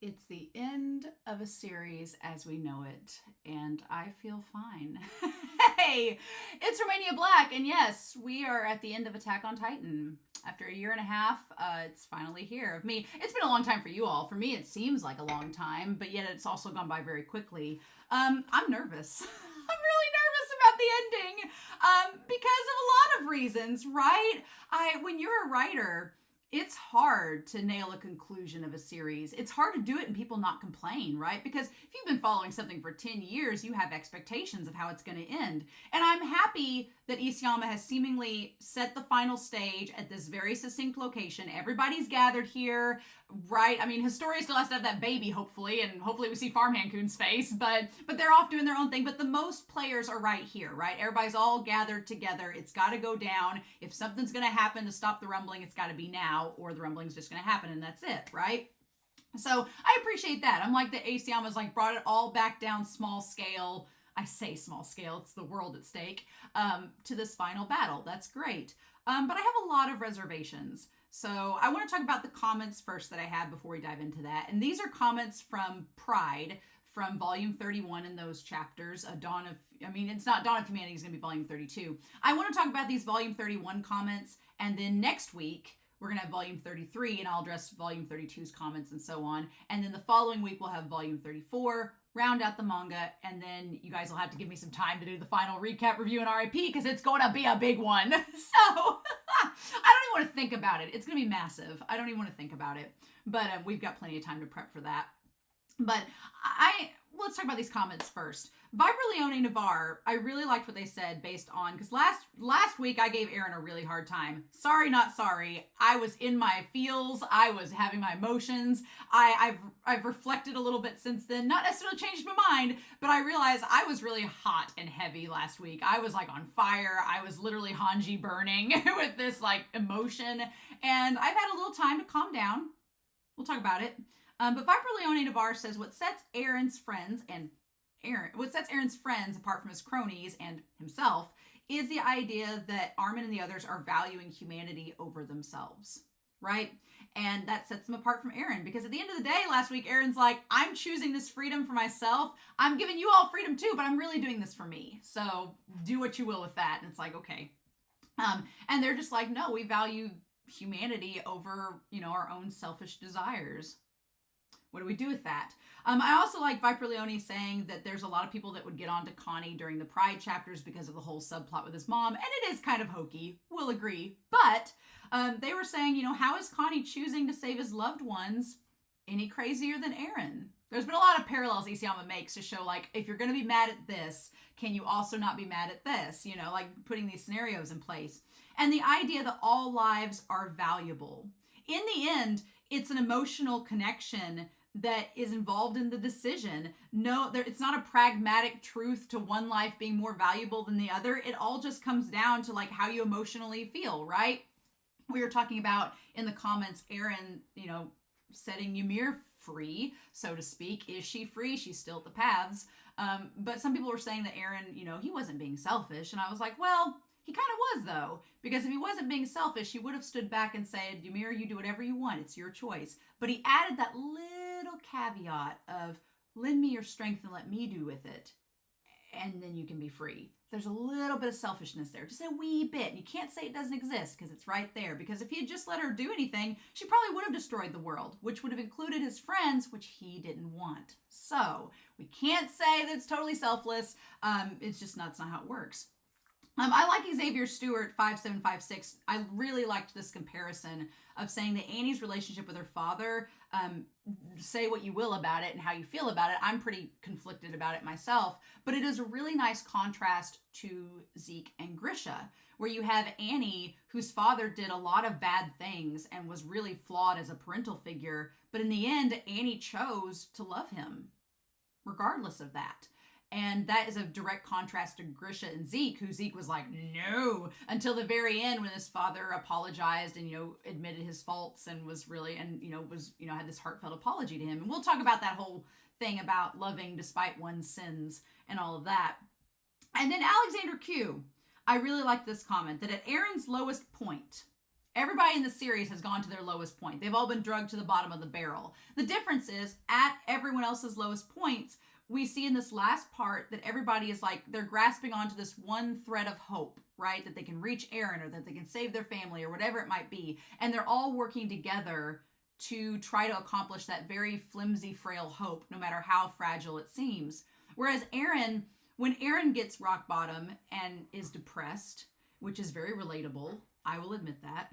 It's the end of a series as we know it, and I feel fine. Hey, it's Romania Black, and yes, we are at the end of Attack on Titan. After a year and a half, it's finally here. Of me, it's been a long time for you all. For me, it seems like a long time, but yet it's also gone by very quickly. I'm nervous. I'm really nervous about the ending because of a lot of reasons, right? When you're a writer, it's hard to nail a conclusion of a series. It's hard to do it and people not complain, right? Because if you've been following something for 10 years, you have expectations of how it's going to end. And I'm happy that Isayama has seemingly set the final stage at this very succinct location. Everybody's gathered here, right? I mean, Historia still has to have that baby, hopefully, and hopefully we see Farmhand Coon's face, but they're off doing their own thing. But the most players are right here, right? Everybody's all gathered together. It's got to go down. If something's going to happen to stop the rumbling, it's got to be now, or the rumbling's just going to happen, and that's it, right? So I appreciate that. I'm like the Isayama's like brought it all back down small scale. I say small scale, it's the world at stake, to this final battle. That's great. But I have a lot of reservations. So I want to talk about the comments first that I had before we dive into that. And these are comments from Pride, from volume 31 in those chapters. It's not Dawn of Humanity, it's going to be volume 32. I want to talk about these volume 31 comments, and then next week, we're going to have volume 33, and I'll address volume 32's comments and so on. And then the following week, we'll have volume 34, round out the manga, and then you guys will have to give me some time to do the final recap, review, and RIP, because it's going to be a big one. So I don't even want to think about it. It's going to be massive. I don't even want to think about it. But we've got plenty of time to prep for that. But let's talk about these comments first. Viper Leone Navarre, I really liked what they said based on, because last week I gave Eren a really hard time. Sorry, not sorry. I was in my feels. I was having my emotions. I've reflected a little bit since then. Not necessarily changed my mind, but I realized I was really hot and heavy last week. I was like on fire. I was literally Hanji burning with this like emotion. And I've had a little time to calm down. We'll talk about it. But Viper Leone Navarre says what sets Eren's friends apart from his cronies and himself is the idea that Armin and the others are valuing humanity over themselves, right? And that sets them apart from Eren, because at the end of the day, last week, Eren's like, I'm choosing this freedom for myself. I'm giving you all freedom too, but I'm really doing this for me. So do what you will with that. And it's like, okay. And they're just like, no, we value humanity over, our own selfish desires. What do we do with that? I also like Viper Leone saying that there's a lot of people that would get on to Connie during the Pride chapters because of the whole subplot with his mom, and it is kind of hokey, we'll agree. But they were saying, how is Connie choosing to save his loved ones any crazier than Eren? There's been a lot of parallels Isayama makes to show, like, if you're going to be mad at this, can you also not be mad at this? Like putting these scenarios in place. And the idea that all lives are valuable. In the end, it's an emotional connection that is involved in the decision. No, it's not a pragmatic truth to one life being more valuable than the other. It all just comes down to like how you emotionally feel, right? We were talking about in the comments, Eren, setting Ymir free, so to speak. Is she free? She's still at the paths. But some people were saying that Eren, he wasn't being selfish. And I was like, well, he kind of was, though, because if he wasn't being selfish, he would have stood back and said, Ymir, you do whatever you want. It's your choice. But he added that little caveat of, lend me your strength and let me do with it, and then you can be free. There's a little bit of selfishness there, just a wee bit. You can't say it doesn't exist because it's right there. Because if he had just let her do anything, she probably would have destroyed the world, which would have included his friends, which he didn't want. So we can't say that it's totally selfless. It's not how it works. I like Xavier Stewart 5756. I really liked this comparison of saying that Annie's relationship with her father, say what you will about it and how you feel about it. I'm pretty conflicted about it myself, but it is a really nice contrast to Zeke and Grisha, where you have Annie, whose father did a lot of bad things and was really flawed as a parental figure, but in the end, Annie chose to love him regardless of that. And that is a direct contrast to Grisha and Zeke, who Zeke was like, no, until the very end when his father apologized and, admitted his faults and was really, and, had this heartfelt apology to him. And we'll talk about that whole thing about loving despite one's sins and all of that. And then Alexander Q, I really like this comment that at Eren's lowest point, Everybody in the series has gone to their lowest point. They've all been drugged to the bottom of the barrel. The difference is, at everyone else's lowest points, we see in this last part that everybody is like, they're grasping onto this one thread of hope, right? That they can reach Eren, or that they can save their family, or whatever it might be. And they're all working together to try to accomplish that very flimsy, frail hope, no matter how fragile it seems. Whereas Eren, when Eren gets rock bottom and is depressed, which is very relatable, I will admit that,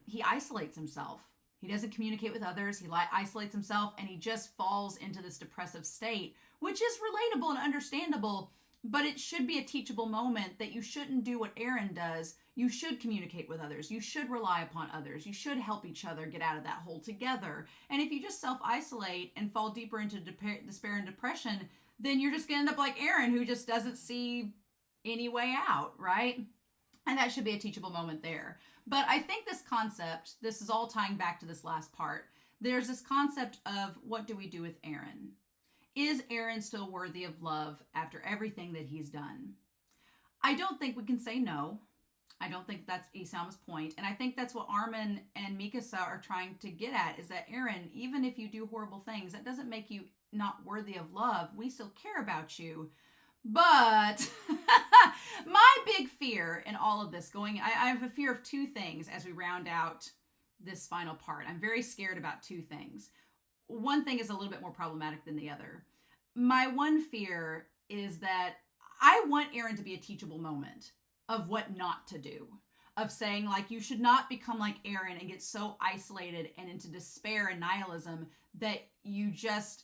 he isolates himself. He doesn't communicate with others. He isolates himself, and he just falls into this depressive state, which is relatable and understandable, but it should be a teachable moment that you shouldn't do what Eren does. You should communicate with others. You should rely upon others. You should help each other get out of that hole together. And if you just self-isolate and fall deeper into despair and depression, then you're just going to end up like Eren, who just doesn't see any way out, right? And that should be a teachable moment there. But I think this concept, this is all tying back to this last part. There's this concept of, what do we do with Eren? Is Eren still worthy of love after everything that he's done? I don't think we can say no. I don't think that's Isama's point. And I think that's what Armin and Mikasa are trying to get at, is that Eren, even if you do horrible things, that doesn't make you not worthy of love. We still care about you. But my big fear in all of this I have a fear of two things as we round out this final part. I'm very scared about two things. One thing is a little bit more problematic than the other. My one fear is that I want Eren to be a teachable moment of what not to do. Of saying, like, you should not become like Eren and get so isolated and into despair and nihilism that you just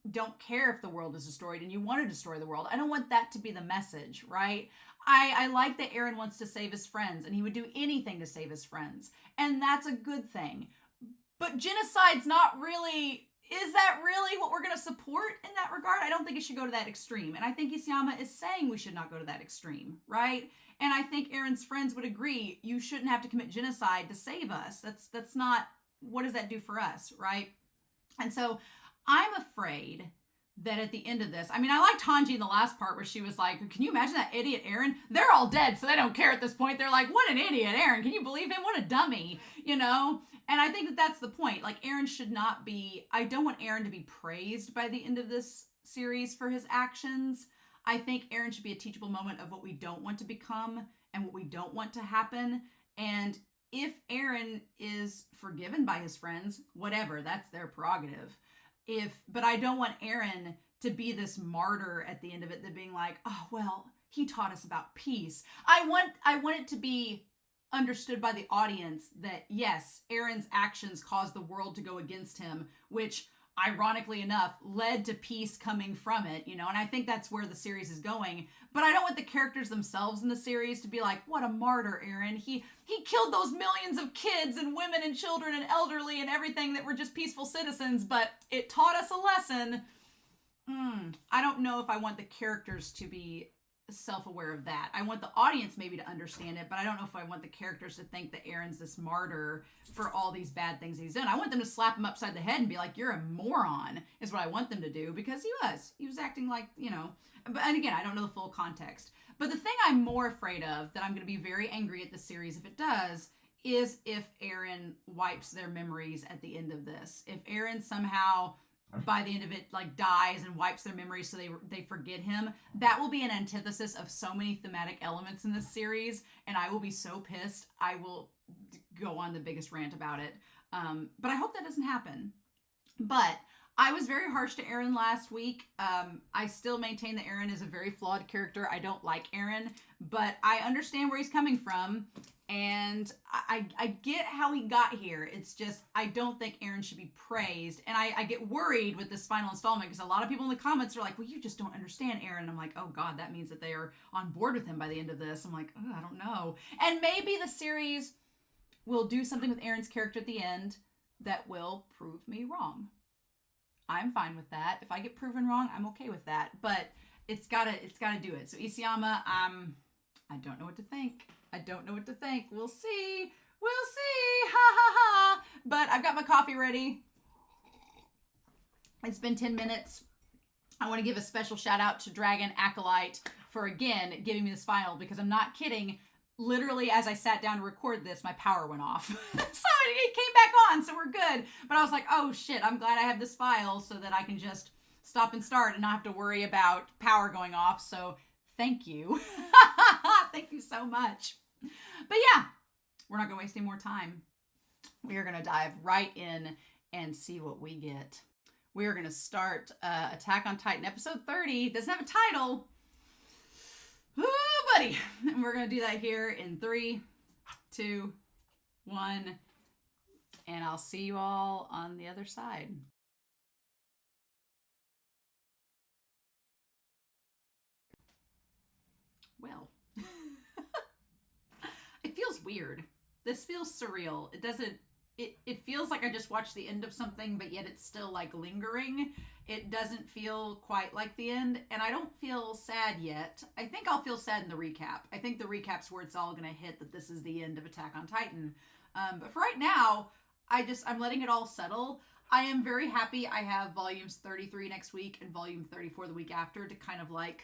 don't care if the world is destroyed and you want to destroy the world. I don't want that to be the message, right? I like that Eren wants to save his friends, and he would do anything to save his friends. And that's a good thing. But genocide's not really... Is that really what we're going to support in that regard? I don't think it should go to that extreme. And I think Isayama is saying we should not go to that extreme, right? And I think Eren's friends would agree, you shouldn't have to commit genocide to save us. That's not... What does that do for us, right? And so I'm afraid that at the end of this, I mean, I liked Hanji in the last part where she was like, can you imagine that idiot Eren? They're all dead, so they don't care at this point. They're like, what an idiot, Eren. Can you believe him? What a dummy, you know? And I think that that's the point. Like, Eren should not be... I don't want Eren to be praised by the end of this series for his actions. I think Eren should be a teachable moment of what we don't want to become and what we don't want to happen. And if Eren is forgiven by his friends, whatever, that's their prerogative. But I don't want Eren to be this martyr at the end of it, that being like, oh, well, he taught us about peace. I want it to be understood by the audience that, yes, Eren's actions caused the world to go against him, which, ironically enough, led to peace coming from it, you know, and I think that's where the series is going. But I don't want the characters themselves in the series to be like, what a martyr, Eren. He killed those millions of kids and women and children and elderly and everything that were just peaceful citizens, but it taught us a lesson. I don't know if I want the characters to be self-aware of that. I want the audience maybe to understand it, but I don't know if I want the characters to think that Eren's this martyr for all these bad things he's done. I want them to slap him upside the head and be like, you're a moron, is what I want them to do, because he was acting like, you know, and again, I don't know the full context. But the thing I'm more afraid of, that I'm going to be very angry at the series if it does, is if Eren wipes their memories at the end of this. If Eren somehow, by the end of it, like, dies and wipes their memories so they forget him, that will be an antithesis of so many thematic elements in this series, and I will be so pissed. I will go on the biggest rant about it. But I hope that doesn't happen. But I was very harsh to Eren last week. I still maintain that Eren is a very flawed character. I don't like Eren, but I understand where he's coming from. And I get how he got here. It's just, I don't think Eren should be praised. And I get worried with this final installment because a lot of people in the comments are like, well, you just don't understand Eren. And I'm like, oh God, that means that they are on board with him by the end of this. I'm like, oh, I don't know. And maybe the series will do something with Eren's character at the end that will prove me wrong. I'm fine with that. If I get proven wrong, I'm okay with that. But it's gotta do it. So Isayama, I don't know what to think. I don't know what to think. We'll see. We'll see. Ha ha ha. But I've got my coffee ready. It's been 10 minutes. I want to give a special shout out to Dragon Acolyte for, again, giving me this final, because I'm not kidding. literally, as I sat down to record this, my power went off. So it came back on, so we're good. But I was like, oh shit, I'm glad I have this file so that I can just stop and start and not have to worry about power going off. So thank you. Thank you so much. But yeah, we're not going to waste any more time. We are going to dive right in and see what we get. We are going to start Attack on Titan episode 30. Doesn't have a title. Ooh, buddy. And we're going to do that here in 3, 2, 1. And I'll see you all on the other side. Well, it feels weird. This feels surreal. It doesn't, it feels like I just watched the end of something, but yet it's still like lingering. It doesn't feel quite like the end, and I don't feel sad yet. I think I'll feel sad in the recap. I think the recap's where it's all going to hit that this is the end of Attack on Titan. But for right now, I'm letting it all settle. I am very happy I have volumes 33 next week and volume 34 the week after to kind of like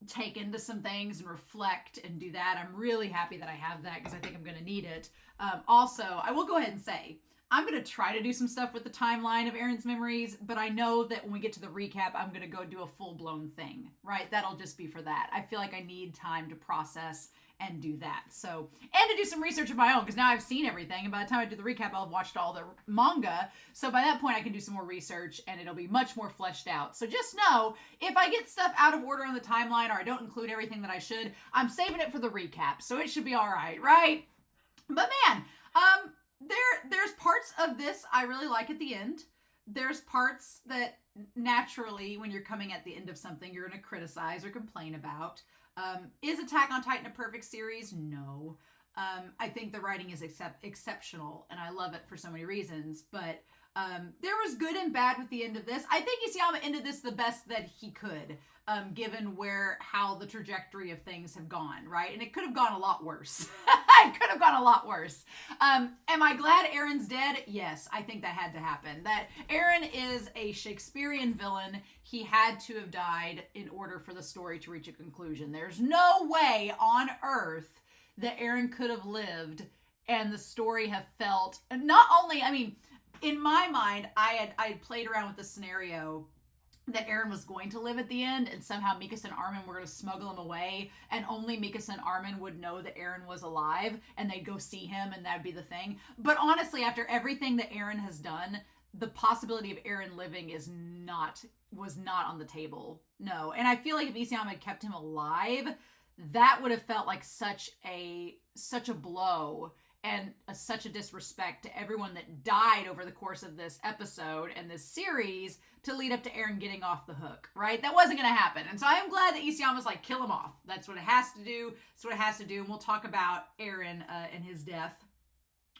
take into some things and reflect and do that. I'm really happy that I have that because I think I'm going to need it. Also, I will go ahead and say, I'm going to try to do some stuff with the timeline of Eren's memories, but I know that when we get to the recap, I'm going to go do a full-blown thing, right? That'll just be for that. I feel like I need time to process and do that. So, and to do some research of my own, because now I've seen everything, and by the time I do the recap, I'll have watched all the manga. So by that point, I can do some more research, and it'll be much more fleshed out. So just know, if I get stuff out of order on the timeline, or I don't include everything that I should, I'm saving it for the recap, so it should be all right, right? But man, there's parts of this I really like at the end. There's parts that naturally, when you're coming at the end of something, you're going to criticize or complain about. Is Attack on Titan a perfect series? No. I think the writing is exceptional, and I love it for so many reasons, but there was good and bad with the end of this. I think Isayama ended this the best that he could, given how the trajectory of things have gone, right? And it could have gone a lot worse. It could have gone a lot worse. Am I glad Eren's dead? Yes, I think that had to happen. That Eren is a Shakespearean villain. He had to have died in order for the story to reach a conclusion. There's no way on earth that Eren could have lived and the story have felt, not only, I mean, in my mind, I had played around with the scenario that Eren was going to live at the end, and somehow Mikasa and Armin were going to smuggle him away, and only Mikasa and Armin would know that Eren was alive, and they'd go see him, and that'd be the thing. But honestly, after everything that Eren has done, the possibility of Eren living was not on the table. No. And I feel like if Isayama had kept him alive, that would have felt like such a blow and such a disrespect to everyone that died over the course of this episode and this series to lead up to Eren getting off the hook, right? That wasn't going to happen. And so I am glad that Isayama's like, kill him off. That's what it has to do. That's what it has to do. And we'll talk about Eren and his death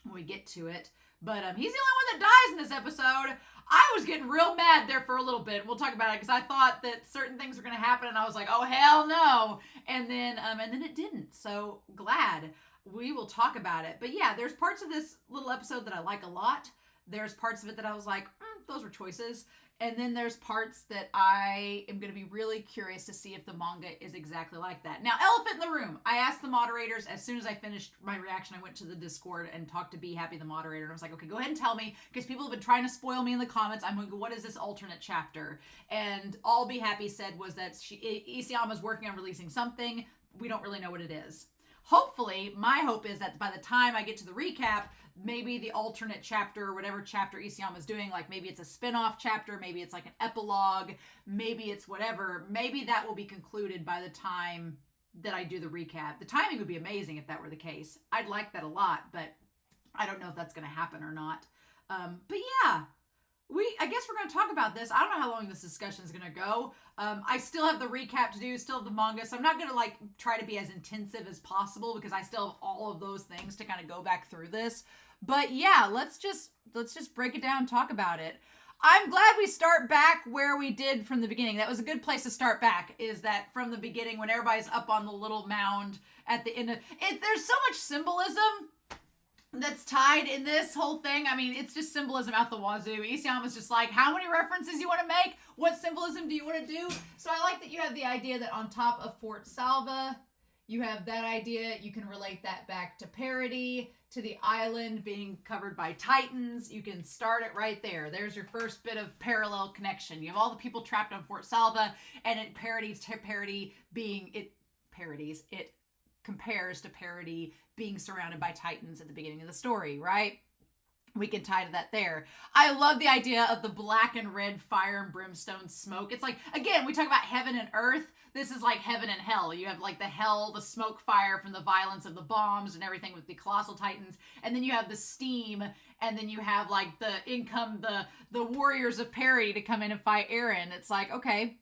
when we get to it. But he's the only one that dies in this episode. I was getting real mad there for a little bit. We'll talk about it because I thought that certain things were going to happen and I was like, oh, hell no. And then it didn't. So glad. We will talk about it. But yeah, there's parts of this little episode that I like a lot. There's parts of it that I was like, those were choices. And then there's parts that I am going to be really curious to see if the manga is exactly like that. Now, elephant in the room. I asked the moderators as soon as I finished my reaction, I went to the Discord and talked to Be Happy, the moderator. And I was like, okay, go ahead and tell me, because people have been trying to spoil me in the comments. I'm going to go, what is this alternate chapter? And all Be Happy said was that Isayama's working on releasing something. We don't really know what it is. Hopefully, my hope is that by the time I get to the recap, maybe the alternate chapter, or whatever chapter Isayama is doing, like maybe it's a spin-off chapter, maybe it's like an epilogue, maybe it's whatever, maybe that will be concluded by the time that I do the recap. The timing would be amazing if that were the case. I'd like that a lot, but I don't know if that's going to happen or not. But yeah, I guess we're going to talk about this. I don't know how long this discussion is going to go. I still have the recap to do, still have the manga, so I'm not going to like try to be as intensive as possible because I still have all of those things to kind of go back through this. But yeah, let's just break it down and talk about it. I'm glad we start back where we did from the beginning. That was a good place to start back, is that from the beginning when everybody's up on the little mound at the end of it. There's so much symbolism that's tied in this whole thing. I mean, it's just symbolism out the wazoo. Isayama's just like, how many references you want to make? What symbolism do you want to do? So I like that you have the idea that on top of Fort Salva You have that idea. You can relate that back to parody, to the island being covered by titans. You can start it right there. There's your first bit of parallel connection. You have all the people trapped on Fort Salva, and it parodies to parody being, it compares to parody being surrounded by titans at the beginning of the story, right? We can tie to that there. I love the idea of the black and red fire and brimstone smoke. It's like, again, we talk about heaven and earth. This is like heaven and hell. You have like the hell, the smoke fire from the violence of the bombs and everything with the colossal titans. And then you have the steam. And then you have like the warriors of parody to come in and fight Eren. It's like, okay,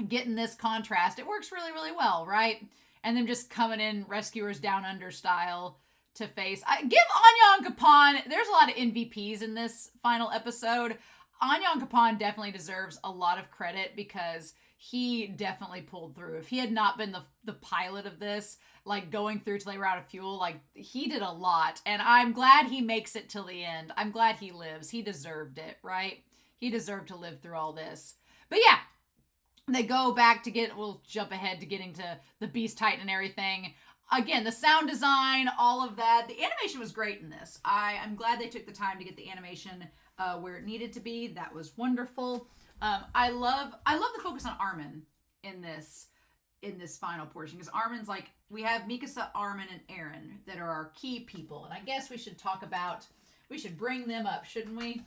getting this contrast. It works really, really well, right? And then just coming in rescuers down under style to face. Give Anya and Kapan, there's a lot of MVPs in this final episode. Anya and Kapan definitely deserves a lot of credit because he definitely pulled through. If he had not been the pilot of this, like going through till they were out of fuel, like he did a lot. And I'm glad he makes it till the end. I'm glad he lives. He deserved it, right? He deserved to live through all this. But yeah, they go back to we'll jump ahead to getting to the Beast Titan and everything. Again, the sound design, all of that. The animation was great in this. I'm glad they took the time to get the animation where it needed to be. That was wonderful. I love the focus on Armin in this final portion, because Armin's like, we have Mikasa, Armin, and Eren that are our key people, and I guess we should bring them up, shouldn't we?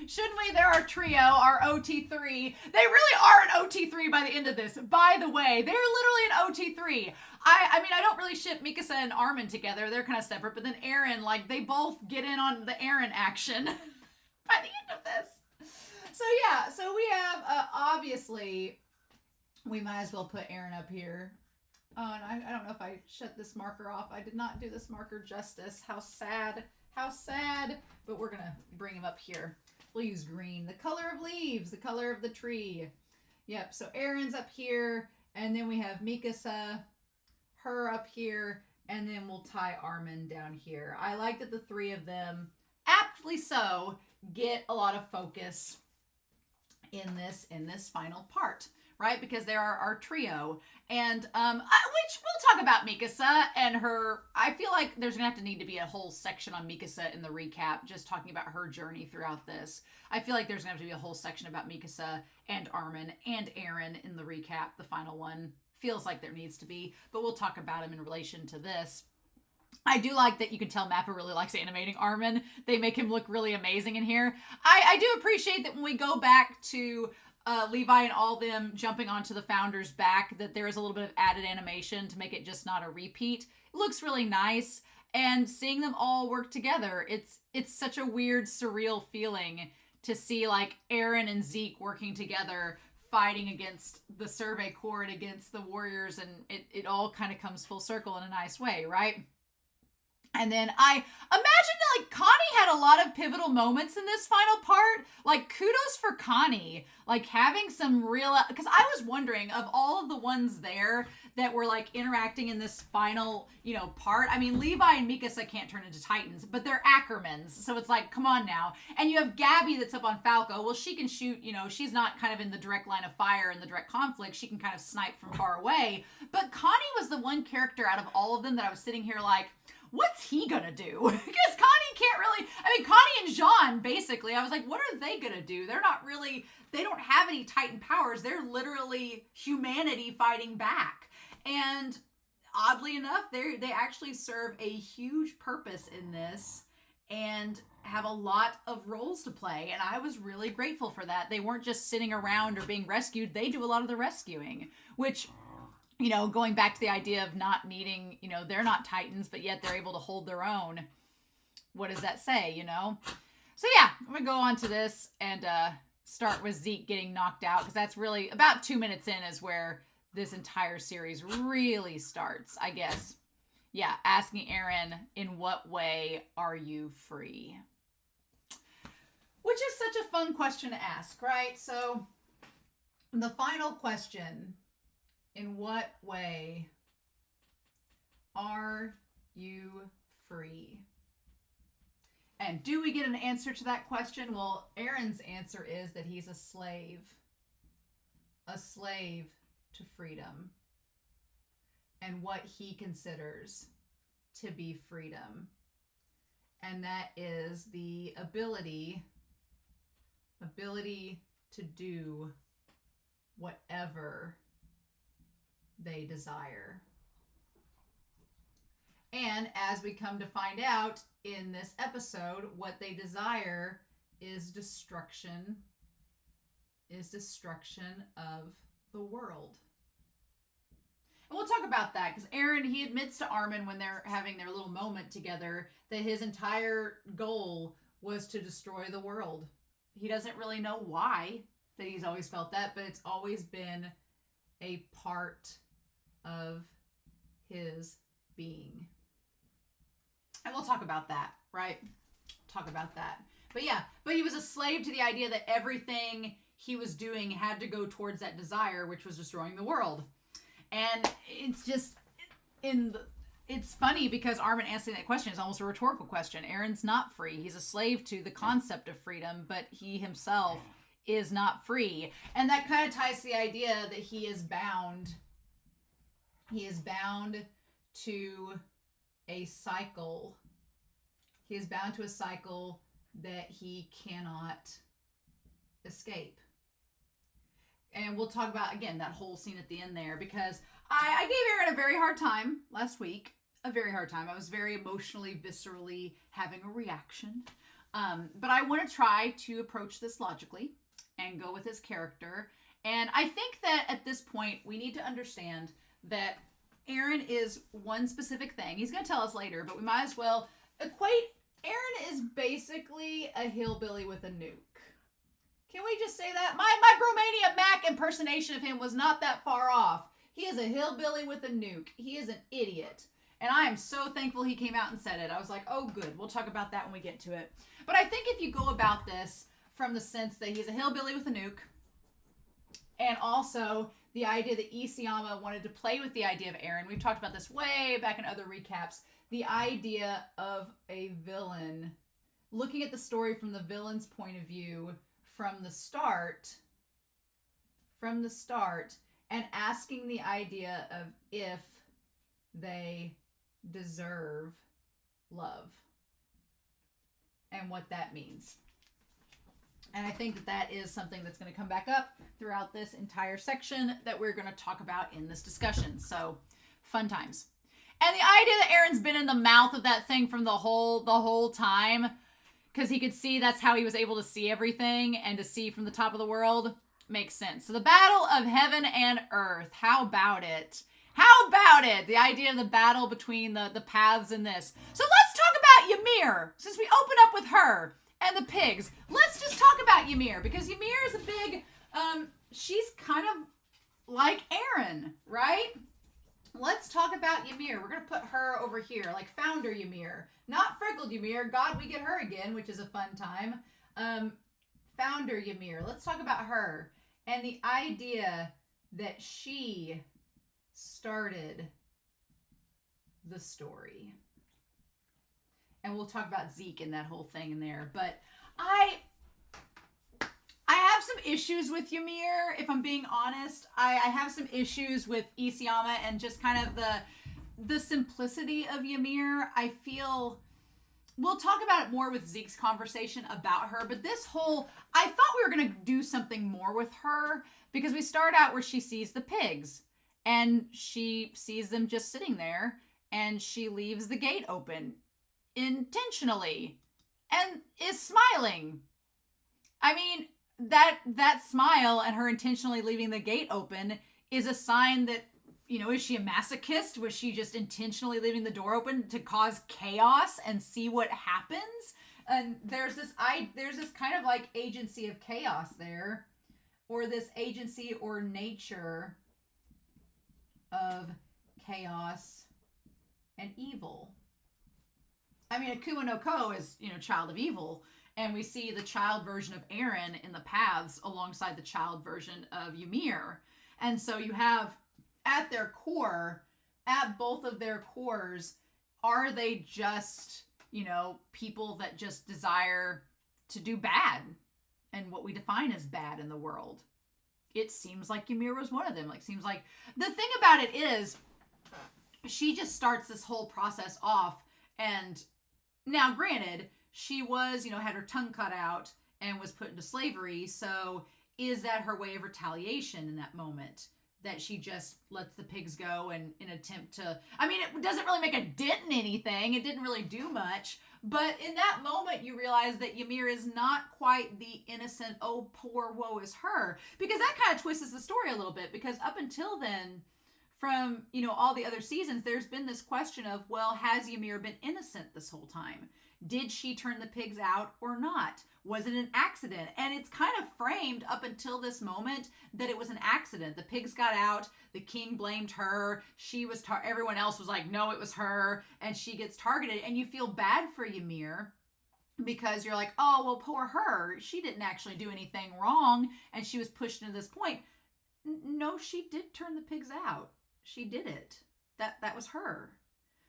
Shouldn't we? They're our trio, our OT3. They really are an OT3 by the end of this. By the way, they're literally an OT3. I mean, I don't really ship Mikasa and Armin together. They're kind of separate. But then Eren, like, they both get in on the Eren action by the end of this. So, yeah. So, we have, obviously, we might as well put Eren up here. Oh, and I don't know if I shut this marker off. I did not do this marker justice. How sad. How sad. But we're going to bring him up here. We'll use green. The color of leaves. The color of the tree. Yep. So, Eren's up here. And then we have Mikasa, her up here, and then we'll tie Armin down here. I like that the three of them, aptly so, get a lot of focus in this final part, right? Because they are our trio. And which we'll talk about Mikasa and her. I feel like there's gonna have to need to be a whole section on Mikasa in the recap, just talking about her journey throughout this. I feel like there's gonna have to be a whole section about Mikasa and Armin and Eren in the recap, the final one. Feels like there needs to be, but we'll talk about him in relation to this. I do like that you can tell Mappa really likes animating Armin. They make him look really amazing in here. I do appreciate that when we go back to Levi and all them jumping onto the Founder's back, that there is a little bit of added animation to make it just not a repeat. It looks really nice, and seeing them all work together, it's such a weird, surreal feeling to see like Eren and Zeke working together, fighting against the Survey Corps and against the warriors, and it all kind of comes full circle in a nice way, right? And then I imagine that like Connie had a lot of pivotal moments in this final part. Like, kudos for Connie, like having some real, because I was wondering, of all of the ones there that were like interacting in this final, part. I mean, Levi and Mikasa can't turn into Titans, but they're Ackermans. So it's like, come on now. And you have Gabby that's up on Falco. Well, she can shoot, she's not kind of in the direct line of fire in the direct conflict. She can kind of snipe from far away. But Connie was the one character out of all of them that I was sitting here like, what's he gonna do? Because Connie can't really, Connie and Jean, basically, I was like, what are they gonna do? They're not really, they don't have any Titan powers. They're literally humanity fighting back. And oddly enough, they actually serve a huge purpose in this and have a lot of roles to play. And I was really grateful for that. They weren't just sitting around or being rescued. They do a lot of the rescuing, which, going back to the idea of not needing, they're not Titans, but yet they're able to hold their own. What does that say, So yeah, I'm going to go on to this and start with Zeke getting knocked out, because that's really about 2 minutes in is where this entire series really starts, I guess. Yeah, asking Eren, in what way are you free? Which is such a fun question to ask, right? So the final question, in what way are you free? And do we get an answer to that question? Well, Eren's answer is that he's a slave to freedom. and what he considers to be freedom. And that is the ability to do whatever they desire. And as we come to find out in this episode, what they desire is destruction of the world. And we'll talk about that because Eren, he admits to Armin when they're having their little moment together that his entire goal was to destroy the world. He doesn't really know why that he's always felt that, but it's always been a part of his being. And we'll talk about that, right? Talk about that. But yeah, but he was a slave to the idea that everything he was doing had to go towards that desire, which was destroying the world. And it's just, it's funny because Armin answering that question is almost a rhetorical question. Eren's not free. He's a slave to the concept of freedom, but he himself is not free. And that kind of ties to the idea that he is bound. He is bound to a cycle. He is bound to a cycle that he cannot escape. And we'll talk about, again, that whole scene at the end there, because I gave Eren a very hard time last week. A very hard time. I was very emotionally, viscerally having a reaction. But I want to try to approach this logically and go with his character. And I think that at this point, we need to understand that Eren is one specific thing. He's going to tell us later, but we might as well equate. Eren is basically a hillbilly with a nuke. Can we just say that? My Romania Mac impersonation of him was not that far off. He is a hillbilly with a nuke. He is an idiot. And I am so thankful he came out and said it. I was like, oh, good. We'll talk about that when we get to it. But I think if you go about this from the sense that he's a hillbilly with a nuke, and also the idea that Isayama wanted to play with the idea of Eren. We've talked about this way back in other recaps. The idea of a villain, looking at the story from the villain's point of view from the start, and asking the idea of if they deserve love and what that means. And I think that that is something that's going to come back up throughout this entire section that we're going to talk about in this discussion. So, fun times. And the idea that Eren's been in the mouth of that thing from the whole time, because he could see that's how he was able to see everything and to see from the top of the world, makes sense. So the battle of heaven and earth. How about it? How about it? The idea of the battle between the paths in this. So let's talk about Ymir, since we open up with her and the pigs. Let's just talk about Ymir, because Ymir is a big, she's kind of like Eren, right? Let's talk about Ymir. We're going to put her over here, like founder Ymir. Not freckled Ymir. God, we get her again, which is a fun time. Founder Ymir. Let's talk about her. And the idea that she started the story. And we'll talk about Zeke and that whole thing in there. But I have some issues with Ymir, if I'm being honest. I have some issues with Isayama and just kind of the simplicity of Ymir. I feel, we'll talk about it more with Zeke's conversation about her, but this whole, I thought we were going to do something more with her, because we start out where she sees the pigs and she sees them just sitting there and she leaves the gate open intentionally and is smiling. I mean, that smile and her intentionally leaving the gate open is a sign that, you know, is she a masochist? Was she just intentionally leaving the door open to cause chaos and see what happens? And there's this kind of like agency of chaos there, or this agency or nature of chaos and evil. I mean, Akuma no Ko is, you know, child of evil. And we see the child version of Eren in the paths alongside the child version of Ymir. And so you have at their core, at both of their cores, are they just, you know, people that just desire to do bad and what we define as bad in the world? It seems like Ymir was one of them. Like, seems like the thing about it is she just starts this whole process off. And now, granted, she was, had her tongue cut out and was put into slavery. So is that her way of retaliation in that moment? That she just lets the pigs go and in attempt to, it doesn't really make a dent in anything. It didn't really do much. But in that moment, you realize that Ymir is not quite the innocent, oh, poor, woe is her. Because that kind of twists the story a little bit. Because up until then, from, all the other seasons, there's been this question of, well, has Ymir been innocent this whole time? Did she turn the pigs out or not? Was it an accident? And it's kind of framed up until this moment that it was an accident. The pigs got out. The king blamed her. Everyone else was like, no, it was her. And she gets targeted. And you feel bad for Ymir because you're like, oh, well, poor her. She didn't actually do anything wrong. And she was pushed into this point. No, she did turn the pigs out. She did it. That was her.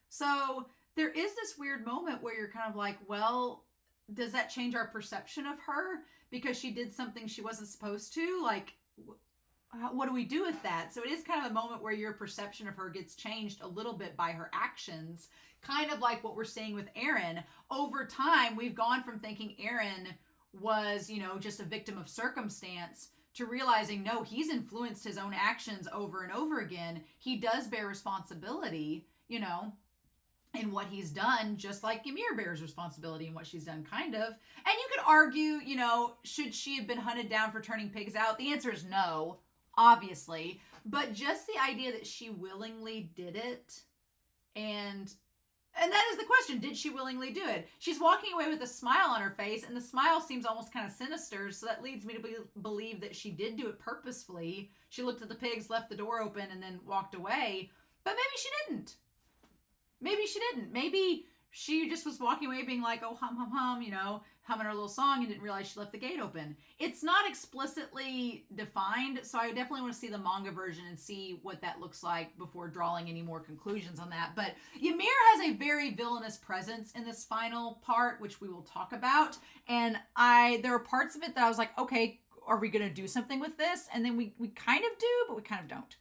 So there is this weird moment where you're kind of like, well, does that change our perception of her because she did something she wasn't supposed to? Like, what do we do with that? So it is kind of a moment where your perception of her gets changed a little bit by her actions, kind of like what we're seeing with Eren. Over time, we've gone from thinking Eren was, just a victim of circumstance to realizing, no, he's influenced his own actions over and over again. He does bear responsibility, in what he's done, just like Ymir bears responsibility in what she's done, kind of. And you could argue, should she have been hunted down for turning pigs out? The answer is no, obviously. But just the idea that she willingly did it, and that is the question. Did she willingly do it? She's walking away with a smile on her face, and the smile seems almost kind of sinister, so that leads me to believe that she did do it purposefully. She looked at the pigs, left the door open, and then walked away. But maybe she didn't. Maybe she just was walking away being like, oh, hum, hum, hum, humming her little song and didn't realize she left the gate open. It's not explicitly defined, so I definitely want to see the manga version and see what that looks like before drawing any more conclusions on that. But Ymir has a very villainous presence in this final part, which we will talk about. And there are parts of it that I was like, okay, are we going to do something with this? And then we kind of do, but we kind of don't.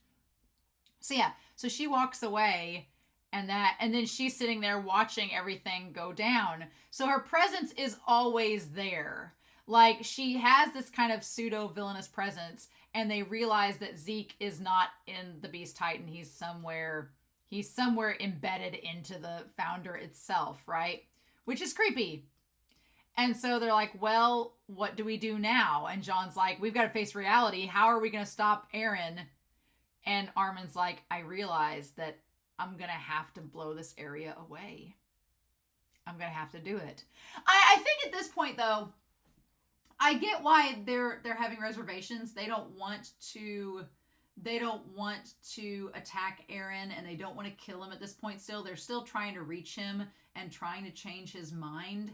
So yeah, so she walks away. And then she's sitting there watching everything go down. So her presence is always there. Like, she has this kind of pseudo villainous presence, and they realize that Zeke is not in the Beast Titan. He's somewhere embedded into the founder itself, right? Which is creepy. And so they're like, well, what do we do now? And John's like, we've got to face reality. How are we going to stop Eren? And Armin's like, I realize that I'm going to have to blow this area away. I'm going to have to do it. I think at this point, though, I get why they're having reservations. They don't want to attack Eren, and they don't want to kill him at this point still. They're still trying to reach him and trying to change his mind.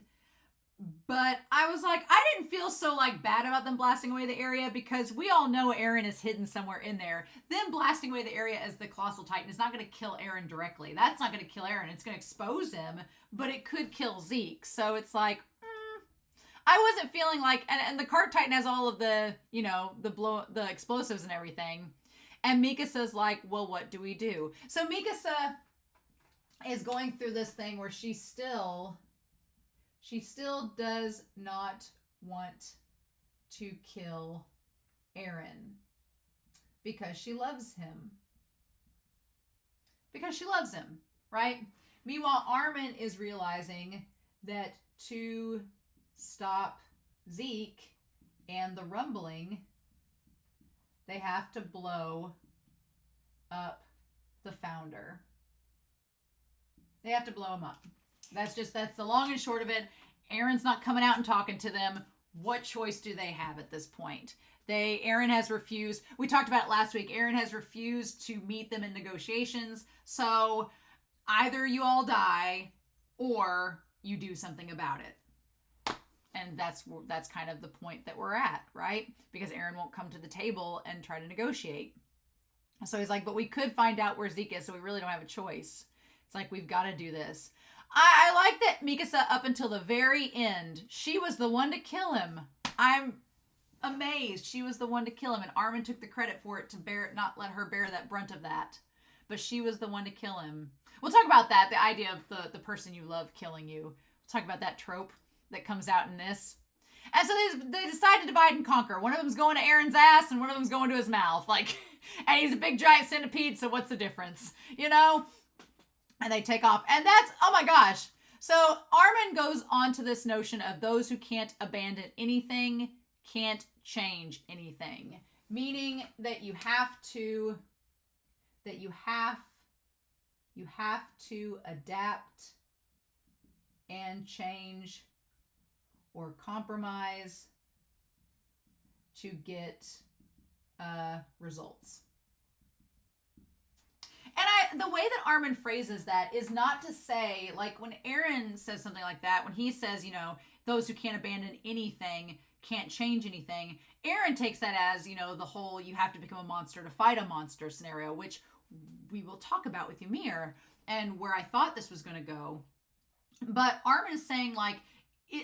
But I was like, I didn't feel so bad about them blasting away the area because we all know Eren is hidden somewhere in there. Them blasting away the area as the Colossal Titan is not going to kill Eren directly. That's not going to kill Eren. It's going to expose him, but it could kill Zeke. So it's like, I wasn't feeling like, and the Cart Titan has all of the, the explosives and everything. And Mikasa's like, well, what do we do? So Mikasa is going through this thing where she still does not want to kill Eren because she loves him. Because she loves him, right? Meanwhile, Armin is realizing that to stop Zeke and the rumbling, they have to blow up the founder. They have to blow him up. That's the long and short of it. Eren's not coming out and talking to them. What choice do they have at this point? Eren has refused. We talked about it last week. Eren has refused to meet them in negotiations. So either you all die or you do something about it. And that's kind of the point that we're at, right? Because Eren won't come to the table and try to negotiate. So he's like, but we could find out where Zeke is, so we really don't have a choice. It's like, we've got to do this. I like that Mikasa, up until the very end, she was the one to kill him. I'm amazed she was the one to kill him, and Armin took the credit for it to not let her bear that brunt of that. but she was the one to kill him. We'll talk about that, the idea of the person you love killing you. We'll talk about that trope that comes out in this. And so they decide to divide and conquer. One of them's going to Eren's ass and one of them's going to his mouth. Like, and he's a big giant centipede, so what's the difference? You know? And they take off. And that's, oh my gosh. So Armin goes on to this notion of those who can't abandon anything can't change anything. Meaning that you have to adapt and change or compromise to get results. And the way that Armin phrases that is not to say, like when Eren says something like that, when he says, you know, those who can't abandon anything can't change anything, Eren takes that as, you know, the whole you have to become a monster to fight a monster scenario, which we will talk about with Ymir and where I thought this was going to go. But Armin is saying, like,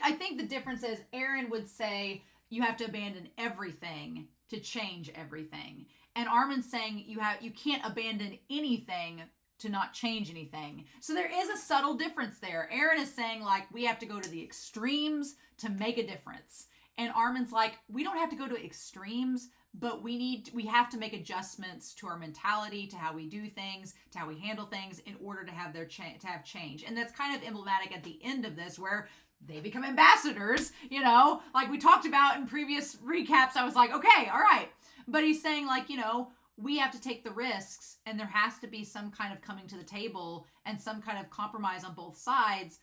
I think the difference is Eren would say you have to abandon everything to change everything. And Armin's saying you can't abandon anything to not change anything. So there is a subtle difference there. Eren is saying, like, we have to go to the extremes to make a difference. And Armin's like, we don't have to go to extremes, but we have to make adjustments to our mentality, to how we do things, to how we handle things in order to have have change. And that's kind of emblematic at the end of this where they become ambassadors, you know, like we talked about in previous recaps. I was like, okay, all right. But he's saying, like, you know, we have to take the risks and there has to be some kind of coming to the table and some kind of compromise on both sides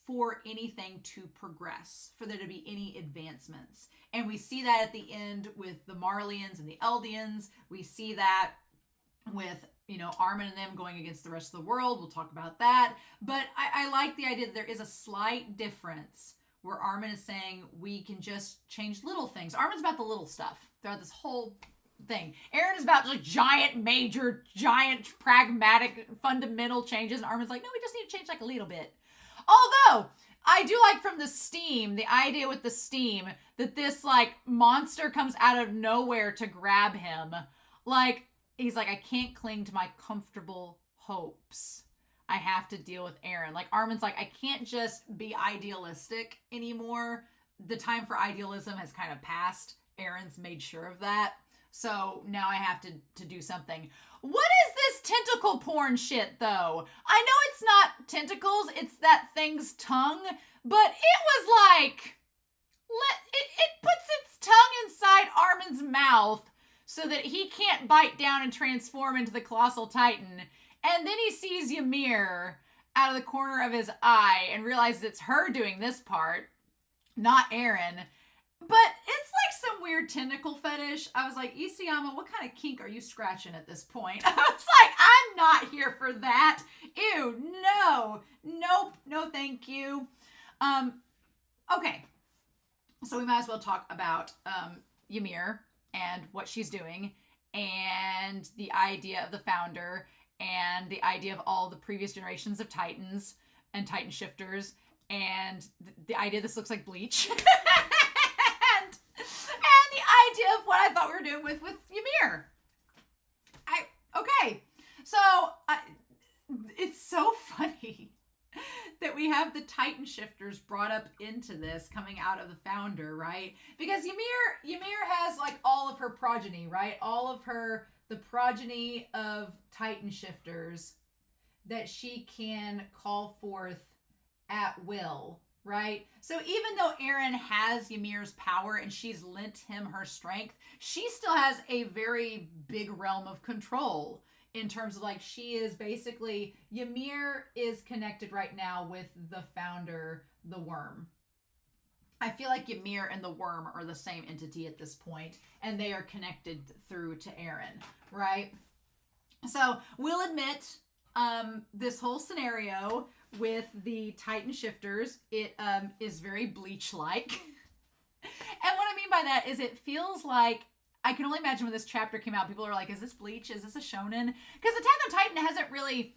for anything to progress, for there to be any advancements. And we see that at the end with the Marleyans and the Eldians. We see that with, you know, Armin and them going against the rest of the world. We'll talk about that. But I like the idea that there is a slight difference where Armin is saying we can just change little things. Armin's about the little stuff throughout this whole thing. Eren is about like giant, pragmatic, fundamental changes. And Armin's like, no, we just need to change like a little bit. Although, I do like from the steam, the idea with the steam, that this like monster comes out of nowhere to grab him. Like, he's like, I can't cling to my comfortable hopes. I have to deal with Eren. Like, Armin's like, I can't just be idealistic anymore. The time for idealism has kind of passed. Eren's made sure of that. So now I have to do something. What is this tentacle porn shit, though? I know it's not tentacles, it's that thing's tongue, but it was like, it puts its tongue inside Armin's mouth so that he can't bite down and transform into the Colossal Titan. And then he sees Ymir out of the corner of his eye and realizes it's her doing this part, not Eren. But it's like some weird tentacle fetish. I was like, Isayama, what kind of kink are you scratching at this point? I was like, I'm not here for that. Ew, no. Nope, no thank you. Okay. So we might as well talk about Ymir and what she's doing and the idea of the founder and the idea of all the previous generations of Titans and Titan shifters and the idea this looks like Bleach. And the idea of what I thought we were doing with Ymir. Okay. So, it's so funny that we have the Titan shifters brought up into this coming out of the founder, right? Because Ymir has like all of her progeny, right? All of the progeny of Titan shifters that she can call forth at will, right? So even though Eren has Ymir's power and she's lent him her strength, she still has a very big realm of control in terms of like she is basically, Ymir is connected right now with the founder, the worm. I feel like Ymir and the worm are the same entity at this point, and they are connected through to Eren, right? So we'll admit this whole scenario with the Titan shifters, it is very Bleach-like. And what I mean by that is it feels like, I can only imagine when this chapter came out, people are like, is this Bleach? Is this a shonen? Because Attack on Titan hasn't really,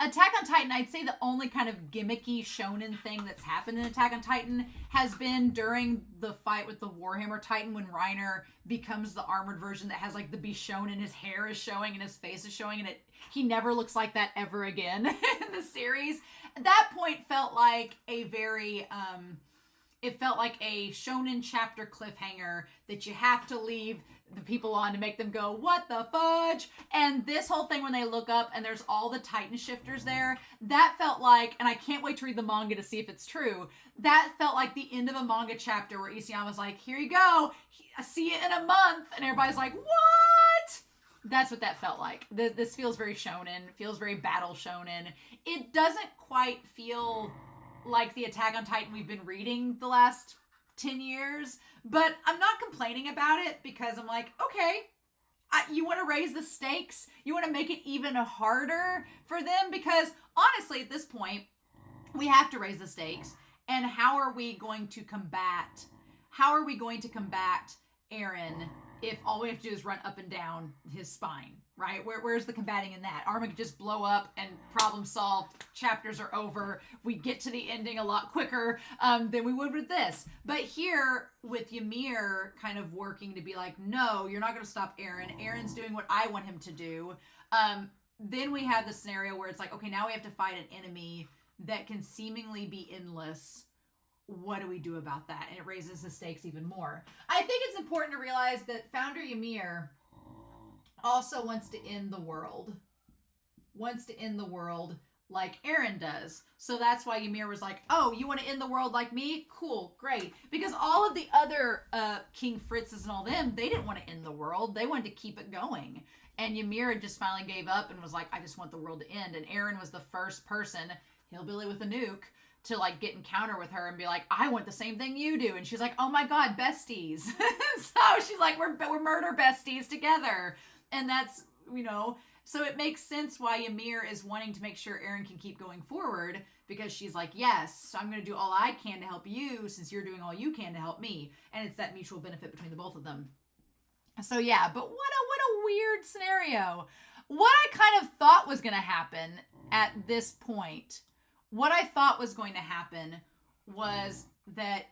Attack on Titan, I'd say the only kind of gimmicky shonen thing that's happened in Attack on Titan has been during the fight with the Warhammer Titan when Reiner becomes the armored version that has like the Bishonen, his hair is showing and his face is showing, and he never looks like that ever again in the series. That point felt like a very it felt like a shonen chapter cliffhanger that you have to leave the people on to make them go, what the fudge? And this whole thing when they look up and there's all the Titan shifters there, that felt like, and I can't wait to read the manga to see if it's true, that felt like the end of a manga chapter where Isayama's like, here you go, I see you in a month. And everybody's like, what? That's what that felt like. This feels very shonen, feels very battle shonen. It doesn't quite feel like the Attack on Titan we've been reading the last 10 years, but I'm not complaining about it because I'm like, okay, you want to raise the stakes, you want to make it even harder for them, because honestly at this point we have to raise the stakes. And how are we going to combat Eren if all we have to do is run up and down his spine, right? Where's the combating in that? Armin could just blow up and problem solved. Chapters are over. We get to the ending a lot quicker than we would with this. But here, with Ymir kind of working to be like, no, you're not going to stop Eren. Eren's doing what I want him to do. Then we have the scenario where it's like, okay, now we have to fight an enemy that can seemingly be endless. What do we do about that? And it raises the stakes even more. I think it's important to realize that founder Ymir also wants to end the world. Like Eren does. So that's why Ymir was like, oh, you want to end the world like me? Cool, great. Because all of the other King Fritzes and all them, they didn't want to end the world. They wanted to keep it going. And Ymir just finally gave up and was like, I just want the world to end. And Eren was the first person, hillbilly with a nuke, to like get encounter with her and be like, I want the same thing you do. And she's like, oh my God, besties. So she's like, we're murder besties together. And that's, so it makes sense why Ymir is wanting to make sure Eren can keep going forward, because she's like, yes, so I'm going to do all I can to help you since you're doing all you can to help me. And it's that mutual benefit between the both of them. So yeah, but what a weird scenario. What I kind of thought was going to happen at this point, what I thought was going to happen was that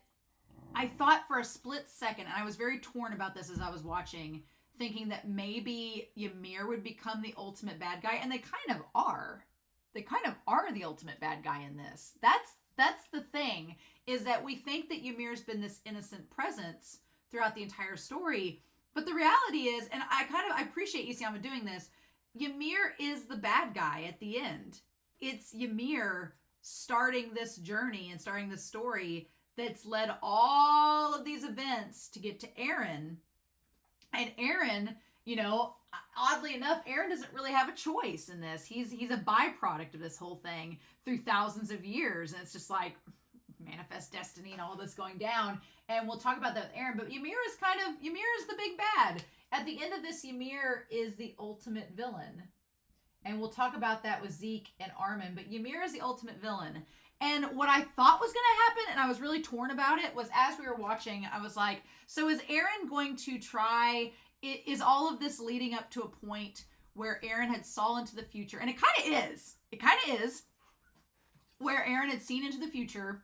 I thought for a split second, and I was very torn about this as I was watching, thinking that maybe Ymir would become the ultimate bad guy, and they kind of are. They kind of are the ultimate bad guy in this. That's the thing, is that we think that Ymir's been this innocent presence throughout the entire story, but the reality is, and I appreciate Isayama doing this, Ymir is the bad guy at the end. It's Ymir starting this journey and starting this story that's led all of these events to get to Eren. And Eren, oddly enough, Eren doesn't really have a choice in this. He's a byproduct of this whole thing through thousands of years. And it's just like manifest destiny and all this going down. And we'll talk about that with Eren. But Ymir is the big bad. At the end of this, Ymir is the ultimate villain. And we'll talk about that with Zeke and Armin. But Ymir is the ultimate villain. And what I thought was going to happen, and I was really torn about it, was as we were watching, I was like, so is Eren going to try, is all of this leading up to a point where Eren had saw into the future? And it kind of is, where Eren had seen into the future,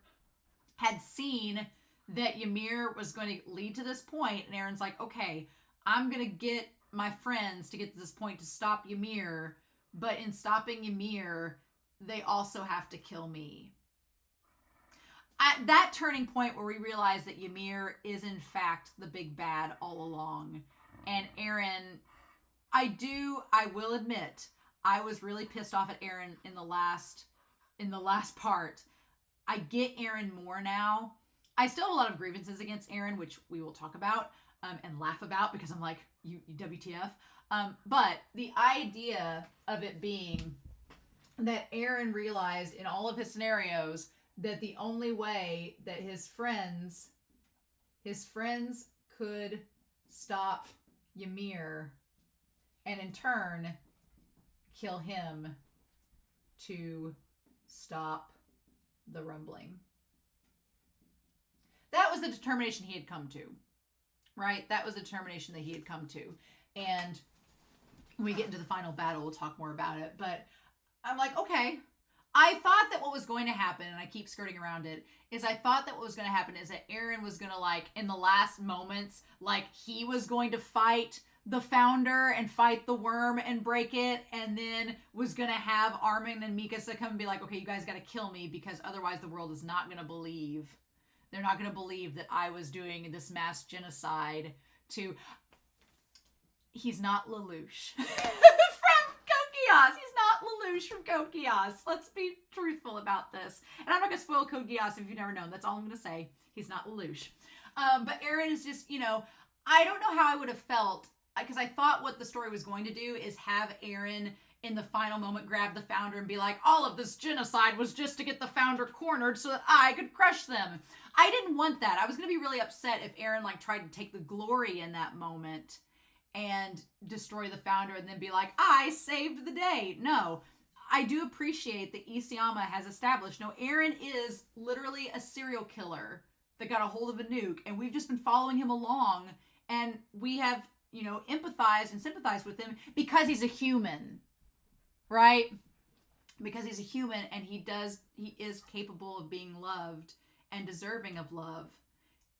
had seen that Ymir was going to lead to this point, and Eren's like, okay, I'm going to get my friends to get to this point to stop Ymir, but in stopping Ymir, they also have to kill me. At that turning point where we realize that Ymir is in fact the big bad all along, and Eren, I will admit, I was really pissed off at Eren in the last part. I get Eren more now. I still have a lot of grievances against Eren, which we will talk about and laugh about, because I'm like, you WTF. But the idea of it being that Eren realized in all of his scenarios that the only way that his friends could stop Ymir and in turn kill him to stop the rumbling. That was the determination he had come to, right? That was the determination that he had come to. And when we get into the final battle, we'll talk more about it. But I'm like, okay. I thought that what was going to happen, and I keep skirting around it, is I thought that what was going to happen is that Eren was going to, like, in the last moments, like, he was going to fight the founder and fight the worm and break it, and then was going to have Armin and Mikasa come and be like, okay, you guys got to kill me, because otherwise the world is not going to believe. They're not going to believe that I was doing this mass genocide to... He's not Lelouch. He's not Lelouch from Code Geass. Let's be truthful about this. And I'm not going to spoil Code Geass if you've never known. That's all I'm going to say. He's not Lelouch. But Eren is just, you know, I don't know how I would have felt, because I thought what the story was going to do is have Eren in the final moment grab the founder and be like, all of this genocide was just to get the founder cornered so that I could crush them. I didn't want that. I was going to be really upset if Eren, like, tried to take the glory in that moment and destroy the founder and then be like, I saved the day. No, I do appreciate that Isayama has established, no, Eren is literally a serial killer that got a hold of a nuke, and we've just been following him along, and we have, you know, empathized and sympathized with him because he's a human, right? Because he's a human, and he is capable of being loved and deserving of love.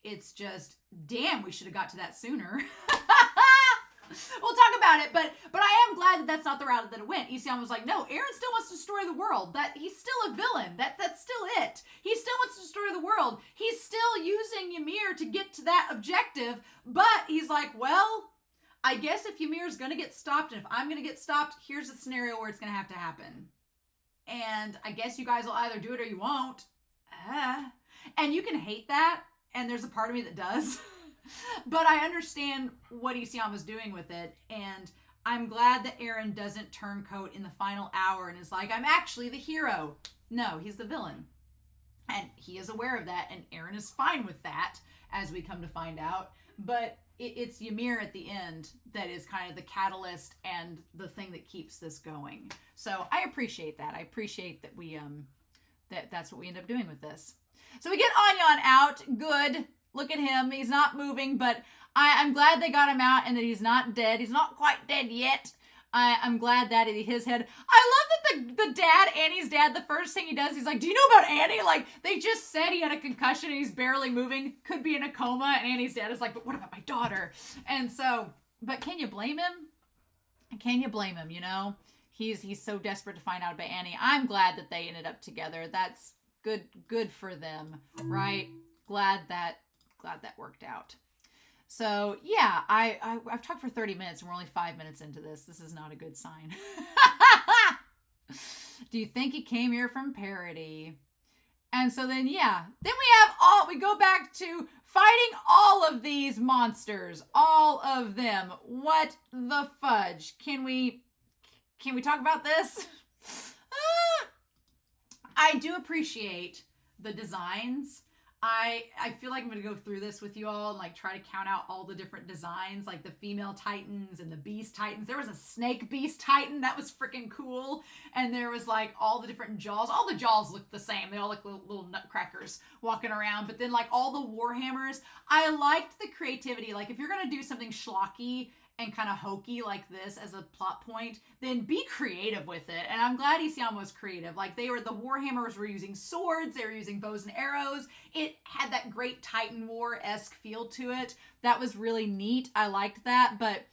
It's just, damn, we should have got to that sooner. We'll talk about it, but I am glad that that's not the route that it went. Isayama was like, no, Eren still wants to destroy the world. That he's still a villain. That's still it. He still wants to destroy the world. He's still using Ymir to get to that objective, but he's like, well, I guess if Ymir's going to get stopped and if I'm going to get stopped, here's a scenario where it's going to have to happen. And I guess you guys will either do it or you won't. And you can hate that, and there's a part of me that does. But I understand what Isayama's doing with it, and I'm glad that Eren doesn't turn coat in the final hour and is like, I'm actually the hero. No, he's the villain. And he is aware of that, and Eren is fine with that, as we come to find out. But it's Ymir at the end that is kind of the catalyst and the thing that keeps this going. So I appreciate that. I appreciate that we that's what we end up doing with this. So we get Anyan out. Good. Look at him. He's not moving, but I'm glad they got him out and that he's not dead. He's not quite dead yet. I'm glad that his head... I love that the dad, Annie's dad, the first thing he does, he's like, do you know about Annie? Like, they just said he had a concussion and he's barely moving. Could be in a coma. And Annie's dad is like, but what about my daughter? And so, but can you blame him? Can you blame him, you know? He's so desperate to find out about Annie. I'm glad that they ended up together. That's good for them, right? Glad that worked out. So yeah, I've talked for 30 minutes and we're only 5 minutes into this. This is not a good sign. Do you think he came here from parody? And so then, yeah, then we go back to fighting all of these monsters, all of them. What the fudge? Can we talk about this? I do appreciate the designs. I feel like I'm going to go through this with you all and like try to count out all the different designs, like the female titans and the beast titans. There was a snake beast titan that was freaking cool. And there was like all the different jaws. All the jaws looked the same. They all look little nutcrackers walking around. But then like all the warhammers, I liked the creativity. Like if you're going to do something schlocky and kind of hokey like this as a plot point, then be creative with it. And I'm glad Isayama was creative. Like the warhammers were using swords, they were using bows and arrows. It had that great Titan War-esque feel to it. That was really neat. I liked that. But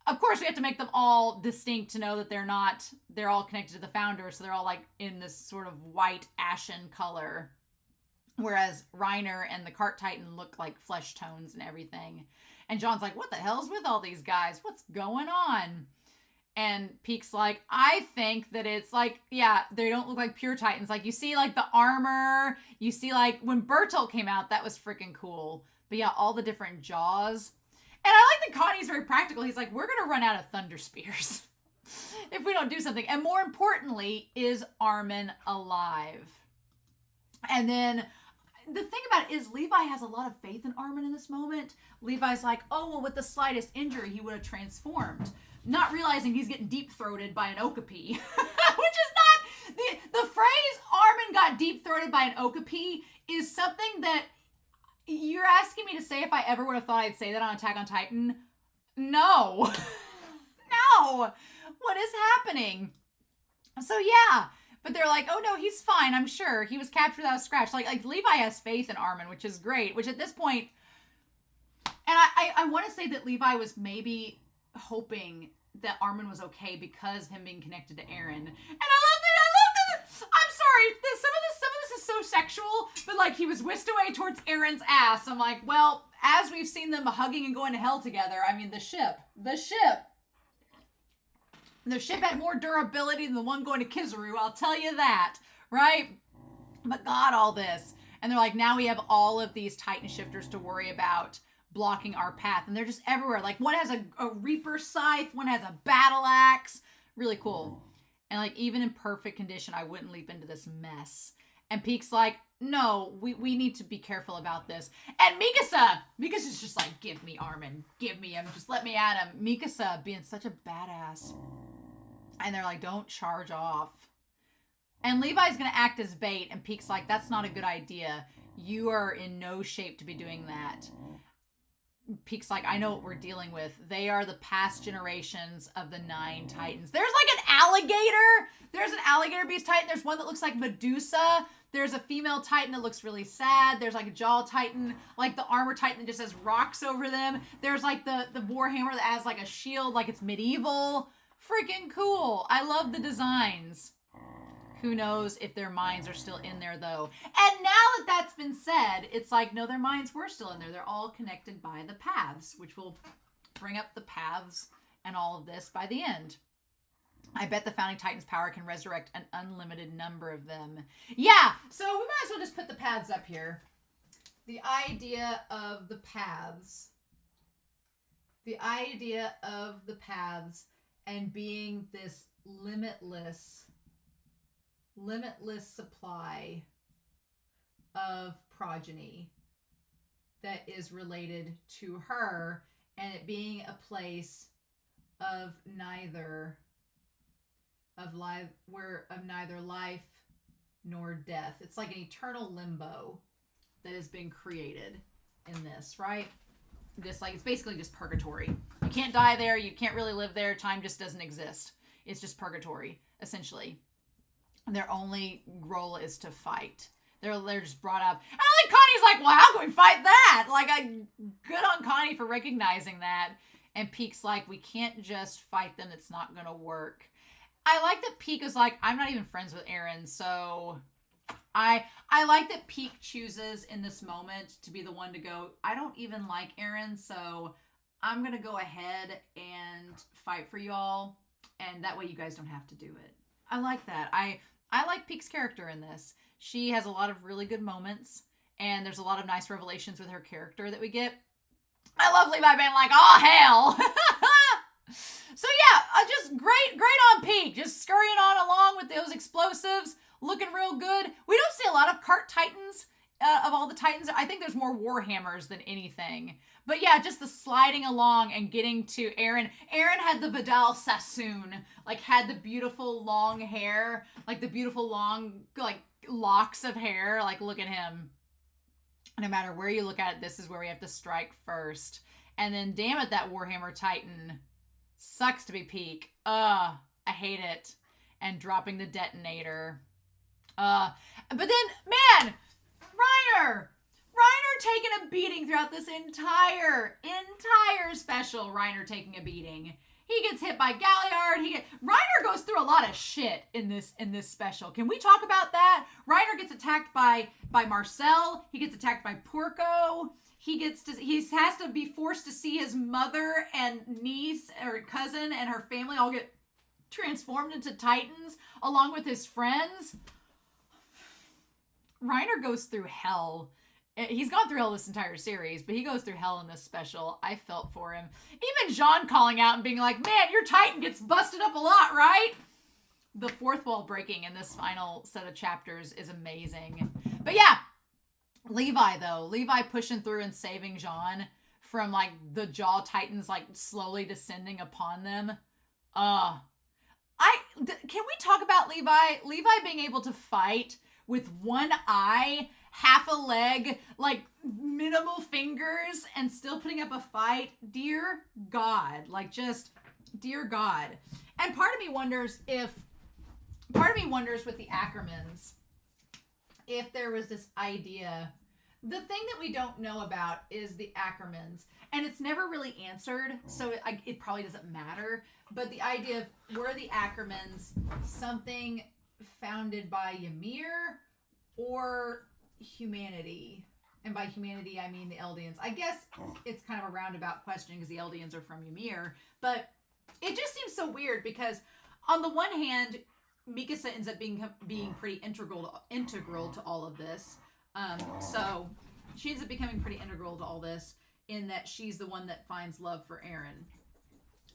of course we have to make them all distinct to know that they're all connected to the founder. So they're all like in this sort of white ashen color. Whereas Reiner and the Cart Titan look like flesh tones and everything. And John's like, what the hell's with all these guys? What's going on? And Peek's like, I think that it's like, yeah, they don't look like pure Titans. Like you see like the armor, you see like when Bertolt came out, that was freaking cool. But yeah, all the different jaws. And I like that Connie's very practical. He's like, we're going to run out of thunder spears if we don't do something. And more importantly, is Armin alive? And then the thing about it is Levi has a lot of faith in Armin in this moment. Levi's like, oh, well, with the slightest injury, he would have transformed. Not realizing he's getting deep-throated by an Okapi. Which is not... The phrase Armin got deep-throated by an Okapi is something that you're asking me to say if I ever would have thought I'd say that on Attack on Titan. No. No. What is happening? So yeah, but they're like, oh no, he's fine. I'm sure he was captured without a scratch. Like Levi has faith in Armin, which is great. Which at this point, and I want to say that Levi was maybe hoping that Armin was okay because of him being connected to Eren. And I love that. I'm sorry. Some of this is so sexual, but like he was whisked away towards Eren's ass. I'm like, well, as we've seen them hugging and going to hell together. I mean, the ship had more durability than the one going to Kizaru, I'll tell you that, right? But God, all this. And they're like, now we have all of these Titan shifters to worry about blocking our path. And they're just everywhere. Like, one has a Reaper scythe, one has a battle axe. Really cool. And like, even in perfect condition, I wouldn't leap into this mess. And Peek's like, no, we need to be careful about this. And Mikasa's just like, give me Armin. Give me him. Just let me at him. Mikasa being such a badass. And they're like, don't charge off. And Levi's going to act as bait. And Peek's like, that's not a good idea. You are in no shape to be doing that. Peek's like, I know what we're dealing with. They are the past generations of the 9 Titans. There's like an alligator. There's an alligator beast Titan. There's one that looks like Medusa. There's a female Titan that looks really sad. There's like a jaw Titan, like the armor Titan that just has rocks over them. There's like the Warhammer that has like a shield, like it's medieval. Freaking cool. I love the designs. Who knows if their minds are still in there, though. And now that that's been said, it's like, no, their minds were still in there. They're all connected by the paths, which will bring up the paths and all of this by the end. I bet the Founding Titan's power can resurrect an unlimited number of them. Yeah, so we might as well just put the paths up here. The idea of the paths. The idea of the paths and being this limitless supply of progeny that is related to her, and it being a place of neither life nor death. It's like an eternal limbo that has been created in this, right? Just like, it's basically just purgatory. You can't die there. You can't really live there. Time just doesn't exist. It's just purgatory, essentially. Their only role is to fight. They're just brought up. And I think Connie's like, well, how can we fight that? Like, good on Connie for recognizing that. And Peek's like, we can't just fight them. It's not going to work. I like that Peek is like, I'm not even friends with Eren, so I like that Peek chooses in this moment to be the one to go, I don't even like Eren, so I'm going to go ahead and fight for y'all, and that way you guys don't have to do it. I like that. I like Peek's character in this. She has a lot of really good moments, and there's a lot of nice revelations with her character that we get. I love Levi being like, oh, hell. So yeah, just great on Peek. Just scurrying on along with those explosives, looking real good. We don't see a lot of cart Titans of all the Titans. I think there's more Warhammers than anything. But yeah, just the sliding along and getting to Eren. Eren had the Vidal Sassoon, like had the beautiful long hair, like the beautiful long like locks of hair. Like, look at him. No matter where you look at it, this is where we have to strike first. And then, damn it, that Warhammer Titan sucks to be Peek. I hate it. And dropping the detonator. But then, man, Reiner taking a beating throughout this entire special. Reiner taking a beating. He gets hit by Galliard. Reiner goes through a lot of shit in this special. Can we talk about that? Reiner gets attacked by Marcel. He gets attacked by Porco. He has to be forced to see his mother and niece or cousin and her family all get transformed into Titans along with his friends. Reiner goes through hell. He's gone through hell this entire series, but he goes through hell in this special. I felt for him. Even Jean calling out and being like, man, your Titan gets busted up a lot, right? The fourth wall breaking in this final set of chapters is amazing. But yeah, Levi pushing through and saving Jean from like the jaw Titans like slowly descending upon them. Can we talk about Levi? Levi being able to fight with one eye, half a leg, like minimal fingers, and still putting up a fight. Dear God, like just dear God. And part of me wonders if part of me wonders with the Ackermans if there was this idea. The thing that we don't know about is the Ackermans, and it's never really answered, so it probably doesn't matter. But the idea of, were the Ackermans something founded by Ymir or humanity? And by humanity, I mean the Eldians. I guess it's kind of a roundabout question because the Eldians are from Ymir, but it just seems so weird because on the one hand, Mikasa ends up being pretty integral to all of this. So she ends up becoming pretty integral to all this in that she's the one that finds love for Eren,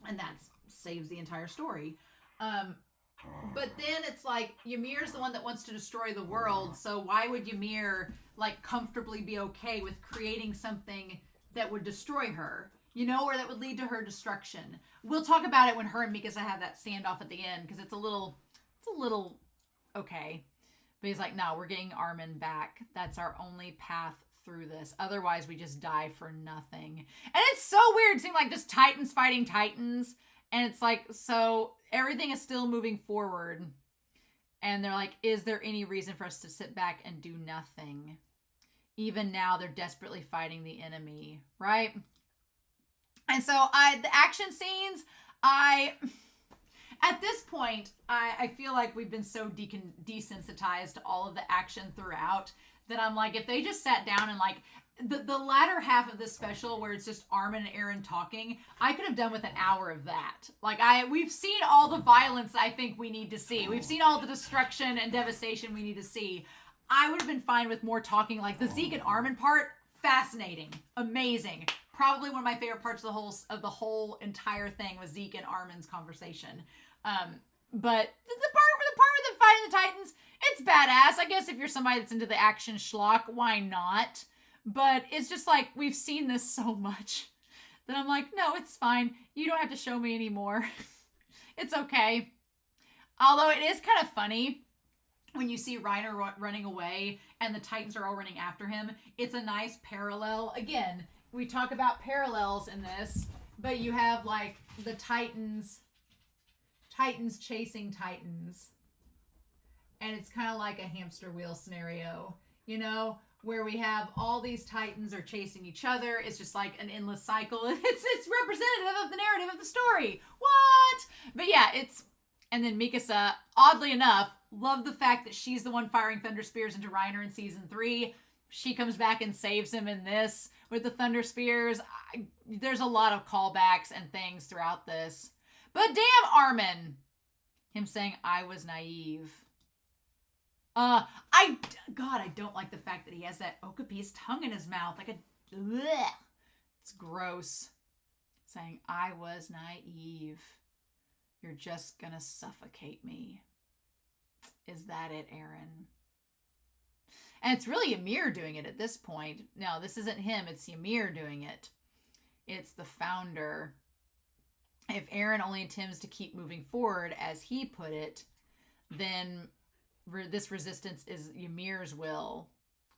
and that saves the entire story. But then it's like Ymir's the one that wants to destroy the world, so why would Ymir like comfortably be okay with creating something that would destroy her, you know, or that would lead to her destruction? We'll talk about it when her and Mikasa have that standoff at the end, because it's a little okay. But he's like, no, we're getting Armin back. That's our only path through this. Otherwise, we just die for nothing. And it's so weird seeing like just Titans fighting Titans. And it's like, so everything is still moving forward. And they're like, is there any reason for us to sit back and do nothing? Even now, they're desperately fighting the enemy, right? And so the action scenes, at this point, I feel like we've been so desensitized to all of the action throughout that I'm like, if they just sat down and like the latter half of this special where it's just Armin and Eren talking, I could have done with an hour of that. Like we've seen all the violence I think we need to see. We've seen all the destruction and devastation we need to see. I would have been fine with more talking. Like the Zeke and Armin part, fascinating, amazing. Probably one of my favorite parts of the whole entire thing was Zeke and Armin's conversation. But the part with them fighting the Titans, it's badass. I guess if you're somebody that's into the action schlock, why not? But it's just like, we've seen this so much that I'm like, no, it's fine. You don't have to show me anymore. It's okay. Although it is kind of funny when you see Reiner running away and the Titans are all running after him. It's a nice parallel. Again, we talk about parallels in this, but you have like the Titans chasing Titans. And it's kind of like a hamster wheel scenario, you know, where we have all these Titans are chasing each other. It's just like an endless cycle. It's representative of the narrative of the story. What? But yeah, and then Mikasa, oddly enough, love the fact that she's the one firing thunder spears into Reiner in season 3. She comes back and saves him in this with the thunder spears. There's a lot of callbacks and things throughout this. But damn Armin! Him saying, I was naive. I don't like the fact that he has that Okapi's tongue in his mouth. Like bleh. It's gross. Saying, I was naive. You're just gonna suffocate me. Is that it, Eren? And it's really Ymir doing it at this point. No, this isn't him. It's Ymir doing it. It's the founder. If Eren only intends to keep moving forward, as he put it, then this resistance is Ymir's will.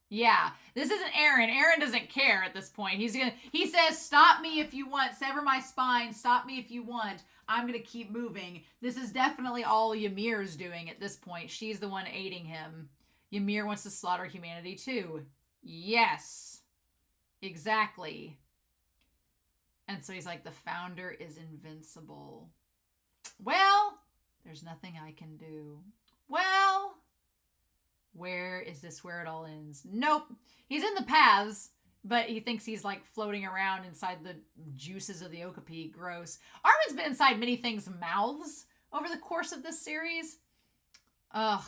Yeah, this isn't Eren. Eren doesn't care at this point. He says, stop me if you want. Sever my spine. Stop me if you want. I'm going to keep moving. This is definitely all Ymir's doing at this point. She's the one aiding him. Ymir wants to slaughter humanity too. Yes. Exactly. And so he's like, the founder is invincible. Well, there's nothing I can do. Well, where is this where it all ends? Nope. He's in the paths, but he thinks he's like floating around inside the juices of the Okapi. Gross. Armin's been inside many things' mouths over the course of this series. Ugh.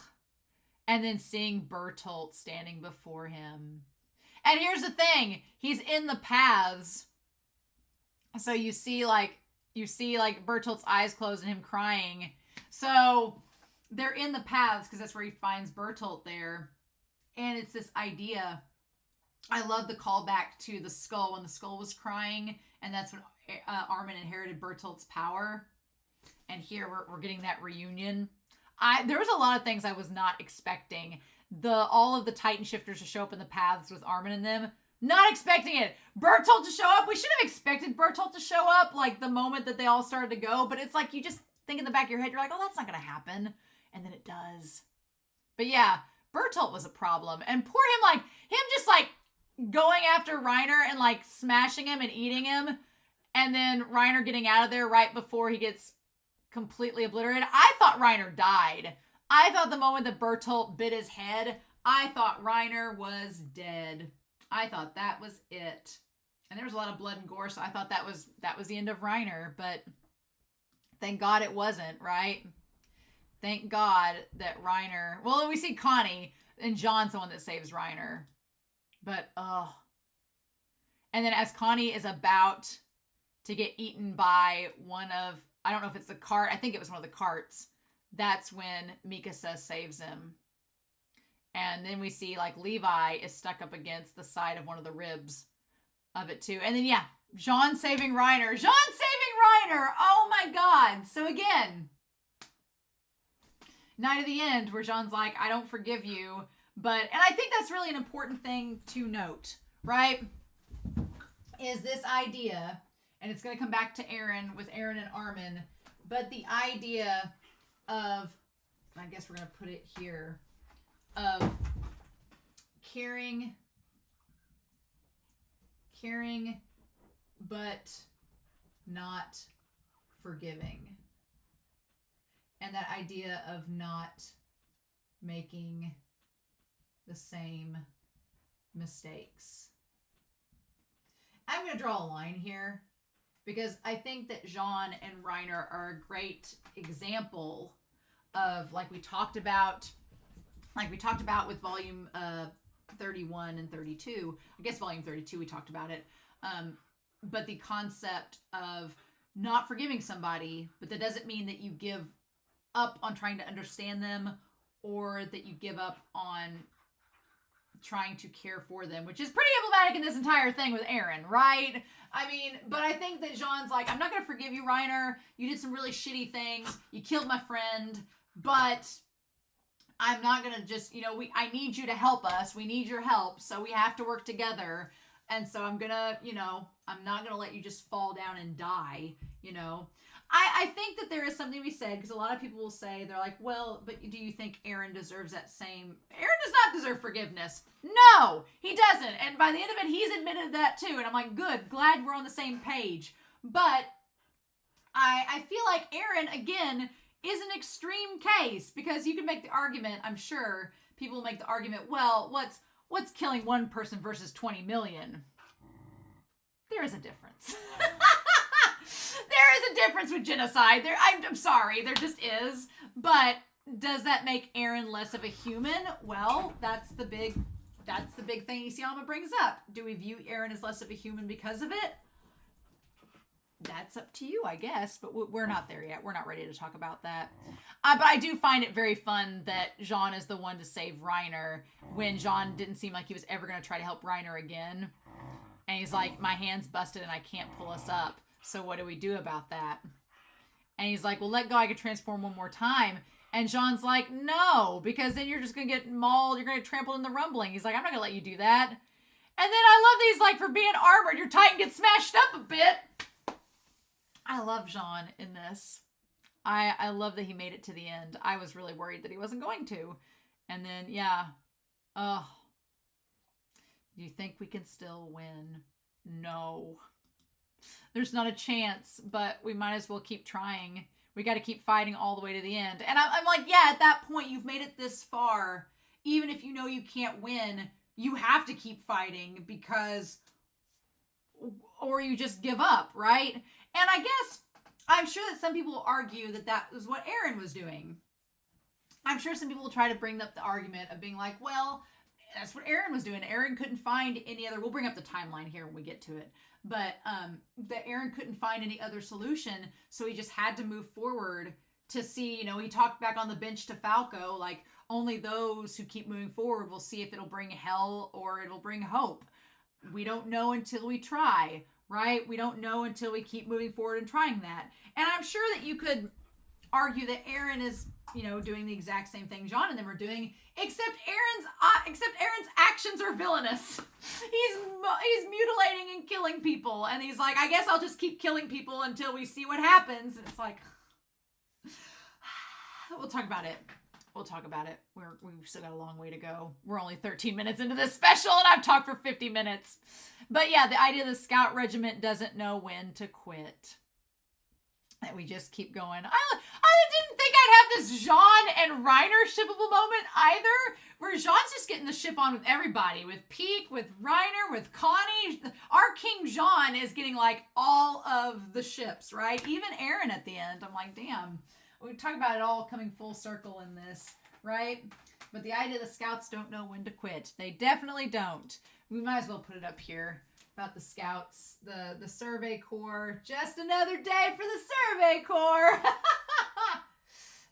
And then seeing Bertolt standing before him. And here's the thing. He's in the paths. So you see like Bertolt's eyes closed and him crying. So they're in the paths because that's where he finds Bertolt there. And it's this idea. I love the callback to the skull when the skull was crying. And that's when Armin inherited Bertolt's power. And here we're getting that reunion. There was a lot of things I was not expecting. All of the Titan shifters to show up in the paths with Armin and them. Not expecting it. Bertolt to show up. We should have expected Bertolt to show up like the moment that they all started to go. But it's like you just think in the back of your head, you're like, oh, that's not going to happen. And then it does. But yeah, Bertolt was a problem. And poor him, like, him just, like, going after Reiner and, like, smashing him and eating him. And then Reiner getting out of there right before he gets completely obliterated. I thought Reiner died. I thought the moment that Bertolt bit his head, I thought Reiner was dead. I thought that was it. And there was a lot of blood and gore, so I thought that was the end of Reiner. But thank God it wasn't, right? Thank God that Reiner... Well, we see Connie, and John's the one that saves Reiner. But, oh. And then as Connie is about to get eaten by one of... I don't know if it's the cart. I think it was one of the carts. That's when Mikasa saves him. And then we see, like, Levi is stuck up against the side of one of the ribs of it, too. And then, yeah, Jean saving Reiner. Jean saving Reiner! Oh, my God. So, again, night of the end, where Jean's like, I don't forgive you. But, and I think that's really an important thing to note, right? Is this idea, and it's going to come back to Eren, with Eren and Armin, but the idea of, I guess we're going to put it here, of caring but not forgiving. And that idea of not making the same mistakes. I'm going to draw a line here because I think that Jean and Reiner are a great example of, like we talked about with volume 31 and 32. I guess volume 32 we talked about it. But the concept of not forgiving somebody, but that doesn't mean that you give up on trying to understand them or that you give up on trying to care for them, which is pretty emblematic in this entire thing with Eren, right? I mean, but I think that Jean's like, I'm not going to forgive you, Reiner. You did some really shitty things. You killed my friend, but I'm not going to just, I need you to help us. We need your help. So we have to work together. And so I'm going to, I'm not going to let you just fall down and die, I think that there is something to be said, because a lot of people will say, they're like, well, but do you think Eren deserves that same... Eren does not deserve forgiveness. No, he doesn't. And by the end of it, he's admitted that too. And I'm like, good, glad we're on the same page. But I feel like Eren, again, is an extreme case, because you can make the argument, I'm sure people will make the argument, well, what's killing one person versus 20 million? There is a difference. There is a difference with genocide. I'm sorry, there just is. But does that make Eren less of a human? Well, that's the big thing Isayama brings up. Do we view Eren as less of a human because of it? That's up to you, I guess. But we're not there yet. We're not ready to talk about that. But I do find it very fun that Jean is the one to save Reiner when Jean didn't seem like he was ever going to try to help Reiner again. And he's like, my hand's busted and I can't pull us up. So what do we do about that? And he's like, well, let go. I can transform one more time. And Jean's like, no, because then you're just going to get mauled. You're going to get trampled in the rumbling. He's like, I'm not going to let you do that. And then I love these, like, for being armored, your Titan gets smashed up a bit. I love Jean in this. I love that he made it to the end. I was really worried that he wasn't going to. And then, yeah. Oh. Do you think we can still win? No. There's not a chance, but we might as well keep trying. We got to keep fighting all the way to the end. And I'm like, yeah, at that point, you've made it this far. Even if you know you can't win, you have to keep fighting because, or you just give up, right? And I guess, I'm sure that some people will argue that that was what Eren was doing. I'm sure some people will try to bring up the argument of being like, well, that's what Eren was doing. Eren couldn't find any other, we'll bring up the timeline here when we get to it, but that Eren couldn't find any other solution, so he just had to move forward to see, he talked back on the bench to Falco, like, only those who keep moving forward will see if it'll bring hell or it'll bring hope. We don't know until we try, right? We don't know until we keep moving forward and trying that. And I'm sure that you could argue that Eren is, doing the exact same thing Jean and them are doing, except Eren's actions are villainous. He's mutilating and killing people, and he's like, I guess I'll just keep killing people until we see what happens. And it's like, we'll talk about it. We'll talk about it. We've still got a long way to go. We're only 13 minutes into this special and I've talked for 50 minutes. But yeah, the idea the scout regiment doesn't know when to quit. And we just keep going. I didn't think I'd have this Jean and Reiner shippable moment either, where Jean's just getting the ship on with everybody, with Peak, with Reiner, with Connie. Our King Jean is getting like all of the ships, right? Even Eren at the end. I'm like, damn. We talk about it all coming full circle in this, right? But the idea the scouts don't know when to quit. They definitely don't. We might as well put it up here about the scouts, the Survey Corps. Just another day for the Survey Corps.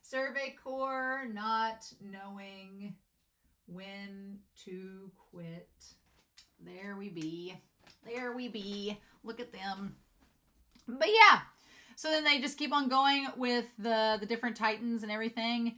Survey Corps not knowing when to quit. There we be. There we be. Look at them. But yeah. So then they just keep on going with the different Titans and everything,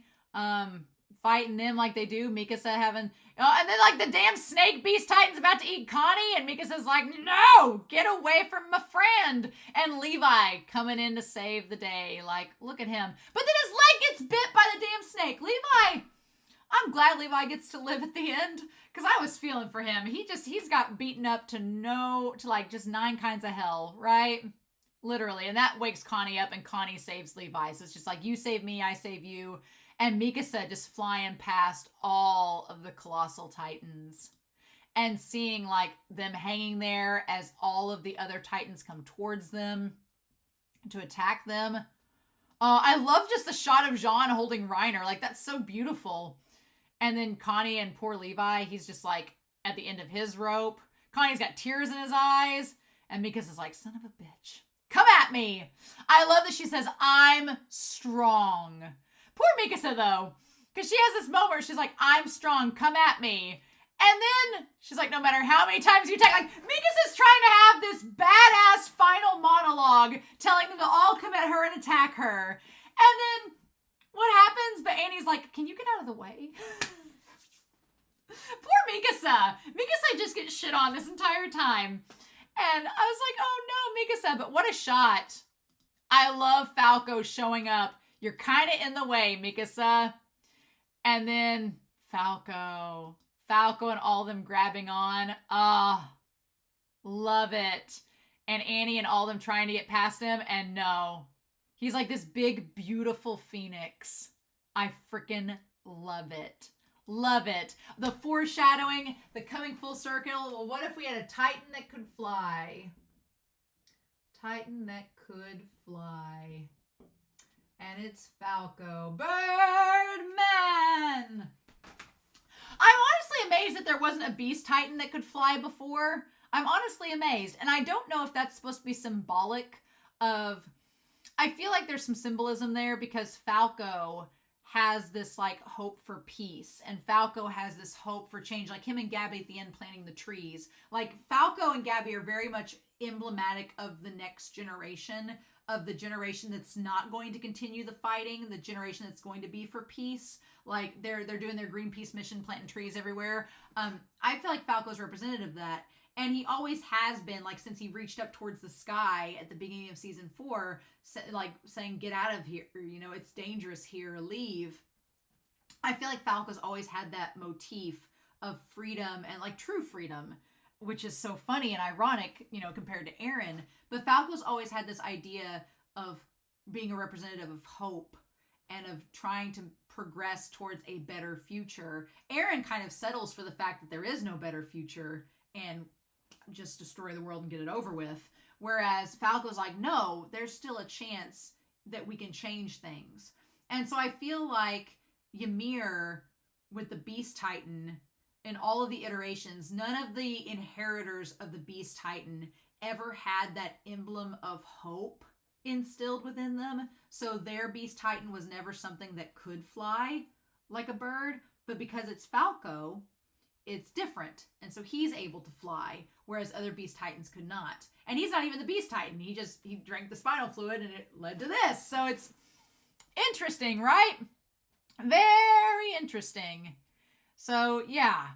fighting them like they do. Mikasa having, and then like the damn snake beast Titan's about to eat Connie, and Mikasa's like, no, get away from my friend. And Levi coming in to save the day. Like, look at him. But then his leg gets bit by the damn snake. Levi, I'm glad Levi gets to live at the end, because I was feeling for him. He's got beaten up to like just 9 kinds of hell, right? Literally. And that wakes Connie up and Connie saves Levi. So it's just like, you save me, I save you. And Mikasa just flying past all of the colossal Titans and seeing like them hanging there as all of the other Titans come towards them to attack them. I love just the shot of Jean holding Reiner. Like, that's so beautiful. And then Connie and poor Levi, he's just like at the end of his rope. Connie's got tears in his eyes. And Mikasa's like, son of a bitch. Come at me. I love that she says, I'm strong. Poor Mikasa, though, because she has this moment where she's like, I'm strong. Come at me. And then she's like, no matter how many times you attack, like, Mikasa's trying to have this badass final monologue telling them to all come at her and attack her. And then what happens? But Annie's like, can you get out of the way? Poor Mikasa. Mikasa just gets shit on this entire time. And I was like, oh no, Mikasa, but what a shot. I love Falco showing up. You're kind of in the way, Mikasa. And then Falco and all of them grabbing on. Love it. And Annie and all of them trying to get past him. And no, he's like this big, beautiful phoenix. I freaking love it. Love it. The foreshadowing, the coming full circle. Well, what if we had a Titan that could fly? Titan that could fly. And it's Falco. Birdman! I'm honestly amazed that there wasn't a Beast Titan that could fly before. I'm honestly amazed. And I don't know if that's supposed to be symbolic of... I feel like there's some symbolism there because Falco has this like hope for peace, and Falco has this hope for change, like him and Gabby at the end planting the trees. Like Falco and Gabby are very much emblematic of the next generation, of the generation that's not going to continue the fighting, the generation that's going to be for peace. Like they're doing their Greenpeace mission, planting trees everywhere. I feel like Falco's representative of that. And he always has been, like, since he reached up towards the sky at the beginning of season 4, like, saying, get out of here, you know, it's dangerous here, leave. I feel like Falco's always had that motif of freedom and, like, true freedom, which is so funny and ironic, you know, compared to Eren. But Falco's always had this idea of being a representative of hope and of trying to progress towards a better future. Eren kind of settles for the fact that there is no better future and just destroy the world and get it over with. Whereas Falco's like, no, there's still a chance that we can change things. And so I feel like Ymir with the Beast Titan in all of the iterations, none of the inheritors of the Beast Titan ever had that emblem of hope instilled within them. So their Beast Titan was never something that could fly like a bird, but because it's Falco, it's different. And so he's able to fly, whereas other Beast Titans could not. And he's not even the Beast Titan. He drank the spinal fluid and it led to this. So it's interesting, right? Very interesting. So yeah,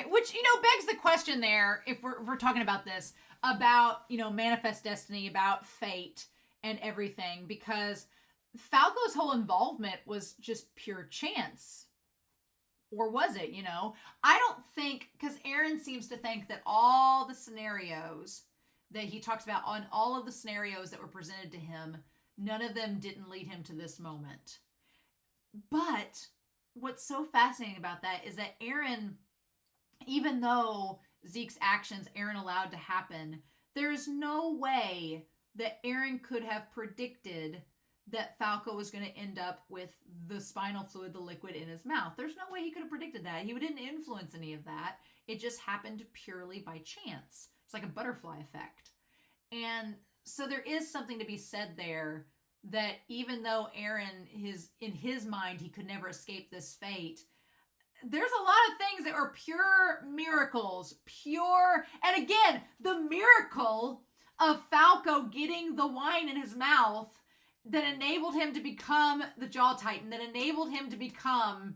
which, you know, begs the question there, if we're talking about this, about, you know, manifest destiny, about fate and everything, because Falco's whole involvement was just pure chance. Or was it, you know? I don't think, because Eren seems to think that all the scenarios that he talks about, on all of the scenarios that were presented to him, none of them didn't lead him to this moment. But what's so fascinating about that is that Eren, even though Zeke's actions Eren allowed to happen, there's no way that Eren could have predicted that Falco was going to end up with the spinal fluid, the liquid, in his mouth. There's no way he could have predicted that. He didn't influence any of that. It just happened purely by chance. It's like a butterfly effect. And so there is something to be said there, that even though Eren, in his mind, he could never escape this fate, there's a lot of things that are pure miracles. And again, the miracle of Falco getting the wine in his mouth that enabled him to become the Jaw Titan, that enabled him to become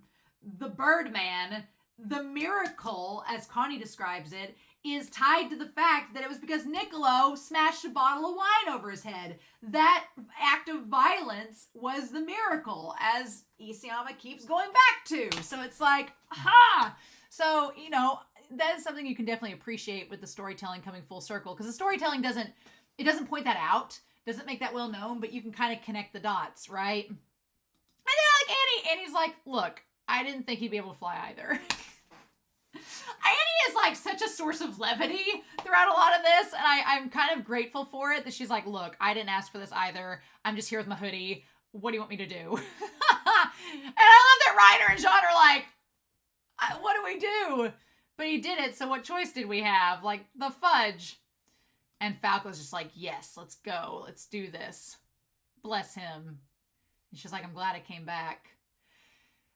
the Birdman, the miracle, as Connie describes it, is tied to the fact that it was because Niccolo smashed a bottle of wine over his head. That act of violence was the miracle, as Isayama keeps going back to. So it's like, ha! So, you know, that is something you can definitely appreciate with the storytelling coming full circle, because the storytelling doesn't point that out, doesn't make that well known, but you can kind of connect the dots, right? And then like Annie's like, look, I didn't think he'd be able to fly either. Annie is like such a source of levity throughout a lot of this, and I'm kind of grateful for it, that she's like, look, I didn't ask for this either. I'm just here with my hoodie. What do you want me to do? And I love that Reiner and Jean are like, what do we do? But he did it, so what choice did we have? Like, the fudge. And Falco's just like, yes, let's go. Let's do this. Bless him. And she's like, I'm glad I came back.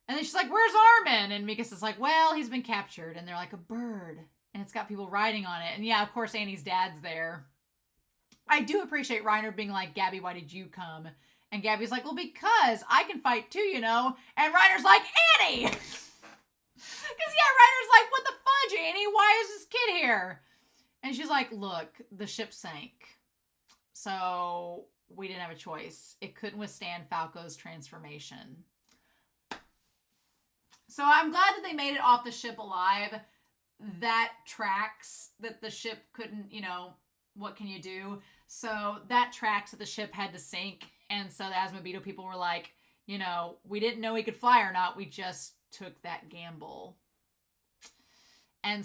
And then she's like, where's Armin? And Mikasa's like, well, he's been captured. And they're like, a bird. And it's got people riding on it. And yeah, of course, Annie's dad's there. I do appreciate Reiner being like, Gabby, why did you come? And Gabby's like, well, because I can fight too, you know? And Reiner's like, Annie! Because, yeah, Reiner's like, what the fudge, Annie? Why is this kid here? And she's like, look, the ship sank. So we didn't have a choice. It couldn't withstand Falco's transformation. So I'm glad that they made it off the ship alive. That tracks, that the ship couldn't, you know, what can you do? So that tracks that the ship had to sink. And so the Asmobito people were like, you know, we didn't know he could fly or not. We just took that gamble. And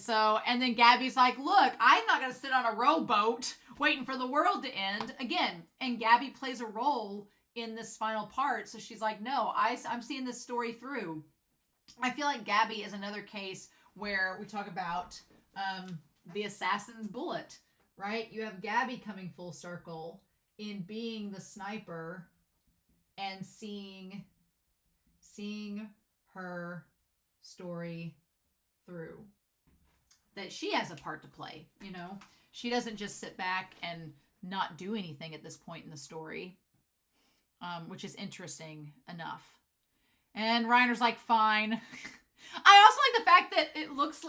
then Gabby's like, look, I'm not going to sit on a rowboat waiting for the world to end. Again, and Gabby plays a role in this final part. So she's like, no, I'm seeing this story through. I feel like Gabby is another case where we talk about the assassin's bullet, right? You have Gabby coming full circle in being the sniper and seeing her story through. That she has a part to play, you know? She doesn't just sit back and not do anything at this point in the story, which is interesting enough. And Reiner's like, fine. I also like the fact that it looks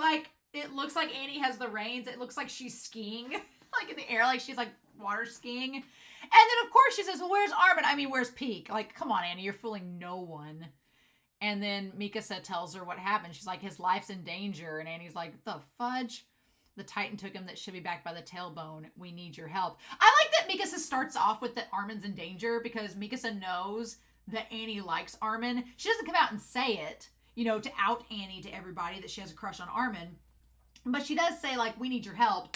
like Annie has the reins. It looks like she's skiing, like in the air, like she's like water skiing. And then of course she says, well, where's Armin? I mean, where's Peak? Like, come on, Annie, you're fooling no one. And then Mikasa tells her what happened. She's like, his life's in danger. And Annie's like, the fudge? The Titan took him that should be back by the tailbone. We need your help. I like that Mikasa starts off with that Armin's in danger, because Mikasa knows that Annie likes Armin. She doesn't come out and say it, you know, to out Annie to everybody that she has a crush on Armin. But she does say, like, we need your help.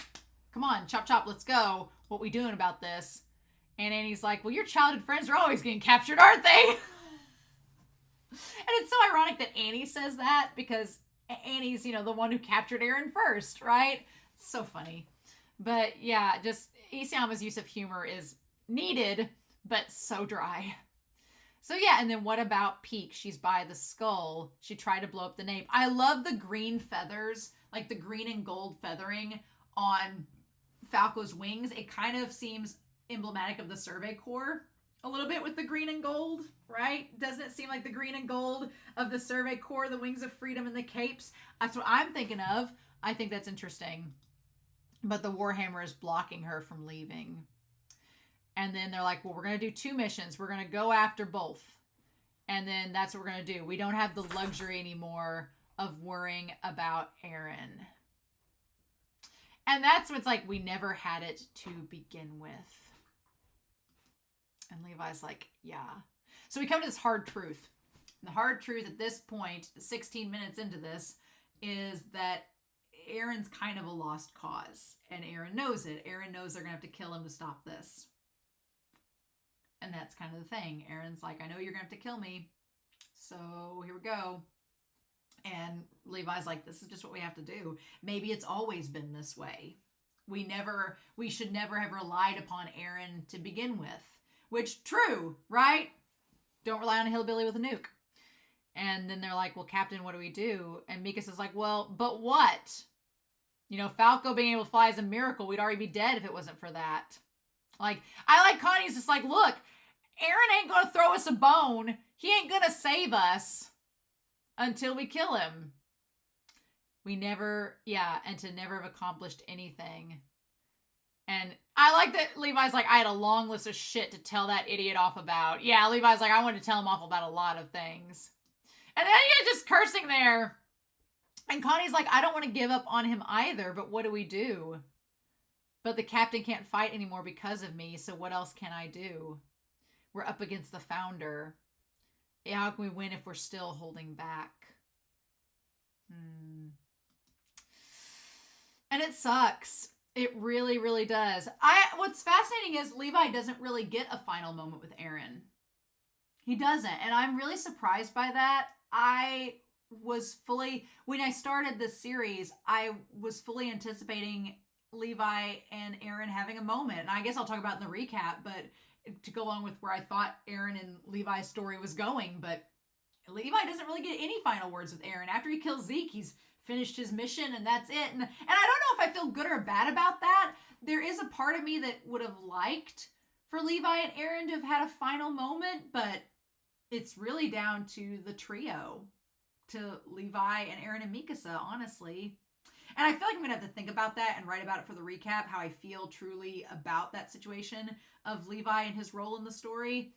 Come on, chop chop, let's go. What we doing about this? And Annie's like, well, your childhood friends are always getting captured, aren't they? And it's so ironic that Annie says that, because Annie's, you know, the one who captured Eren first, right? It's so funny. But yeah, just Isayama's use of humor is needed, but so dry. So yeah, and then what about Peak? She's by the skull. She tried to blow up the nape. I love the green feathers, like the green and gold feathering on Falco's wings. It kind of seems emblematic of the Survey Corps a little bit with the green and gold, right? Doesn't it seem like the green and gold of the Survey Corps, the wings of freedom and the capes? That's what I'm thinking of. I think that's interesting. But the Warhammer is blocking her from leaving. And then they're like, well, we're going to do 2 missions. We're going to go after both. And then that's what we're going to do. We don't have the luxury anymore of worrying about Eren. And that's what's like, we never had it to begin with. And Levi's like, yeah. So we come to this hard truth. And the hard truth at this point, 16 minutes into this, is that Eren's kind of a lost cause. And Eren knows it. Eren knows they're going to have to kill him to stop this. And that's kind of the thing. Eren's like, I know you're going to have to kill me. So here we go. And Levi's like, this is just what we have to do. Maybe it's always been this way. We should never have relied upon Eren to begin with. Which, true, right? Don't rely on a hillbilly with a nuke. And then they're like, well, Captain, what do we do? And Mikasa's like, well, but what? You know, Falco being able to fly is a miracle. We'd already be dead if it wasn't for that. Like, I like Connie's just like, look, Eren ain't going to throw us a bone. He ain't going to save us until we kill him. We never, and to never have accomplished anything. And I like that Levi's like, I had a long list of shit to tell that idiot off about. Yeah, Levi's like, I wanted to tell him off about a lot of things. And then you're just cursing there. And Connie's like, I don't want to give up on him either, but what do we do? But the captain can't fight anymore because of me, so what else can I do? We're up against the founder. How can we win if we're still holding back? And it sucks. It really, really does. What's fascinating is Levi doesn't really get a final moment with Eren. He doesn't. And I'm really surprised by that. When I started this series, I was fully anticipating Levi and Eren having a moment. And I guess I'll talk about it in the recap, but to go along with where I thought Eren and Levi's story was going. But Levi doesn't really get any final words with Eren. After he kills Zeke, he's finished his mission and that's it. And I don't know if I feel good or bad about that. There is a part of me that would have liked for Levi and Eren to have had a final moment, but it's really down to the trio, to Levi and Eren and Mikasa, honestly. And I feel like I'm going to have to think about that and write about it for the recap, how I feel truly about that situation of Levi and his role in the story.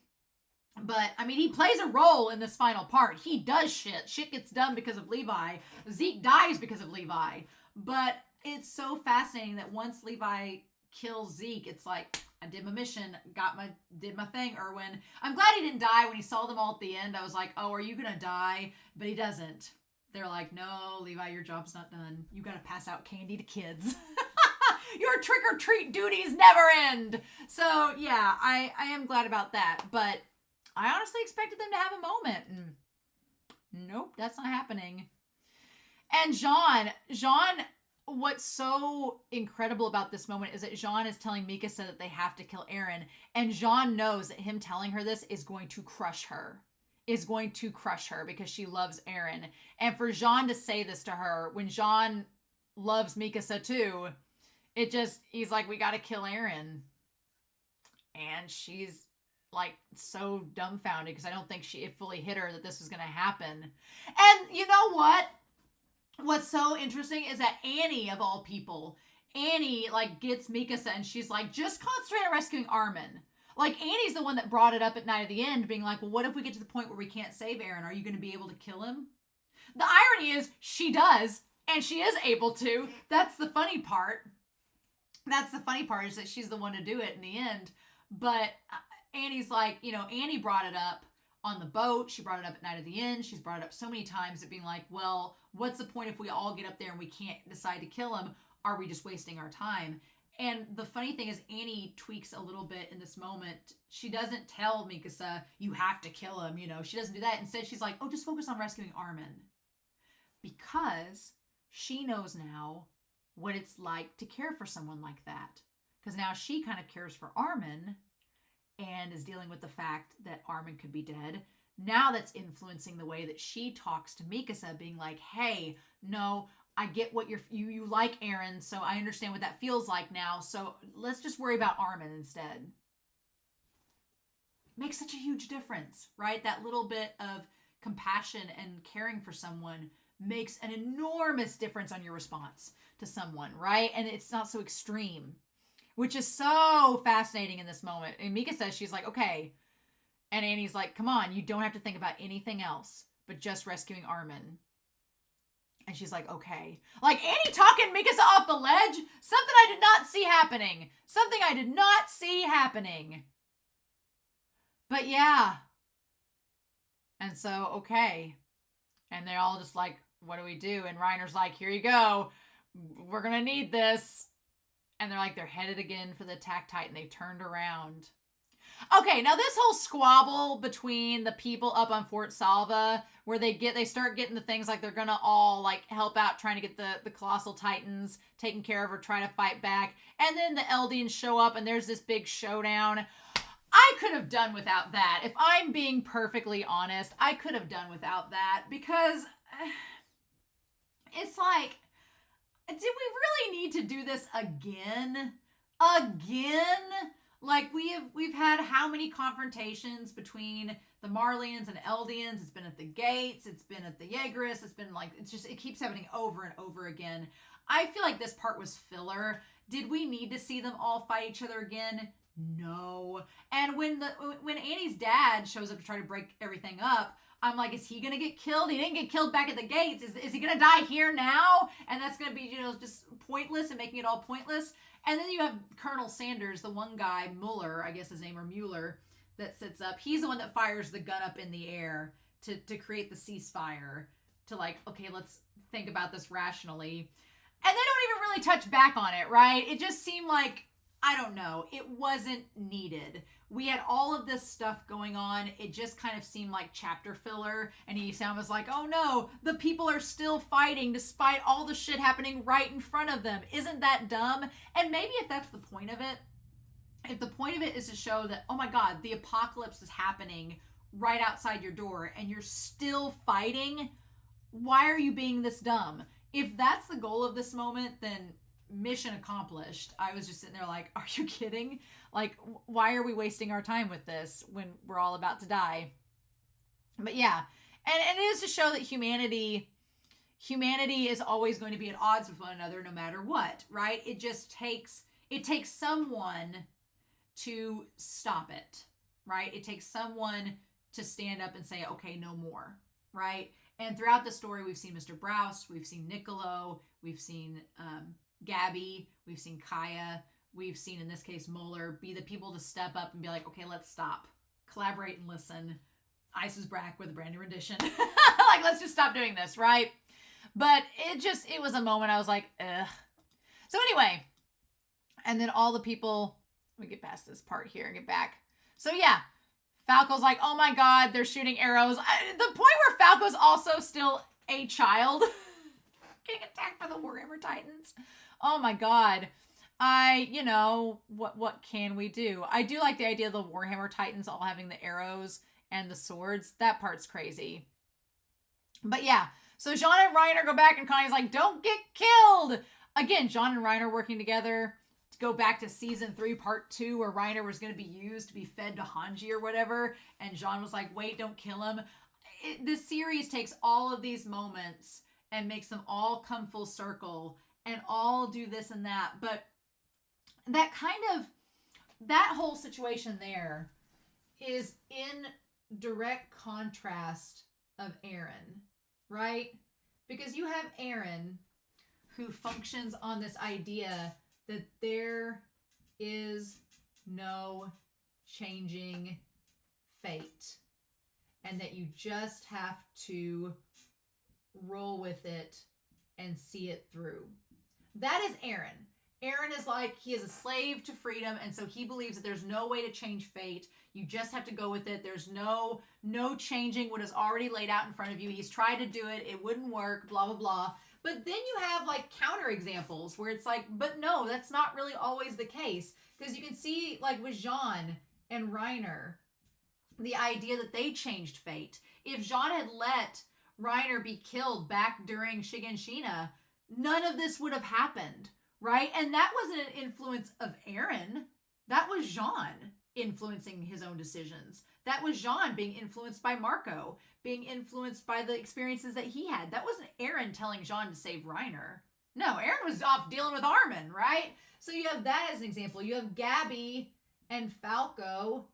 But, I mean, he plays a role in this final part. He does shit. Shit gets done because of Levi. Zeke dies because of Levi. But it's so fascinating that once Levi kills Zeke, it's like, I did my mission, did my thing, Erwin. I'm glad he didn't die when he saw them all at the end. I was like, oh, are you going to die? But he doesn't. They're like, no, Levi, your job's not done. You got to pass out candy to kids. Your trick-or-treat duties never end. So, yeah, I am glad about that. But I honestly expected them to have a moment. And nope, that's not happening. And Jean, what's so incredible about this moment is that Jean is telling Mikasa that they have to kill Eren. And Jean knows that him telling her this is going to crush her. Because she loves Eren. And for Jean to say this to her, when Jean loves Mikasa too, he's like, we got to kill Eren. And she's like so dumbfounded because I don't think it fully hit her that this was going to happen. And you know what? What's so interesting is that Annie, of all people, like gets Mikasa and she's like, just concentrate on rescuing Armin. Like Annie's the one that brought it up at Night of the End, being like, well, what if we get to the point where we can't save Eren? Are you going to be able to kill him? The irony is she does, and she is able to. That's the funny part. Is that she's the one to do it in the end. But Annie's like, Annie brought it up on the boat. She brought it up at Night of the End. She's brought it up so many times at being like, well, what's the point if we all get up there and we can't decide to kill him? Are we just wasting our time? And the funny thing is Annie tweaks a little bit in this moment. She doesn't tell Mikasa, you have to kill him. She doesn't do that. Instead, she's like, oh, just focus on rescuing Armin. Because she knows now what it's like to care for someone like that. Because now she kind of cares for Armin and is dealing with the fact that Armin could be dead. Now that's influencing the way that she talks to Mikasa, being like, hey, no, I get what you like Eren, so I understand what that feels like now, so let's just worry about Armin instead. Makes such a huge difference, right? That little bit of compassion and caring for someone makes an enormous difference on your response to someone, right? And it's not so extreme. which is so fascinating in this moment. And Mika says, she's like, okay. And Annie's like, come on, you don't have to think about anything else but just rescuing Armin. And she's like, okay. Like, Annie talking Mikasa off the ledge? Something I did not see happening. Something I did not see happening. But yeah. And so, okay. And they're all just like, what do we do? And Reiner's like, here you go. We're going to need this. And they're like, they're headed again for the attack titan. They've turned around. Okay, now this whole squabble between the people up on Fort Salva, where they start getting the things like they're gonna all like help out trying to get the colossal titans taken care of or try to fight back, and then the Eldians show up and there's this big showdown. I could have done without that. If I'm being perfectly honest, I could have done without that, because it's like, did we really need to do this again? Like, we've had how many confrontations between the Marlians and Eldians? It's been at the gates, it's been at the Jaegerists, it's been like, it keeps happening over and over again. I feel like this part was filler. Did we need to see them all fight each other again? No. And when Annie's dad shows up to try to break everything up, I'm like, is he gonna get killed? He didn't get killed back at the gates. Is he gonna die here now? And that's gonna be, just pointless and making it all pointless. And then you have Colonel Sanders, the one guy, Mueller, I guess his name, or Mueller, that sits up. He's the one that fires the gun up in the air to create the ceasefire. To like, okay, let's think about this rationally. And they don't even really touch back on it, right? It just seemed like, I don't know, it wasn't needed. We had all of this stuff going on. It just kind of seemed like chapter filler. And Isam was like, oh no, the people are still fighting despite all the shit happening right in front of them. Isn't that dumb? And maybe if that's the point of it, if the point of it is to show that, oh my God, the apocalypse is happening right outside your door and you're still fighting, why are you being this dumb? If that's the goal of this moment, then mission accomplished. I was just sitting there like, are you kidding? Like, why are we wasting our time with this when we're all about to die? But yeah, and it is to show that humanity is always going to be at odds with one another no matter what, right? It takes someone to stop it, right? It takes someone to stand up and say, okay, no more, right? And throughout the story, we've seen Mr. Browse, we've seen Niccolo, we've seen Gabby, we've seen Kaya, we've seen, in this case, Mueller, be the people to step up and be like, okay, let's stop. Collaborate and listen. Ice is back with a brand new rendition. Like, let's just stop doing this, right? But it was a moment I was like, ugh. So anyway, and then all the people, let me get past this part here and get back. So yeah, Falco's like, oh my God, they're shooting arrows. The point where Falco's also still a child getting attacked by the Warhammer Titans. Oh my God. What can we do? I do like the idea of the Warhammer Titans all having the arrows and the swords. That part's crazy. But yeah, so Jean and Reiner go back and Connie's like, don't get killed. Again, Jean and Reiner working together to go back to season 3, part 2, where Reiner was going to be used to be fed to Hanji or whatever. And Jean was like, wait, don't kill him. This series takes all of these moments and makes them all come full circle and all do this and that. But that whole situation there is in direct contrast of Eren, right? Because you have Eren, who functions on this idea that there is no changing fate and that you just have to roll with it and see it through. That is Eren. Eren is like, he is a slave to freedom, and so he believes that there's no way to change fate. You just have to go with it. There's no changing what is already laid out in front of you. He's tried to do it. It wouldn't work, blah, blah, blah. But then you have like counter examples where it's like, but no, that's not really always the case. Because you can see like with Jean and Reiner, the idea that they changed fate. If Jean had let Reiner be killed back during Shiganshina, none of this would have happened, right? And that wasn't an influence of Eren. That was Jean influencing his own decisions. That was Jean being influenced by Marco, being influenced by the experiences that he had. That wasn't Eren telling Jean to save Reiner. No, Eren was off dealing with Armin, right? So you have that as an example. You have Gabby and Falco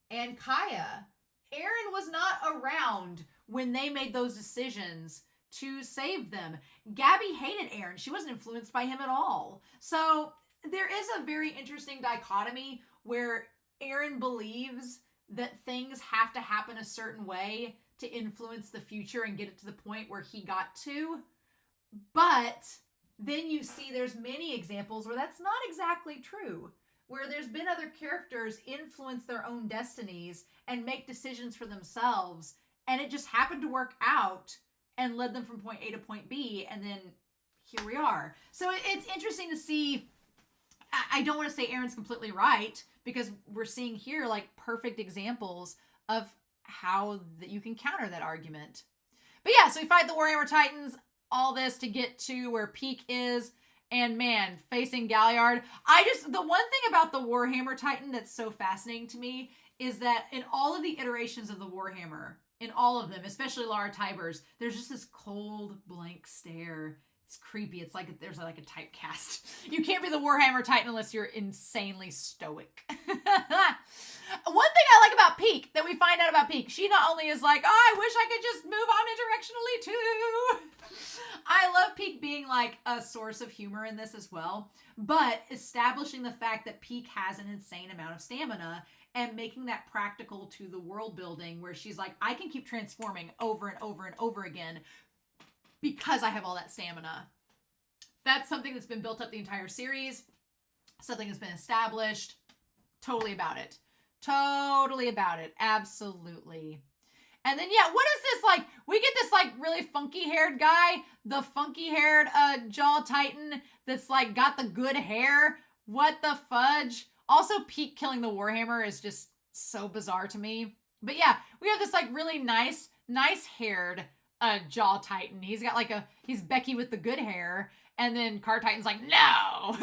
and Kaya. Eren was not around when they made those decisions to save them. Gabby hated Eren. She wasn't influenced by him at all. So there is a very interesting dichotomy where Eren believes that things have to happen a certain way to influence the future and get it to the point where he got to. But then you see there's many examples where that's not exactly true, where there's been other characters influence their own destinies and make decisions for themselves, and it just happened to work out and led them from point A to point B, and then here we are. So it's interesting to see. I don't want to say Eren's completely right, because we're seeing here like perfect examples of how that you can counter that argument. But yeah, so we fight the Warhammer Titans, all this to get to where Peak is, and man, facing Galliard. The one thing about the Warhammer Titan that's so fascinating to me is that in all of the iterations of the Warhammer, in all of them, especially Lara Tiber's, there's just this cold, blank stare. It's creepy. It's like there's like a typecast. You can't be the Warhammer Titan unless you're insanely stoic. One thing I like about Peak, that we find out about Peak, she not only is like, oh, I wish I could just move omnidirectionally too. I love Peak being like a source of humor in this as well, but establishing the fact that Peak has an insane amount of stamina and making that practical to the world building, where she's like, I can keep transforming over and over and over again because I have all that stamina. That's something that's been built up the entire series. Something that's been established. Totally about it. Totally about it. Absolutely. And then, yeah, what is this like? We get this like really funky haired guy, the funky haired Jaw Titan that's like got the good hair. What the fudge? Also, Peak killing the Warhammer is just so bizarre to me. But yeah, we have this like really nice haired Jaw Titan. He's got like he's Becky with the good hair. And then Car Titan's like, no!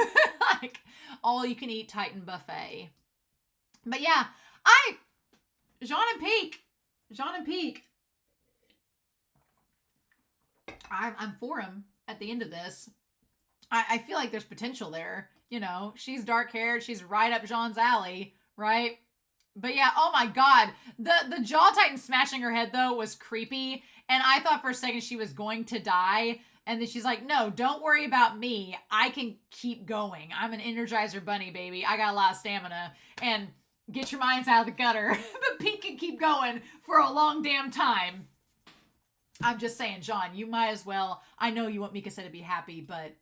Like, all you can eat Titan buffet. But yeah, Jean and Peak. I'm for him at the end of this. I feel like there's potential there. You know, she's dark haired. She's right up Jean's alley, right? But yeah, oh my God. The Jaw Titan smashing her head, though, was creepy. And I thought for a second she was going to die. And then she's like, no, don't worry about me. I can keep going. I'm an Energizer Bunny, baby. I got a lot of stamina. And get your minds out of the gutter. But Pete can keep going for a long damn time. I'm just saying, John, you might as well. I know you want Mikasa to be happy, but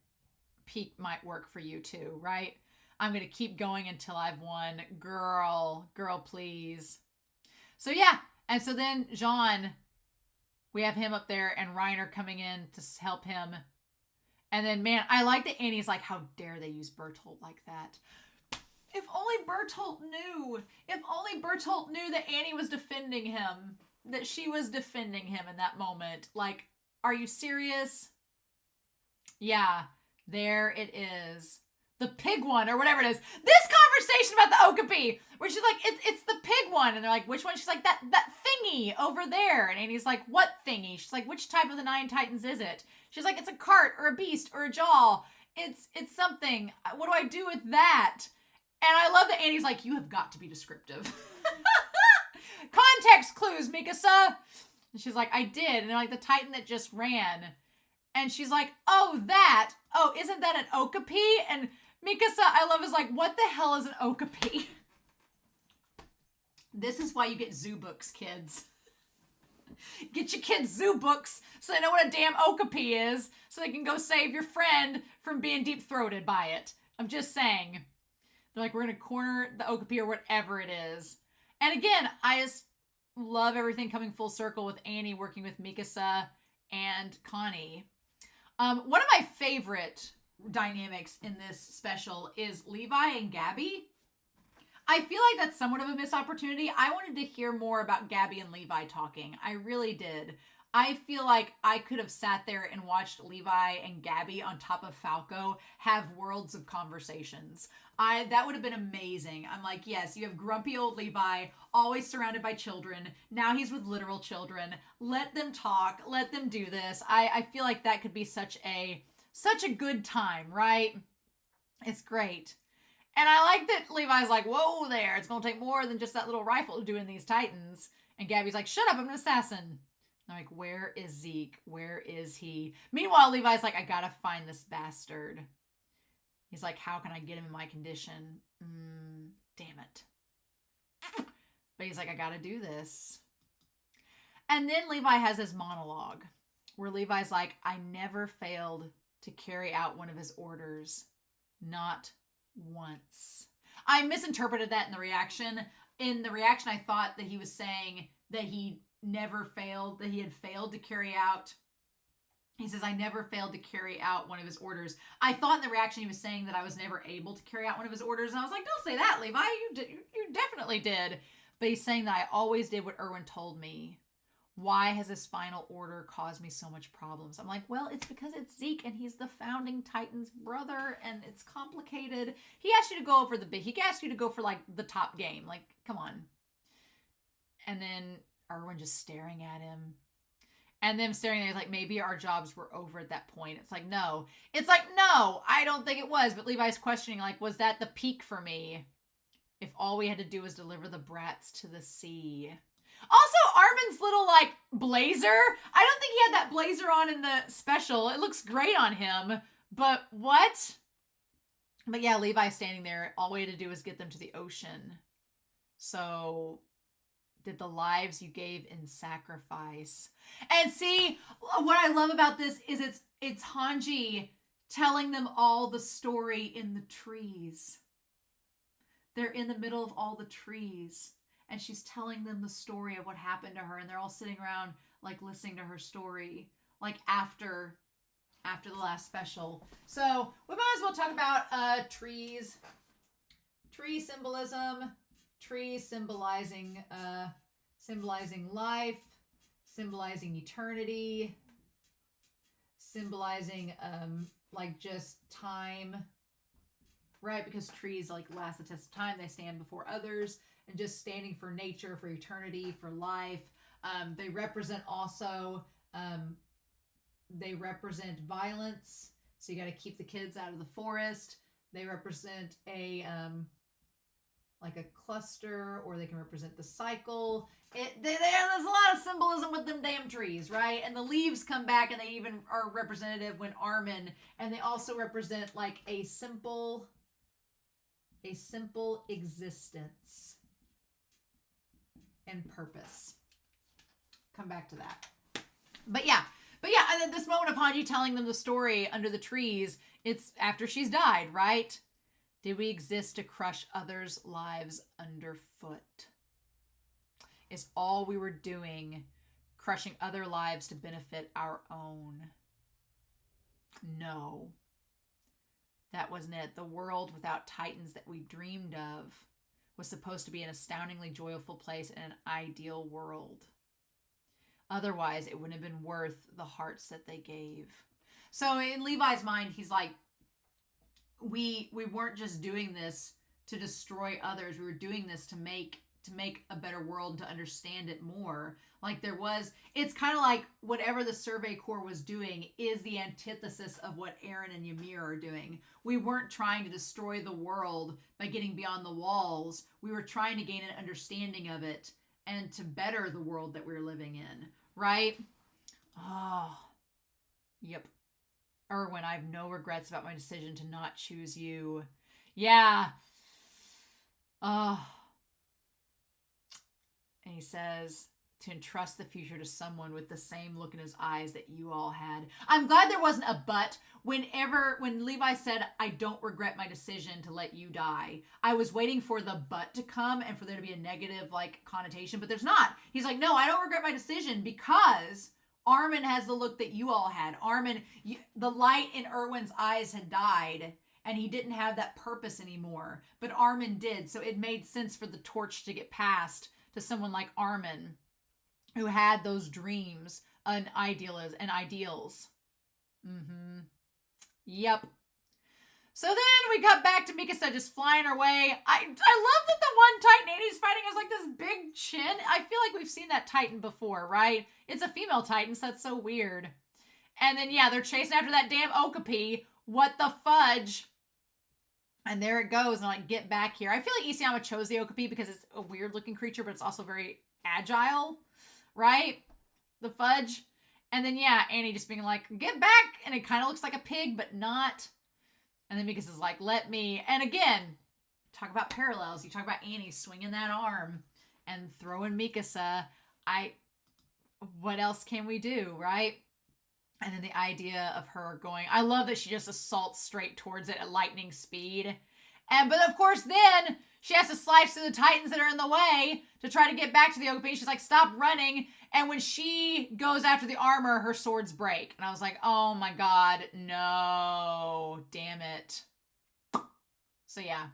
Pete might work for you too, right? I'm going to keep going until I've won. Girl, please. So yeah. And so then Jean, we have him up there and Reiner coming in to help him. And then, man, I like that Annie's like, how dare they use Bertolt like that? If only Bertolt knew. If only Bertolt knew that Annie was defending him. That she was defending him in that moment. Like, are you serious? Yeah, there it is. The pig one, or whatever it is. This conversation about the Okapi, where she's like, it's the pig one. And they're like, which one? She's like, that thingy over there. And Annie's like, what thingy? She's like, which type of the 9 Titans is it? She's like, it's a cart, or a beast, or a jaw. It's something. What do I do with that? And I love that Annie's like, you have got to be descriptive. Context clues, Mikasa. And she's like, I did. And they're like, the Titan that just ran. And she's like, oh, that. Oh, isn't that an Okapi? And Mikasa, I love, is like, what the hell is an Okapi? This is why you get zoo books, kids. Get your kids zoo books so they know what a damn Okapi is, so they can go save your friend from being deep-throated by it. I'm just saying. They're like, we're going to corner the Okapi or whatever it is. And again, I just love everything coming full circle with Annie working with Mikasa and Connie. One of my favorite dynamics in this special is Levi and Gabby. I feel like that's somewhat of a missed opportunity. I wanted to hear more about Gabby and Levi talking. I really did. I feel like I could have sat there and watched Levi and Gabby on top of Falco have worlds of conversations. That would have been amazing. I'm like, yes, you have grumpy old Levi, always surrounded by children. Now he's with literal children. Let them talk. Let them do this. I feel like that could be such a Such a good time, right? It's great. And I like that Levi's like, whoa there, it's going to take more than just that little rifle to do in these Titans. And Gabby's like, shut up, I'm an assassin. I'm like, where is Zeke? Where is he? Meanwhile, Levi's like, I gotta find this bastard. He's like, how can I get him in my condition? Damn it. But he's like, I gotta do this. And then Levi has his monologue where Levi's like, I never failed to carry out one of his orders. Not once. I misinterpreted that in the reaction. In the reaction, I thought that he was saying that he never failed, that he had failed to carry out. He says, I never failed to carry out one of his orders. I thought in the reaction he was saying that I was never able to carry out one of his orders. And I was like, don't say that, Levi. You definitely did. But he's saying that I always did what Erwin told me. Why has this final order caused me so much problems? I'm like, well, it's because it's Zeke and he's the founding Titan's brother and it's complicated. He asked you to go over the big. He asked you to go for like the top game. Like, come on. And then Erwin just staring at him. And them staring there like, maybe our jobs were over at that point. It's like, no. It's like, no, I don't think it was. But Levi's questioning, like, was that the peak for me? If all we had to do was deliver the brats to the sea. Also, Armin's little, like, blazer. I don't think he had that blazer on in the special. It looks great on him. But what? But yeah, Levi's standing there. All we had to do was get them to the ocean. So, did the lives you gave in sacrifice. And see, what I love about this is it's Hanji telling them all the story in the trees. They're in the middle of all the trees. And she's telling them the story of what happened to her. And they're all sitting around, like, listening to her story. Like, after the last special. So, we might as well talk about trees. Tree symbolism. Trees symbolizing life. Symbolizing eternity. Symbolizing, like, just time. Right? Because trees, like, last the test of time. They stand before others. And just standing for nature, for eternity, for life. They represent also, they represent violence. So you got to keep the kids out of the forest. They represent like a cluster, or they can represent the cycle. There's a lot of symbolism with them damn trees, right? And the leaves come back, and they even are representative when Armin, and they also represent like a simple existence. And purpose. Come back to that. But yeah, and then this moment of Hanji telling them the story under the trees, it's after she's died, right? Did we exist to crush others' lives underfoot? Is all we were doing crushing other lives to benefit our own? No. That wasn't it. The world without Titans that we dreamed of was supposed to be an astoundingly joyful place in an ideal world. Otherwise, it wouldn't have been worth the hearts that they gave. So in Levi's mind, he's like, we weren't just doing this to destroy others. We were doing this to make a better world and to understand it more. Like it's kind of like whatever the Survey Corps was doing is the antithesis of what Eren and Ymir are doing. We weren't trying to destroy the world by getting beyond the walls. We were trying to gain an understanding of it and to better the world that we're living in, right? Oh, yep. Erwin, I have no regrets about my decision to not choose you. Yeah. Oh. And he says to entrust the future to someone with the same look in his eyes that you all had. I'm glad there wasn't a but. When Levi said, I don't regret my decision to let you die, I was waiting for the but to come and for there to be a negative like connotation, but there's not. He's like, no, I don't regret my decision because Armin has the look that you all had. Armin, the light in Erwin's eyes had died and he didn't have that purpose anymore, but Armin did. So it made sense for the torch to get passed to someone like Armin, who had those dreams and ideals. Mm-hmm. Yep. So then we got back to Mikasa just flying her way. I love that the one Titan Annie's fighting has like this big chin. I feel like we've seen that Titan before, right? It's a female Titan, so that's so weird. And then, yeah, they're chasing after that damn Okapi. What the fudge? And there it goes. And like, get back here. I feel like Isayama chose the Okapi because it's a weird looking creature, but it's also very agile, right? The fudge. And then, yeah, Annie just being like, get back. And it kind of looks like a pig, but not. And then Mikasa's like, let me. And again, talk about parallels. You talk about Annie swinging that arm and throwing Mikasa. What else can we do, right? And then the idea of her going, I love that she just assaults straight towards it at lightning speed. But of course then she has to slice through the titans that are in the way to try to get back to the Okapi. She's like, stop running. And when she goes after the armor, her swords break. And I was like, oh my God, no, damn it. So yeah.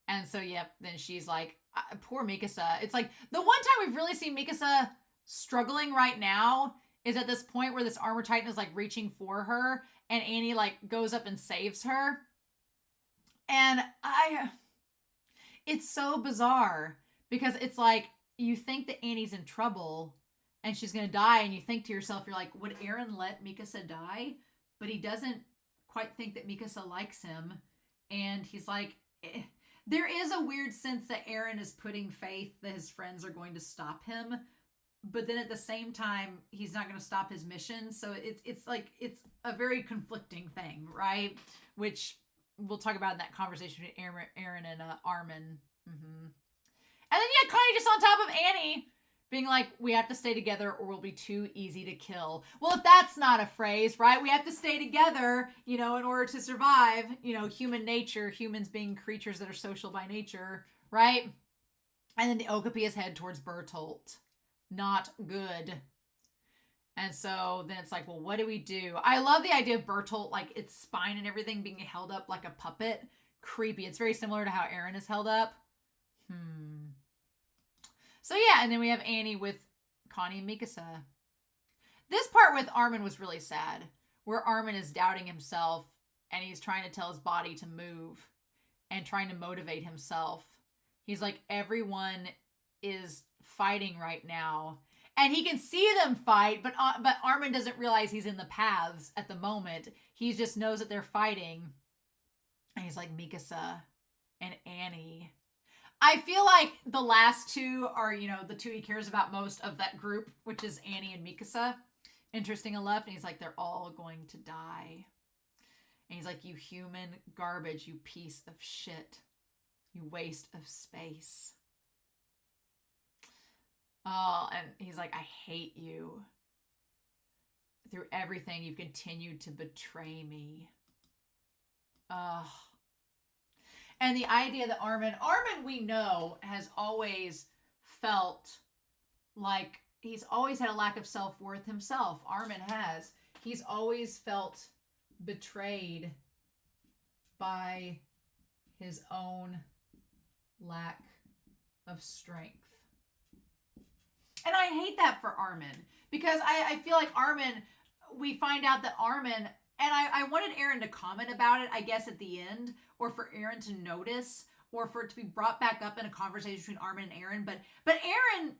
And so, yep, then she's like, poor Mikasa. It's like the one time we've really seen Mikasa struggling right now is at this point where this armor titan is like reaching for her and Annie like goes up and saves her. And it's so bizarre because it's like you think that Annie's in trouble and she's going to die and you think to yourself, you're like, would Eren let Mikasa die? But he doesn't quite think that Mikasa likes him. And he's like, there is a weird sense that Eren is putting faith that his friends are going to stop him. But then at the same time, he's not going to stop his mission. So it's like, it's a very conflicting thing, right? Which we'll talk about in that conversation between Eren and Armin. Mm-hmm. And then, yeah, Connie just on top of Annie being like, we have to stay together or we'll be too easy to kill. Well, if that's not a phrase, right? We have to stay together, you know, in order to survive, you know, human nature, humans being creatures that are social by nature, right? And then the Okapi is head towards Bertolt. Not good. And so then it's like, well, what do we do? I love the idea of Bertolt, like its spine and everything being held up like a puppet. Creepy. It's very similar to how Eren is held up. So yeah, and then we have Annie with Connie and Mikasa. This part with Armin was really sad, where Armin is doubting himself and he's trying to tell his body to move and trying to motivate himself. He's like, everyone is fighting right now. And he can see them fight, but Armin doesn't realize he's in the paths at the moment. He just knows that they're fighting. And he's like, Mikasa and Annie. I feel like the last two are, you know, the two he cares about most of that group, which is Annie and Mikasa. Interesting enough. And he's like, they're all going to die. And he's like, you human garbage, you piece of shit. You waste of space. Oh, and he's like, I hate you. Through everything, you've continued to betray me. Ugh. And the idea that Armin, we know, has always felt like he's always had a lack of self-worth himself. Armin has. He's always felt betrayed by his own lack of strength. And I hate that for Armin because I feel like Armin, we find out that Armin, and I wanted Eren to comment about it, I guess, at the end, or for Eren to notice, or for it to be brought back up in a conversation between Armin and Eren. But Eren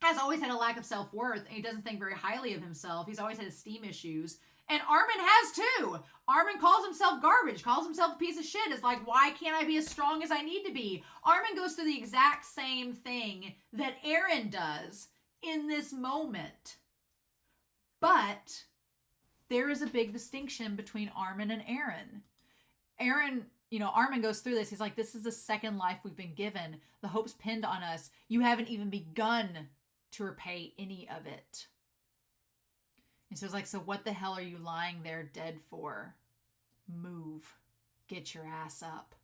has always had a lack of self-worth, and he doesn't think very highly of himself. He's always had esteem issues. And Armin has too. Armin calls himself garbage, calls himself a piece of shit. It's like, why can't I be as strong as I need to be? Armin goes through the exact same thing that Eren does in this moment. But there is a big distinction between Armin and Eren. Eren, you know, Armin goes through this. He's like, this is the second life we've been given. The hope's pinned on us. You haven't even begun to repay any of it. And so it's like, so what the hell are you lying there dead for? Move. Get your ass up.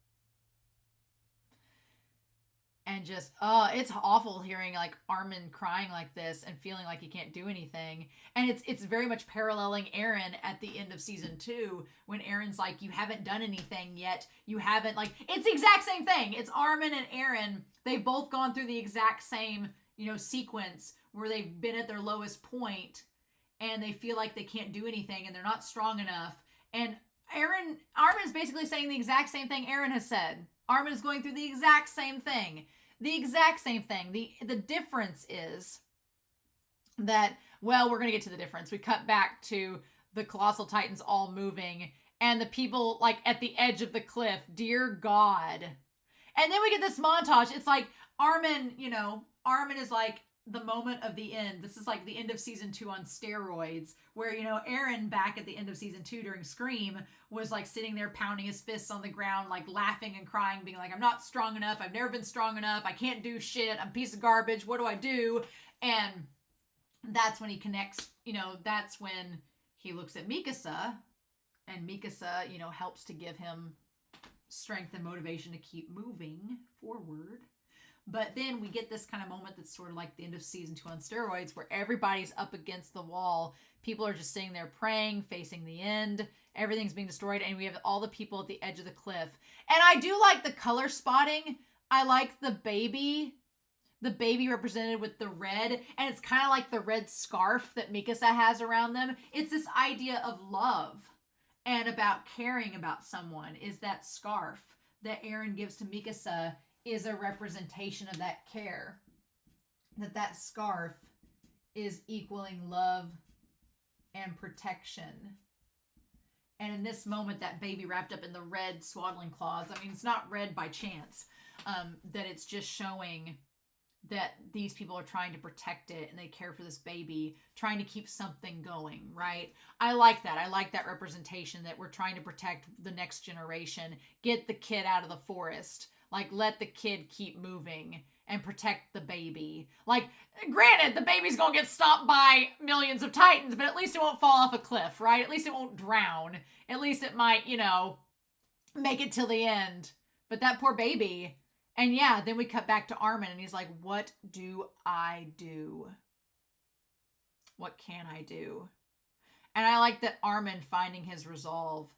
And just, it's awful hearing like Armin crying like this and feeling like he can't do anything. And it's very much paralleling Eren at the end of season 2 when Eren's like, you haven't done anything yet. You haven't, like, it's the exact same thing. It's Armin and Eren. They've both gone through the exact same, you know, sequence where they've been at their lowest point and they feel like they can't do anything and they're not strong enough. And Armin's basically saying the exact same thing Eren has said. Armin is going through the exact same thing. The exact same thing. The difference is that, well, we're going to get to the difference. We cut back to the colossal titans all moving and the people like at the edge of the cliff. Dear God. And then we get this montage. It's like Armin, Armin is like the moment of the end. This is like the end of season 2 on steroids, where, Eren back at the end of season 2 during Scream was like sitting there pounding his fists on the ground, like laughing and crying, being like, I'm not strong enough. I've never been strong enough. I can't do shit. I'm a piece of garbage. What do I do? And that's when he connects, that's when he looks at Mikasa, and Mikasa, helps to give him strength and motivation to keep moving forward. But then we get this kind of moment that's sort of like the end of season 2 on steroids, where everybody's up against the wall. People are just sitting there praying, facing the end. Everything's being destroyed, and we have all the people at the edge of the cliff. And I do like the color spotting. I like the baby represented with the red, and it's kind of like the red scarf that Mikasa has around them. It's this idea of love and about caring about someone. Is that scarf that Eren gives to Mikasa is a representation of that care. That scarf is equaling love and protection. And in this moment, that baby wrapped up in the red swaddling cloths, I mean, it's not red by chance, that it's just showing that these people are trying to protect it and they care for this baby, trying to keep something going, right? I like that. I like that representation that we're trying to protect the next generation, get the kid out of the forest, like let the kid keep moving and protect the baby. Like, granted, the baby's gonna get stomped by millions of titans, but at least it won't fall off a cliff, right? At least it won't drown. At least it might, make it till the end. But that poor baby. And yeah, then we cut back to Armin and he's like, what do I do? What can I do? And I like that Armin finding his resolve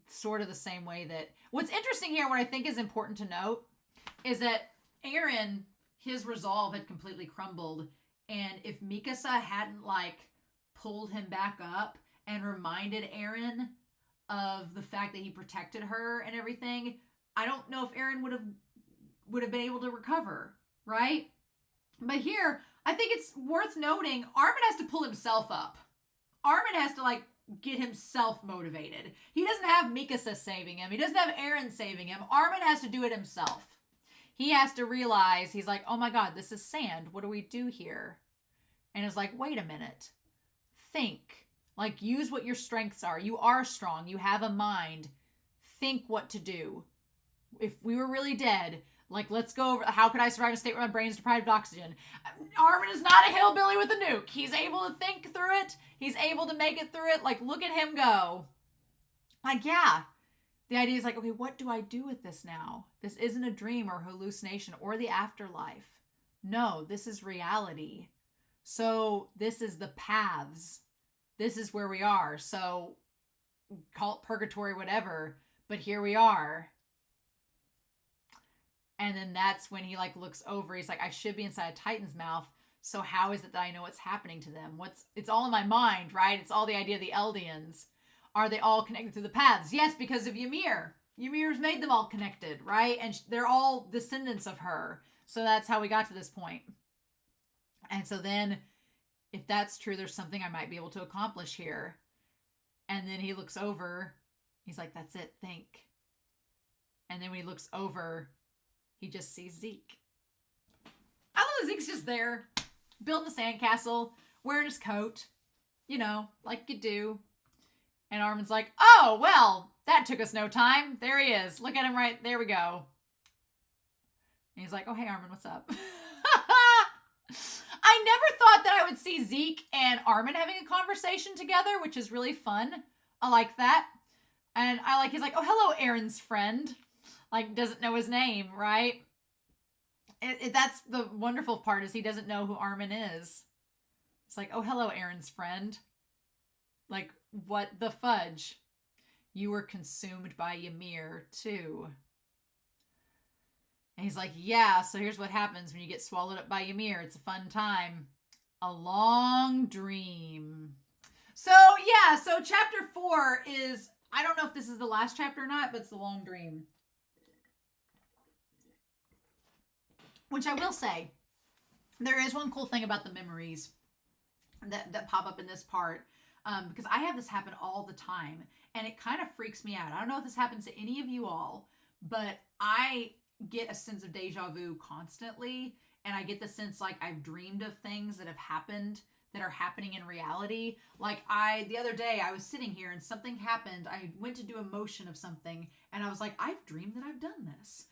sort of the same way that... What's interesting here, what I think is important to note, is that Eren, his resolve had completely crumbled. And if Mikasa hadn't pulled him back up and reminded Eren of the fact that he protected her and everything, I don't know if Eren would have been able to recover, right? But here, I think it's worth noting, Armin has to pull himself up. Armin has to get himself motivated. He doesn't have Mikasa saving him. He doesn't have Eren saving him. Armin has to do it himself. He has to realize, he's like, oh my God, this is sand. What do we do here? And it's like, wait a minute. Think. Use what your strengths are. You are strong. You have a mind. Think what to do. If we were really dead, let's go over, how could I survive in a state where my brain is deprived of oxygen? Armin is not a hillbilly with a nuke. He's able to think through it. He's able to make it through it. Look at him go. Yeah. The idea is okay, what do I do with this now? This isn't a dream or hallucination or the afterlife. No, this is reality. So this is the paths. This is where we are. So call it purgatory, whatever. But here we are. And then that's when he looks over. He's like, I should be inside a Titan's mouth. So how is it that I know what's happening to them? It's all in my mind, right? It's all the idea of the Eldians. Are they all connected through the paths? Yes, because of Ymir. Ymir's made them all connected, right? And they're all descendants of her. So that's how we got to this point. And so then, if that's true, there's something I might be able to accomplish here. And then he looks over. He's like, that's it, think. And then when he looks over, he just sees Zeke. I love that Zeke's just there, building a sandcastle, wearing his coat, like you do. And Armin's like, oh, well, that took us no time. There he is. Look at him right there. We go. And he's like, oh, hey, Armin, what's up? I never thought that I would see Zeke and Armin having a conversation together, which is really fun. I like that. And he's like, oh, hello, Eren's friend. Doesn't know his name, right? That's the wonderful part, is he doesn't know who Armin is. It's like, oh, hello, Eren's friend. What the fudge? You were consumed by Ymir, too. And he's like, yeah, so here's what happens when you get swallowed up by Ymir. It's a fun time. A long dream. So, yeah, so chapter 4 is, I don't know if this is the last chapter or not, but it's the long dream. Which I will say, there is one cool thing about the memories. that pop up in this part, because I have this happen all the time, and it kind of freaks me out. I don't know if this happens to any of you all, but I get a sense of deja vu constantly, and I get the sense like I've dreamed of things that have happened that are happening in reality. Like the other day I was sitting here and something happened. I went to do a motion of something and I was like, I've dreamed that I've done this.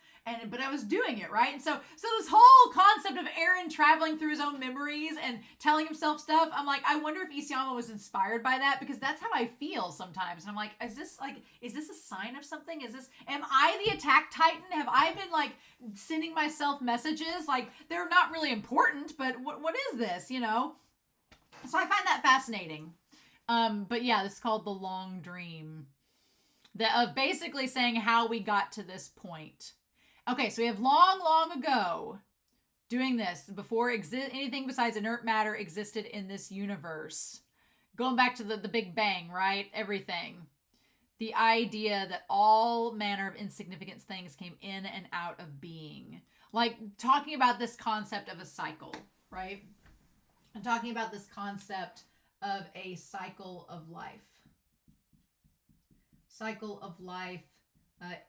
But I was doing it, right? And so this whole concept of Eren traveling through his own memories and telling himself stuff, I'm like, I wonder if Isayama was inspired by that, because that's how I feel sometimes. And I'm like, is this a sign of something? Am I the attack titan? Have I been like sending myself messages? Like, they're not really important, but what is this, you know? So I find that fascinating. But yeah, this is called The Long Dream. Of basically saying how we got to this point. Okay, so we have long ago doing this, before anything besides inert matter existed in this universe. Going back to the Big Bang, right? Everything. The idea that all manner of insignificant things came in and out of being. Like, talking about this concept of a cycle, right? I'm talking about this concept of a cycle of life. Cycle of life,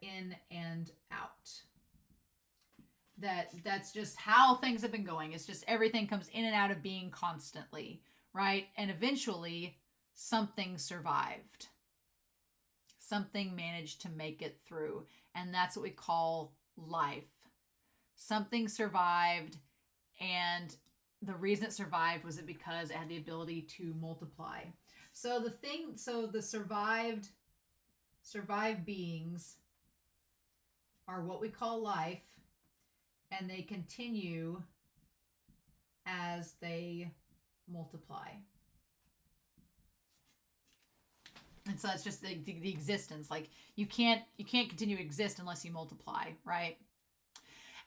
in and out. That's just how things have been going. It's just everything comes in and out of being constantly, right? And eventually something survived. Something managed to make it through. And that's what we call life. Something survived, and the reason it survived was because it had the ability to multiply. So the survived beings are what we call life, and they continue as they multiply. And so that's just the existence. Like, you can't continue to exist unless you multiply, right?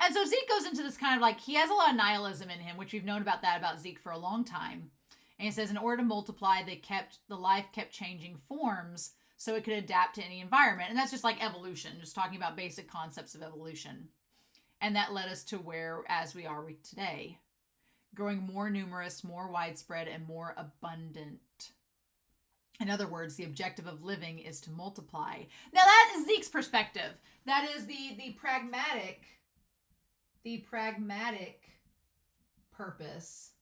And so Zeke goes into this kind of like, he has a lot of nihilism in him, which we've known about Zeke for a long time. And he says, in order to multiply, the life kept changing forms so it could adapt to any environment. And that's just like evolution, just talking about basic concepts of evolution. And that led us to where, as we are today, growing more numerous, more widespread, and more abundant. In other words, the objective of living is to multiply. Now that is Zeke's perspective. That is the pragmatic purpose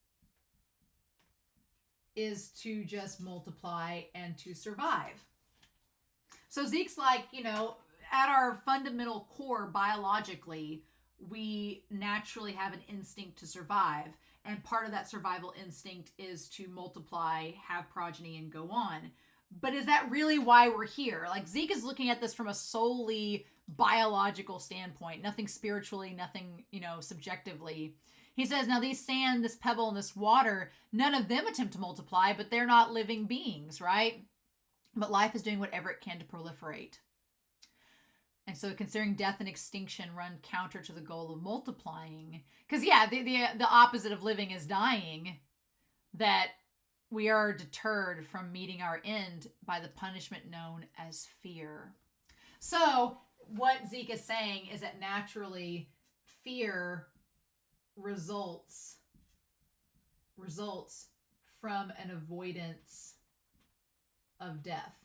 is to just multiply and to survive. So Zeke's like, at our fundamental core biologically, we naturally have an instinct to survive. And part of that survival instinct is to multiply, have progeny, and go on. But is that really why we're here? Like, Zeke is looking at this from a solely biological standpoint, nothing spiritually, nothing, subjectively. He says, now these sand, this pebble, and this water, none of them attempt to multiply, but they're not living beings, right? But life is doing whatever it can to proliferate. And so considering death and extinction run counter to the goal of multiplying. Because, yeah, the opposite of living is dying. That we are deterred from meeting our end by the punishment known as fear. So what Zeke is saying is that naturally fear results from an avoidance of death.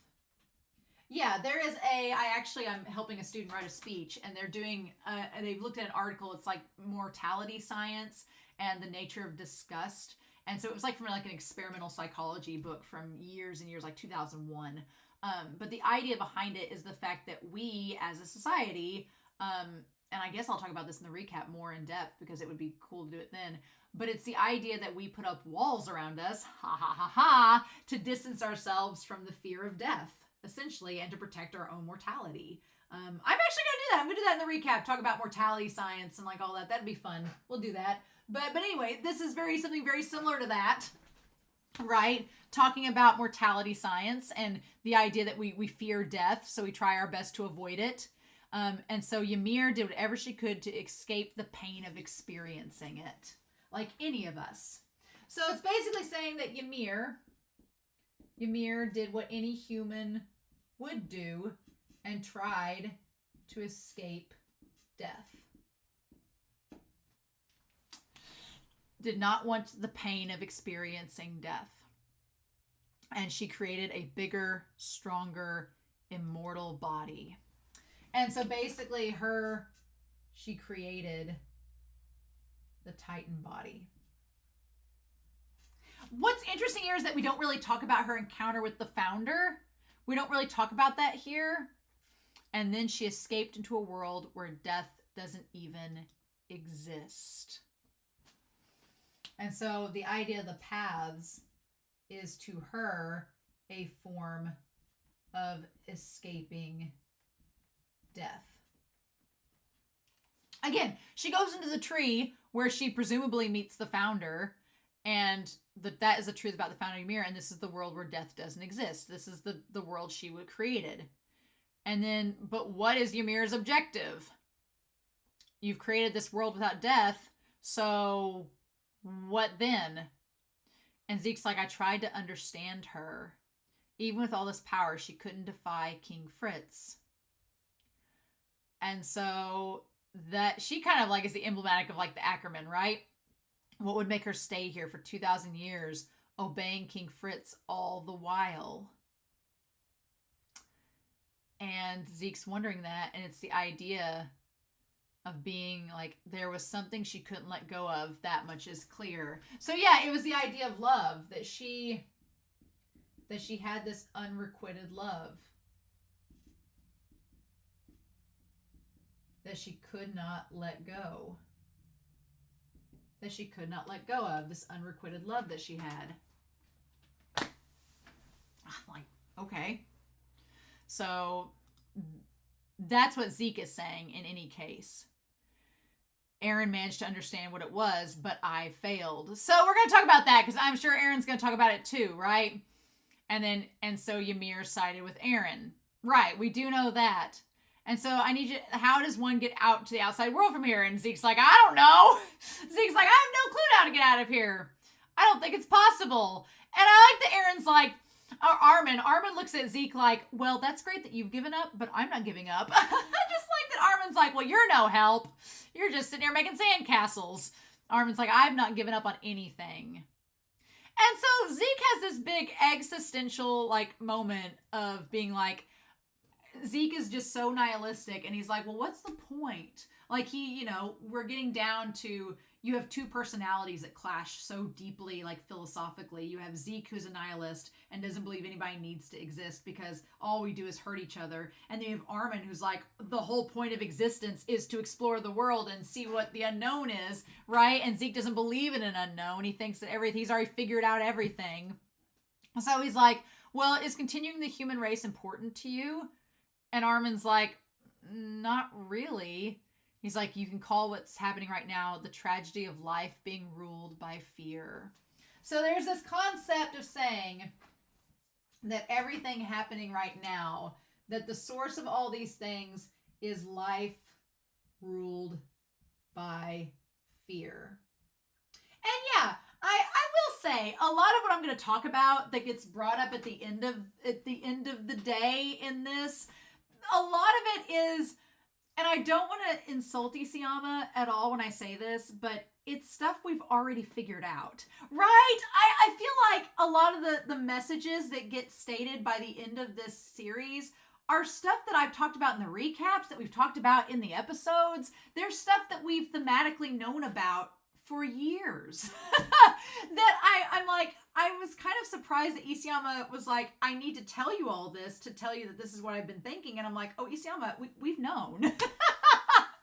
Yeah, there is I'm helping a student write a speech, and they're doing, they've looked at an article, it's like mortality science and the nature of disgust. And so it was like from like an experimental psychology book from years and years, like 2001. But the idea behind it is the fact that we as a society, and I guess I'll talk about this in the recap more in depth because it would be cool to do it then. But it's the idea that we put up walls around us, to distance ourselves from the fear of death, essentially, and to protect our own mortality. I'm actually going to do that. I'm going to do that in the recap, talk about mortality science and like all that. That'd be fun. We'll do that. But anyway, this is something very similar to that, right? Talking about mortality science and the idea that we fear death, so we try our best to avoid it. And so Ymir did whatever she could to escape the pain of experiencing it, like any of us. So it's basically saying that Ymir did what any human would do and tried to escape death. Did not want the pain of experiencing death. And she created a bigger, stronger, immortal body. And so basically she created the Titan body. What's interesting here is that we don't really talk about her encounter with the founder. We don't really talk about that here. And then she escaped into a world where death doesn't even exist. And so the idea of the paths is to her a form of escaping death. Again, she goes into the tree where she presumably meets the founder, and that is the truth about the founder of Ymir, and this is the world where death doesn't exist. This is the world she would created. And then, but what is Ymir's objective? You've created this world without death, so what then? And Zeke's like, I tried to understand her. Even with all this power, she couldn't defy King Fritz. And so that she kind of like is the emblematic of like the Ackerman, right? What would make her stay here for 2,000 years, obeying King Fritz all the while? And Zeke's wondering that, and it's the idea of being like, there was something she couldn't let go of. That much is clear. So yeah, it was the idea of love, that she had this unrequited love that she could not let go. That she could not let go of, this unrequited love that she had. I'm like, okay. So that's what Zeke is saying in any case. Eren managed to understand what it was, but I failed. So we're going to talk about that because I'm sure Eren's going to talk about it too, right? And so Ymir sided with Eren. Right, we do know that. And so I need you, how does one get out to the outside world from here? And Zeke's like, I don't know. Zeke's like, I have no clue how to get out of here. I don't think it's possible. And I like that Eren's like, Armin looks at Zeke like, well, that's great that you've given up, but I'm not giving up. I just like that Armin's like, well, you're no help. You're just sitting here making sandcastles. Armin's like, I've not given up on anything. And so Zeke has this big existential like moment of being like, Zeke is just so nihilistic, and he's like, well, what's the point? Like we're getting down to, you have two personalities that clash so deeply, like philosophically. You have Zeke, who's a nihilist and doesn't believe anybody needs to exist because all we do is hurt each other. And then you have Armin, who's like, the whole point of existence is to explore the world and see what the unknown is, right? And Zeke doesn't believe in an unknown. He thinks that he's already figured out everything. So he's like, well, is continuing the human race important to you? And Armin's like, not really. He's like, you can call what's happening right now the tragedy of life being ruled by fear. So there's this concept of saying that everything happening right now, that the source of all these things is life ruled by fear. And yeah, I will say a lot of what I'm going to talk about that gets brought up at the end of the day in this, a lot of it is, and I don't want to insult Isayama at all when I say this, but it's stuff we've already figured out, right? I feel like a lot of the messages that get stated by the end of this series are stuff that I've talked about in the recaps, that we've talked about in the episodes. There's stuff that we've thematically known about for years. I'm like, I was kind of surprised that Isayama was like, I need to tell you all this to tell you that this is what I've been thinking. And I'm like, oh, Isayama, we've known. I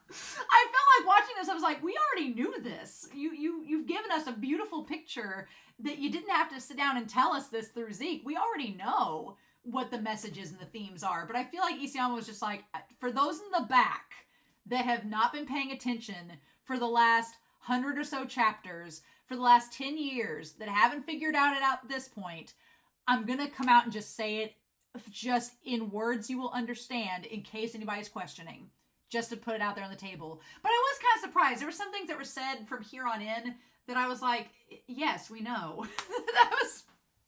felt like watching this, I was like, we already knew this. You've given us a beautiful picture that you didn't have to sit down and tell us this through Zeke. We already know what the messages and the themes are. But I feel like Isayama was just like, for those in the back that have not been paying attention for the last 100 or so chapters, for the last 10 years, that haven't figured it out at this point, I'm going to come out and just say it just in words you will understand in case anybody's questioning, just to put it out there on the table. But I was kind of surprised. There were some things that were said from here on in that I was like, yes, we know. And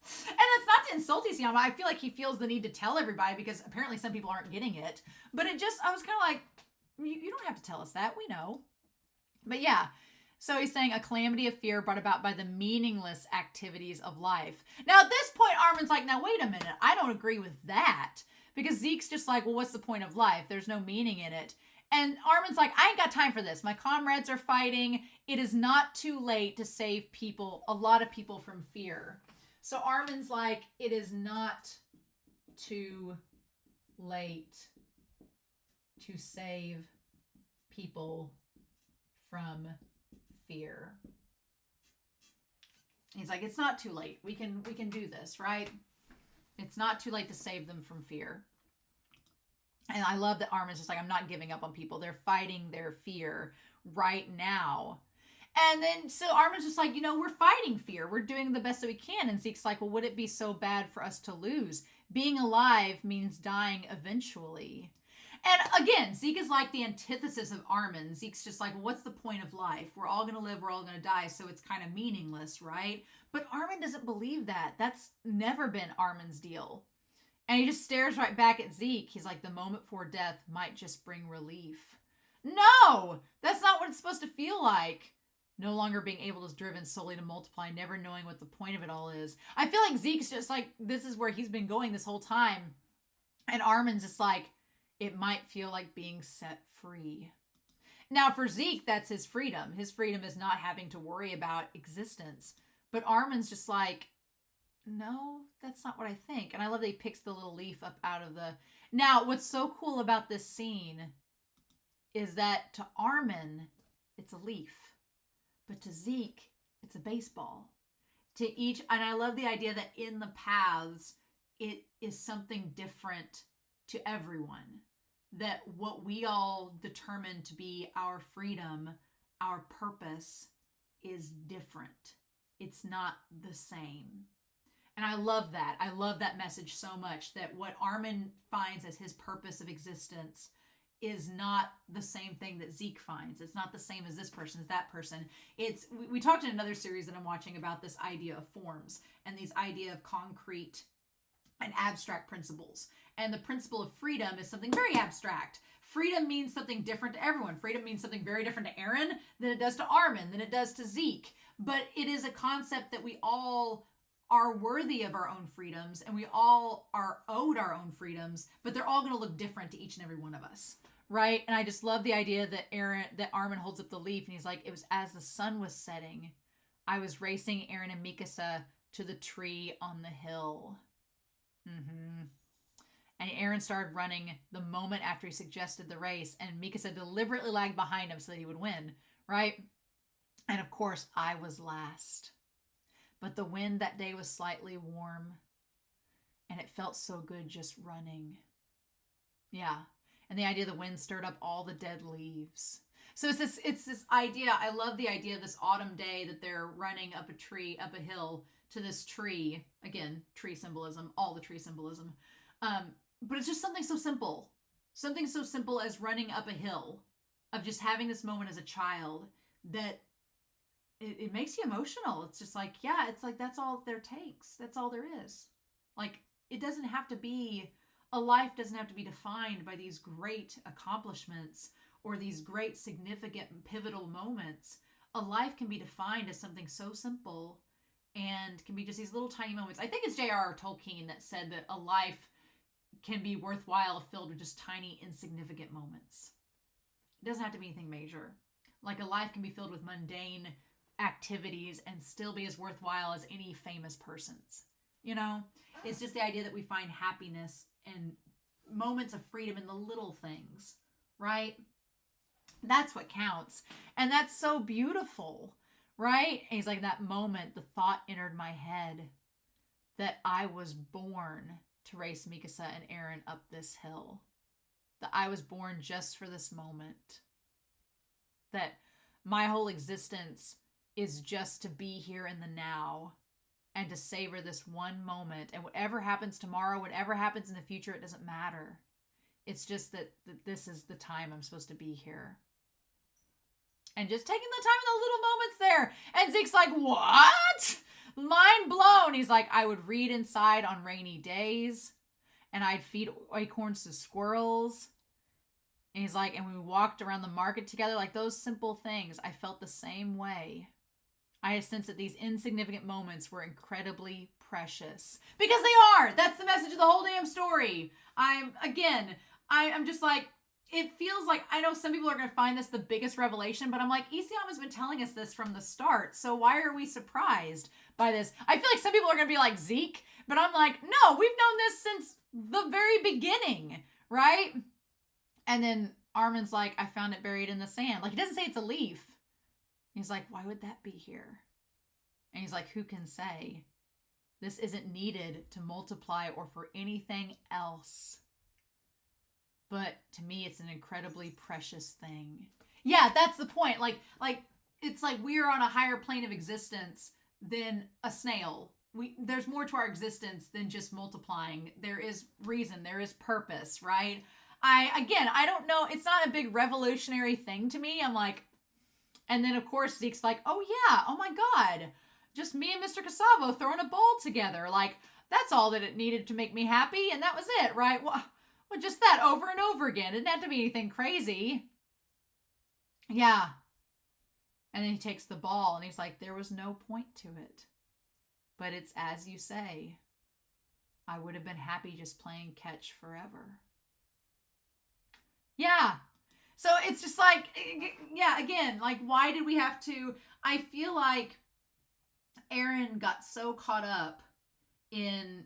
it's not to insult Isayama. I feel like he feels the need to tell everybody because apparently some people aren't getting it. But I was kind of like, you don't have to tell us that. We know. But yeah, So he's saying a calamity of fear brought about by the meaningless activities of life. Now at this point, Armin's like, now wait a minute. I don't agree with that. Because Zeke's just like, well, what's the point of life? There's no meaning in it. And Armin's like, I ain't got time for this. My comrades are fighting. It is not too late to save people, a lot of people, from fear. So Armin's like, it is not too late to save people from fear. He's like, it's not too late. We can do this, right? It's not too late to save them from fear. And I love that Armin's just like, I'm not giving up on people. They're fighting their fear right now. And then so Armin's just like, we're fighting fear. We're doing the best that we can. And Zeke's like, well, would it be so bad for us to lose? Being alive means dying eventually. And again, Zeke is like the antithesis of Armin. Zeke's just like, well, what's the point of life? We're all going to live, we're all going to die, so it's kind of meaningless, right? But Armin doesn't believe that. That's never been Armin's deal. And he just stares right back at Zeke. He's like, the moment before death might just bring relief. No! That's not what it's supposed to feel like. No longer being able to driven solely to multiply, never knowing what the point of it all is. I feel like Zeke's just like, this is where he's been going this whole time. And Armin's just like, it might feel like being set free. Now for Zeke, that's his freedom. His freedom is not having to worry about existence. But Armin's just like, no, that's not what I think. And I love that he picks the little leaf up out of the... Now, what's so cool about this scene is that to Armin, it's a leaf. But to Zeke, it's a baseball. To each... And I love the idea that in the paths, it is something different to everyone. That what we all determine to be our freedom, our purpose, is different. It's not the same. And I love that. I love that message so much, that what Armin finds as his purpose of existence is not the same thing that Zeke finds. It's not the same as this person, as that person. It's we talked in another series that I'm watching about this idea of forms and these idea of concrete and abstract principles. And the principle of freedom is something very abstract. Freedom means something different to everyone. Freedom means something very different to Eren than it does to Armin, than it does to Zeke. But it is a concept that we all are worthy of our own freedoms, and we all are owed our own freedoms, but they're all going to look different to each and every one of us, right? And I just love the idea that Armin holds up the leaf, and he's like, it was as the sun was setting, I was racing Eren and Mikasa to the tree on the hill. And Eren started running the moment after he suggested the race, and Mikasa deliberately lagged behind him so that he would win, right? And of course, I was last. But the wind that day was slightly warm, and it felt so good just running. Yeah. And the idea of the wind stirred up all the dead leaves. So it's this idea. I love the idea of this autumn day that they're running up a hill to this tree. Again, tree symbolism, all the tree symbolism. But it's just something so simple. Something so simple as running up a hill, of just having this moment as a child, that it makes you emotional. It's just like, yeah, it's like, that's all there takes. That's all there is. Like, it doesn't have to be, a life doesn't have to be defined by these great accomplishments or these great significant pivotal moments. A life can be defined as something so simple and can be just these little tiny moments. I think it's J.R.R. Tolkien that said that a life can be worthwhile filled with just tiny, insignificant moments. It doesn't have to be anything major. Like, a life can be filled with mundane activities and still be as worthwhile as any famous person's. It's just the idea that we find happiness and moments of freedom in the little things, right? That's what counts. And that's so beautiful, right? And he's like, that moment, the thought entered my head that I was born to race Mikasa and Eren up this hill. That I was born just for this moment. That my whole existence is just to be here in the now and to savor this one moment. And whatever happens tomorrow, whatever happens in the future, it doesn't matter. It's just that this is the time I'm supposed to be here. And just taking the time in the little moments there. And Zeke's like, what? Mind blown. He's like, I would read inside on rainy days, and I'd feed acorns to squirrels, And he's like, and when we walked around the market together, like those simple things, I felt the same way. I had sensed that these insignificant moments were incredibly precious. Because they are! That's the message of the whole damn story. I'm just like, it feels like, I know some people are going to find this the biggest revelation, but I'm like, Isayama's been telling us this from the start, so why are we surprised by this? I feel like some people are going to be like, Zeke, but I'm like, no, we've known this since the very beginning, right? And then Armin's like, I found it buried in the sand. Like, he doesn't say it's a leaf. He's like, why would that be here? And he's like, who can say? This isn't needed to multiply or for anything else. But to me, it's an incredibly precious thing. Yeah, that's the point. Like it's like we are on a higher plane of existence than a snail. There's more to our existence than just multiplying. There is reason, there is purpose, right? I don't know. It's not a big revolutionary thing to me. I'm like, and then of course Zeke's like, oh yeah, oh my God, just me and Mr. Casavo throwing a ball together. Like, that's all that it needed to make me happy, and that was it, right? Well, just that over and over again. It didn't have to be anything crazy. Yeah. And then he takes the ball and he's like, there was no point to it. But it's as you say. I would have been happy just playing catch forever. Yeah. So it's just like, yeah, again, like, why did we have to? I feel like Eren got so caught up in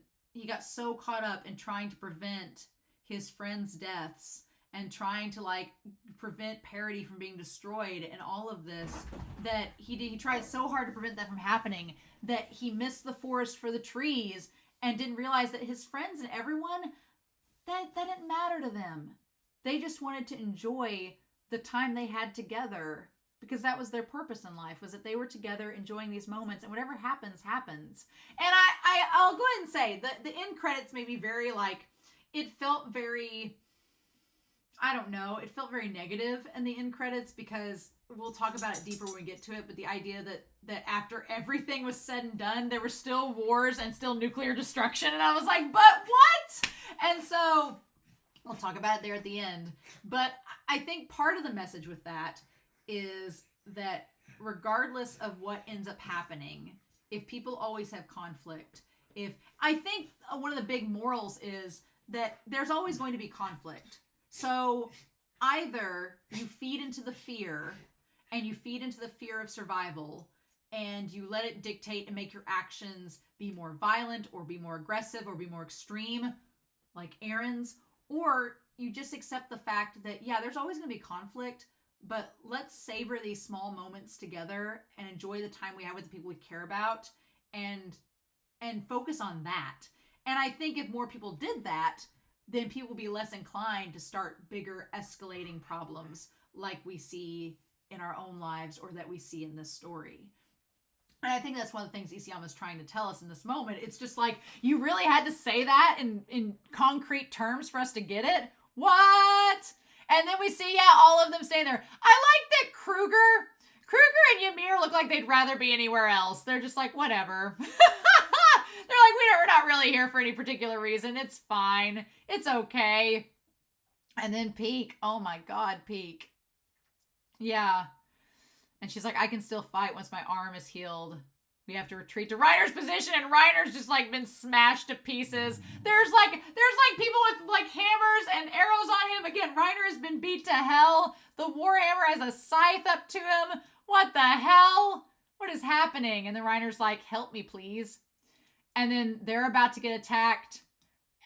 trying to prevent his friends' deaths and trying to like prevent Parody from being destroyed and all of this, that he tried so hard to prevent that from happening that he missed the forest for the trees and didn't realize that his friends and everyone, that didn't matter to them. They just wanted to enjoy the time they had together, because that was their purpose in life, was that they were together enjoying these moments, and whatever happens, happens. And I'll go ahead and say that the end credits made me very like, it felt very, I don't know, it felt very negative in the end credits, because we'll talk about it deeper when we get to it, but the idea that after everything was said and done, there were still wars and still nuclear destruction, and I was like, but what? And so we'll talk about it there at the end. But I think part of the message with that is that regardless of what ends up happening, if people always have conflict, I think one of the big morals is that there's always going to be conflict. So either you feed into the fear, and you feed into the fear of survival, and you let it dictate and make your actions be more violent or be more aggressive or be more extreme, like Eren's, or you just accept the fact that, yeah, there's always going to be conflict, but let's savor these small moments together and enjoy the time we have with the people we care about, and focus on that. And I think if more people did that, then people will be less inclined to start bigger escalating problems like we see in our own lives or that we see in this story. And I think that's one of the things Isayama's trying to tell us in this moment. It's just like, you really had to say that in concrete terms for us to get it? What? And then we see, yeah, all of them staying there. I like that Kruger and Ymir look like they'd rather be anywhere else. They're just like, whatever. They're like, we're not really here for any particular reason. It's fine. It's okay. And then Peak. Oh my God, Peak. Yeah. And she's like, I can still fight once my arm is healed. We have to retreat to Reiner's position, and Reiner's just like been smashed to pieces. There's like people with like hammers and arrows on him. Again, Reiner has been beat to hell. The Warhammer has a scythe up to him. What the hell? What is happening? And then Reiner's like, help me, please. And then they're about to get attacked.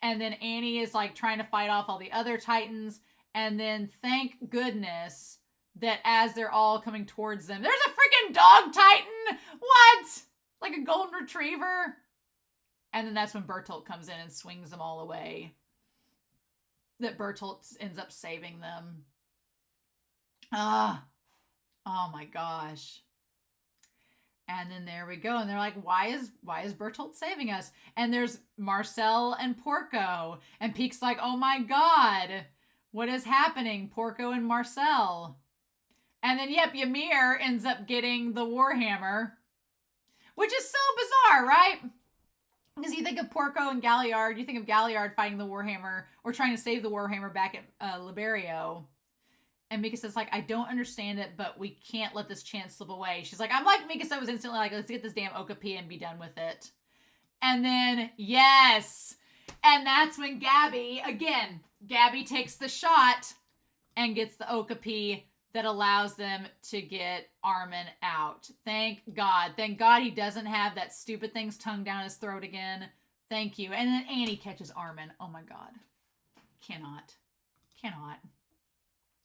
And then Annie is like trying to fight off all the other Titans. And then thank goodness that as they're all coming towards them, there's a freaking dog Titan. What? Like a golden retriever. And then that's when Bertolt comes in and swings them all away. That Bertolt ends up saving them. Oh my gosh. And then there we go. And they're like, why is Bertolt saving us? And there's Marcel and Porco. And Peak's like, oh my God, what is happening? Porco and Marcel. And then, yep, Ymir ends up getting the Warhammer. Which is so bizarre, right? Because you think of Porco and Galliard. You think of Galliard fighting the Warhammer or trying to save the Warhammer back at Liberio. And Mikasa's like, I don't understand it, but we can't let this chance slip away. She's like, I'm like, Mikasa was instantly like, let's get this damn Okapi and be done with it. And then, yes. And that's when Gabby takes the shot and gets the Okapi that allows them to get Armin out. Thank God. Thank God he doesn't have that stupid thing's tongue down his throat again. Thank you. And then Annie catches Armin. Oh my God. Cannot.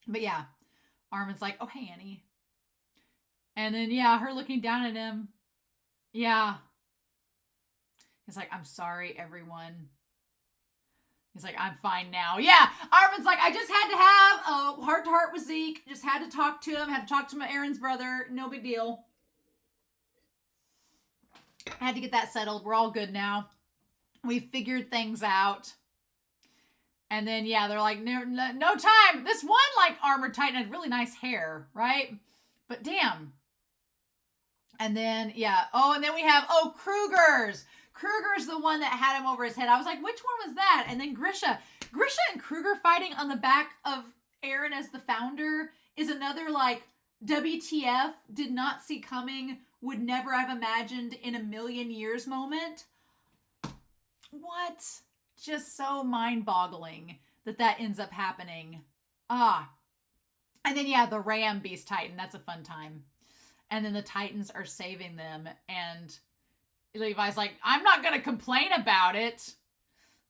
But yeah, Armin's like, oh, hey, Annie. And then, yeah, her looking down at him. Yeah. He's like, I'm sorry, everyone. He's like, I'm fine now. Yeah, Armin's like, I just had to have a heart-to-heart with Zeke. Just had to talk to him. Had to talk to my Eren's brother. No big deal. Had to get that settled. We're all good now. We figured things out. And then, yeah, they're like, no time. This one, like, armored titan had really nice hair, right? But damn. And then, yeah. Oh, and then we have, Kruger's. Kruger's the one that had him over his head. I was like, which one was that? And then Grisha and Kruger fighting on the back of Eren as the founder is another, like, WTF, did not see coming, would never have imagined in a million years moment. What? Just so mind-boggling that ends up happening. And then, yeah, the Ram Beast Titan. That's a fun time. And then the Titans are saving them. And Levi's like, I'm not going to complain about it.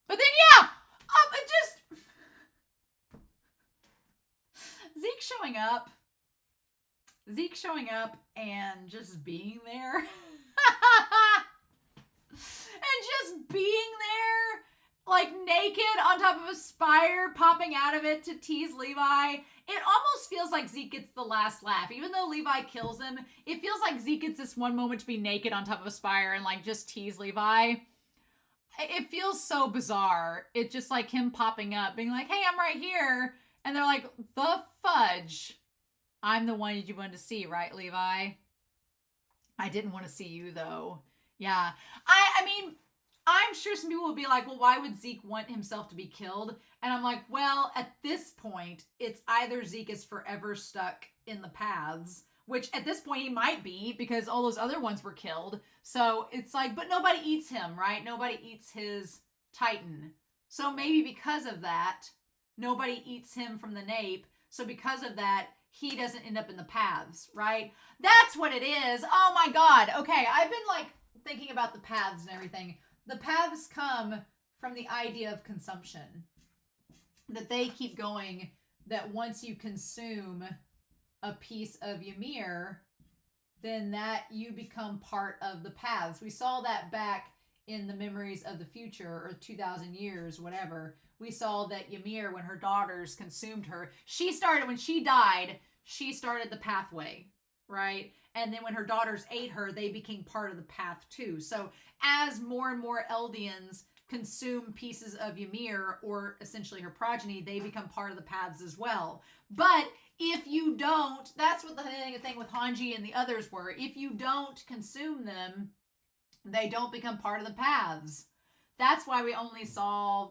But then, yeah, Zeke showing up and just being there. And just being there, like, naked on top of a spire, popping out of it to tease Levi. It almost feels like Zeke gets the last laugh. Even though Levi kills him, it feels like Zeke gets this one moment to be naked on top of a spire and, like, just tease Levi. It feels so bizarre. It's just like him popping up, being like, hey, I'm right here. And they're like, the fudge. I'm the one you wanted to see, right, Levi? I didn't want to see you, though. Yeah. I mean, I'm sure some people will be like, well, why would Zeke want himself to be killed? And I'm like, well, at this point, it's either Zeke is forever stuck in the paths, which at this point he might be because all those other ones were killed. So it's like, but nobody eats him, right? Nobody eats his Titan. So maybe because of that, nobody eats him from the nape. So because of that, he doesn't end up in the paths, right? That's what it is. Oh my God. Okay, I've been like thinking about the paths and everything. The paths come from the idea of consumption. That they keep going, that once you consume a piece of Ymir, then that you become part of the paths. We saw that back in the Memories of the Future, or 2,000 years, whatever. We saw that Ymir, when her daughters consumed her, when she died, she started the pathway, right? And then when her daughters ate her, they became part of the path too. So as more and more Eldians consume pieces of Ymir, or essentially her progeny, they become part of the paths as well. But if you don't, that's what the thing with Hanji and the others were. If you don't consume them, they don't become part of the paths. That's why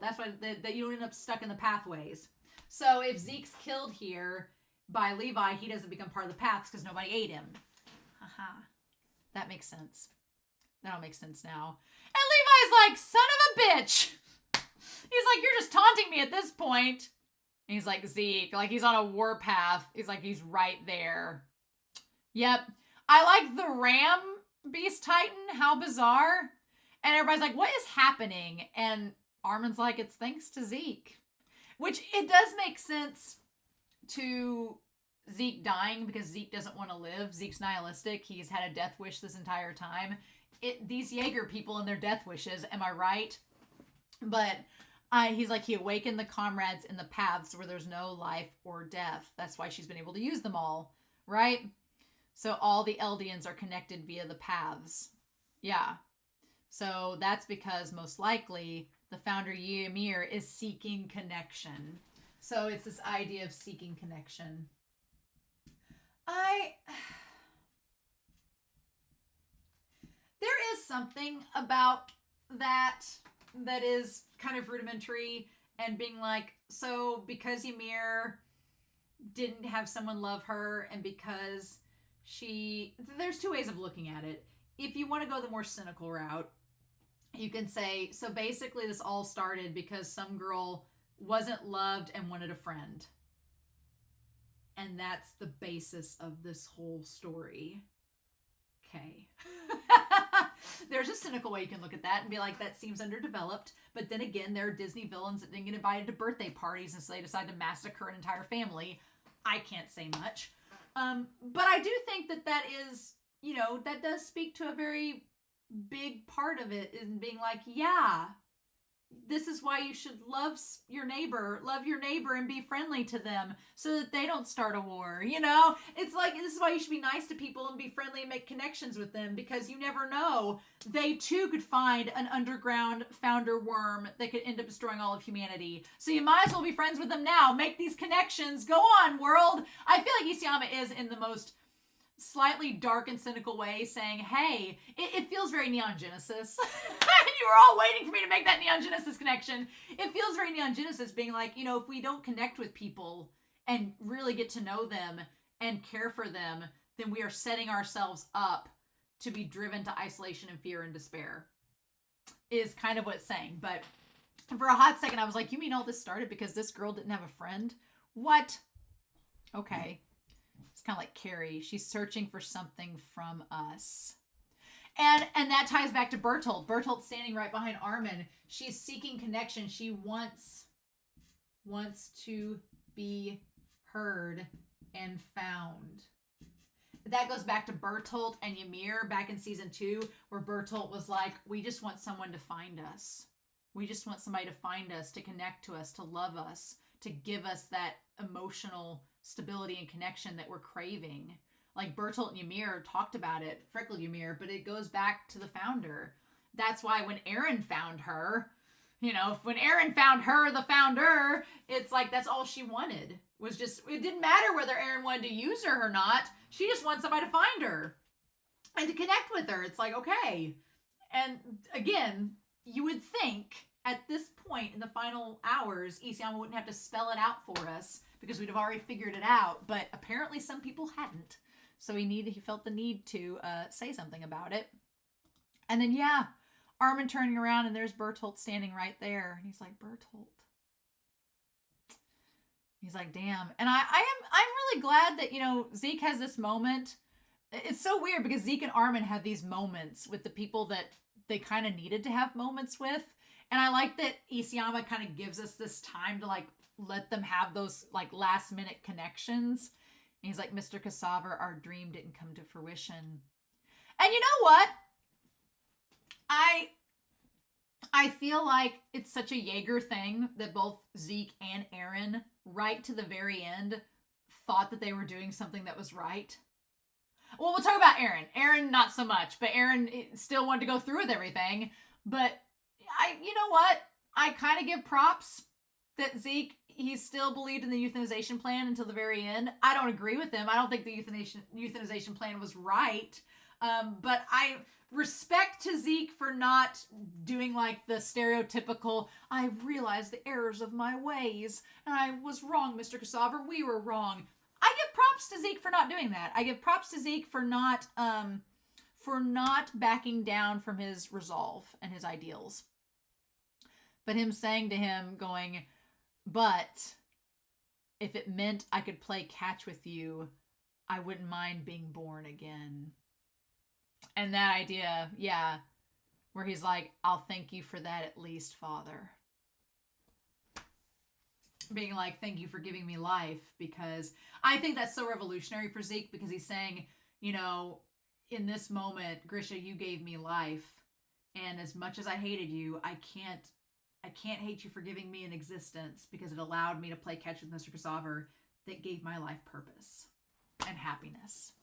that's why that you don't end up stuck in the pathways. So if Zeke's killed here by Levi, he doesn't become part of the paths because nobody ate him. Haha. That makes sense. That all makes sense now. And Levi's like, son of a bitch. He's like, you're just taunting me at this point. And he's like, Zeke, like he's on a warpath. He's like, he's right there. Yep. I like the Ram Beast Titan. How bizarre. And everybody's like, what is happening? And Armin's like, it's thanks to Zeke. Which it does make sense to Zeke dying because Zeke doesn't want to live. Zeke's nihilistic. He's had a death wish this entire time. These Jaeger people and their death wishes, am I right? But he's like, he awakened the comrades in the paths where there's no life or death. That's why she's been able to use them all, right? So all the Eldians are connected via the paths. Yeah. So that's because most likely the founder Ymir is seeking connection. So it's this idea of seeking connection. There is something about that is kind of rudimentary and being like, so because Ymir didn't have someone love her, and because there's two ways of looking at it. If you want to go the more cynical route, you can say, so basically this all started because some girl wasn't loved and wanted a friend. And that's the basis of this whole story. Okay. There's a cynical way you can look at that and be like, that seems underdeveloped. But then again, there are Disney villains that didn't get invited to birthday parties, and so they decide to massacre an entire family. I can't say much. But I do think that is, that does speak to a very big part of it, in being like, yeah, this is why you should love your neighbor, and be friendly to them so that they don't start a war. It's like, this is why you should be nice to people and be friendly and make connections with them, because you never know. They too could find an underground founder worm that could end up destroying all of humanity. So you might as well be friends with them now. Make these connections. Go on, world. I feel like Isayama is in the most slightly dark and cynical way saying, hey, it feels very Neon Genesis. You were all waiting for me to make that Neon Genesis connection. It feels very Neon Genesis, being like, if we don't connect with people and really get to know them and care for them, then we are setting ourselves up to be driven to isolation and fear and despair, is kind of what it's saying. But for a hot second, I was like, you mean all this started because this girl didn't have a friend? What? Okay. It's kind of like Carrie. She's searching for something from us. And that ties back to Bertolt. Bertolt's standing right behind Armin. She's seeking connection. She wants to be heard and found. That goes back to Bertolt and Ymir back in season 2, where Bertolt was like, we just want someone to find us. We just want somebody to find us, to connect to us, to love us, to give us that emotional stability and connection that we're craving. Like Bertolt and Ymir talked about it, freckled Ymir, but it goes back to the founder. That's why when Eren found her, when Eren found her, the founder, it's like that's all she wanted. Was just, it didn't matter whether Eren wanted to use her or not. She just wanted somebody to find her and to connect with her. It's like, okay. And again, you would think at this point in the final hours, Isayama wouldn't have to spell it out for us because we'd have already figured it out. But apparently some people hadn't. So he felt the need to say something about it. And then, yeah, Armin turning around and there's Bertolt standing right there. And he's like, Bertolt. He's like, damn. And I'm really glad that, Zeke has this moment. It's so weird because Zeke and Armin have these moments with the people that they kind of needed to have moments with. And I like that Isayama kind of gives us this time to let them have those last minute connections. And he's like, Mr. Cassava, our dream didn't come to fruition. And you know what? I feel like it's such a Jaeger thing that both Zeke and Eren, right to the very end, thought that they were doing something that was right. Well, we'll talk about Eren. Eren, not so much, but Eren still wanted to go through with everything. But you know what? I kind of give props that Zeke, he still believed in the euthanization plan until the very end. I don't agree with him. I don't think the euthanization plan was right. But I respect to Zeke for not doing the stereotypical, I realized the errors of my ways, and I was wrong, Mr. Cassava, we were wrong. I give props to Zeke for not doing that. I give props to Zeke for not backing down from his resolve and his ideals. But him saying to him, going, but if it meant I could play catch with you, I wouldn't mind being born again. And that idea, yeah, where he's like, I'll thank you for that at least, Father. Being like, thank you for giving me life, because I think that's so revolutionary for Zeke, because he's saying, in this moment, Grisha, you gave me life. And as much as I hated you, I can't hate you for giving me an existence, because it allowed me to play catch with Mr. Cassava that gave my life purpose and happiness.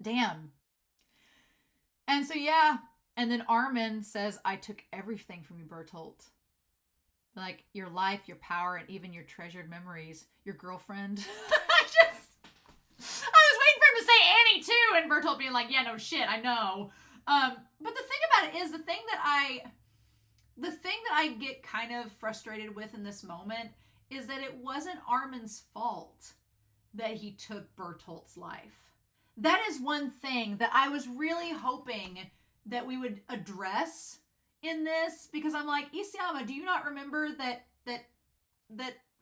Damn. And so, yeah. And then Armin says, I took everything from you, Bertolt. Like, your life, your power, and even your treasured memories. Your girlfriend. I was waiting for him to say Annie, too. And Bertolt being like, yeah, no shit, I know. But the thing about it is, the thing that I get kind of frustrated with in this moment is that it wasn't Armin's fault that he took Bertolt's life. That is one thing that I was really hoping that we would address in this, because I'm like, Isayama, do you not remember that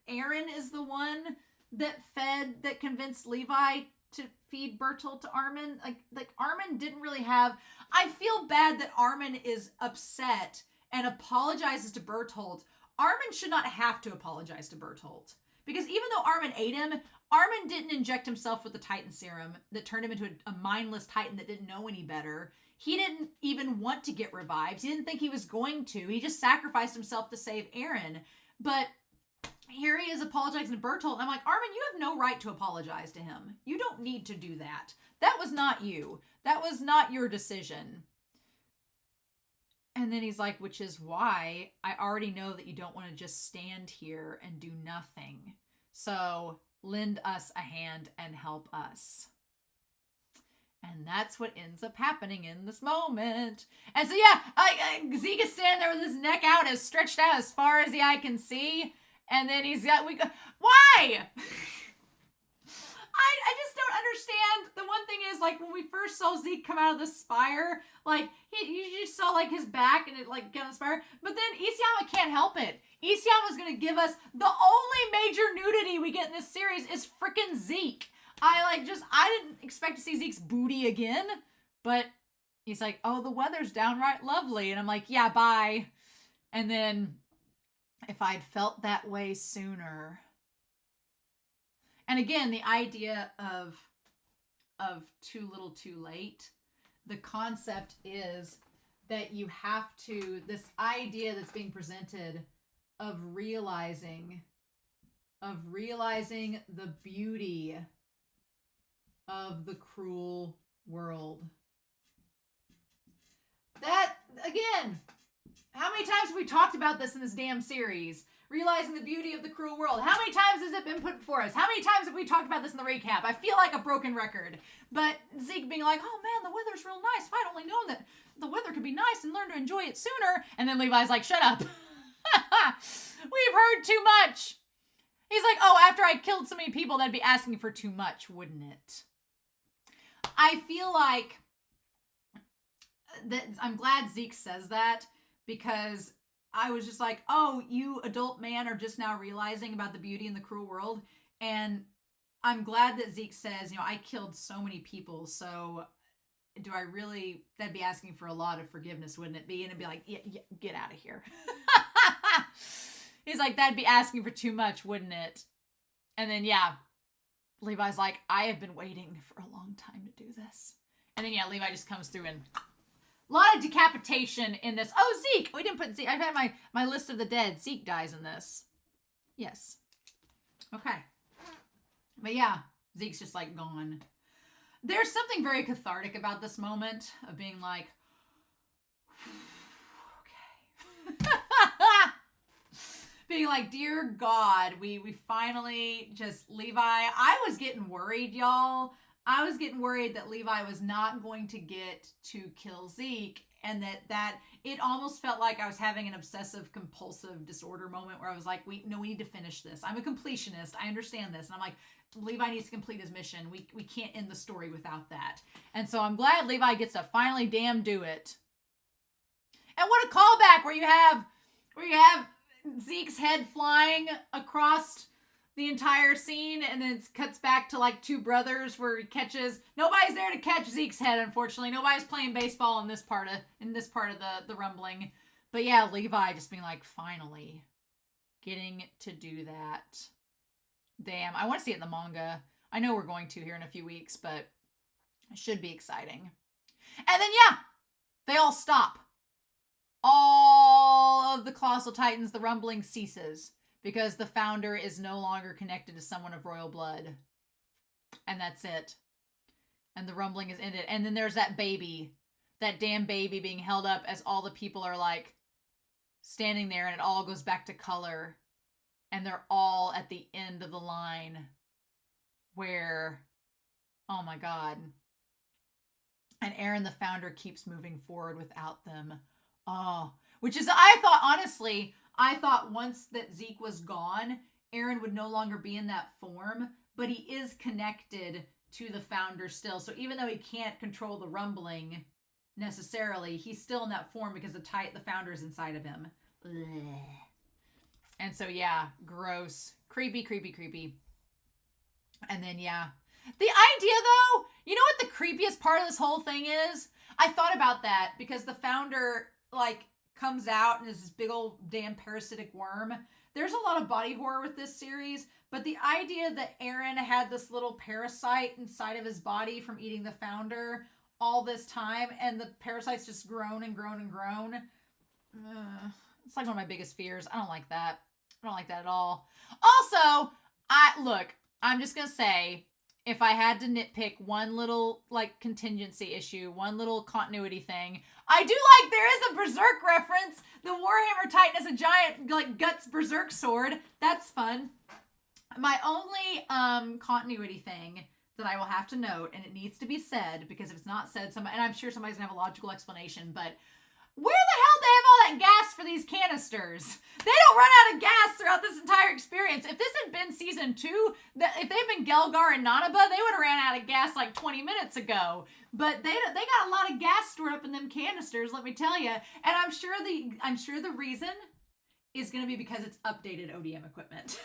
Eren is the one that convinced Levi to feed Bertolt to Armin? Like Armin didn't really have. I feel bad that Armin is upset and apologizes to Bertolt. Armin should not have to apologize to Bertolt, because even though Armin ate him, Armin didn't inject himself with the Titan serum that turned him into a mindless Titan that didn't know any better. He didn't even want to get revived. He didn't think he was going to. He just sacrificed himself to save Eren. But here he is apologizing to Bertolt. And I'm like, Armin, you have no right to apologize to him. You don't need to do that. That was not you. That was not your decision. And then he's like, which is why I already know that you don't want to just stand here and do nothing. So lend us a hand and help us. And that's what ends up happening in this moment. And so, yeah, Zeke is standing there with his neck out, as stretched out as far as the eye can see. And then he's got, why? I just don't understand. The one thing is, like, when we first saw Zeke come out of the spire, like, you just saw, like, his back and it, like, get on the spire. But then Isayama can't help it. Isayama's going to give us the only major nudity we get in this series is freaking Zeke. I didn't expect to see Zeke's booty again. But he's like, oh, the weather's downright lovely. And I'm like, yeah, bye. And then if I'd felt that way sooner. And again, the idea of too little too late. The concept is that you have to, this idea that's being presented of realizing the beauty of the cruel world. That, again, how many times have we talked about this in this damn series? Realizing the beauty of the cruel world. How many times has it been put before us? How many times have we talked about this in the recap? I feel like a broken record. But Zeke being like, oh man, the weather's real nice. If I'd only known that the weather could be nice and learned to enjoy it sooner. And then Levi's like, shut up. We've heard too much. He's like, oh, after I killed so many people, that'd be asking for too much, wouldn't it? I feel like that I'm glad Zeke says that, because I was just like, oh, you adult man are just now realizing about the beauty in the cruel world. And I'm glad that Zeke says, I killed so many people. So do I really, that'd be asking for a lot of forgiveness, wouldn't it be? And it'd be like, yeah, get out of here. He's like, that'd be asking for too much, wouldn't it? And then, yeah, Levi's like, I have been waiting for a long time to do this. And then, yeah, Levi just comes through and a lot of decapitation in this. Oh, Zeke! We didn't put Zeke. I've had my list of the dead. Zeke dies in this. Yes. Okay. But yeah, Zeke's just like gone. There's something very cathartic about this moment of being like, okay. Being like, dear God, we finally just, Levi. I was getting worried, y'all. I was getting worried that Levi was not going to get to kill Zeke, and that it almost felt like I was having an obsessive compulsive disorder moment where I was like, we need to finish this. I'm a completionist. I understand this. And I'm like, Levi needs to complete his mission. We can't end the story without that. And so I'm glad Levi gets to finally damn do it. And what a callback where you have Zeke's head flying across the entire scene, and then it cuts back to like two brothers where he catches. Nobody's there to catch Zeke's head, unfortunately. Nobody's playing baseball in this part of the rumbling. But yeah, Levi just being like, finally getting to do that. Damn, I want to see it in the manga. I know we're going to here in a few weeks, but it should be exciting. And then yeah, they all stop. All of the Colossal Titans, the rumbling ceases. Because the founder is no longer connected to someone of royal blood. And that's it. And the rumbling is ended. And then there's that baby. That damn baby being held up as all the people are like standing there. And it all goes back to color. And they're all at the end of the line. Where, oh my God. And Eren the founder keeps moving forward without them. Oh, which is, I thought once that Zeke was gone, Eren would no longer be in that form, but he is connected to the founder still. So even though he can't control the rumbling necessarily, he's still in that form because the founder is inside of him. Blech. And so, yeah, gross. Creepy, creepy, creepy. And then, yeah. The idea, though, you know what the creepiest part of this whole thing is? I thought about that because the founder, like, comes out and is this big old damn parasitic worm. There's a lot of body horror with this series, but the idea that Eren had this little parasite inside of his body from eating the founder all this time, and the parasite's just grown and grown and grown. It's like one of my biggest fears. I don't like that. I don't like that at all. Also, I'm just going to say, if I had to nitpick one little, like, contingency issue, one little continuity thing, I do like there is a Berserk reference. The Warhammer Titan has a giant, like, guts Berserk sword. That's fun. My only continuity thing that I will have to note, and it needs to be said, because if it's not said, and I'm sure somebody's going to have a logical explanation, but where the hell do they have all that gas for these canisters? They don't run out of gas throughout this entire experience. If this had been season 2, if they'd been Gelgar and Nanaba, they would have ran out of gas like 20 minutes ago. But they got a lot of gas stored up in them canisters, let me tell you. And I'm sure the reason is going to be because it's updated ODM equipment.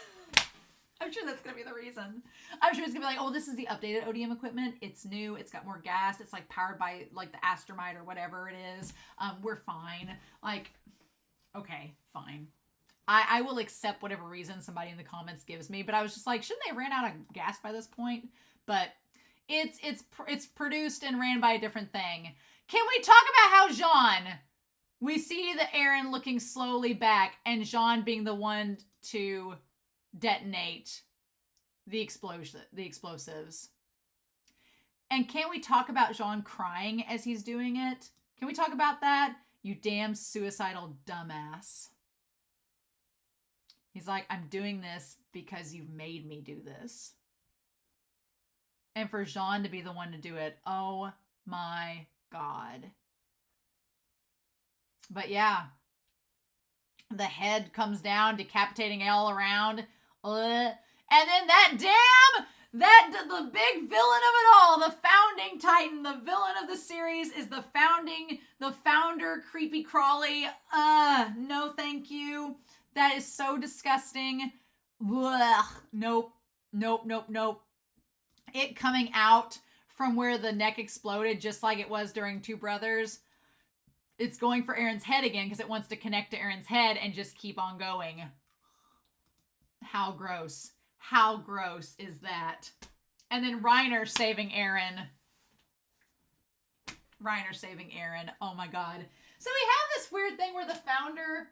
I'm sure that's going to be the reason. I'm sure it's going to be like, oh, this is the updated ODM equipment. It's new. It's got more gas. It's like powered by like the astromite or whatever it is. We're fine. Like, okay, fine. I will accept whatever reason somebody in the comments gives me, but I was just like, shouldn't they have ran out of gas by this point? But it's produced and ran by a different thing. Can we talk about how Jean, we see the Eren looking slowly back and Jean being the one to detonate the explosives. And can we talk about Jean crying as he's doing it? Can we talk about that? You damn suicidal dumbass. He's like, I'm doing this because you've made me do this. And for Jean to be the one to do it, oh my God. But yeah, the head comes down, decapitating all around. And then the big villain of it all, the founding titan, the villain of the series is the founder, creepy crawly. No thank you. That is so disgusting. Ugh. Nope. It coming out from where the neck exploded, just like it was during Two Brothers. It's going for Eren's head again because it wants to connect to Eren's head and just keep on going. How gross. How gross is that? And then Reiner saving Eren. Oh my God. So we have this weird thing where the founder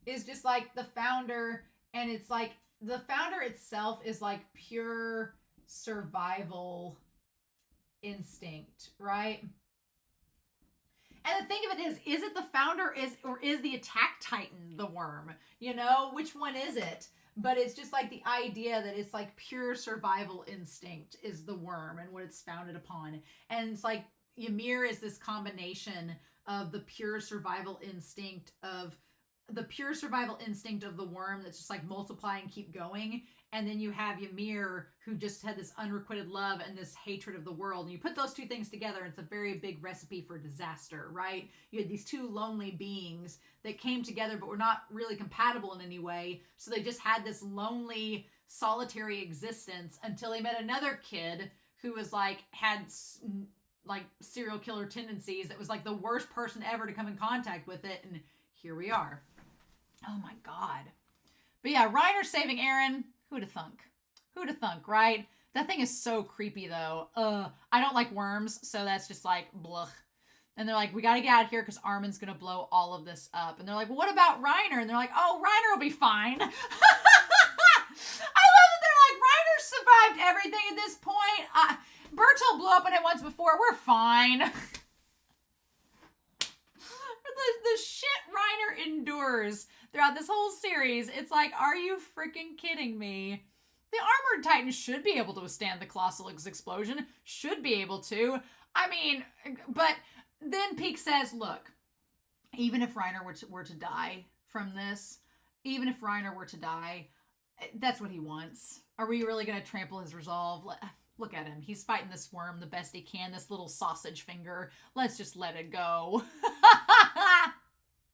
is just like the founder, and it's like the founder itself is like pure survival instinct, right? And the thing of it is it the founder or is the attack titan the worm? You know, which one is it? But it's just like the idea that it's like pure survival instinct is the worm and what it's founded upon. And it's like Ymir is this combination of the pure survival instinct of the worm that's just like multiply and keep going. And then you have Ymir, who just had this unrequited love and this hatred of the world. And you put those two things together, it's a very big recipe for disaster, right? You had these two lonely beings that came together, but were not really compatible in any way. So they just had this lonely, solitary existence until they met another kid who was like, had like serial killer tendencies. That was like the worst person ever to come in contact with it. And here we are. Oh my God. But yeah, Reiner saving Eren. Who'd have thunk? Who'd have thunk, right? That thing is so creepy, though. I don't like worms, so that's just like, blech. And they're like, we gotta get out of here because Armin's gonna blow all of this up. And they're like, well, what about Reiner? And they're like, oh, Reiner will be fine. I love that they're like, Reiner survived everything at this point. Bertolt blew up in it once before. We're fine. The shit Reiner endures throughout this whole series. It's like, are you freaking kidding me? The armored titan should be able to withstand the colossal explosion. Should be able to. I mean, but then Peak says, look, even if Reiner were to die from this, even if Reiner were to die, That's what he wants. Are we really going to trample his resolve? Look at him. He's fighting this worm the best he can, this little sausage finger. Let's just let it go.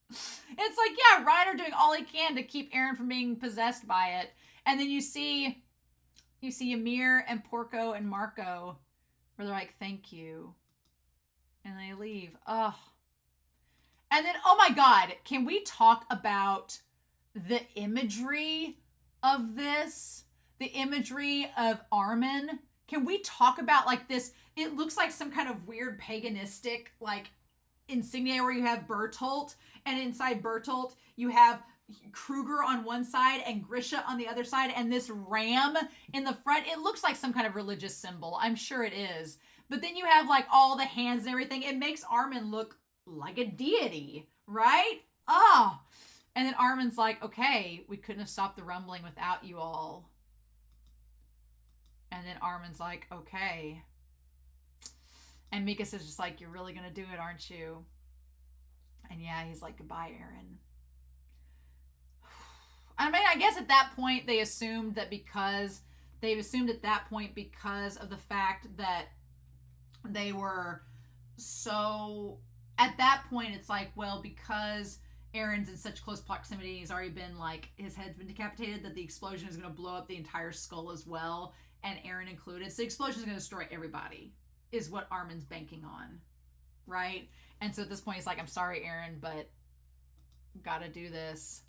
It's like, yeah, Reiner doing all he can to keep Eren from being possessed by it. And then you see Ymir and Porco and Marco, where they're like, thank you. And they leave. Ugh. And then, oh my God, can we talk about the imagery of this? The imagery of Armin? Can we talk about like this? It looks like some kind of weird paganistic like insignia where you have Bertolt, and inside Bertolt you have Kruger on one side and Grisha on the other side, and this ram in the front. It looks like some kind of religious symbol. I'm sure it is. But then you have like all the hands and everything. It makes Armin look like a deity, right? Oh. And then Armin's like, okay, we couldn't have stopped the rumbling without you all. And then Armin's like, okay. And Mikasa is just like, you're really going to do it, aren't you? And yeah, he's like, goodbye, Eren. I mean, I guess at that point they assumed that because of the fact that they were so, at that point it's like, well, because Eren's in such close proximity, he's already been like, his head's been decapitated, that the explosion is going to blow up the entire skull as well, and Eren included. So the explosion is going to destroy everybody, is what Armin's banking on, right? And so at this point he's like, I'm sorry, Eren, but gotta do this.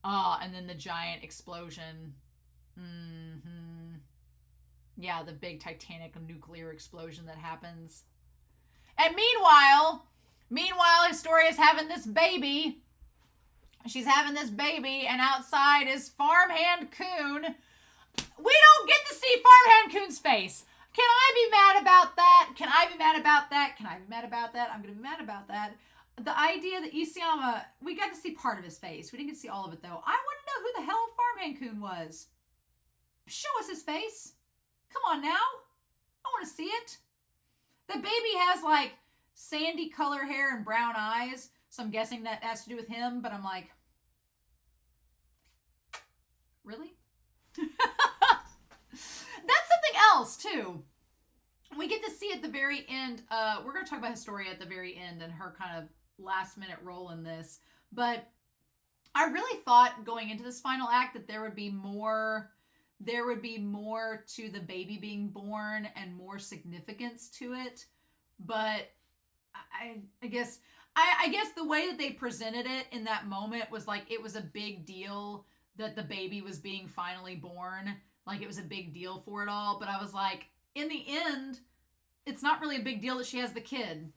And then the giant explosion. Yeah, the big Titanic nuclear explosion that happens. And meanwhile, Historia's having this baby. She's having this baby, and outside is Farmhand Coon. We don't get to see Farmhand Coon's face. Can I be mad about that? I'm going to be mad about that. The idea that Isayama, we got to see part of his face. We didn't get to see all of it, though. I want to know who the hell Farmhand Coon was. Show us his face. Come on now. I want to see it. The baby has, like, sandy color hair and brown eyes, so I'm guessing that has to do with him, but I'm like, really? That's something else, too. We get to see at the very end, we're going to talk about Historia at the very end and her kind of last minute role in this, but I really thought going into this final act that there would be more to the baby being born and more significance to it, but I guess the way that they presented it in that moment was like it was a big deal that the baby was being finally born. Like it was a big deal for it all. But I was like, in the end, it's not really a big deal that she has the kid.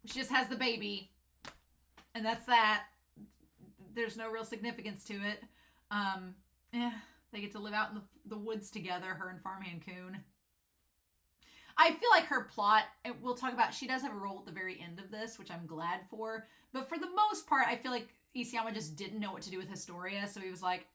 She just has the baby. And that's that. There's no real significance to it. They get to live out in the woods together, her and Farmhand Coon. I feel like her plot, and we'll talk about, she does have a role at the very end of this, which I'm glad for. But for the most part, I feel like Isayama just didn't know what to do with Historia. So he was like,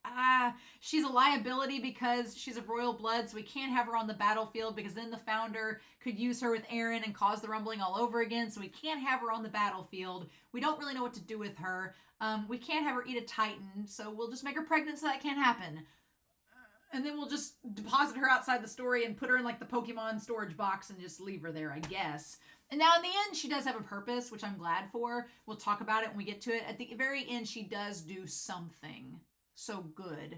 she's a liability because she's of royal blood, so we can't have her on the battlefield because then the founder could use her with Eren and cause the rumbling all over again. So we can't have her on the battlefield. We don't really know what to do with her. We can't have her eat a Titan, so we'll just make her pregnant so that can't happen. And then we'll just deposit her outside the story and put her in like the Pokemon storage box and just leave her there, I guess. And now in the end, she does have a purpose, which I'm glad for. We'll talk about it when we get to it. At the very end, she does do something so good.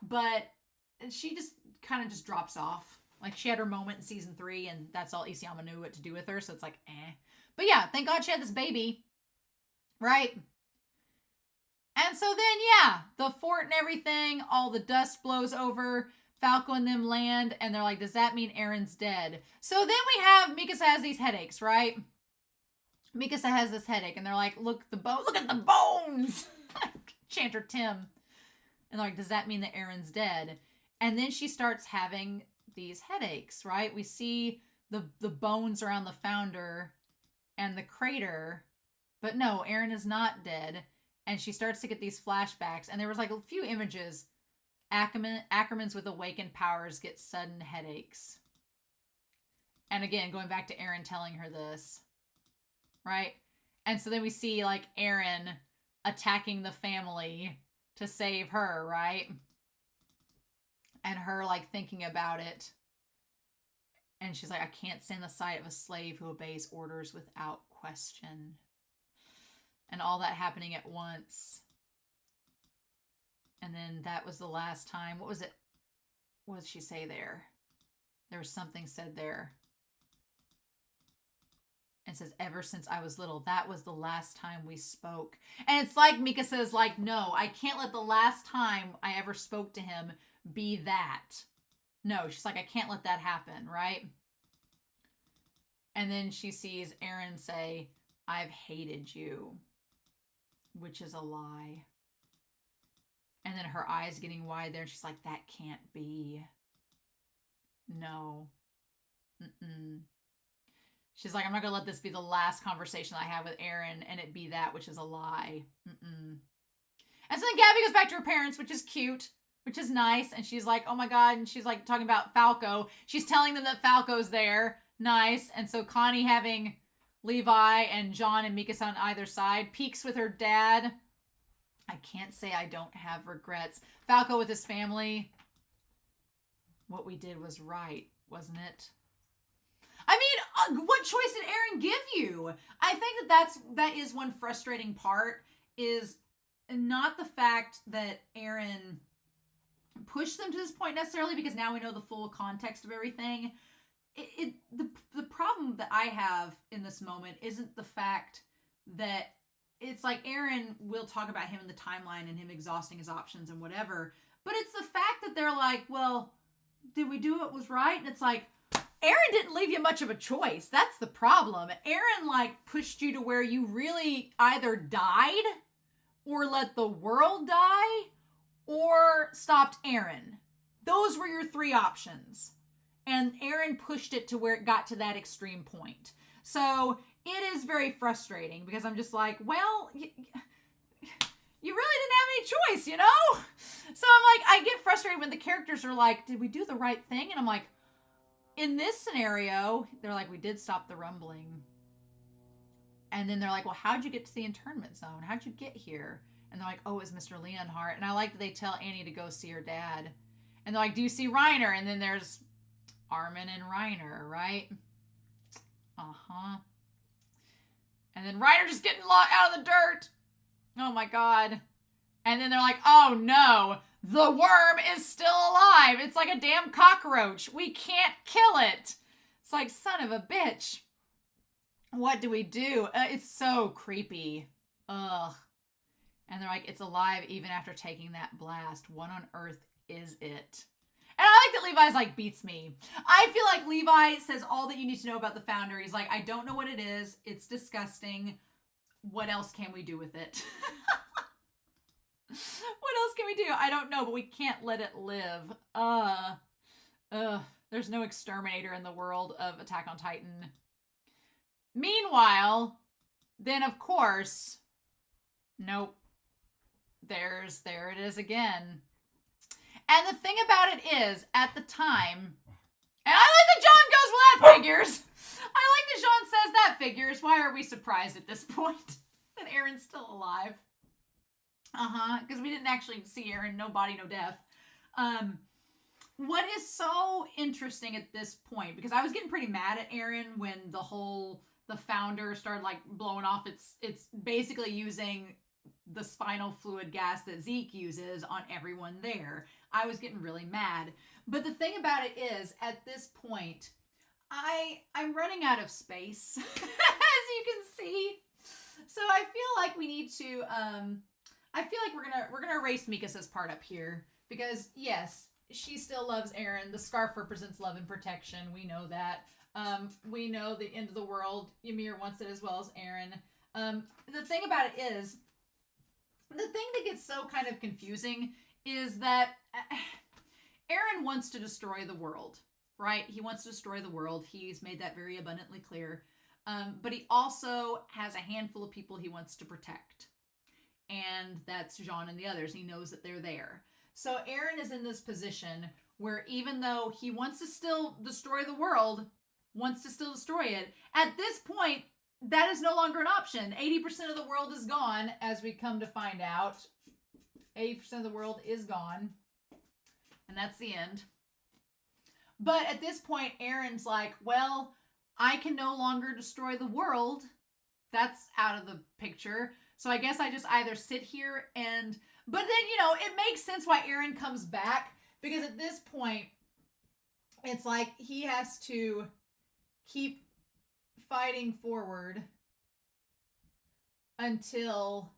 But she just kind of just drops off. Like she had her moment in season 3 and that's all Isayama knew what to do with her. So it's like, eh. But yeah, thank God she had this baby. Right? And so then, yeah, the fort and everything, all the dust blows over, Falco and them land, and they're like, does that mean Eren's dead? So then we have, Mikasa has these headaches, right? Mikasa has this headache, and they're like, look at the bones! Chanter Tim. And they're like, does that mean that Eren's dead? And then she starts having these headaches, right? We see the bones around the founder and the crater, but no, Eren is not dead. And she starts to get these flashbacks. And there was like a few images. Ackermans with awakened powers get sudden headaches. And again, going back to Eren telling her this. Right? And so then we see like Eren attacking the family to save her, right? And her, like, thinking about it. And she's like, I can't stand the sight of a slave who obeys orders without question. And all that happening at once. And then that was the last time. What was it? What did she say there? There was something said there. And it says, ever since I was little, that was the last time we spoke. And it's like Mika says, like, no, I can't let the last time I ever spoke to him be that. No, she's like, I can't let that happen, right? And then she sees Eren say, I've hated you, which is a lie. And then her eyes getting wide there. And she's like, that can't be. No. Mm-mm. She's like, I'm not going to let this be the last conversation I have with Eren and it be that, which is a lie. Mm-mm. And so then Gabby goes back to her parents, which is cute, which is nice. And she's like, oh my God. And she's like talking about Falco. She's telling them that Falco's there. Nice. And so Connie having Levi and John and Mikasa on either side peeks with her dad. I can't say I don't have regrets. Falco with his family. What we did was right, wasn't it? I mean, what choice did Eren give you? I think that is one frustrating part, is not the fact that Eren pushed them to this point necessarily, because now we know the full context of everything. The problem that I have in this moment isn't the fact that it's like Eren will talk about him in the timeline and him exhausting his options and whatever, but it's the fact that they're like, well, did we do what was right? And it's like, Eren didn't leave you much of a choice. That's the problem. Eren, like, pushed you to where you really either died or let the world die or stopped Eren. Those were your three options. And Eren pushed it to where it got to that extreme point. So it is very frustrating because I'm just like, well, you really didn't have any choice, you know? So I'm like, I get frustrated when the characters are like, did we do the right thing? And I'm like, in this scenario, they're like, we did stop the rumbling. And then they're like, well, how'd you get to the internment zone? How'd you get here? And they're like, oh, it was Mr. Leonhardt. And I like that they tell Annie to go see her dad. And they're like, do you see Reiner? And then there's Armin and Reiner, right? Uh-huh. And then Reiner just getting out of the dirt. Oh my God. And then they're like, oh no, the worm is still alive. It's like a damn cockroach. We can't kill it. It's like, son of a bitch. What do we do? It's so creepy. Ugh. And they're like, it's alive even after taking that blast. What on earth is it? And I like that Levi's like, beats me. I feel like Levi says all that you need to know about the founder. He's like, I don't know what it is. It's disgusting. What else can we do with it? What else can we do? I don't know, but we can't let it live. There's no exterminator in the world of Attack on Titan. Meanwhile, then of course, nope. There it is again. And the thing about it is, at the time, and I like that John goes, well, that figures. I like that John says that figures. Why are we surprised at this point that Eren's still alive? Because we didn't actually see Eren, no body, no death. What is so interesting at this point, because I was getting pretty mad at Eren when the founder started like blowing off it's basically using the spinal fluid gas that Zeke uses on everyone there. I was getting really mad. But the thing about it is, at this point, I'm running out of space, as you can see. So I feel like we need to, I feel like we're gonna erase Mikasa's part up here, because yes, she still loves Eren. The scarf represents love and protection. We know that. We know the end of the world. Ymir wants it as well as Eren. The thing about it is, the thing that gets so kind of confusing is that Eren wants to destroy the world, right? He wants to destroy the world. He's made that very abundantly clear. But he also has a handful of people he wants to protect. And that's Jean and the others. He knows that they're there. So Eren is in this position where even though he wants to still destroy the world, wants to still destroy it, at this point, that is no longer an option. 80% of the world is gone, as we come to find out. 80% of the world is gone. And that's the end. But at this point, Eren's like, well, I can no longer destroy the world. That's out of the picture. So I guess I just either sit here and... But then, you know, it makes sense why Eren comes back. Because at this point, it's like he has to keep fighting forward until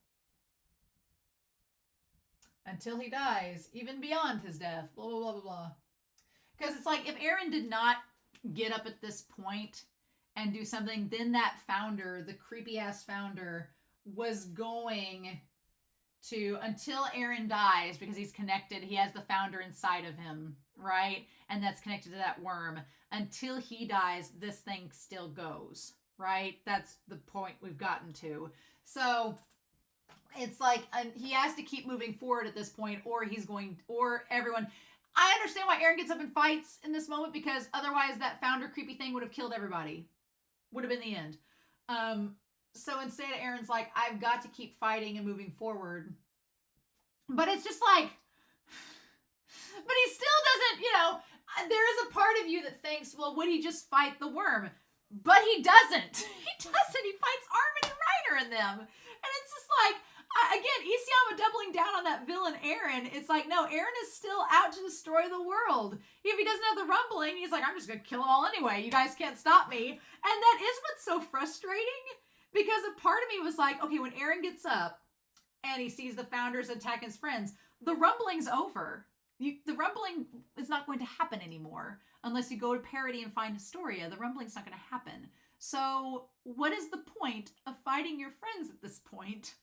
he dies, even beyond his death, blah, blah, blah, blah, blah. Because it's like, if Eren did not get up at this point and do something, then that founder, the creepy-ass founder, was going to, until Eren dies, because he's connected, he has the founder inside of him, right? And that's connected to that worm. Until he dies, this thing still goes, right? That's the point we've gotten to. So it's like he has to keep moving forward at this point, or he's going, or everyone. I understand why Eren gets up and fights in this moment, because otherwise that founder creepy thing would have killed everybody. Would have been the end. So instead, Eren's like, I've got to keep fighting and moving forward. But it's just like, but he still doesn't, you know, there is a part of you that thinks, well, would he just fight the worm? But he doesn't. He doesn't. He fights Armin and Reiner in them. And it's just like, again, Isayama doubling down on that villain Eren. It's like, no, Eren is still out to destroy the world. If he doesn't have the rumbling, he's like, I'm just going to kill them all anyway. You guys can't stop me. And that is what's so frustrating. Because a part of me was like, okay, when Eren gets up and he sees the founders attack his friends, the rumbling's over. The rumbling is not going to happen anymore. Unless you go to Parody and find Historia, the rumbling's not going to happen. So what is the point of fighting your friends at this point?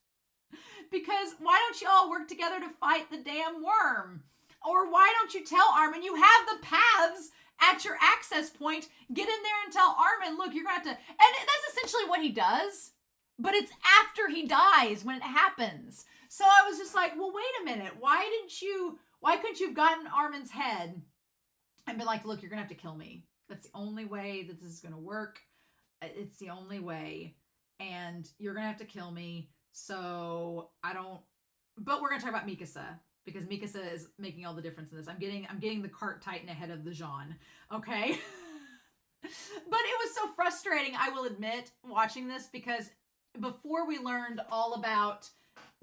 Because why don't you all work together to fight the damn worm? Or why don't you tell Armin, you have the paths at your access point, get in there and tell Armin, look, you're going to have to... And that's essentially what he does. But it's after he dies when it happens. So I was just like, well, wait a minute. Why couldn't you have gotten Armin's head and been like, look, you're going to have to kill me. That's the only way that this is going to work. It's the only way. And you're going to have to kill me. So I don't... But we're going to talk about Mikasa. Because Mikasa is making all the difference in this. I'm getting the cart titan ahead of the Jean. Okay? But it was so frustrating, I will admit, watching this. Because before we learned all about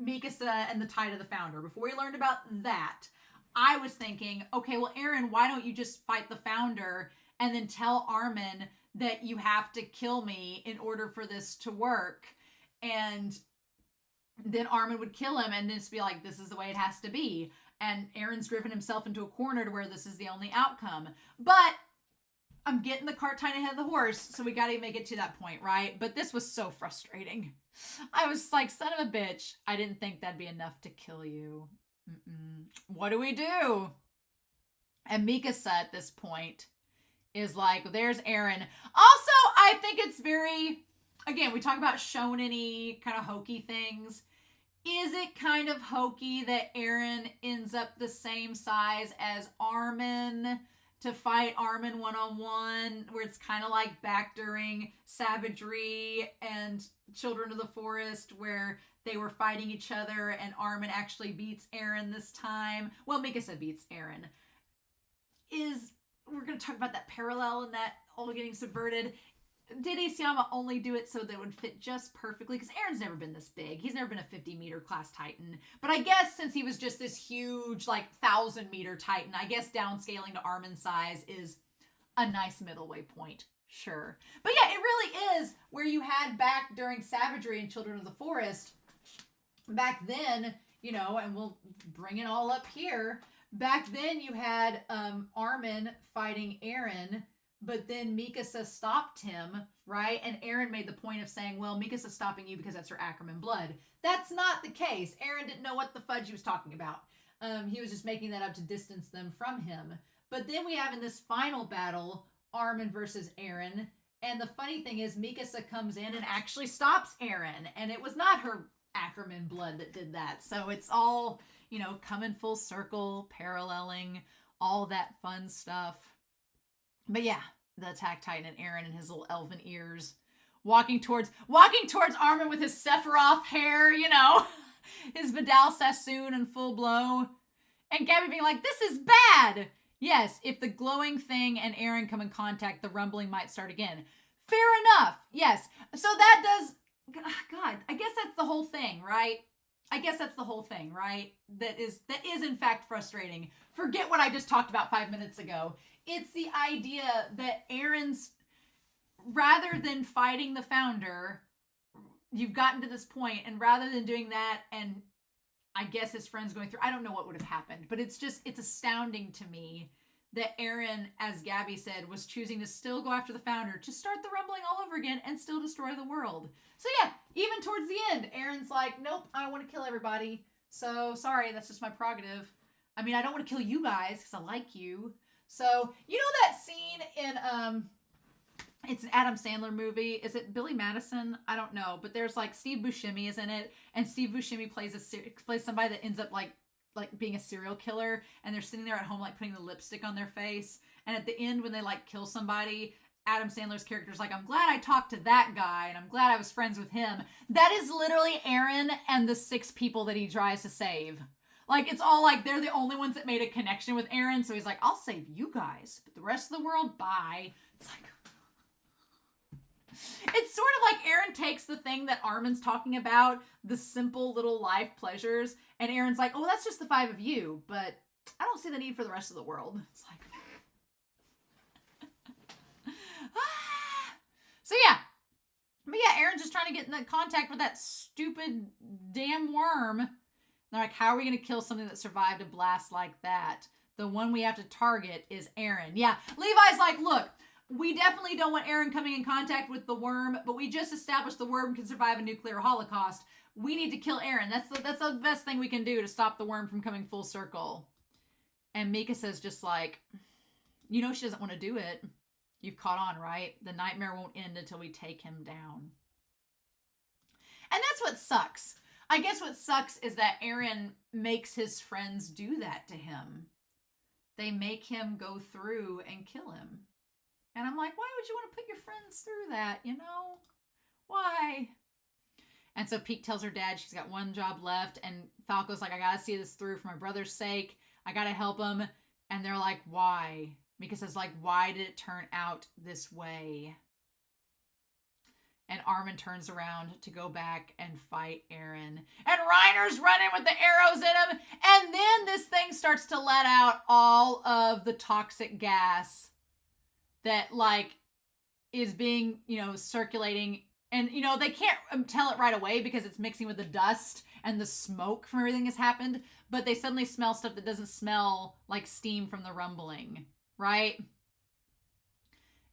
Mikasa and the Tide of the Founder, before we learned about that, I was thinking, okay, well, Eren, why don't you just fight the Founder and then tell Armin that you have to kill me in order for this to work? And then Armin would kill him and just be like, this is the way it has to be. And Eren's driven himself into a corner to where this is the only outcome. But I'm getting the cart tied ahead of the horse, so we got to make it to that point, right? But this was so frustrating. I was like, son of a bitch, I didn't think that'd be enough to kill you. What do we do? And Mikasa at this point is like, there's Eren. Also, I think it's very... Again, we talk about shonen-y, kind of hokey things. Is it kind of hokey that Eren ends up the same size as Armin to fight Armin one-on-one, where it's kind of like back during Savagery and Children of the Forest, where they were fighting each other and Armin actually beats Eren this time? Well, Mikasa beats Eren. We're going to talk about that parallel and that all getting subverted. Did Isayama only do it so that it would fit just perfectly? Because Eren's never been this big. He's never been a 50-meter class Titan. But I guess since he was just this huge, like, 1,000-meter Titan, I guess downscaling to Armin's size is a nice middleway point. Sure. But yeah, it really is where you had back during Savagery and Children of the Forest. Back then, you know, and we'll bring it all up here. Back then you had Armin fighting Eren, but then Mikasa stopped him, right? And Eren made the point of saying, well, Mikasa's stopping you because that's her Ackerman blood. That's not the case. Eren didn't know what the fudge he was talking about. He was just making that up to distance them from him. But then we have in this final battle, Armin versus Eren. And the funny thing is, Mikasa comes in and actually stops Eren. And it was not her Ackerman blood that did that. So it's all, you know, coming full circle, paralleling, all that fun stuff. But yeah, the Attack Titan and Eren and his little elven ears walking towards Armin with his Sephiroth hair, you know, his Vidal Sassoon in full blow. And Gabby being like, this is bad. Yes, if the glowing thing and Eren come in contact, the rumbling might start again. Fair enough. Yes. So that does, God, I guess that's the whole thing, right? I guess that's the whole thing, right? That is in fact frustrating. Forget what I just talked about 5 minutes ago. It's the idea that Eren's, rather than fighting the founder, you've gotten to this point, and rather than doing that, and I guess his friends going through, I don't know what would have happened, but it's astounding to me that Eren, as Gabby said, was choosing to still go after the founder, to start the rumbling all over again and still destroy the world. So yeah, even towards the end, Eren's like, nope, I want to kill everybody. So sorry, that's just my prerogative. I mean, I don't want to kill you guys because I like you. So, you know that scene in, it's an Adam Sandler movie. Is it Billy Madison? I don't know. But there's like Steve Buscemi is in it. And Steve Buscemi plays somebody that ends up like being a serial killer, and they're sitting there at home like putting the lipstick on their face, and at the end when they like kill somebody, Adam Sandler's character's like, I'm glad I talked to that guy and I'm glad I was friends with him. That is literally Eren and the 6 people that he tries to save. Like, it's all like they're the only ones that made a connection with Eren, so he's like, I'll save you guys, but the rest of the world, bye. It's like, it's sort of like Eren takes the thing that Armin's talking about, the simple little life pleasures, and Eren's like, oh, that's just the 5 of you, but I don't see the need for the rest of the world. It's like, so yeah. But yeah, Eren's just trying to get in contact with that stupid damn worm. They're like, how are we going to kill something that survived a blast like that? The one we have to target is Eren. Yeah, Levi's like, look, we definitely don't want Eren coming in contact with the worm, but we just established the worm can survive a nuclear holocaust. We need to kill Eren. That's the best thing we can do to stop the worm from coming full circle. And Mikasa's just like, you know she doesn't want to do it. You've caught on, right? The nightmare won't end until we take him down. And that's what sucks. I guess what sucks is that Eren makes his friends do that to him. They make him go through and kill him. And I'm like, why would you want to put your friends through that, you know? Why? And so Pieck tells her dad she's got one job left, and Falco's like, I gotta see this through for my brother's sake. I gotta help him. And they're like, why? Mikasa's like, why did it turn out this way? And Armin turns around to go back and fight Eren. And Reiner's running with the arrows in him. And then this thing starts to let out all of the toxic gas that, like, is being, circulating. And, they can't tell it right away because it's mixing with the dust and the smoke from everything that's happened. But they suddenly smell stuff that doesn't smell like steam from the rumbling, right?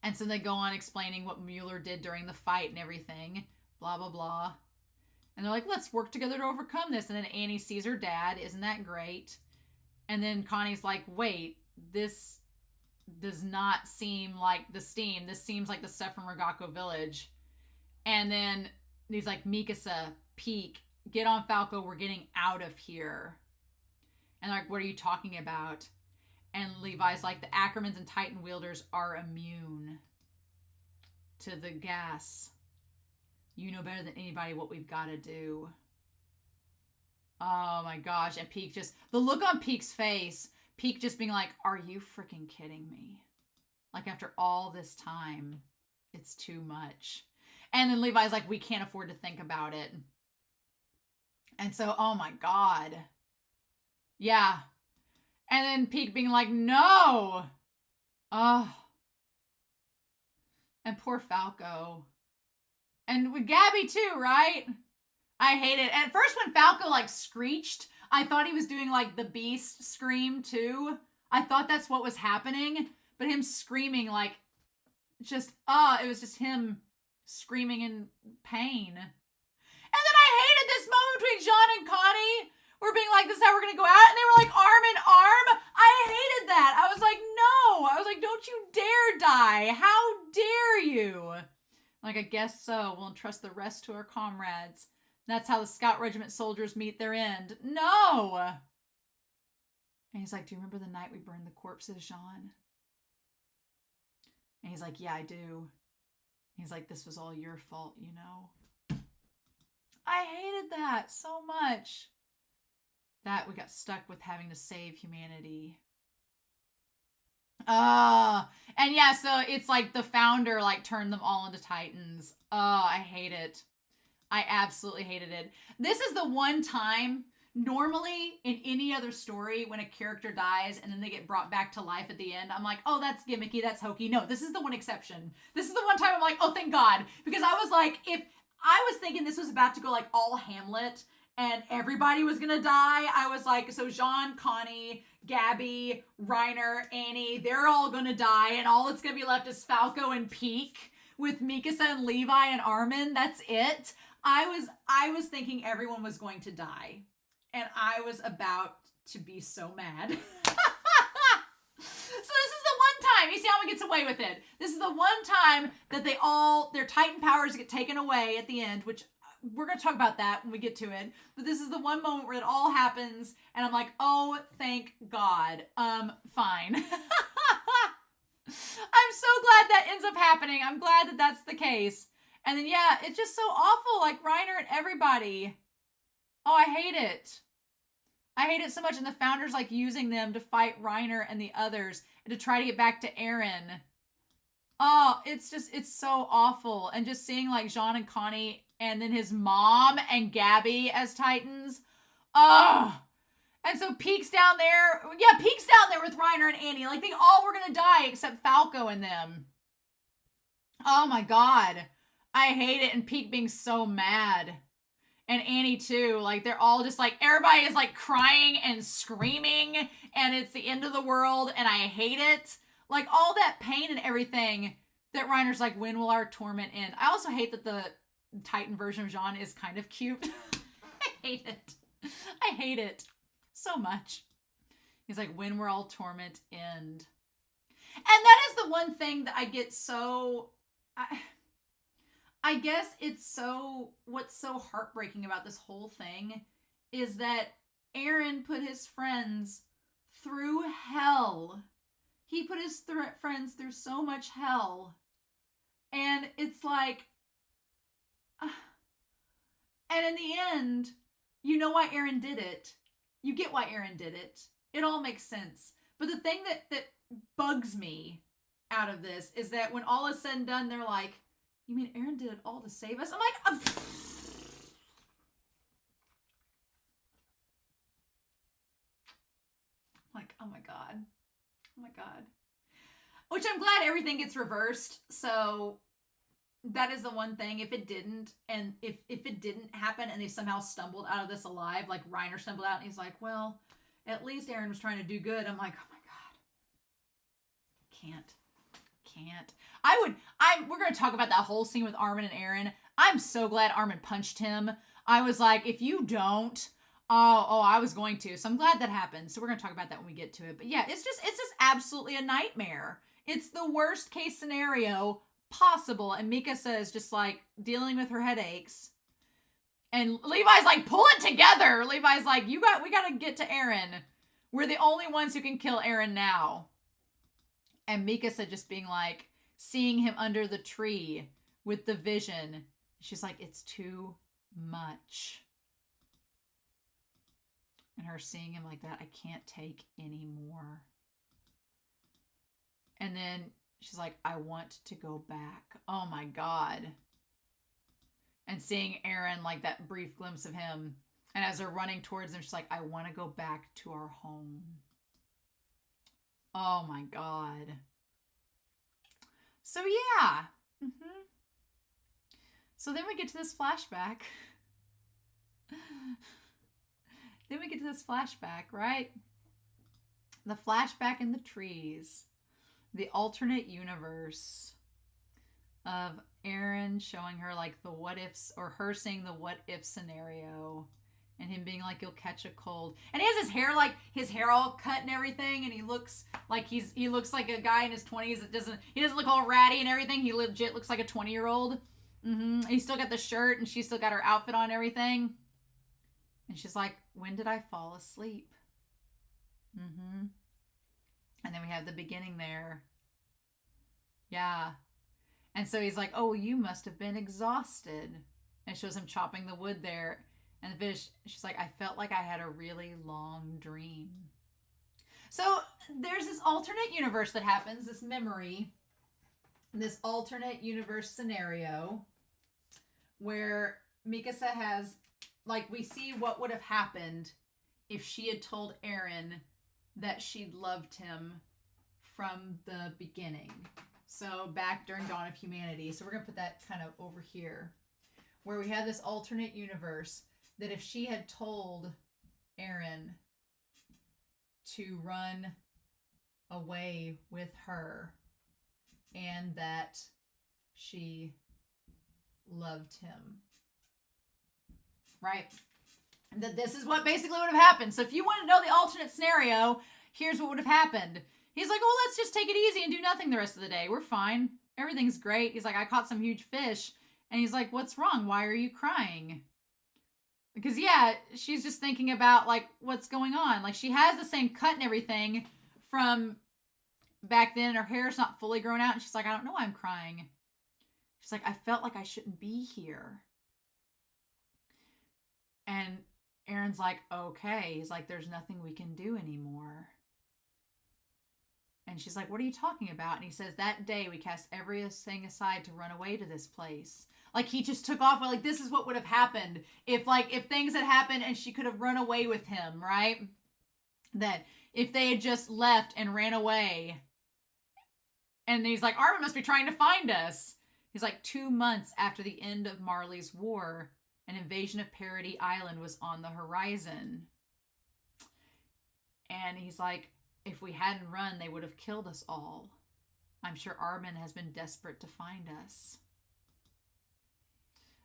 And so they go on explaining what Mueller did during the fight and everything. Blah, blah, blah. And they're like, let's work together to overcome this. And then Annie sees her dad. Isn't that great? And then Connie's like, wait, this does not seem like the steam. This seems like the stuff from Rogako Village. And then he's like, Mikasa, Pieck, get on Falco. We're getting out of here. And they're like, what are you talking about? And Levi's like, the Ackermans and Titan wielders are immune to the gas. You know better than anybody what we've got to do. Oh my gosh. And Pieck just, the look on Pieck's face, Pieck just being like, are you freaking kidding me? Like, after all this time, it's too much. And then Levi's like, we can't afford to think about it. And so, oh my God. Yeah. And then Pieck being like, no. Oh. And poor Falco. And with Gabby too, right? I hate it. At first when Falco like screeched, I thought he was doing like the beast scream too. I thought that's what was happening. But him screaming like, just, it was just him screaming in pain. And then I hated this moment between Jean and Connie. We're being like, this is how we're going to go out. And they were like, arm in arm. I hated that. I was like, no. I was like, don't you dare die. How dare you? Like, I guess so. We'll entrust the rest to our comrades. That's how the Scout Regiment soldiers meet their end. No. And he's like, do you remember the night we burned the corpses, Jean? And he's like, yeah, I do. He's like, this was all your fault, you know? I hated that so much. That we got stuck with having to save humanity. And yeah, so it's like the founder like turned them all into Titans. I hate it. I absolutely hated it. This is the one time, normally in any other story, when a character dies and then they get brought back to life at the end, I'm like, oh, that's gimmicky, that's hokey. No, this is the one exception. This is the one time I'm like, oh, thank God. Because I was like, if I was thinking this was about to go like all Hamlet and everybody was gonna die, I was like, so Jean, Connie, Gabby, Reiner, Annie, they're all gonna die, and all that's gonna be left is Falco and Peek with Mikasa and Levi and Armin. That's it. I was thinking everyone was going to die, and I was about to be so mad. So this is the one time, you see how he gets away with it. This is the one time that their Titan powers get taken away at the end, which we're going to talk about that when we get to it. But this is the one moment where it all happens, and I'm like, oh, thank God. Fine. I'm so glad that ends up happening. I'm glad that that's the case. And then, yeah, it's just so awful, like Reiner and everybody. Oh, I hate it. I hate it so much. And the founders like using them to fight Reiner and the others and to try to get back to Eren. Oh, it's so awful. And just seeing like Jean and Connie and then his mom and Gabby as Titans. Oh, and so Peek's down there. Yeah, Peek's down there with Reiner and Annie. Like they all were going to die except Falco and them. Oh my God. I hate it. And Peek being so mad. And Annie too, like they're all just like, everybody is like crying and screaming and it's the end of the world and I hate it. Like all that pain and everything that Reiner's like, when will our torment end? I also hate that the Titan version of Jean is kind of cute. I hate it. I hate it so much. He's like, when will all torment end? And that is the one thing that I get so... I guess what's so heartbreaking about this whole thing is that Eren put his friends through hell. He put his friends through so much hell. And it's like, and in the end, you know why Eren did it. You get why Eren did it. It all makes sense. But the thing that bugs me out of this is that when all is said and done, they're like, you mean Eren did it all to save us? I'm like, oh my God. Oh my God. Which I'm glad everything gets reversed. So that is the one thing. If it didn't, and if it didn't happen and they somehow stumbled out of this alive, like Reiner stumbled out and he's like, well, at least Eren was trying to do good. I'm like, oh my God. Can't. We're going to talk about that whole scene with Armin and Eren. I'm so glad Armin punched him. I was like, if you don't, I was going to. So I'm glad that happened. So we're going to talk about that when we get to it. But yeah, it's just absolutely a nightmare. It's the worst case scenario possible. And Mikasa is just like dealing with her headaches. And Levi's like, pull it together. Levi's like, we got to get to Eren. We're the only ones who can kill Eren now. And Mikasa just being like, seeing him under the tree with the vision. She's like, it's too much. And her seeing him like that, I can't take anymore. And then she's like, I want to go back. Oh my God. And seeing Eren, like that brief glimpse of him. And as they're running towards him, she's like, I want to go back to our home. Oh my God. So yeah. So then we get to this flashback. Right? The flashback in the trees. The alternate universe of Eren showing her like the what ifs, or her saying the what if scenario. And him being like, you'll catch a cold. And he has his hair all cut and everything. And he looks like he looks like a guy in his 20s that he doesn't look all ratty and everything. He legit looks like a 20-year-old. He's still got the shirt and she's still got her outfit on and everything. And she's like, when did I fall asleep? And then we have the beginning there. Yeah. And so he's like, oh, you must have been exhausted. And shows him chopping the wood there. And the fish, she's like, I felt like I had a really long dream. So there's this alternate universe that happens, this memory, this alternate universe scenario where Mikasa has, like, we see what would have happened if she had told Eren that she loved him from the beginning. So back during Dawn of Humanity. So we're going to put that kind of over here, where we have this alternate universe that if she had told Eren to run away with her and that she loved him, right? That this is what basically would have happened. So if you want to know the alternate scenario, here's what would have happened. He's like, well, let's just take it easy and do nothing the rest of the day. We're fine. Everything's great. He's like, I caught some huge fish. And he's like, what's wrong? Why are you crying? Because, yeah, she's just thinking about, like, what's going on. Like, she has the same cut and everything from back then. Her hair's not fully grown out. And she's like, I don't know why I'm crying. She's like, I felt like I shouldn't be here. And Eren's like, okay. He's like, there's nothing we can do anymore. And she's like, what are you talking about? And he says, that day we cast everything aside to run away to this place. Like, he just took off. Like, this is what would have happened if things had happened and she could have run away with him, right? That if they had just left and ran away. And he's like, Armin must be trying to find us. He's like, 2 months after the end of Marley's war, an invasion of Paradis Island was on the horizon. And he's like, if we hadn't run, they would have killed us all. I'm sure Armin has been desperate to find us.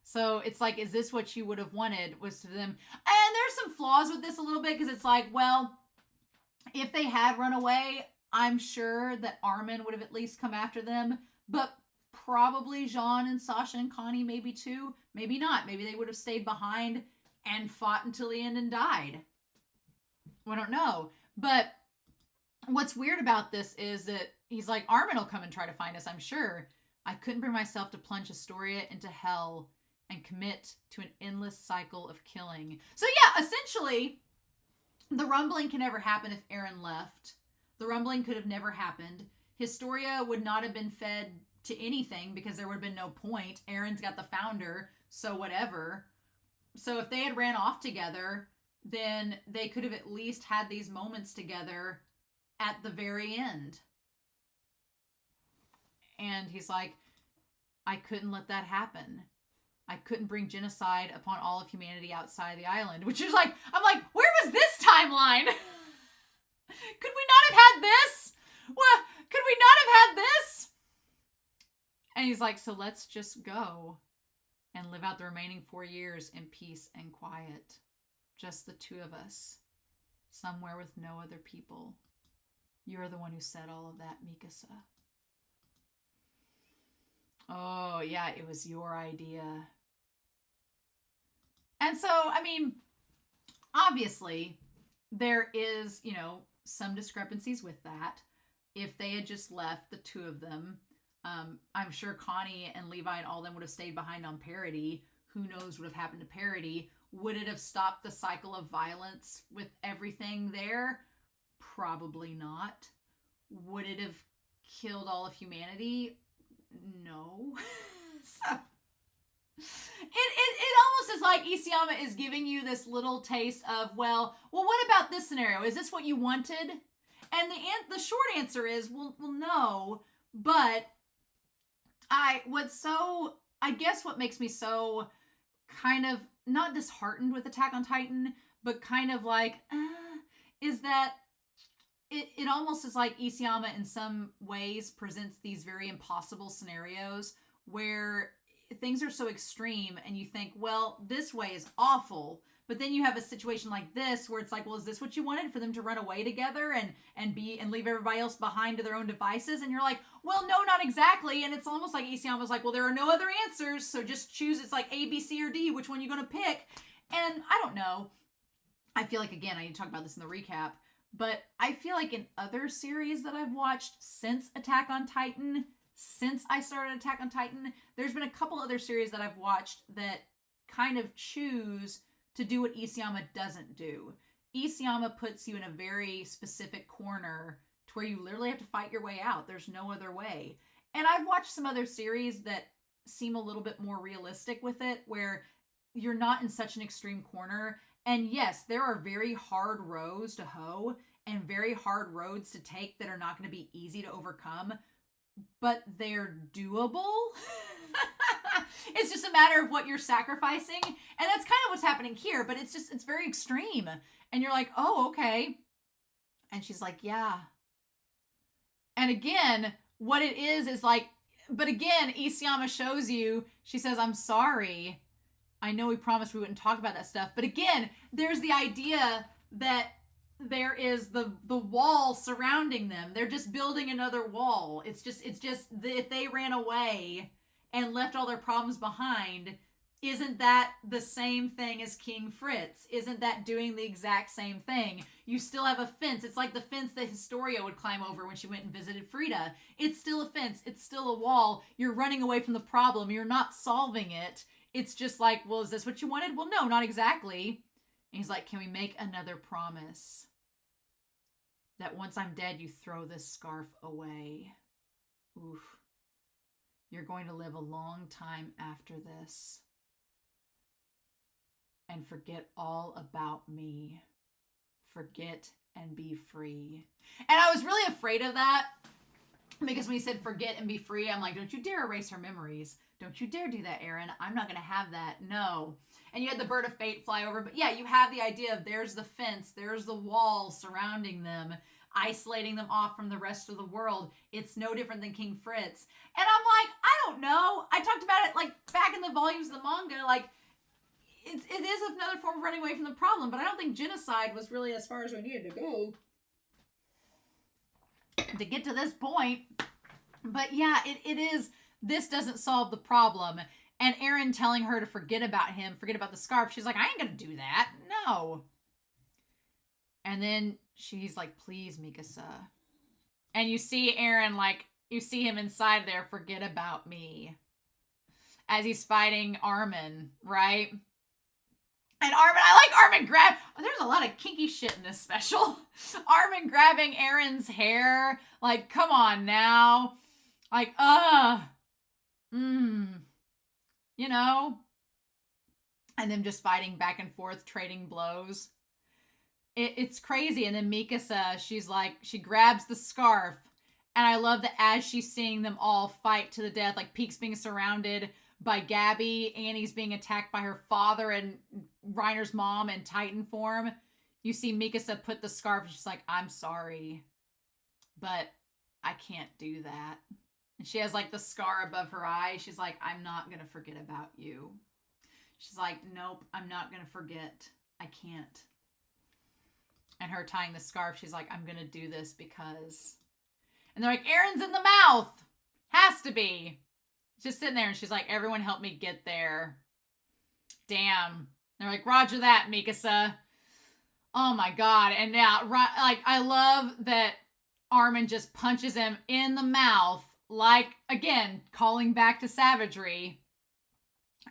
So it's like, is this what you would have wanted? Was to them. And there's some flaws with this a little bit, because it's like, well, if they had run away, I'm sure that Armin would have at least come after them. But probably Jean and Sasha and Connie maybe too. Maybe not. Maybe they would have stayed behind and fought until the end and died. I don't know. But what's weird about this is that he's like, Armin will come and try to find us, I'm sure. I couldn't bring myself to plunge Astoria into hell and commit to an endless cycle of killing. So yeah, essentially, the rumbling can never happen if Eren left. The rumbling could have never happened. Historia would not have been fed to anything because there would have been no point. Eren's got the founder, so whatever. So if they had ran off together, then they could have at least had these moments together at the very end. And he's like, I couldn't let that happen. I couldn't bring genocide upon all of humanity outside the island. Which is like, I'm like, where was this timeline? Could we not have had this? Well, could we not have had this? And he's like, so let's just go and live out the remaining 4 years in peace and quiet. Just the two of us. Somewhere with no other people. You're the one who said all of that, Mikasa. Oh, yeah, it was your idea. And so, I mean, obviously, there is, you know, some discrepancies with that. If they had just left, the two of them, I'm sure Connie and Levi and all them would have stayed behind on Paradis. Who knows what would have happened to Paradis? Would it have stopped the cycle of violence with everything there? Probably not. Would it have killed all of humanity? No. So it almost is like Isayama is giving you this little taste of, well, what about this scenario? Is this what you wanted? And the short answer is, well, no. But I guess what makes me so kind of not disheartened with Attack on Titan, but kind of like, is that it almost is like Isayama in some ways presents these very impossible scenarios where things are so extreme and you think, well, this way is awful. But then you have a situation like this where it's like, well, is this what you wanted, for them to run away together and leave everybody else behind to their own devices? And you're like, well, no, not exactly. And it's almost like Isayama's like, well, there are no other answers, so just choose. It's like A, B, C, or D. Which one are you going to pick? And I don't know. I feel like, again, I need to talk about this in the recap. But I feel like in other series that I've watched since Attack on Titan, since I started Attack on Titan, there's been a couple other series that I've watched that kind of choose to do what Isayama doesn't do. Isayama puts you in a very specific corner to where you literally have to fight your way out. There's no other way. And I've watched some other series that seem a little bit more realistic with it, where you're not in such an extreme corner. And yes, there are very hard rows to hoe and very hard roads to take that are not going to be easy to overcome, but they're doable. It's just a matter of what you're sacrificing. And that's kind of what's happening here, but it's very extreme. And you're like, oh, okay. And she's like, yeah. And again, what it is like, but again, Isayama shows you, she says, I'm sorry. I know we promised we wouldn't talk about that stuff. But again, there's the idea that there is the wall surrounding them. They're just building another wall. It's just if they ran away and left all their problems behind, isn't that the same thing as King Fritz? Isn't that doing the exact same thing? You still have a fence. It's like the fence that Historia would climb over when she went and visited Frida. It's still a fence. It's still a wall. You're running away from the problem. You're not solving it. It's just like, well, is this what you wanted? Well, no, not exactly. And he's like, can we make another promise? That once I'm dead, you throw this scarf away. Oof. You're going to live a long time after this. And forget all about me. Forget and be free. And I was really afraid of that. Because when he said forget and be free, I'm like, don't you dare erase her memories. Don't you dare do that, Eren. I'm not going to have that. No. And you had the bird of fate fly over. But yeah, you have the idea of there's the fence. There's the wall surrounding them, isolating them off from the rest of the world. It's no different than King Fritz. And I'm like, I don't know. I talked about it like back in the volumes of the manga. Like, it is another form of running away from the problem. But I don't think genocide was really as far as we needed to go to get to this point. But yeah, it is. This doesn't solve the problem. And Eren telling her to forget about him, forget about the scarf. She's like, I ain't going to do that. No. And then she's like, please, Mikasa. And you see Eren, like, you see him inside there, forget about me. As he's fighting Armin, right? And Armin, I like Armin there's a lot of kinky shit in this special. Armin grabbing Eren's hair. Like, come on now. Like, you know? And them just fighting back and forth, trading blows. It's crazy. And then Mikasa, she's like, she grabs the scarf. And I love that as she's seeing them all fight to the death, like Peek's being surrounded by Gabby, Annie's being attacked by her father and Reiner's mom in Titan form. You see Mikasa put the scarf and she's like, I'm sorry, but I can't do that. And she has like the scar above her eye. She's like, I'm not going to forget about you. She's like, nope, I'm not going to forget. I can't. And her tying the scarf, she's like, I'm going to do this because... And they're like, Eren's in the mouth. Has to be. Just sitting there and she's like, everyone help me get there. Damn. They're like, roger that, Mikasa. Oh my God. And now, like, I love that Armin just punches him in the mouth. Like, again, calling back to savagery.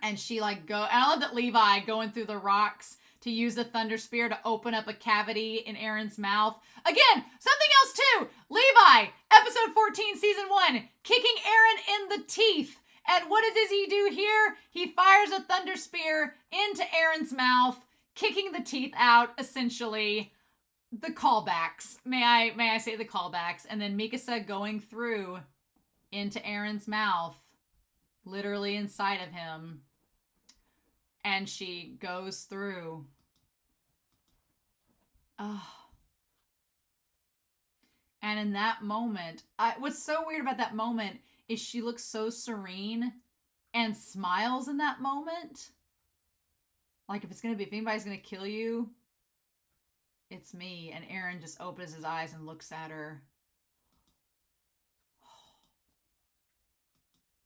And she like and I love that Levi going through the rocks to use the thunder spear to open up a cavity in Eren's mouth. Again, something else too. Levi, episode 14, season 1, kicking Eren in the teeth. And what does he do here? He fires a thunder spear into Eren's mouth, kicking the teeth out, essentially. The callbacks. May I say the callbacks? And then Mikasa going through into Eren's mouth, literally inside of him. And she goes through. Oh. And in that moment, what's so weird about that moment is she looks so serene and smiles in that moment. Like if anybody's going to kill you, it's me. And Eren just opens his eyes and looks at her.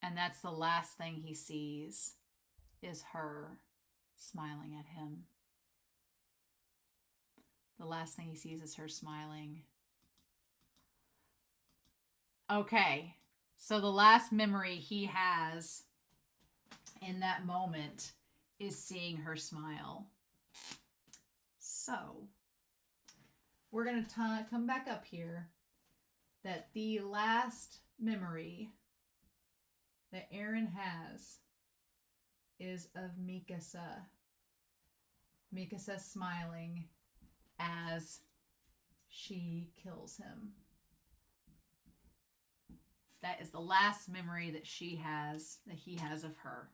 And that's the last thing he sees is her smiling at him. The last thing he sees is her smiling. Okay, so the last memory he has in that moment is seeing her smile. So, we're going to come back up here that the last memory that Eren has is of Mikasa. Mikasa smiling as she kills him. That is the last memory that he has of her.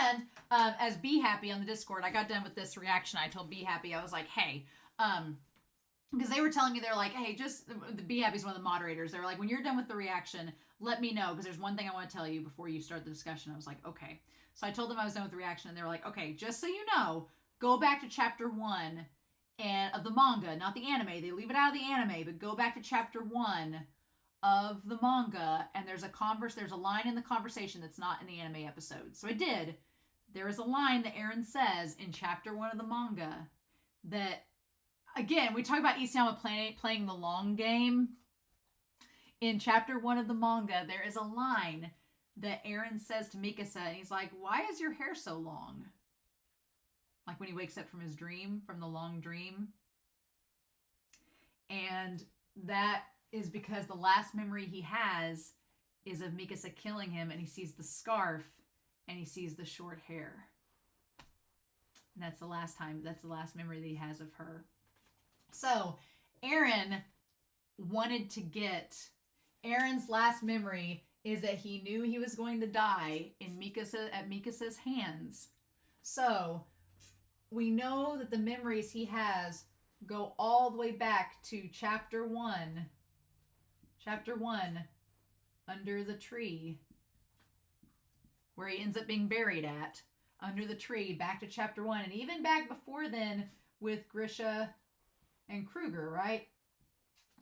And as Be Happy on the Discord, I got done with this reaction. I told Be Happy, I was like, hey, because they were telling me, they're like, hey, just, Be Happy's one of the moderators. They were like, when you're done with the reaction, let me know, because there's one thing I want to tell you before you start the discussion. I was like, okay. So I told them I was done with the reaction, and they were like, okay, just so you know, go back to chapter 1 of the manga, not the anime. They leave it out of the anime, but go back to chapter 1 of the manga, and there's a line in the conversation that's not in the anime episode. So I did. There is a line that Eren says in chapter 1 of the manga that, again, we talk about Isayama playing the long game. In chapter 1 of the manga, there is a line that Eren says to Mikasa, and he's like, why is your hair so long? Like when he wakes up from his dream, from the long dream. And that is because the last memory he has is of Mikasa killing him, and he sees the scarf, and he sees the short hair. And that's the last memory that he has of her. So, Eren wanted to get, Eren's last memory is that he knew he was going to die at Mikasa's hands. So, we know that the memories he has go all the way back to chapter 1, under the tree, where he ends up being buried at, under the tree, back to chapter 1, and even back before then with Grisha and Kruger, right?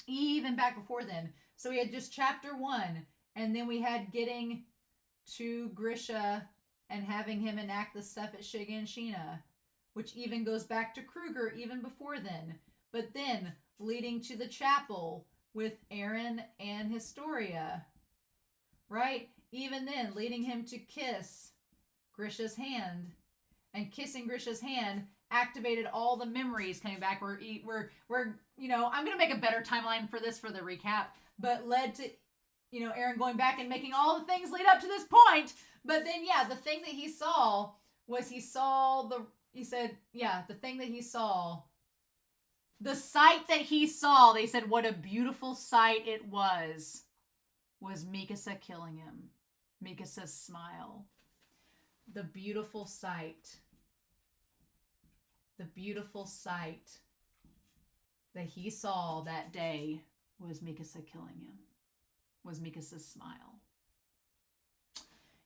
Even back before then. So we had just chapter 1, and then we had getting to Grisha and having him enact the stuff at Shiganshina, which even goes back to Kruger even before then. But then leading to the chapel with Eren and Historia, right? Even then, leading him to kiss Grisha's hand, and kissing Grisha's hand activated all the memories coming back. Where you know, I'm gonna make a better timeline for this for the recap, but led to, you know, Eren going back and making all the things lead up to this point. But then, yeah, the thing that he saw was the sight that he saw, they said what a beautiful sight it was Mikasa killing him. Mikasa's smile. The beautiful sight that he saw that day was Mikasa killing him. Was Mikasa's smile.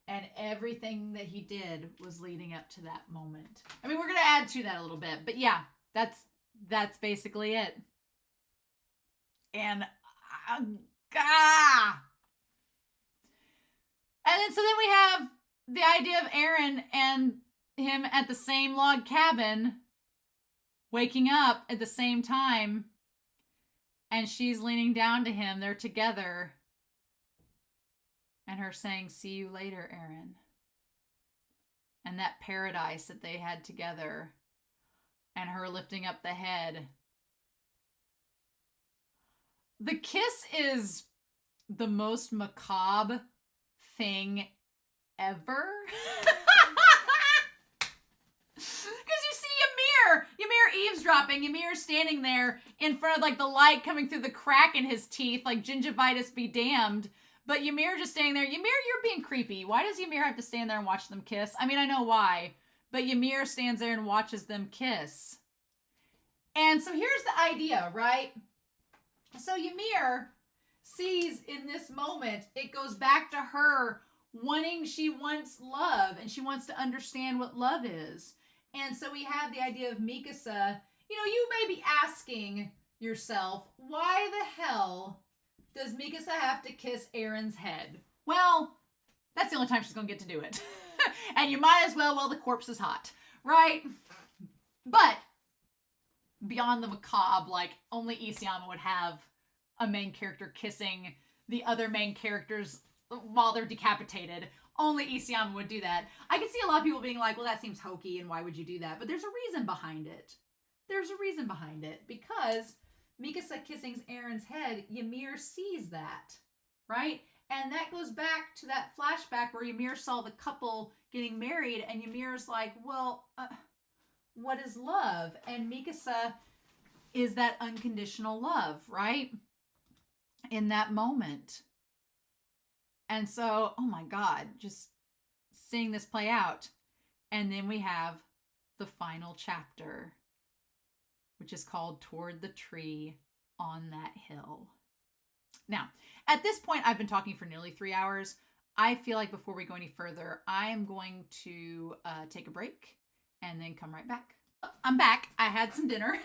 And everything that he did was leading up to that moment. I mean, we're going to add to that a little bit, but yeah, that's basically it. And and then so then we have the idea of Eren and him at the same log cabin, waking up at the same time, and she's leaning down to him. They're together, and her saying, "See you later, Eren." And that paradise that they had together, and her lifting up the head. The kiss is the most macabre thing ever. Because you see Ymir eavesdropping. Ymir standing there in front of like the light coming through the crack in his teeth, like gingivitis be damned. But Ymir just standing there. Ymir, you're being creepy. Why does Ymir have to stand there and watch them kiss? I mean, I know why. But Ymir stands there and watches them kiss. And so here's the idea, right? So Ymir sees in this moment, it goes back to her she wants love, and she wants to understand what love is. And so we have the idea of Mikasa. You know, you may be asking yourself, why the hell does Mikasa have to kiss Eren's head? Well, that's the only time she's going to get to do it. And you might as well while the corpse is hot, right? But beyond the macabre, like only Isayama would have a main character kissing the other main characters while they're decapitated. Only Isayama would do that. I can see a lot of people being like, well, that seems hokey and why would you do that? But there's a reason behind it. There's a reason behind it. Because Mikasa kissing Eren's head, Ymir sees that, right? And that goes back to that flashback where Ymir saw the couple getting married and Ymir's like, well, what is love? And Mikasa is that unconditional love, right? In that moment. And so, oh my God, just seeing this play out. And then we have the final chapter, which is called Toward the Tree on That Hill. Now, at this point, I've been talking for nearly 3 hours. I feel like before we go any further, I am going to take a break and then come right back. I'm back. I had some dinner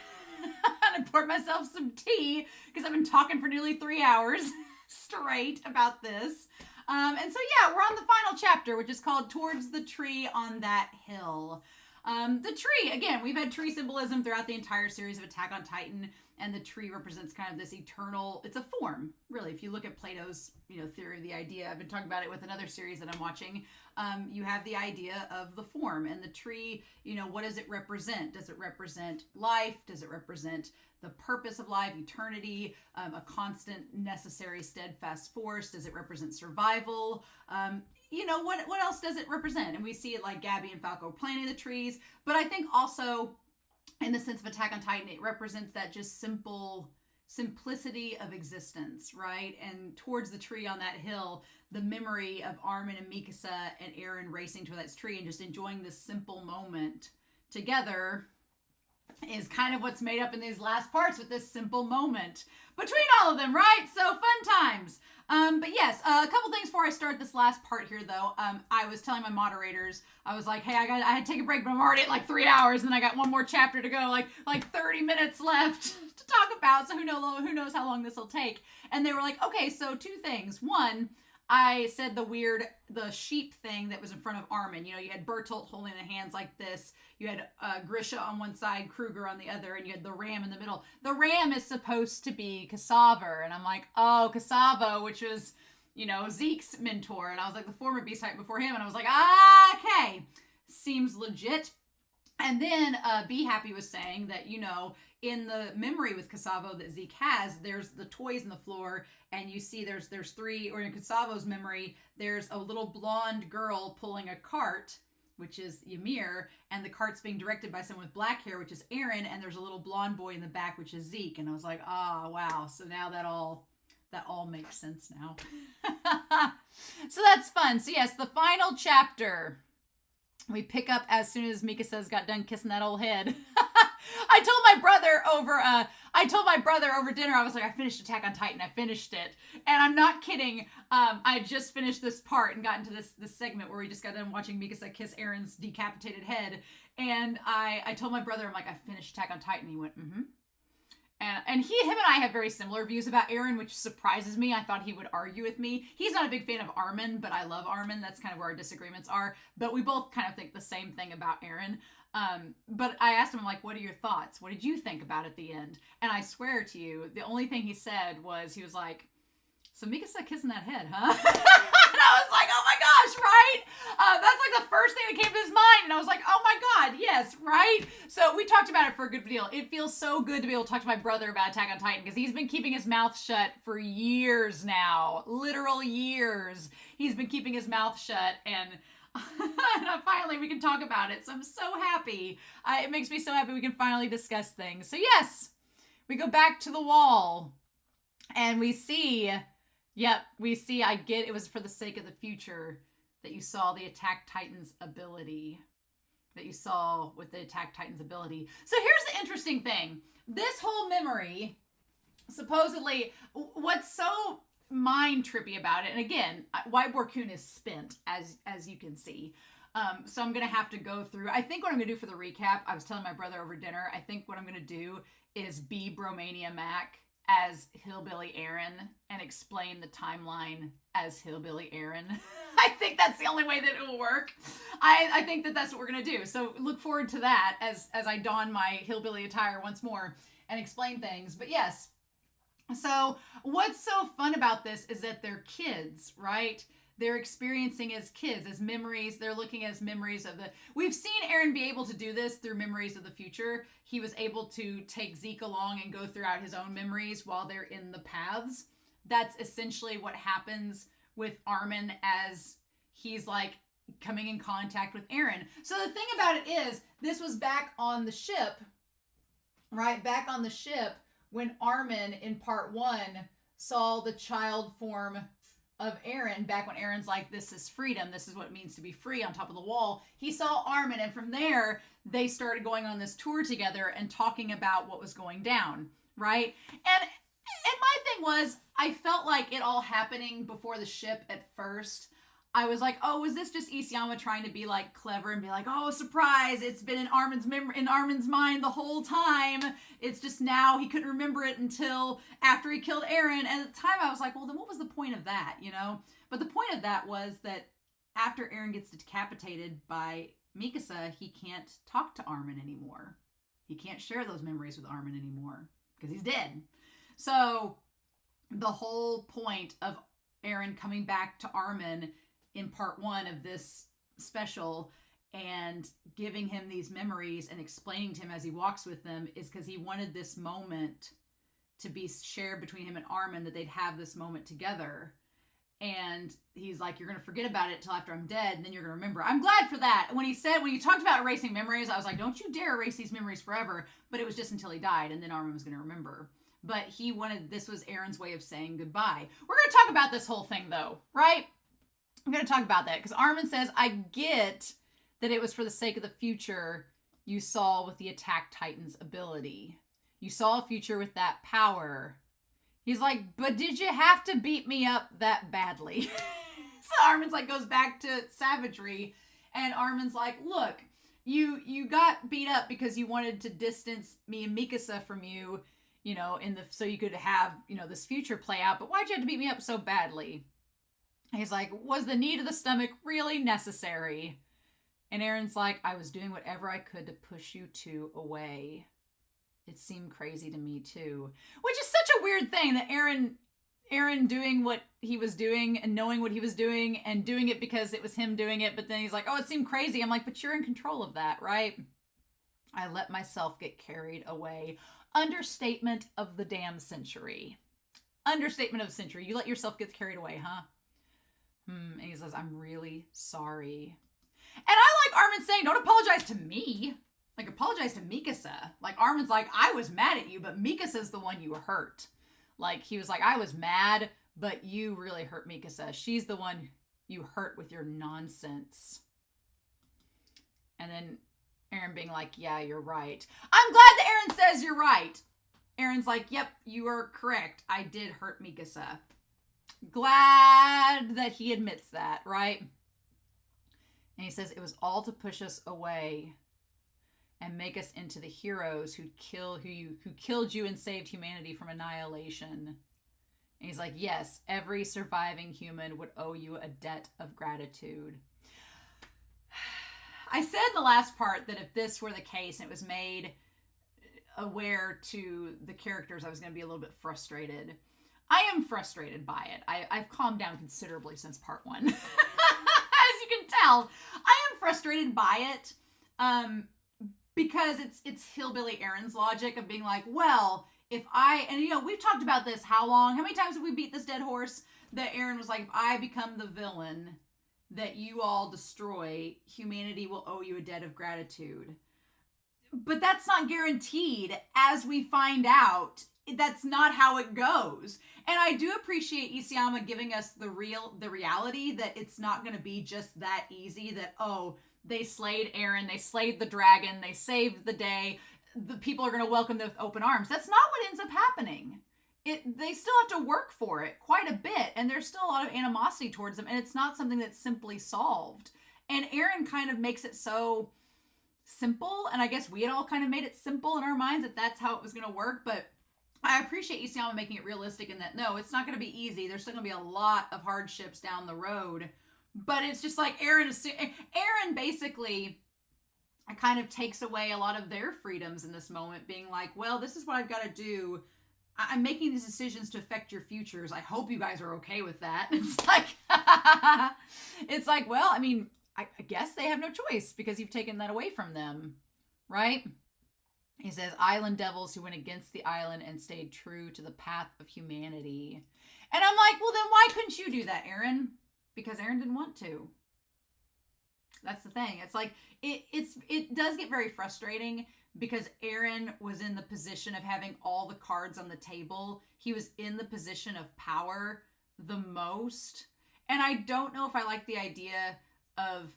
and I poured myself some tea because I've been talking for nearly 3 hours straight about this. And so, yeah, we're on the final chapter, which is called Towards the Tree on That Hill. The tree, again, we've had tree symbolism throughout the entire series of Attack on Titan, and the tree represents kind of this eternal, it's a form, really. If you look at Plato's, theory of the idea, I've been talking about it with another series that I'm watching. You have the idea of the form, and the tree, what does it represent? Does it represent life? Does it represent the purpose of life, eternity, a constant, necessary, steadfast force? Does it represent survival? What else does it represent? And we see it like Gabby and Falco planting the trees, but I think also in the sense of Attack on Titan, it represents that just simplicity of existence, right? And towards the tree on that hill, the memory of Armin and Mikasa and Eren racing to that tree and just enjoying this simple moment together is kind of what's made up in these last parts with this simple moment between all of them, right? So fun times. But yes, a couple things before I start this last part here, though. I was telling my moderators, I was like, hey, I had to take a break, but I'm already at like 3 hours, and then I got one more chapter to go, like 30 minutes left to talk about. So who knows how long this will take? And they were like, okay, so 2 things. One, I said the sheep thing that was in front of Armin. You had Bertolt holding the hands like this. You had Grisha on one side, Kruger on the other, and you had the ram in the middle. The ram is supposed to be Cassava, and I'm like, oh, Cassava, which was, Zeke's mentor. And I was like, the former beast type before him. And I was like, okay, seems legit. And then Be Happy was saying that, in the memory with Cassava that Zeke has, there's the toys on the floor, and you see there's 3, or in Cassava's memory, there's a little blonde girl pulling a cart, which is Ymir, and the cart's being directed by someone with black hair, which is Eren, and there's a little blonde boy in the back, which is Zeke. And I was like, wow. So now that all makes sense now. So that's fun. So yes, the final chapter. We pick up as soon as Mikasa's got done kissing that old head. I told my brother over dinner, I was like, I finished Attack on Titan. I finished it. And I'm not kidding. I just finished this part and got into this segment where we just got done watching Mikasa kiss Eren's decapitated head. And I told my brother, I'm like, I finished Attack on Titan. He went, mm-hmm. And him and I have very similar views about Eren, which surprises me. I thought he would argue with me. He's not a big fan of Armin, but I love Armin. That's kind of where our disagreements are. But we both kind of think the same thing about Eren. But I asked him, like, what are your thoughts? What did you think about at the end? And I swear to you, the only thing he said was, he was like, so Mikasa kissing that head, huh? And I was like, oh my gosh, right? That's like the first thing that came to his mind. And I was like, oh my God, yes, right? So we talked about it for a good deal. It feels so good to be able to talk to my brother about Attack on Titan because he's been keeping his mouth shut for years now. Literal years. He's been keeping his mouth shut, and finally we can talk about it. So I'm so happy. It makes me so happy we can finally discuss things. So yes, we go back to the wall and we see, I get it was for the sake of the future that you saw the Attack Titan's ability. That you saw with the Attack Titan's ability. So here's the interesting thing. This whole memory, supposedly, what's so mind trippy about it, and again, White Borkun is spent, as you can see. So I'm going to have to go through. I think what I'm going to do for the recap, I was telling my brother over dinner, I think what I'm going to do is be Romania Mac as Hillbilly Eren and explain the timeline as Hillbilly Eren. I think that's the only way that it will work. I think that that's what we're going to do. So look forward to that as I don my hillbilly attire once more and explain things. But yes, so what's so fun about this is that they're kids, right? they're experiencing as kids, as memories. They're looking as memories of the... We've seen Eren be able to do this through memories of the future. He was able to take Zeke along and go throughout his own memories while they're in the paths. That's essentially what happens with Armin as he's like coming in contact with Eren. So the thing about it is, this was back on the ship, right? Back on the ship when Armin in part 1 saw the child form of Eren, back when Eren's like, this is freedom, this is what it means to be free, on top of the wall. He saw Armin, and from there, they started going on this tour together and talking about what was going down, right? And my thing was, I felt like it all happening before the ship at first. I was like, oh, was this just Isayama trying to be like clever and be like, oh, surprise, it's been in Armin's mind the whole time. It's just now he couldn't remember it until after he killed Eren. And at the time I was like, well, then what was the point of that, you know? But the point of that was that after Eren gets decapitated by Mikasa, he can't talk to Armin anymore. He can't share those memories with Armin anymore because he's dead. So the whole point of Eren coming back to Armin in part 1 of this special and giving him these memories and explaining to him as he walks with them is because he wanted this moment to be shared between him and Armin, that they'd have this moment together. And he's like, you're going to forget about it till after I'm dead, and then you're going to remember. I'm glad for that. When you talked about erasing memories, I was like, don't you dare erase these memories forever. But it was just until he died, and then Armin was going to remember. But this was Eren's way of saying goodbye. We're going to talk about this whole thing though, right? I'm going to talk about that because Armin says, I get that it was for the sake of the future you saw with the Attack Titan's ability. You saw a future with that power. He's like, but did you have to beat me up that badly? So Armin's like, goes back to savagery. And Armin's like, look, you got beat up because you wanted to distance me and Mikasa from you, you know, so you could have, you know, this future play out. But why'd you have to beat me up so badly? He's like, was the need of the stomach really necessary? And Eren's like, I was doing whatever I could to push you two away. It seemed crazy to me too. Which is such a weird thing, that Eren doing what he was doing and knowing what he was doing and doing it because it was him doing it. But then he's like, oh, it seemed crazy. I'm like, but you're in control of that, right? I let myself get carried away. Understatement of the damn century. Understatement of the century. You let yourself get carried away, huh? And he says, I'm really sorry. And I like Armin saying, don't apologize to me. Like, apologize to Mikasa. Like, Armin's like, I was mad at you, but Mikasa's the one you hurt. Like, he was like, I was mad, but you really hurt Mikasa. She's the one you hurt with your nonsense. And then Eren being like, yeah, you're right. I'm glad that Eren says you're right. Eren's like, yep, you are correct. I did hurt Mikasa. Glad that he admits that, right? And he says it was all to push us away and make us into the heroes who killed you and saved humanity from annihilation. And he's like, yes, every surviving human would owe you a debt of gratitude. I said in the last part that if this were the case and it was made aware to the characters, I was going to be a little bit frustrated. I am frustrated by it. I've calmed down considerably since part 1. As you can tell, I am frustrated by it because it's hillbilly Eren's logic of being like, well, if and you know, we've talked about this, how many times have we beat this dead horse, that Eren was like, if I become the villain that you all destroy, humanity will owe you a debt of gratitude. But that's not guaranteed. As we find out, that's not how it goes. And I do appreciate Isayama giving us the reality that it's not going to be just that easy, that, oh, they slayed Eren, they slayed the dragon, they saved the day, the people are going to welcome them with open arms. That's not what ends up happening. They still have to work for it quite a bit, and there's still a lot of animosity towards them, and it's not something that's simply solved. And Eren kind of makes it so simple, and I guess we had all kind of made it simple in our minds that that's how it was going to work, but I appreciate Isayama making it realistic in that, no, it's not going to be easy. There's still going to be a lot of hardships down the road. But it's just like Eren basically kind of takes away a lot of their freedoms in this moment, being like, well, this is what I've got to do. I'm making these decisions to affect your futures. I hope you guys are okay with that. It's like, It's like, well, I mean, I guess they have no choice because you've taken that away from them, right? He says, island devils who went against the island and stayed true to the path of humanity. And I'm like, well, then why couldn't you do that, Eren? Because Eren didn't want to. That's the thing. It's like, it does get very frustrating because Eren was in the position of having all the cards on the table. He was in the position of power the most. And I don't know if I like the idea of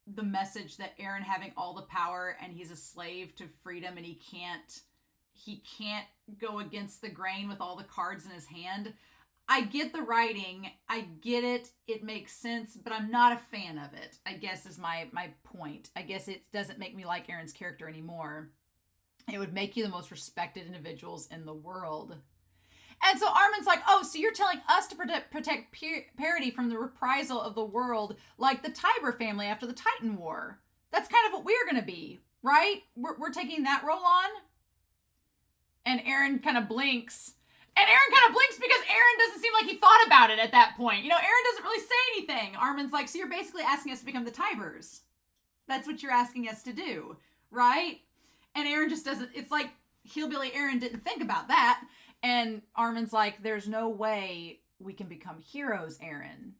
the message that Eren having all the power and he's a slave to freedom and he can't go against the grain with all the cards in his hand. I get the writing. I get it. It makes sense, but I'm not a fan of it, I guess is my point. I guess it doesn't make me like Eren's character anymore. It would make you the most respected individuals in the world. And so Armin's like, oh, so you're telling us to protect Parity from the reprisal of the world like the Tiber family after the Titan War. That's kind of what we're going to be, right? We're taking that role on? And Eren kind of blinks. And Eren kind of blinks because Eren doesn't seem like he thought about it at that point. You know, Eren doesn't really say anything. Armin's like, so you're basically asking us to become the Tibers. That's what you're asking us to do, right? And Eren just doesn't, it's like hillbilly Eren didn't think about that. And Armin's like, there's no way we can become heroes, Eren.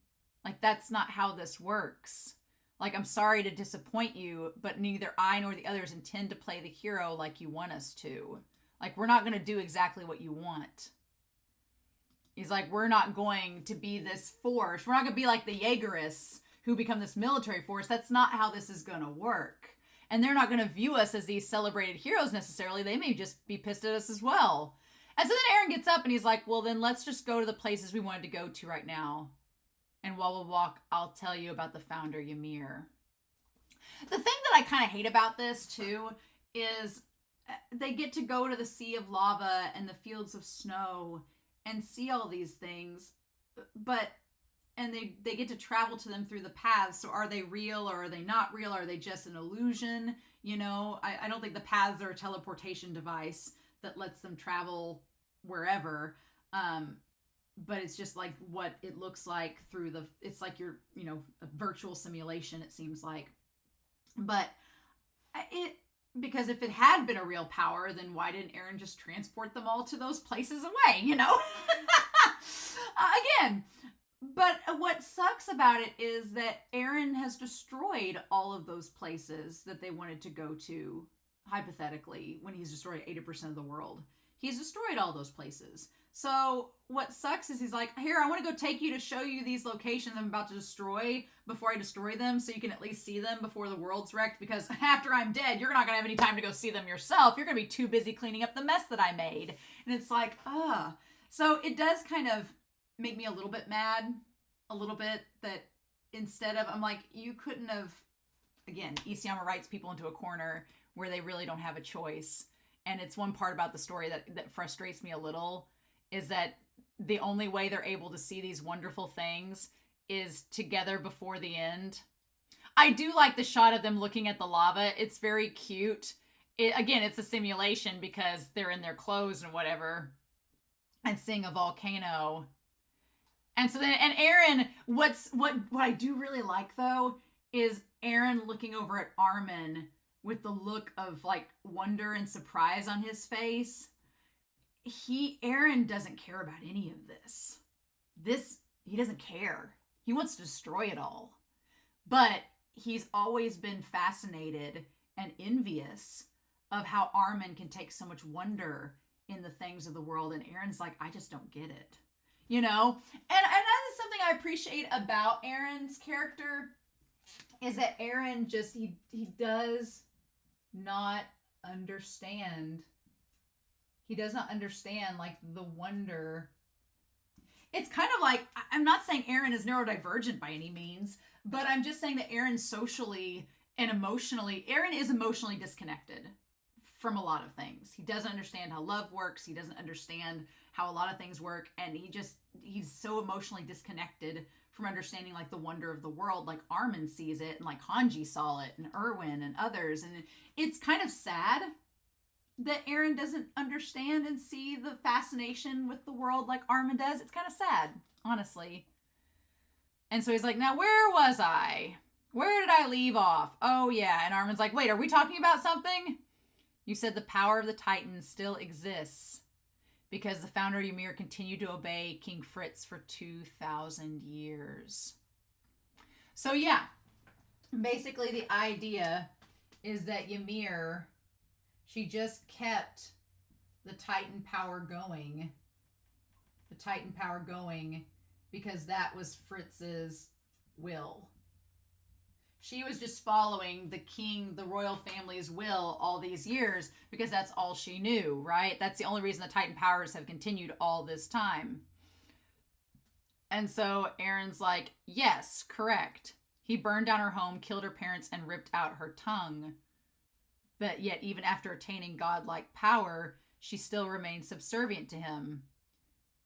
Like, that's not how this works. Like, I'm sorry to disappoint you, but neither I nor the others intend to play the hero like you want us to. Like, we're not going to do exactly what you want. He's like, we're not going to be this force. We're not going to be like the Jaegerists who become this military force. That's not how this is going to work. And they're not going to view us as these celebrated heroes necessarily. They may just be pissed at us as well. And so then Eren gets up and he's like, well, then let's just go to the places we wanted to go to right now. And while we walk, I'll tell you about the founder, Ymir. The thing that I kind of hate about this, too, is they get to go to the sea of lava and the fields of snow and see all these things. And they get to travel to them through the paths. So are they real or are they not real? Are they just an illusion? You know, I don't think the paths are a teleportation device that lets them travel wherever. But it's just like what it looks like through it's like you're, you know, a virtual simulation, it seems like. But because if it had been a real power, then why didn't Eren just transport them all to those places away, you know? Again, but what sucks about it is that Eren has destroyed all of those places that they wanted to go to, hypothetically, when he's destroyed 80% of the world. He's destroyed all those places. So what sucks is he's like, here, I want to go take you to show you these locations I'm about to destroy before I destroy them, so you can at least see them before the world's wrecked, because after I'm dead, you're not going to have any time to go see them yourself. You're going to be too busy cleaning up the mess that I made. And it's like, ugh. So it does kind of make me a little bit mad, a little bit, that instead of, I'm like, you couldn't have, again, Isayama writes people into a corner where they really don't have a choice. And it's one part about the story that frustrates me a little, is that the only way they're able to see these wonderful things is together before the end. I do like the shot of them looking at the lava. It's very cute. Again, it's a simulation because they're in their clothes and whatever, and seeing a volcano. And so then, and Eren, what I do really like though, is Eren looking over at Armin with the look of like wonder and surprise on his face. Eren doesn't care about any of this. He doesn't care. He wants to destroy it all. But he's always been fascinated and envious of how Armin can take so much wonder in the things of the world. And Eren's like, I just don't get it. You know? And that is something I appreciate about Eren's character, is that Eren just, he does not understand. He does not understand, like, the wonder. It's kind of like, I'm not saying Eren is neurodivergent by any means, but I'm just saying that Eren socially and emotionally, Eren is emotionally disconnected from a lot of things. He doesn't understand how love works. He doesn't understand how a lot of things work. And he's so emotionally disconnected from understanding, like, the wonder of the world. Like, Armin sees it, and, like, Hanji saw it, and Erwin and others. And it's kind of sad that Eren doesn't understand and see the fascination with the world like Armin does. It's kind of sad, honestly. And so he's like, now where was I? Where did I leave off? Oh yeah. And Armin's like, wait, are we talking about something? You said the power of the Titans still exists because the founder Ymir continued to obey King Fritz for 2,000 years. So yeah, basically the idea is that Ymir, she just kept the Titan power going. The Titan power going because that was Fritz's will. She was just following the king, the royal family's will all these years because that's all she knew, right? That's the only reason the Titan powers have continued all this time. And so Eren's like, yes, correct. He burned down her home, killed her parents, and ripped out her tongue. But yet, even after attaining godlike power, she still remained subservient to him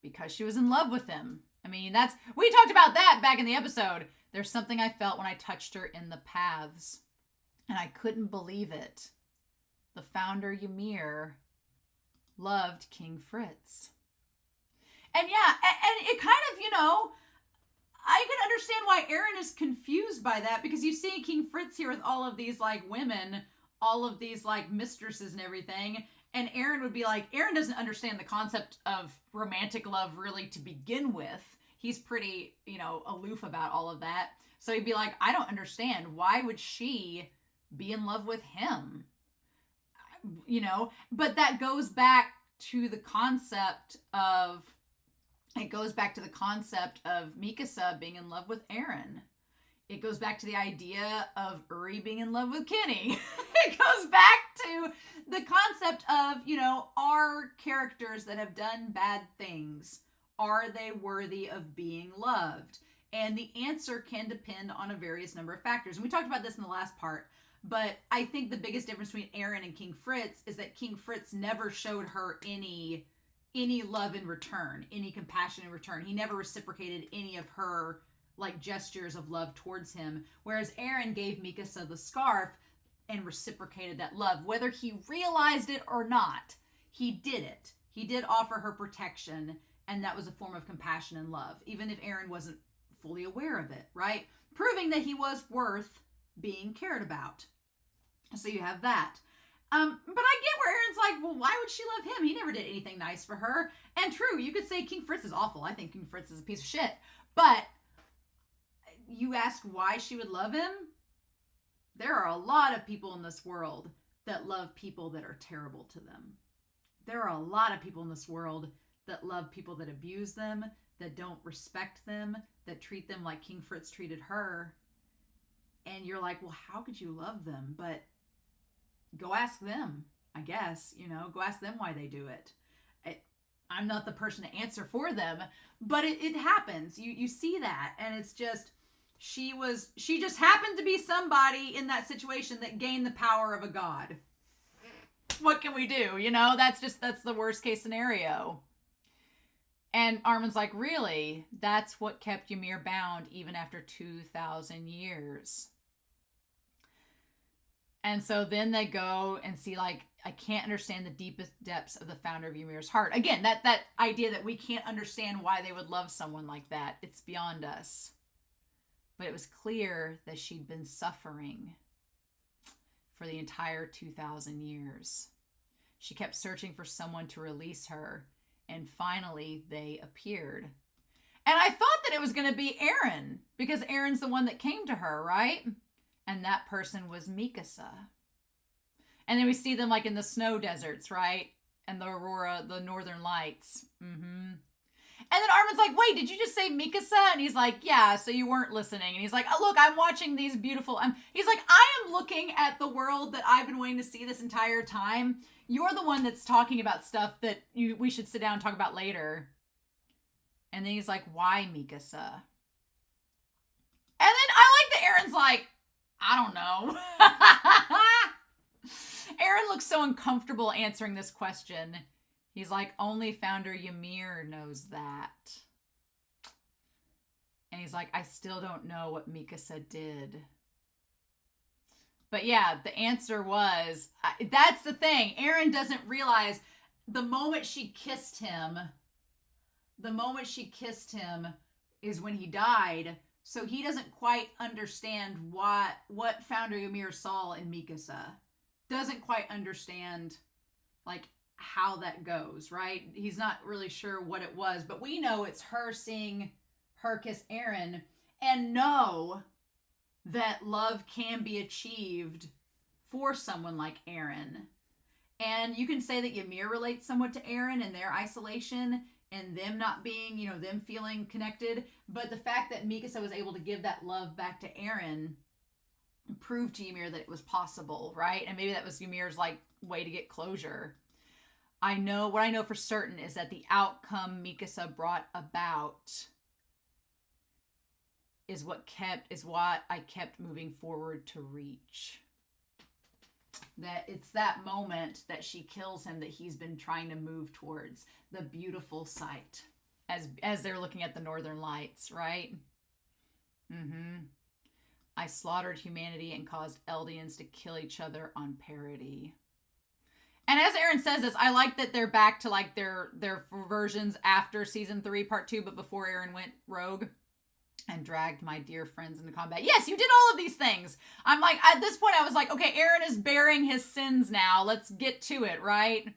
because she was in love with him. I mean, we talked about that back in the episode. There's something I felt when I touched her in the paths, and I couldn't believe it. The founder, Ymir, loved King Fritz. And yeah, and it kind of, I can understand why Eren is confused by that, because you see King Fritz here with all of these, like, women, all of these, like, mistresses and everything, and Eren would be like, Eren doesn't understand the concept of romantic love really to begin with. He's pretty, aloof about all of that. So he'd be like, I don't understand. Why would she be in love with him? But that goes back to the concept of, Mikasa being in love with Eren. It goes back to the idea of Uri being in love with Kenny. It goes back to the concept of, are characters that have done bad things, are they worthy of being loved? And the answer can depend on a various number of factors. And we talked about this in the last part, but I think the biggest difference between Eren and King Fritz is that King Fritz never showed her any love in return, any compassion in return. He never reciprocated any of her, like, gestures of love towards him. Whereas Eren gave Mikasa the scarf and reciprocated that love. Whether he realized it or not, he did it. He did offer her protection, and that was a form of compassion and love, even if Eren wasn't fully aware of it, right? Proving that he was worth being cared about. So you have that. But I get where Eren's like, well, why would she love him? He never did anything nice for her. And true, you could say King Fritz is awful. I think King Fritz is a piece of shit. But you ask why she would love him? There are a lot of people in this world that love people that are terrible to them. There are a lot of people in this world that love people that abuse them, that don't respect them, that treat them like King Fritz treated her. And you're like, well, how could you love them? But go ask them, I guess, go ask them why they do it. I'm not the person to answer for them, but it happens. You see that, and it's just, she just happened to be somebody in that situation that gained the power of a god. What can we do? That's the worst case scenario. And Armin's like, really? That's what kept Ymir bound even after 2,000 years. And so then they go and see, like, I can't understand the deepest depths of the founder of Ymir's heart. Again, that idea that we can't understand why they would love someone like that. It's beyond us. But it was clear that she'd been suffering for the entire 2,000 years. She kept searching for someone to release her, and finally they appeared. And I thought that it was going to be Eren, because Eren's the one that came to her, right? And that person was Mikasa. And then we see them, like, in the snow deserts, right? And the aurora, the northern lights. Mm-hmm. And then Armin's like, wait, did you just say Mikasa? And he's like, yeah, so you weren't listening. And he's like, oh, look, I'm watching these beautiful... He's like, I am looking at the world that I've been waiting to see this entire time. You're the one that's talking about stuff that we should sit down and talk about later. And then he's like, why Mikasa? And then I like that Eren's like, I don't know. Eren looks so uncomfortable answering this question. He's like, only founder Ymir knows that. And he's like, I still don't know what Mikasa did. But yeah, the answer was, that's the thing. Eren doesn't realize the moment she kissed him is when he died. So he doesn't quite understand what Founder Ymir saw in Mikasa. Doesn't quite understand, like, how that goes, right? He's not really sure what it was, but we know it's her seeing her kiss Eren and know that love can be achieved for someone like Eren. And you can say that Ymir relates somewhat to Eren and their isolation and them not being, them feeling connected. But the fact that Mikasa was able to give that love back to Eren proved to Ymir that it was possible, right? And maybe that was Ymir's, like, way to get closure. What I know for certain is that the outcome Mikasa brought about is what I kept moving forward to reach. That it's that moment that she kills him that he's been trying to move towards, the beautiful sight, as they're looking at the Northern Lights, right? I slaughtered humanity and caused Eldians to kill each other on parody. And as Eren says this, I like that they're back to, like, their versions after season 3, part 2, but before Eren went rogue and dragged my dear friends into combat. Yes, you did all of these things. I'm like, at this point, I was like, okay, Eren is bearing his sins now. Let's get to it, right?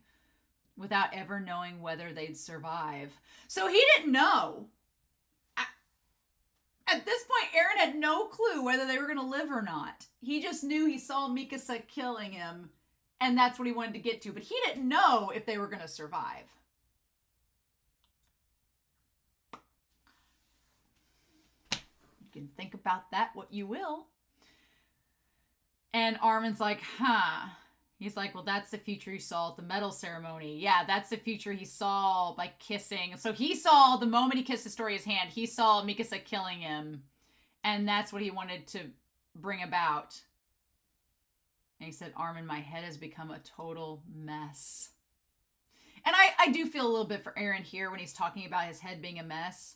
Without ever knowing whether they'd survive. So he didn't know. At this point, Eren had no clue whether they were going to live or not. He just knew he saw Mikasa killing him, and that's what he wanted to get to. But he didn't know if they were going to survive. You can think about that what you will. And Armin's like, He's like, well, that's the future he saw at the medal ceremony. Yeah, that's the future he saw by kissing. So he saw, the moment he kissed Historia's hand, he saw Mikasa killing him. And that's what he wanted to bring about. And he said, Armin, my head has become a total mess. And I do feel a little bit for Eren here when he's talking about his head being a mess.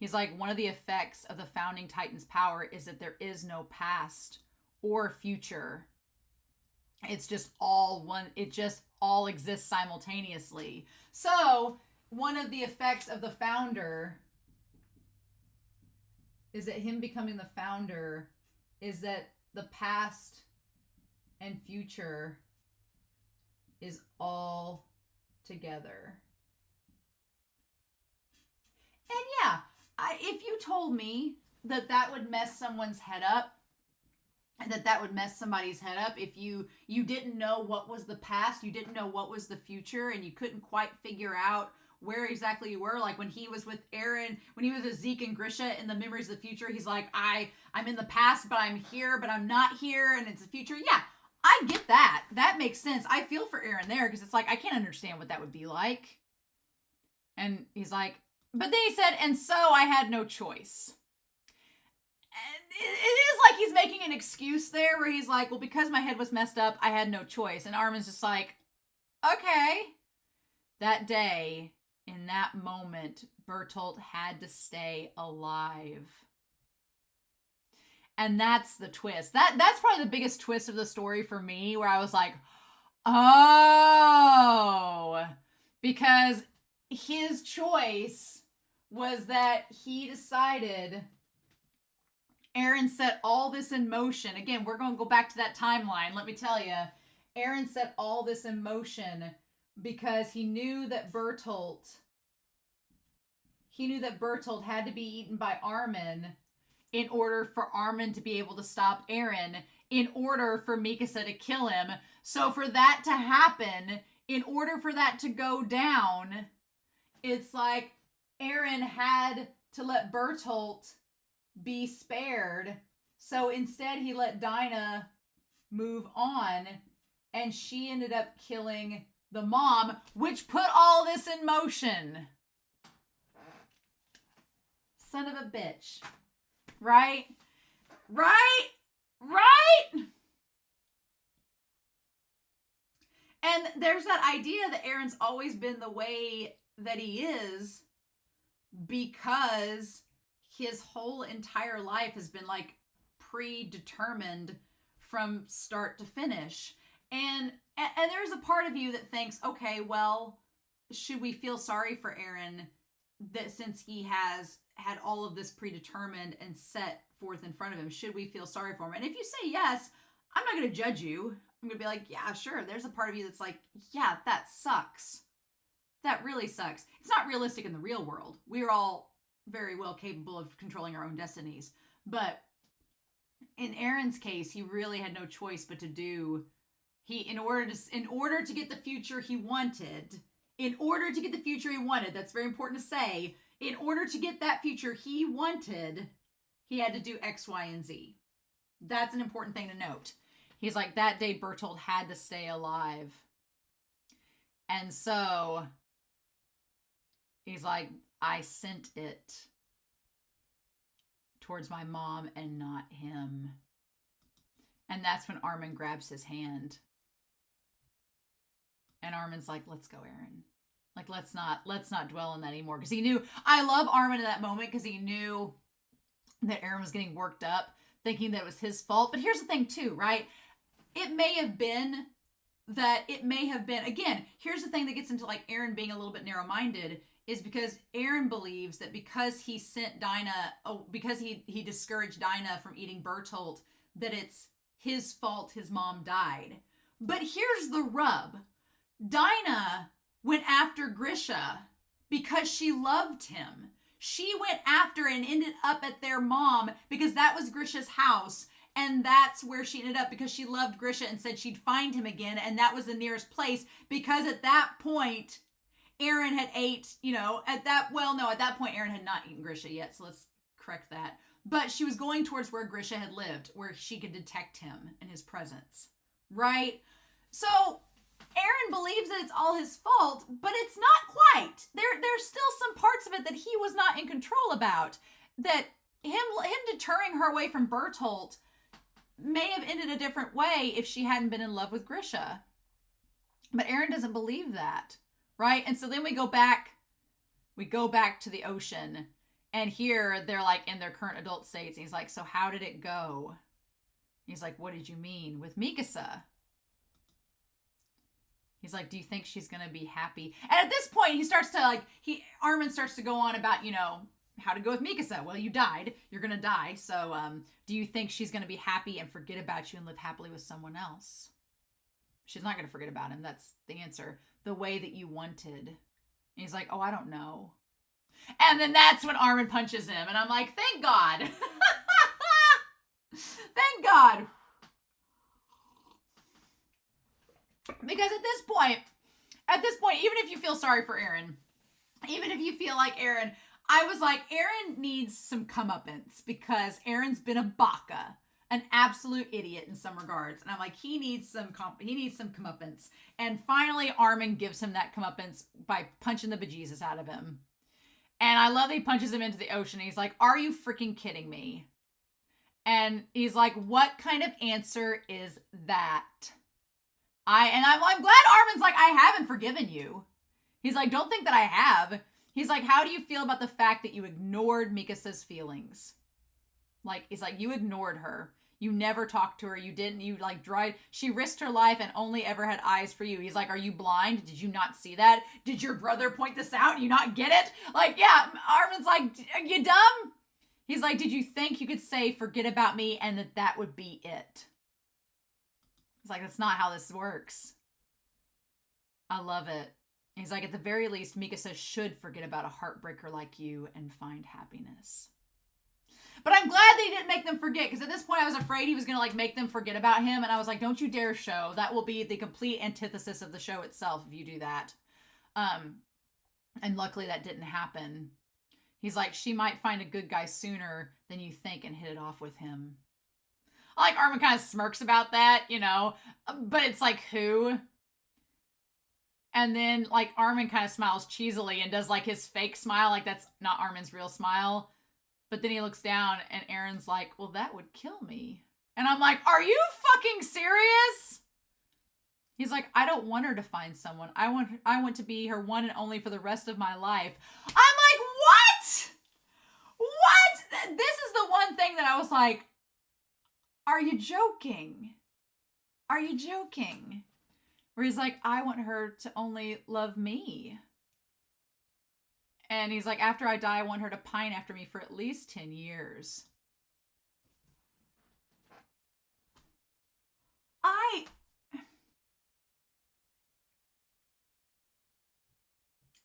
He's like, one of the effects of the founding Titan's power is that there is no past or future. It's just all one. It just all exists simultaneously. So one of the effects of the founder is that him becoming the founder is that the past and future is all together. And yeah, if you told me that would mess someone's head up, that would mess somebody's head up, if you didn't know what was the past, you didn't know what was the future, and you couldn't quite figure out where exactly you were, like when he was with Eren, when he was with Zeke and Grisha in the Memories of the Future, he's like, I'm in the past, but I'm here, but I'm not here, and it's the future. Yeah, I get that. That makes sense. I feel for Eren there, because it's like, I can't understand what that would be like. And he's like, but then he said, and so I had no choice. And it is like he's making an excuse there where he's like, well, because my head was messed up, I had no choice. And Armin's just like, okay. That day, in that moment, Bertolt had to stay alive. And that's the twist. That's probably the biggest twist of the story for me, where I was like, oh, because his choice was that he decided, Eren set all this in motion. Again, we're going to go back to that timeline. Let me tell you, Eren set all this in motion because he knew that Bertolt had to be eaten by Armin in order for Armin to be able to stop Eren, in order for Mikasa to kill him. So for that to happen, in order for that to go down, it's like Eren had to let Bertolt be spared. So instead he let Dinah move on, and she ended up killing the mom, which put all this in motion. Son of a bitch. Right? Right? Right? And there's that idea that Eren's always been the way that he is because his whole entire life has been like predetermined from start to finish. And there's a part of you that thinks, okay, well, should we feel sorry for Eren that since he has had all of this predetermined and set forth in front of him, should we feel sorry for him? And if you say yes, I'm not going to judge you. I'm going to be like, yeah, sure. There's a part of you that's like, yeah, that sucks. That really sucks. It's not realistic in the real world. We're all very well capable of controlling our own destinies. But in Eren's case, he really had no choice but to do, in order to get the future he wanted, that's very important to say, in order to get that future he wanted, he had to do X, Y, and Z. That's an important thing to note. He's like, that day Bertolt had to stay alive. And so he's like, I sent it towards my mom and not him. And that's when Armin grabs his hand. And Armin's like, let's go, Eren. Like, let's not dwell on that anymore. Because he knew, I love Armin in that moment because he knew that Eren was getting worked up, thinking that it was his fault. But here's the thing too, right? It may have been, again, here's the thing that gets into like Eren being a little bit narrow-minded, is because Eren believes that because he sent Dinah, because he discouraged Dinah from eating Bertolt, that it's his fault his mom died. But here's the rub. Dinah went after Grisha because she loved him. She went after and ended up at their mom because that was Grisha's house. And that's where she ended up because she loved Grisha and said she'd find him again. And that was the nearest place because at that point, Eren had at that point, Eren had not eaten Grisha yet. So let's correct that. But she was going towards where Grisha had lived, where she could detect him and his presence. Right? So Eren believes that it's all his fault, but it's not quite. There's still some parts of it that he was not in control about. That him deterring her away from Bertolt may have ended a different way if she hadn't been in love with Grisha. But Eren doesn't believe that, right? And so then we go back to the ocean, and here they're like in their current adult states. And he's like, so how did it go? He's like, what did you mean with Mikasa? He's like, do you think she's going to be happy? And at this point, Armin starts to go on about, how to go with Mikasa. Well, you died. You're going to die. So do you think she's going to be happy and forget about you and live happily with someone else? She's not going to forget about him. That's the answer. The way that you wanted. And he's like, oh, I don't know. And then that's when Armin punches him. And I'm like, thank God. Thank God. Because at this point, even if you feel sorry for Eren, even if you feel like Eren, I was like, Eren needs some comeuppance because Eren's been a baka, an absolute idiot in some regards. And I'm like, he needs some comeuppance. And finally, Armin gives him that comeuppance by punching the bejesus out of him. And I love that he punches him into the ocean. He's like, are you freaking kidding me? And he's like, what kind of answer is that? I'm glad Armin's like, I haven't forgiven you. He's like, don't think that I have. He's like, how do you feel about the fact that you ignored Mikasa's feelings? Like, he's like, you ignored her. You never talked to her. She risked her life and only ever had eyes for you. He's like, are you blind? Did you not see that? Did your brother point this out and you not get it? Like, yeah, Armin's like, are you dumb? He's like, did you think you could say, forget about me and that would be it? He's like, that's not how this works. I love it. He's like, at the very least, Mikasa should forget about a heartbreaker like you and find happiness. But I'm glad they didn't make them forget, because at this point I was afraid he was going to make them forget about him. And I was like, don't you dare show. That will be the complete antithesis of the show itself if you do that. And luckily that didn't happen. He's like, she might find a good guy sooner than you think and hit it off with him. I like Armin kind of smirks about that, but it's like, who? And then Armin kind of smiles cheesily and does his fake smile, like that's not Armin's real smile. But then he looks down and Eren's like, well, that would kill me. And I'm like, are you fucking serious? He's like, I don't want her to find someone. I want to be her one and only for the rest of my life. I'm like, what? What? This is the one thing that I was like, are you joking? Are you joking? Where he's like, I want her to only love me. And he's like, after I die, I want her to pine after me for at least 10 years.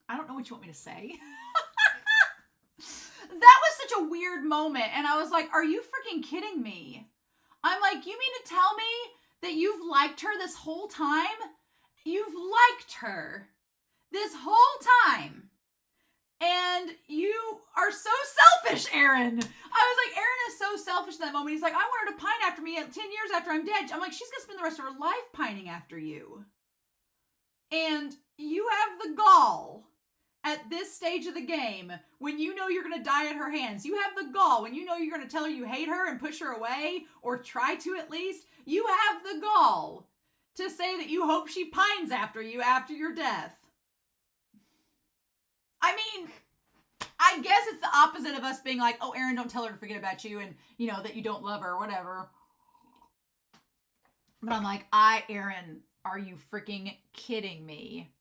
I don't know what you want me to say. That was such a weird moment. And I was like, are you freaking kidding me? I'm like, you mean to tell me that you've liked her this whole time? You've liked her this whole time. And you are so selfish, Eren. I was like, Eren is so selfish in that moment. He's like, I want her to pine after me 10 years after I'm dead. I'm like, she's going to spend the rest of her life pining after you. And you have the gall at this stage of the game, when you know you're going to die at her hands. You have the gall when you know you're going to tell her you hate her and push her away, or try to at least. You have the gall to say that you hope she pines after you after your death. I mean, I guess it's the opposite of us being like, oh, Eren, don't tell her to forget about you and, you know, that you don't love her or whatever. But I'm like, Eren, are you freaking kidding me?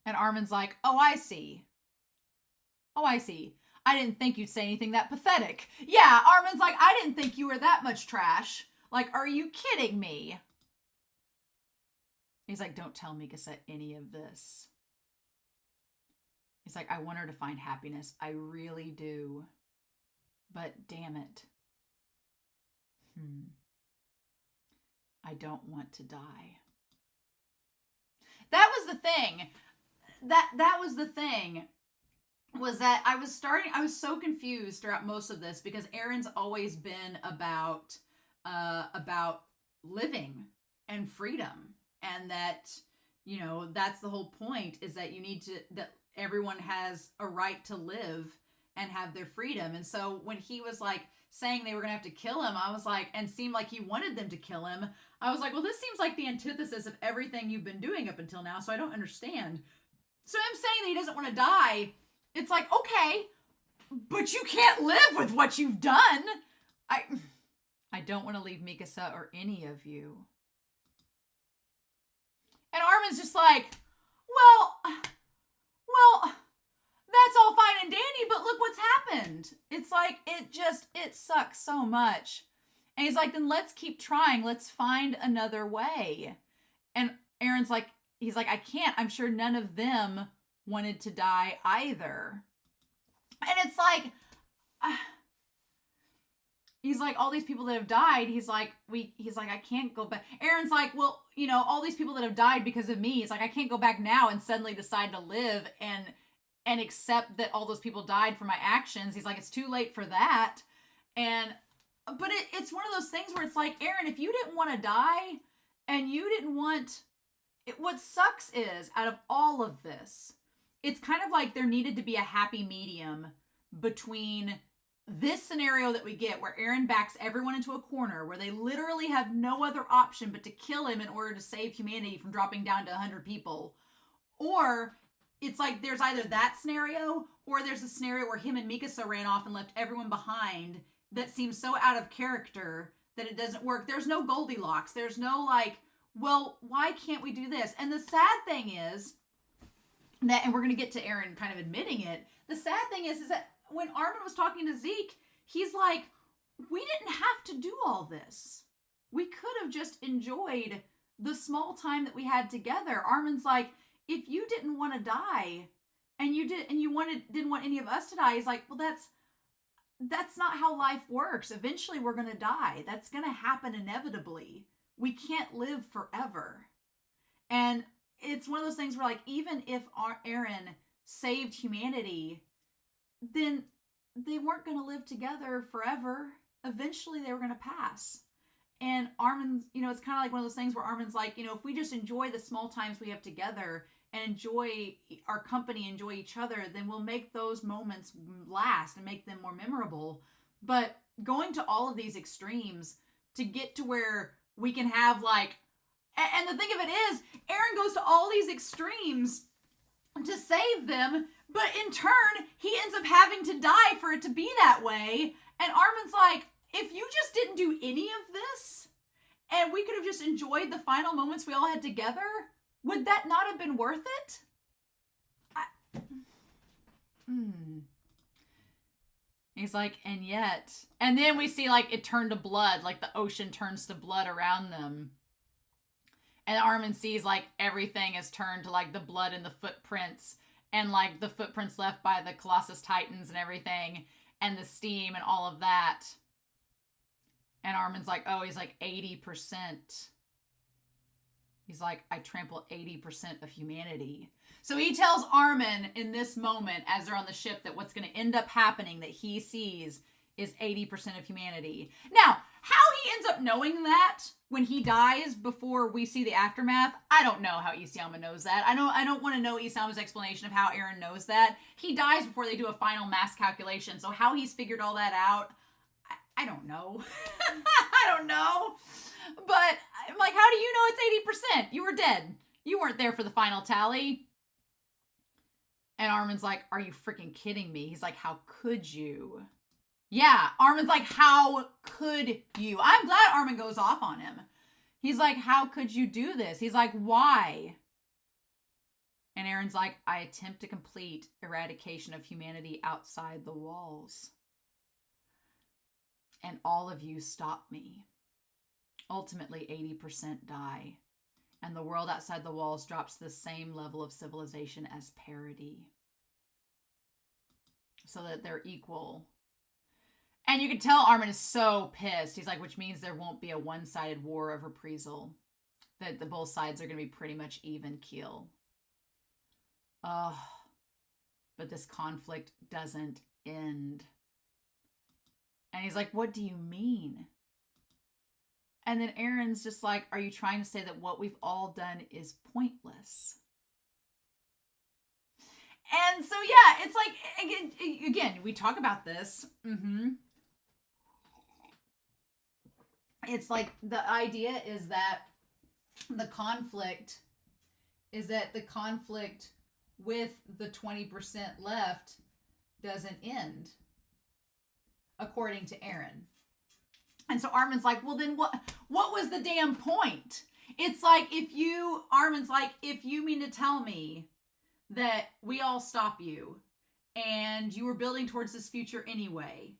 And Armin's like, oh, I see. Oh, I see. I didn't think you'd say anything that pathetic. Yeah, Armin's like, I didn't think you were that much trash. Like, are you kidding me? He's like, don't tell Mikasa any of this. He's like, I want her to find happiness. I really do. But damn it. I don't want to die. That was the thing. That was the thing, was that I was so confused throughout most of this, because Eren's always been about living and freedom, and that, you know, that's the whole point, is that that everyone has a right to live and have their freedom. And so when he was like saying they were gonna have to kill him, I was like, and seemed like he wanted them to kill him, I was like, well, this seems like the antithesis of everything you've been doing up until now, so I don't understand. So him saying that he doesn't want to die, it's like, okay, but you can't live with what you've done. I don't want to leave Mikasa or any of you. And Armin's just like, well, that's all fine and dandy, but look what's happened. It's like, it sucks so much. And he's like, then let's keep trying. Let's find another way. And Eren's like, he's like, I can't. I'm sure none of them wanted to die either. And it's like, he's like, all these people that have died, he's like, I can't go back. Eren's like, well, you know, all these people that have died because of me, he's like, I can't go back now and suddenly decide to live and accept that all those people died for my actions. He's like, it's too late for that. But it's one of those things where it's like, Eren, if you didn't want to die and you didn't want... what sucks is, out of all of this, it's kind of like there needed to be a happy medium between this scenario that we get, where Eren backs everyone into a corner, where they literally have no other option but to kill him in order to save humanity from dropping down to 100 people. Or it's like there's either that scenario, or there's a scenario where him and Mikasa ran off and left everyone behind that seems so out of character that it doesn't work. There's no Goldilocks. There's no like, well, why can't we do this? And the sad thing is that, and we're going to get to Eren kind of admitting it, the sad thing is that when Armin was talking to Zeke, he's like, we didn't have to do all this. We could have just enjoyed the small time that we had together. Armin's like, if you didn't want to die and you didn't want any of us to die, he's like, well, that's not how life works. Eventually we're going to die. That's going to happen inevitably. We can't live forever. And it's one of those things where, like, even if Eren saved humanity, then they weren't going to live together forever. Eventually they were going to pass. And Armin's, you know, it's kind of like one of those things where Armin's like, you know, if we just enjoy the small times we have together and enjoy our company, enjoy each other, then we'll make those moments last and make them more memorable. But going to all of these extremes to get to where we can have like, and the thing of it is, Eren goes to all these extremes to save them, but in turn, he ends up having to die for it to be that way. And Armin's like, if you just didn't do any of this, and we could have just enjoyed the final moments we all had together, would that not have been worth it? He's like, and yet. And then we see, like, it turned to blood. Like, the ocean turns to blood around them. And Armin sees, like, everything has turned to, like, the blood and the footprints. And, like, the footprints left by the Colossus Titans and everything. And the steam and all of that. And Armin's like, oh, he's like, 80%. He's like, I trample 80% of humanity. So he tells Armin in this moment, as they're on the ship, that what's going to end up happening that he sees is 80% of humanity. Now, how he ends up knowing that when he dies before we see the aftermath, I don't know how Isayama knows that. I don't want to know Isayama's explanation of how Eren knows that. He dies before they do a final mass calculation. So how he's figured all that out, I don't know. I don't know. But I'm like, how do you know it's 80%? You were dead. You weren't there for the final tally. And Armin's like, are you freaking kidding me? He's like, how could you? Yeah, Armin's like, how could you? I'm glad Armin goes off on him. He's like, how could you do this? He's like, why? And Eren's like, I attempt to complete eradication of humanity outside the walls. And all of you stop me. Ultimately, 80% die. And the world outside the walls drops to the same level of civilization as parity. So that they're equal. And you can tell Armin is so pissed. He's like, which means there won't be a one-sided war of reprisal. That the both sides are going to be pretty much even keel. Oh, but this conflict doesn't end. And he's like, what do you mean? And then Eren's just like, are you trying to say that what we've all done is pointless? And so, yeah, it's like, again, we talk about this. It's like the idea is that the conflict with the 20% left doesn't end, according to Eren. And so Armin's like, well, then what was the damn point? It's like, Armin's like, if you mean to tell me that we all stop you and you were building towards this future anyway,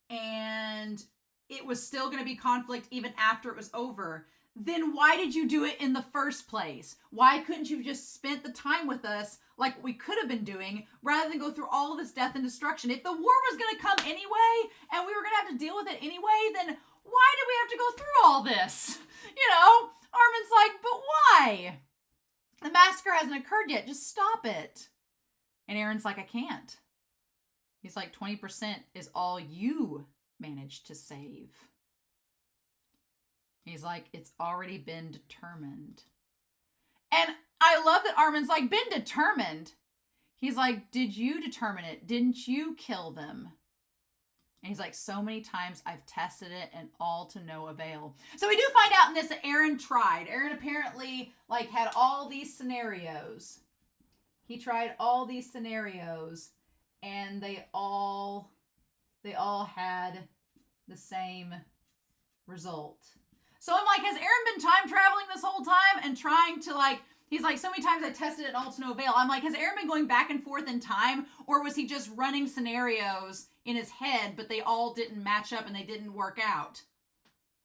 and it was still going to be conflict even after it was over, then why did you do it in the first place? Why couldn't you have just spent the time with us like we could have been doing rather than go through all of this death and destruction? If the war was going to come anyway and we were going to have to deal with it anyway, then why did we have to go through all this? You know, Armin's like, but why? The massacre hasn't occurred yet. Just stop it. And Eren's like, I can't. He's like, 20% is all you managed to save. He's like, it's already been determined. And I love that Armin's like, been determined. He's like, did you determine it? Didn't you kill them? And he's like, so many times I've tested it and all to no avail. So we do find out in this that Eren tried. Eren apparently like had all these scenarios. He tried all these scenarios and they all had the same result. So I'm like, has Eren been time traveling this whole time and trying to like, he's like, so many times I tested it and all to no avail. I'm like, has Eren been going back and forth in time, or was he just running scenarios in his head, but they all didn't match up and they didn't work out?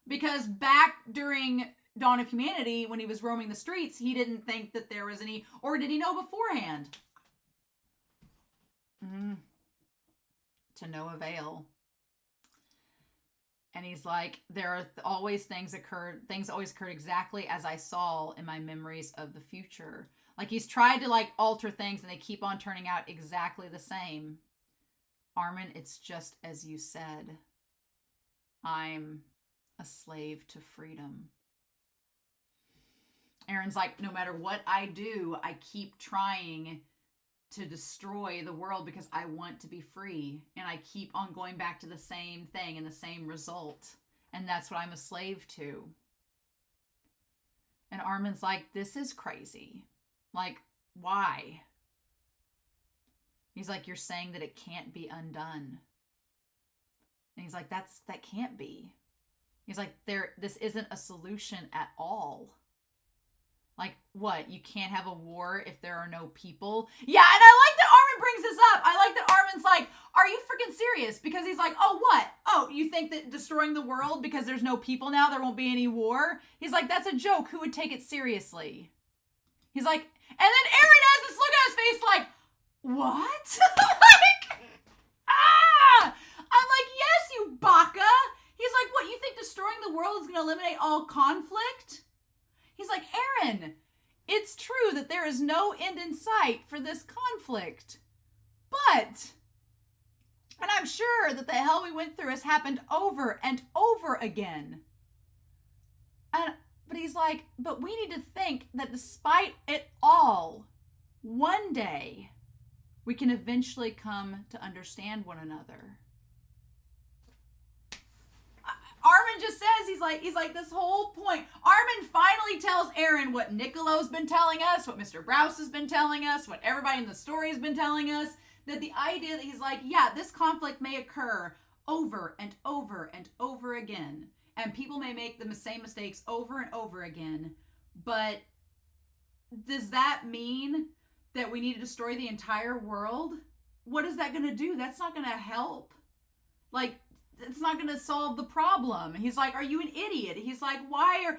Because back during Dawn of Humanity, when he was roaming the streets, he didn't think that there was any, or did he know beforehand? To no avail. And he's like, there are always things always occurred exactly as I saw in my memories of the future. Like he's tried to like alter things and they keep on turning out exactly the same. Armin, it's just as you said. I'm a slave to freedom. Eren's like, no matter what I do, I keep trying to destroy the world because I want to be free. And I keep on going back to the same thing and the same result. And that's what I'm a slave to. And Armin's like, this is crazy. Like, why? He's like, you're saying that it can't be undone. And he's like, that can't be. He's like, this isn't a solution at all. Like, what? You can't have a war if there are no people? Yeah, and I like that Armin Armin brings this up, I like that Armin's like, are you freaking serious? Because he's like, oh, what? Oh, you think that destroying the world because there's no people now, there won't be any war? He's like, that's a joke. Who would take it seriously? He's like, and then Eren has this look on his face like, what? Like, ah! I'm like, yes, you baka. He's like, what, you think destroying the world is going to eliminate all conflict? He's like, Eren, it's true that there is no end in sight for this conflict. But, and I'm sure that the hell we went through has happened over and over again. But he's like, but we need to think that despite it all, one day we can eventually come to understand one another. Armin just says, he's like this whole point. Armin finally tells Eren what Niccolo's been telling us, what Mr. Browse has been telling us, what everybody in the story has been telling us, that the idea that he's like, yeah, this conflict may occur over and over and over again. And people may make the same mistakes over and over again. But does that mean that we need to destroy the entire world? What is that going to do? That's not going to help. Like, it's not going to solve the problem. He's like, are you an idiot? He's like, why are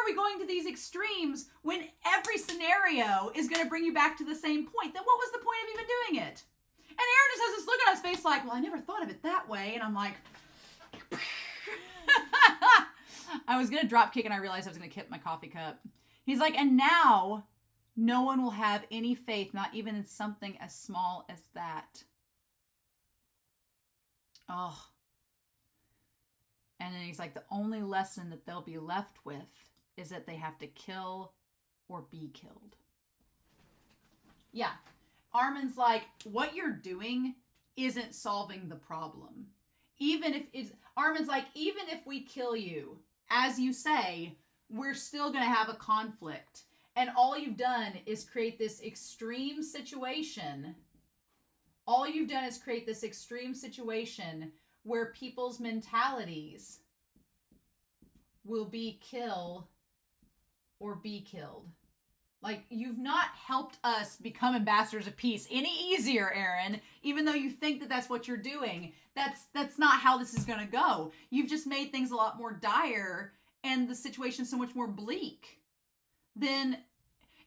we going to these extremes when every scenario is going to bring you back to the same point? Then what was the point of even doing it? And Eren just has this look on his face like, well, I never thought of it that way. And I'm like, I was going to drop kick and I realized I was going to kick my coffee cup. He's like, and now no one will have any faith, not even in something as small as that. Oh. And then he's like, the only lesson that they'll be left with is that they have to kill or be killed. Yeah. Armin's like, what you're doing isn't solving the problem. Armin's like, even if we kill you, as you say, we're still going to have a conflict. And all you've done is create this extreme situation. All you've done is create this extreme situation where people's mentalities will be kill or be killed. Like, you've not helped us become ambassadors of peace any easier, Eren, even though you think that that's what you're doing. That's not how this is going to go. You've just made things a lot more dire and the situation so much more bleak. Then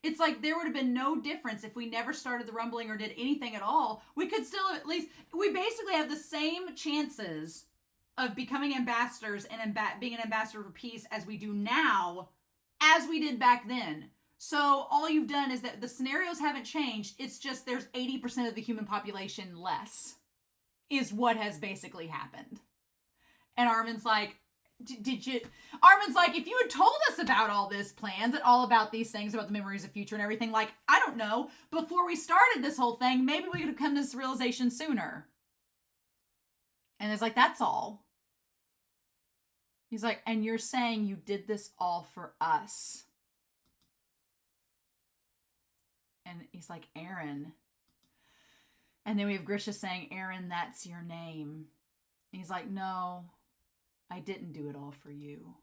it's like there would have been no difference if we never started the rumbling or did anything at all. We could still we basically have the same chances of becoming ambassadors and being an ambassador for peace as we do now, as we did back then. So all you've done is that the scenarios haven't changed. It's just there's 80% of the human population less is what has basically happened. And Armin's like, Armin's like, if you had told us about all this plans and all about these things, about the memories of future and everything, like, I don't know, before we started this whole thing, maybe we could have come to this realization sooner. And it's like, that's all. He's like, and you're saying you did this all for us. And he's like, Eren. And then we have Grisha saying, Eren, that's your name. And he's like, no, I didn't do it all for you.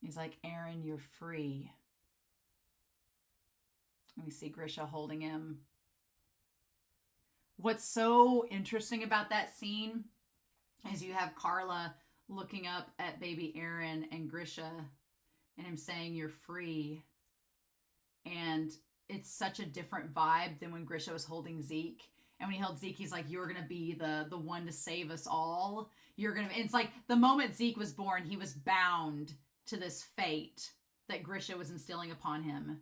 He's like, Eren, you're free. And we see Grisha holding him. What's so interesting about that scene is you have Carla looking up at baby Eren and Grisha and him saying, you're free. And it's such a different vibe than when Grisha was holding Zeke. And when he held Zeke, he's like, you're going to be the one to save us all. It's like the moment Zeke was born, he was bound to this fate that Grisha was instilling upon him.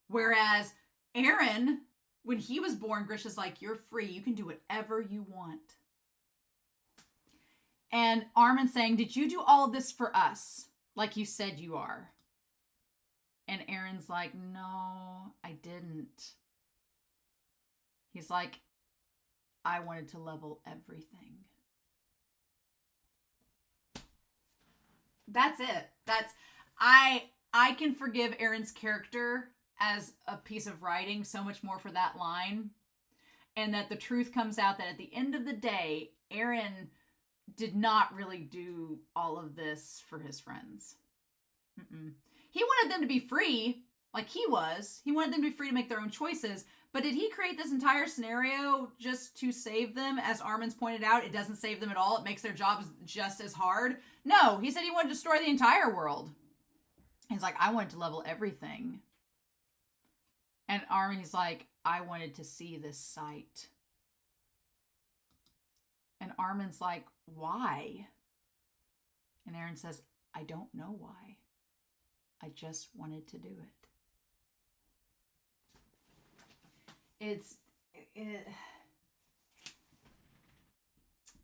Whereas Eren, when he was born, Grisha's like, you're free. You can do whatever you want. And Armin saying, did you do all of this for us? Like you said you are. And Eren's like, no, I didn't. He's like, I wanted to level everything. That's it. I can forgive Eren's character as a piece of writing so much more for that line. And that the truth comes out that at the end of the day, Eren did not really do all of this for his friends. Mm-mm. He wanted them to be free, like he was. He wanted them to be free to make their own choices. But did he create this entire scenario just to save them? As Armin's pointed out, it doesn't save them at all. It makes their jobs just as hard. No, he said he wanted to destroy the entire world. He's like, I wanted to level everything. And Armin's like, I wanted to see this sight. And Armin's like, why? And Eren says, I don't know why. I just wanted to do it.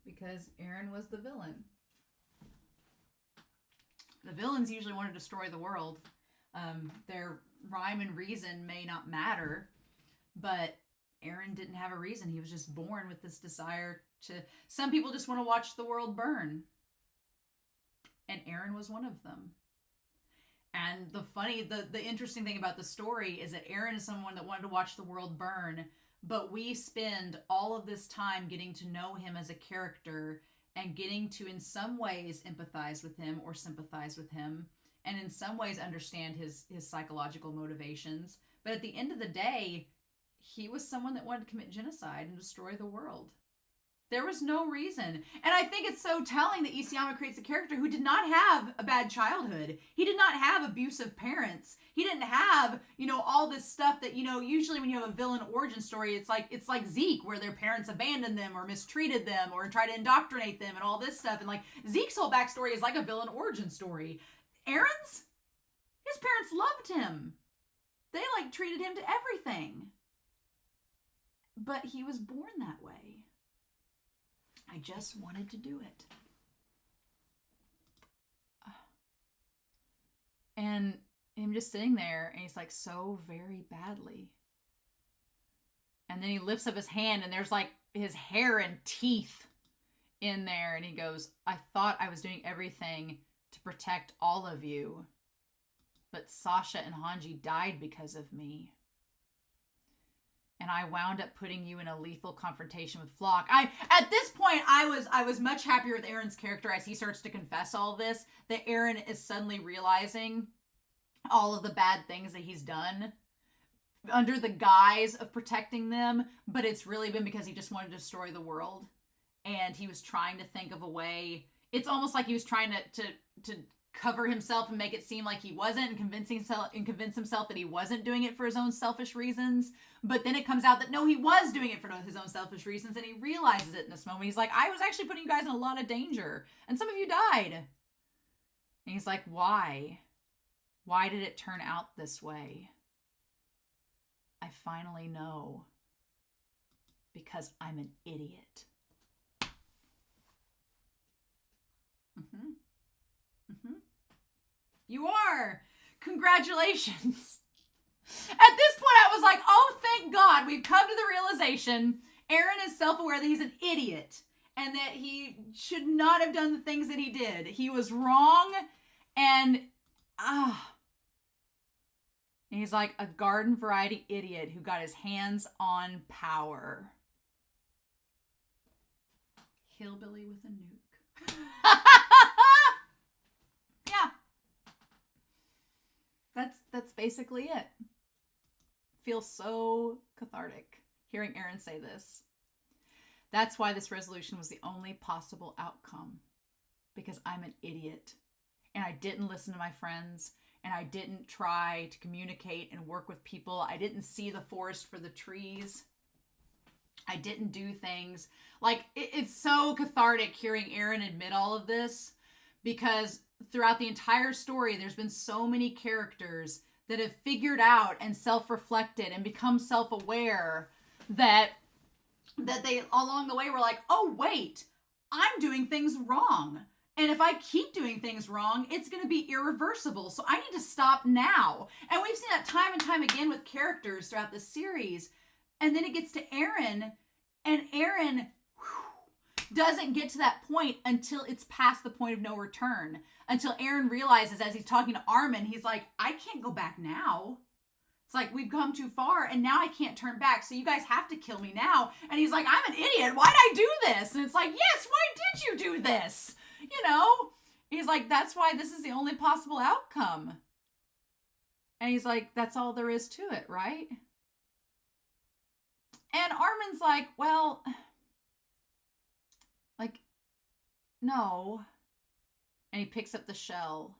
Because Eren was the villain. The villains usually want to destroy the world. Their rhyme and reason may not matter, but Eren didn't have a reason. He was just born with this desire to... Some people just want to watch the world burn. And Eren was one of them. And the interesting thing about the story is that Eren is someone that wanted to watch the world burn, but we spend all of this time getting to know him as a character and getting to, in some ways, empathize with him or sympathize with him, and in some ways understand his psychological motivations. But at the end of the day, he was someone that wanted to commit genocide and destroy the world. There was no reason. And I think it's so telling that Isayama creates a character who did not have a bad childhood. He did not have abusive parents. He didn't have, all this stuff that, usually when you have a villain origin story, it's like Zeke, where their parents abandoned them or mistreated them or try to indoctrinate them and all this stuff. And Zeke's whole backstory is like a villain origin story. Eren's? His parents loved him. They treated him to everything. But he was born that way. I just wanted to do it. And him just sitting there, and he's so very badly. And then he lifts up his hand, and there's his hair and teeth in there. And he goes, I thought I was doing everything to protect all of you. But Sasha and Hanji died because of me. And I wound up putting you in a lethal confrontation with Flock. At this point, I was much happier with Eren's character as he starts to confess all this, that Eren is suddenly realizing all of the bad things that he's done under the guise of protecting them, but it's really been because he just wanted to destroy the world. And he was trying to think of a way. It's almost like he was trying to cover himself and make it seem like he wasn't, and convince himself that he wasn't doing it for his own selfish reasons. But then it comes out that no, he was doing it for his own selfish reasons, and he realizes it in this moment. He's like, I was actually putting you guys in a lot of danger, and some of you died. And he's like, why? Why did it turn out this way? I finally know. Because I'm an idiot. You are. Congratulations. At this point, I was like, oh, thank God. We've come to the realization Eren is self-aware that he's an idiot and that he should not have done the things that he did. He was wrong. And he's like a garden variety idiot who got his hands on power. Hillbilly with a nuke. Yeah. That's basically it. Feels so cathartic hearing Eren say this. That's why this resolution was the only possible outcome. Because I'm an idiot. And I didn't listen to my friends. And I didn't try to communicate and work with people. I didn't see the forest for the trees. I didn't do things. It's so cathartic hearing Eren admit all of this. Because throughout the entire story, there's been so many characters that have figured out and self-reflected and become self-aware that they, along the way, were like, oh, wait, I'm doing things wrong. And if I keep doing things wrong, it's going to be irreversible. So I need to stop now. And we've seen that time and time again with characters throughout the series. And then it gets to Eren, and Eren doesn't get to that point until it's past the point of no return. Until Eren realizes, as he's talking to Armin, he's like, I can't go back now. It's like, we've come too far, and now I can't turn back, so you guys have to kill me now. And he's like, I'm an idiot. Why'd I do this? And it's like, yes, why did you do this? He's like, that's why this is the only possible outcome. And he's like, that's all there is to it, right? And Armin's like, well, like, no. And he picks up the shell.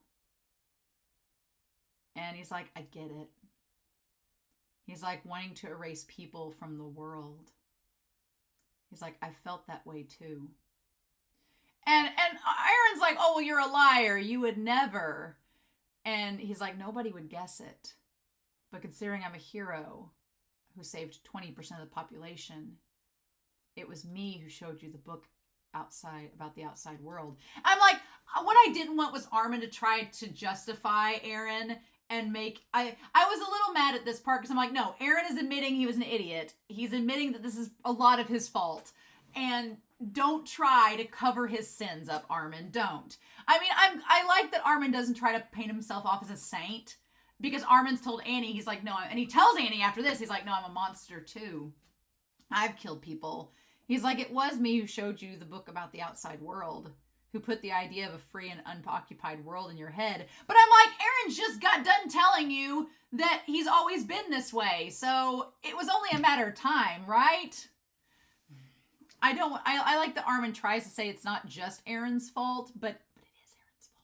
And he's like, I get it. He's like wanting to erase people from the world. He's like, I felt that way too. And Eren's like, oh, well, you're a liar. You would never. And he's like, nobody would guess it. But considering I'm a hero who saved 20% of the population, it was me who showed you the book outside about the outside world. I'm like, what I didn't want was Armin to try to justify Eren and make, I was a little mad at this part because I'm like, no, Eren is admitting he was an idiot. He's admitting that this is a lot of his fault. And don't try to cover his sins up, Armin. Don't. I mean, I like that Armin doesn't try to paint himself off as a saint, because Armin's told Annie, he's like, no, and he tells Annie after this, he's like, no, I'm a monster too. I've killed people. He's like, it was me who showed you the book about the outside world, who put the idea of a free and unoccupied world in your head. But I'm like, Eren just got done telling you that he's always been this way. So it was only a matter of time, right? I like that Armin tries to say it's not just Eren's fault, but it is Eren's fault.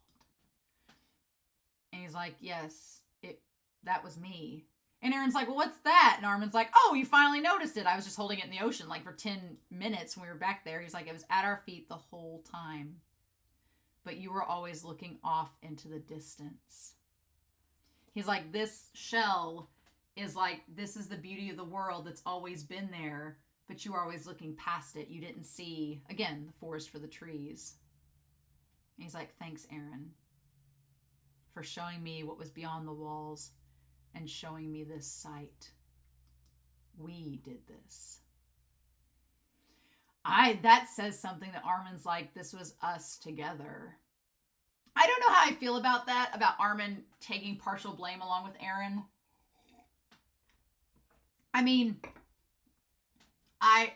And he's like, yes, that was me. And Eren's like, well, what's that? And Armin's like, oh, you finally noticed it. I was just holding it in the ocean like for 10 minutes when we were back there. He's like, it was at our feet the whole time. But you were always looking off into the distance. He's like, this shell is like, this is the beauty of the world that's always been there. But you were always looking past it. You didn't see, again, the forest for the trees. And he's like, thanks, Eren, for showing me what was beyond the walls and showing me this sight. We did this. That says something that Armin's like, this was us together. I don't know how I feel about that, about Armin taking partial blame along with Eren. I mean, I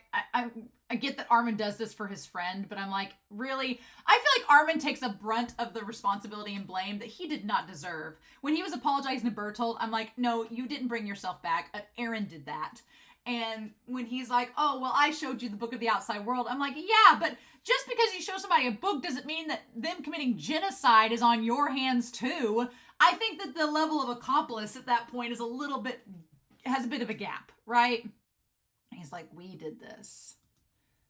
get that Armin does this for his friend, but I'm like, really? I feel like Armin takes a brunt of the responsibility and blame that he did not deserve. When he was apologizing to Bertolt, I'm like, no, you didn't bring yourself back. Eren did that. And when he's like, oh, well, I showed you the book of the outside world. I'm like, yeah, but just because you show somebody a book doesn't mean that them committing genocide is on your hands too. I think that the level of accomplice at that point is has a bit of a gap, right? And he's like, we did this.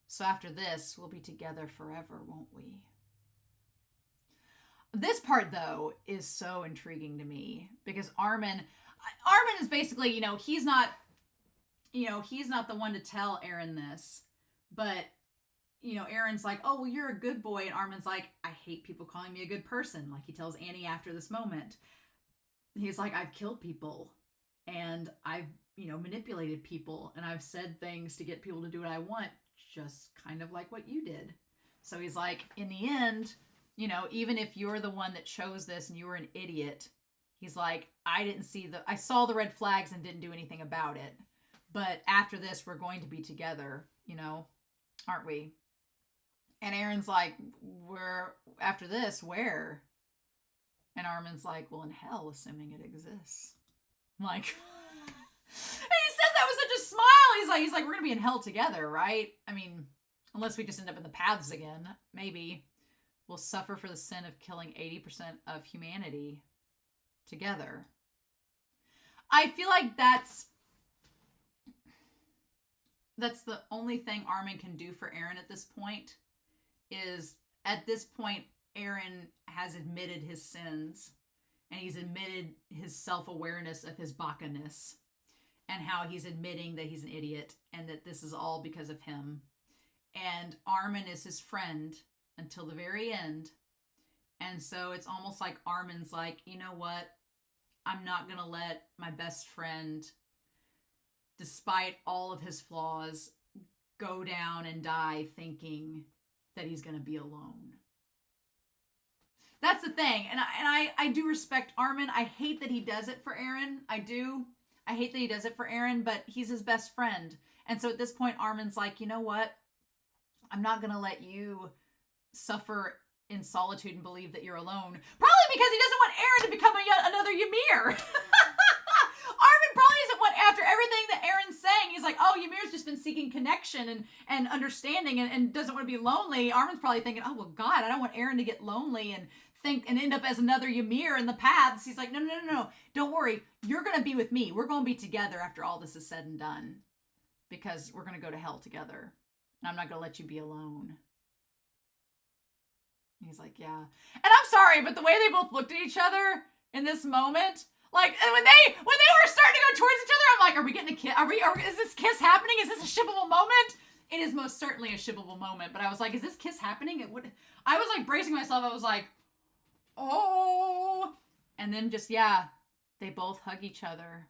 So after this, we'll be together forever, won't we? This part, though, is so intriguing to me because Armin is basically, he's not the one to tell Eren this, but, Eren's like, oh, well, you're a good boy. And Armin's like, I hate people calling me a good person. Like he tells Annie after this moment. He's like, I've killed people and I've, manipulated people and I've said things to get people to do what I want, just kind of like what you did. So he's like, in the end, even if you're the one that chose this and you were an idiot, he's like, I saw the red flags and didn't do anything about it. But after this, we're going to be together, aren't we? And Eren's like, after this, where? And Armin's like, well, in hell, assuming it exists. I'm like, and he says that with such a smile. He's like, we're going to be in hell together, right? I mean, unless we just end up in the paths again, maybe we'll suffer for the sin of killing 80% of humanity together. I feel like that's the only thing Armin can do for Eren at this point. Is at this point, Eren has admitted his sins and he's admitted his self-awareness of his baka-ness and how he's admitting that he's an idiot and that this is all because of him. And Armin is his friend until the very end. And so it's almost like Armin's like, you know what? I'm not going to let my best friend, despite all of his flaws, go down and die thinking that he's going to be alone. That's the thing. And I do respect Armin. I hate that he does it for Eren. I do. I hate that he does it for Eren, but he's his best friend. And so at this point, Armin's like, you know what? I'm not going to let you suffer in solitude and believe that you're alone. Probably because he doesn't want Eren to become another Ymir. Armin probably doesn't want, after everything that Eren's saying, he's like, oh, Ymir's just been seeking connection and understanding and doesn't want to be lonely, Armin's probably thinking, oh, well, God, I don't want Eren to get lonely and end up as another Ymir in the paths. He's like, no. Don't worry. You're going to be with me. We're going to be together after all this is said and done. Because we're going to go to hell together. And I'm not going to let you be alone. He's like, yeah. And I'm sorry, but the way they both looked at each other in this moment, like, and when they were starting to go towards each other, I'm like, are we getting a kiss? Is this kiss happening? Is this a shippable moment? It is most certainly a shippable moment. But I was like, is this kiss happening? I was like bracing myself. I was like, oh. And then just, yeah, they both hug each other.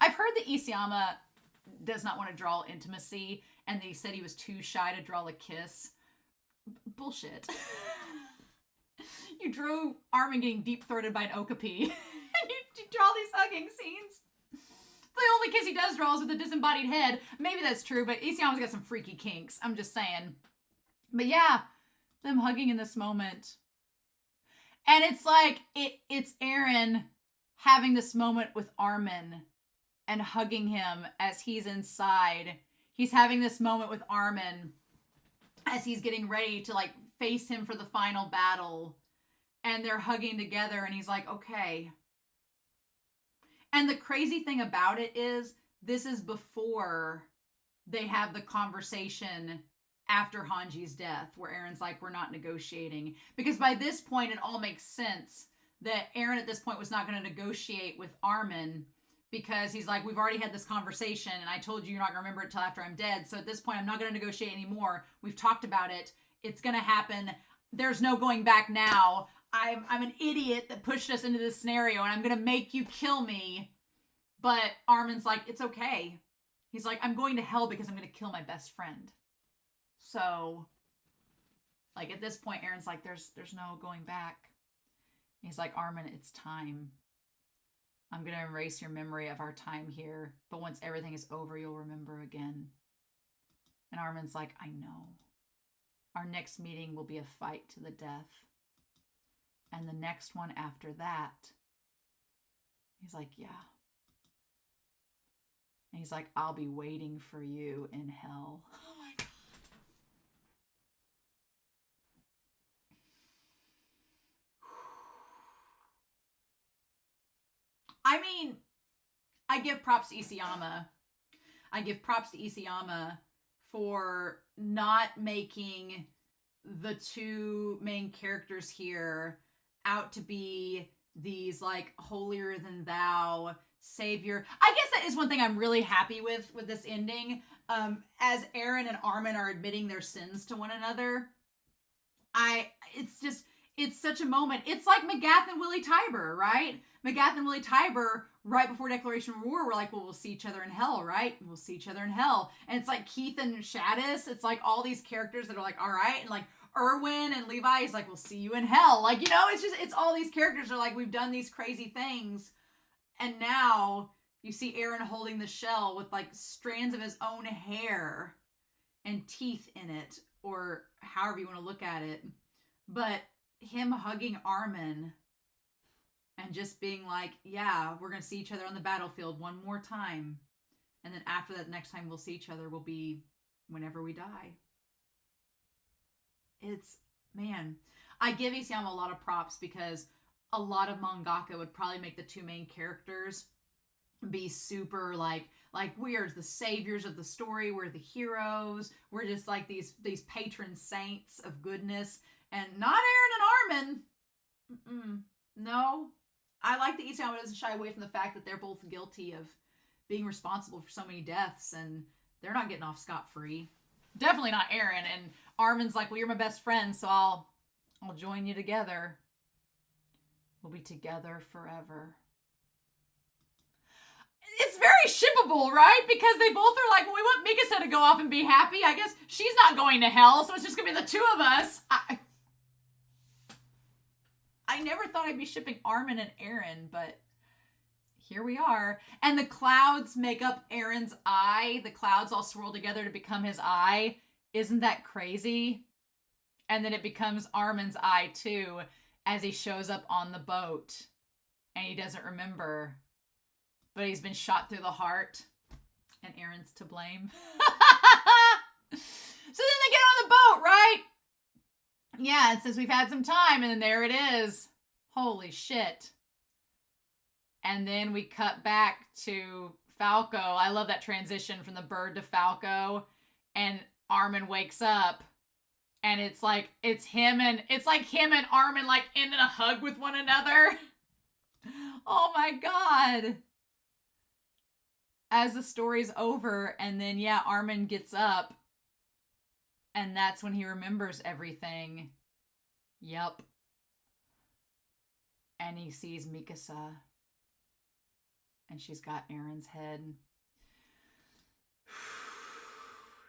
I've heard that Isayama does not want to draw intimacy, and he said he was too shy to draw a kiss. Bullshit. You drew Armin getting deep-throated by an okapi, and you draw these hugging scenes. The only kiss he does draw is with a disembodied head. Maybe that's true, but Isayama's got some freaky kinks. I'm just saying. But yeah, them hugging in this moment. And it's like, it's Eren having this moment with Armin and hugging him as he's inside. He's having this moment with Armin as he's getting ready to like face him for the final battle. And they're hugging together and he's like, okay. And the crazy thing about it is this is before they have the conversation after Hanji's death where Eren's like, we're not negotiating. Because by this point, it all makes sense that Eren at this point was not going to negotiate with Armin because he's like, we've already had this conversation and I told you you're not going to remember it till after I'm dead. So at this point, I'm not going to negotiate anymore. We've talked about it. It's going to happen. There's no going back now. I'm an idiot that pushed us into this scenario and I'm going to make you kill me. But Armin's like, it's okay. He's like, I'm going to hell because I'm going to kill my best friend. So, like, at this point, Eren's like, there's no going back. He's like, Armin, it's time. I'm going to erase your memory of our time here. But once everything is over, you'll remember again. And Armin's like, I know. Our next meeting will be a fight to the death. And the next one after that. He's like, yeah. And he's like, I'll be waiting for you in hell. Oh my God. I mean, I give props to Isayama. I give props to Isayama for not making the two main characters here out to be these like holier than thou savior. I guess that is one thing I'm really happy with this ending. As Eren and Armin are admitting their sins to one another, it's such a moment. It's like Magath and Willie Tybur, right? Magath and Willie Tybur, right before Declaration of War, were like, well, we'll see each other in hell, right? We'll see each other in hell. And it's like Keith and Shadis. It's like all these characters that are like, all right. And like Erwin and Levi is like, we'll see you in hell. Like, you know, it's all these characters are like, we've done these crazy things. And now you see Eren holding the shell with like strands of his own hair and teeth in it, or however you want to look at it. But him hugging Armin and just being like, yeah, we're going to see each other on the battlefield one more time. And then after that, next time we'll see each other will be whenever we die. It's, man, I give Isayama a lot of props because a lot of mangaka would probably make the two main characters be super like we are the saviors of the story. We're the heroes. We're just like these patron saints of goodness. And not Eren and Armin. Mm-mm. No. I like that Isayama doesn't shy away from the fact that they're both guilty of being responsible for so many deaths, and they're not getting off scot-free. Definitely not Eren. And Armin's like, well, you're my best friend, so I'll join you together. We'll be together forever. It's very shippable, right? Because they both are like, well, we want Mikasa to go off and be happy. I guess she's not going to hell, so it's just going to be the two of us. I never thought I'd be shipping Armin and Eren, but here we are. And the clouds make up Eren's eye. The clouds all swirl together to become his eye. Isn't that crazy? And then it becomes Armin's eye too, as he shows up on the boat. And he doesn't remember. But he's been shot through the heart. And Eren's to blame. So then they get on the boat, right? Yeah, it says we've had some time, and then there it is. Holy shit. And then we cut back to Falco. I love that transition from the bird to Falco. And Armin wakes up. And it's like him and Armin like in a hug with one another. Oh my god. As the story's over, and then yeah, Armin gets up. And that's when he remembers everything. Yup. And he sees Mikasa. And she's got Eren's head.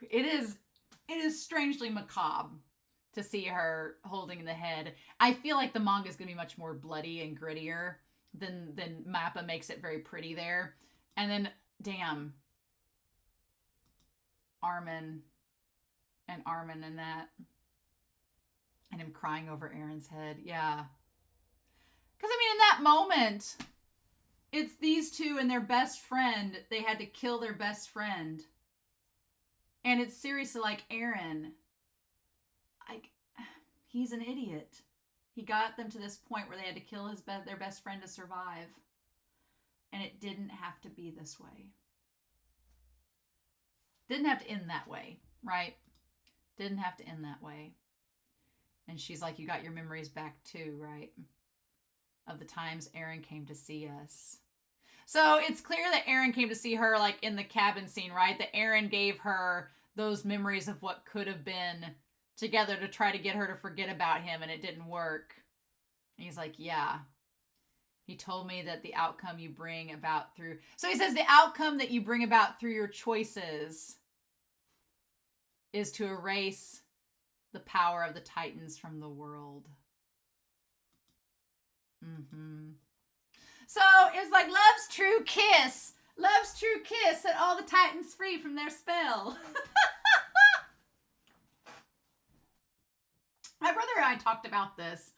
It is strangely macabre to see her holding the head. I feel like the manga is going to be much more bloody and grittier than Mappa makes it very pretty there. And then, damn, Armin and that. And him crying over Eren's head. Yeah. Because, I mean, in that moment, it's these two and their best friend. They had to kill their best friend. And it's seriously like Eren. He's an idiot. He got them to this point where they had to kill their best friend to survive. And it didn't have to be this way. Didn't have to end that way, right? Didn't have to end that way. And she's like, you got your memories back too, right? Of the times Eren came to see us. So it's clear that Eren came to see her like in the cabin scene, right? That Eren gave her those memories of what could have been together to try to get her to forget about him, and it didn't work. And he's like, yeah. He told me that the outcome you bring about through... So he says the outcome that you bring about through your choices is to erase the power of the Titans from the world. Mm-hmm. So it was like love's true kiss. Love's true kiss set all the Titans free from their spell. My brother and I talked about this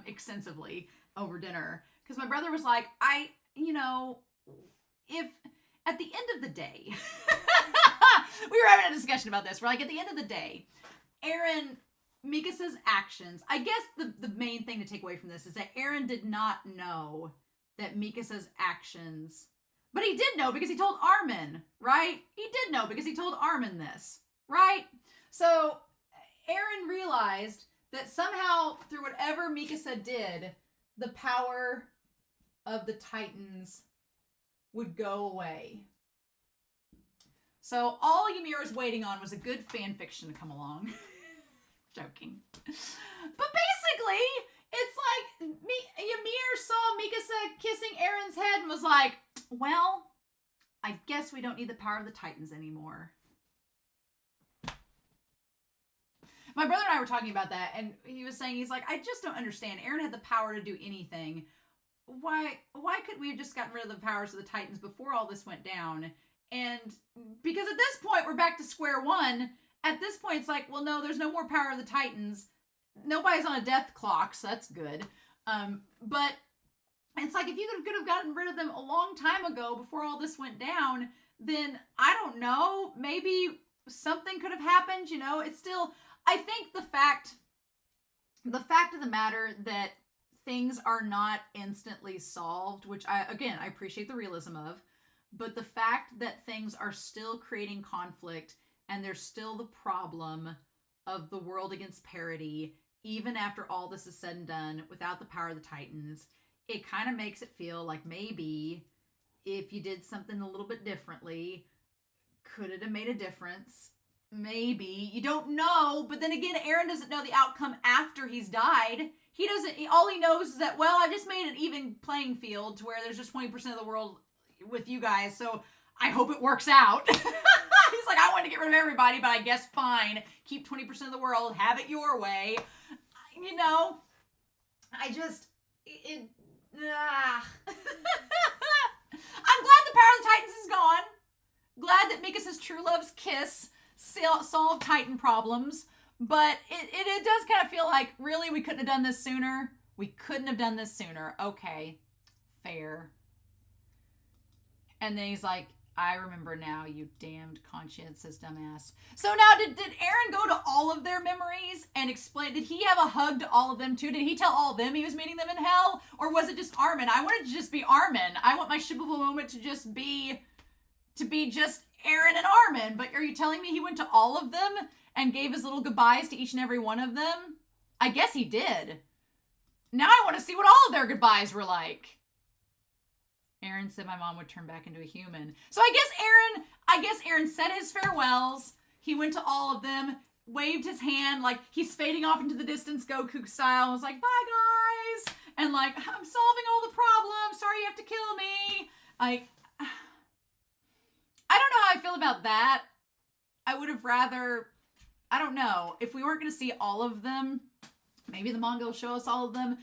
extensively over dinner. Because my brother was like, if at the end of the day, we were having a discussion about this. We're like, at the end of the day, Mikasa's actions, I guess the main thing to take away from this is that Eren did not know that Mikasa's actions, but he did know because he told Armin, right? He did know because he told Armin this, right? So Eren realized that somehow through whatever Mikasa did, the power of the Titans would go away. So all Ymir was waiting on was a good fan fiction to come along. Joking. But basically, it's like Ymir saw Mikasa kissing Eren's head and was like, well, I guess we don't need the power of the Titans anymore. My brother and I were talking about that, and he was saying, he's like, I just don't understand. Eren had the power to do anything. Why couldn't we have just gotten rid of the powers of the Titans before all this went down? And because at this point, we're back to square one. At this point, it's like, well, no, there's no more power of the Titans. Nobody's on a death clock, so that's good. But it's like, if you could have gotten rid of them a long time ago before all this went down, then I don't know, maybe something could have happened, It's still... I think the fact of the matter that things are not instantly solved, which I appreciate the realism of, but the fact that things are still creating conflict and there's still the problem of the world against parity, even after all this is said and done, without the power of the Titans, it kind of makes it feel like maybe if you did something a little bit differently, could it have made a difference? Maybe. You don't know. But then again, Eren doesn't know the outcome after he's died. He doesn't. All he knows is that, well, I just made an even playing field to where there's just 20% of the world with you guys. So I hope it works out. He's like, I want to get rid of everybody, but I guess fine. Keep 20% of the world. Have it your way. I just... I'm glad the power of the Titans is gone. Glad that Mikasa's true love's kiss solve Titan problems, but it does kind of feel like, really, we couldn't have done this sooner? We couldn't have done this sooner. Okay, fair. And then he's like, I remember now, you damned conscientious dumbass. So now, did Eren go to all of their memories and explain? Did he have a hug to all of them too? Did he tell all of them he was meeting them in hell? Or was it just Armin? I want it to just be Armin. I want my shippable moment to be just Eren and Armin. But are you telling me he went to all of them and gave his little goodbyes to each and every one of them? I guess he did. Now I want to see what all of their goodbyes were like. Eren said my mom would turn back into a human. So I guess Eren said his farewells. He went to all of them, waved his hand like he's fading off into the distance, Goku style, and was like, bye guys. And like, I'm solving all the problems. Sorry you have to kill me. Like, I don't know how I feel about that. I would have rather, I don't know, if we weren't going to see all of them, maybe the manga will show us all of them.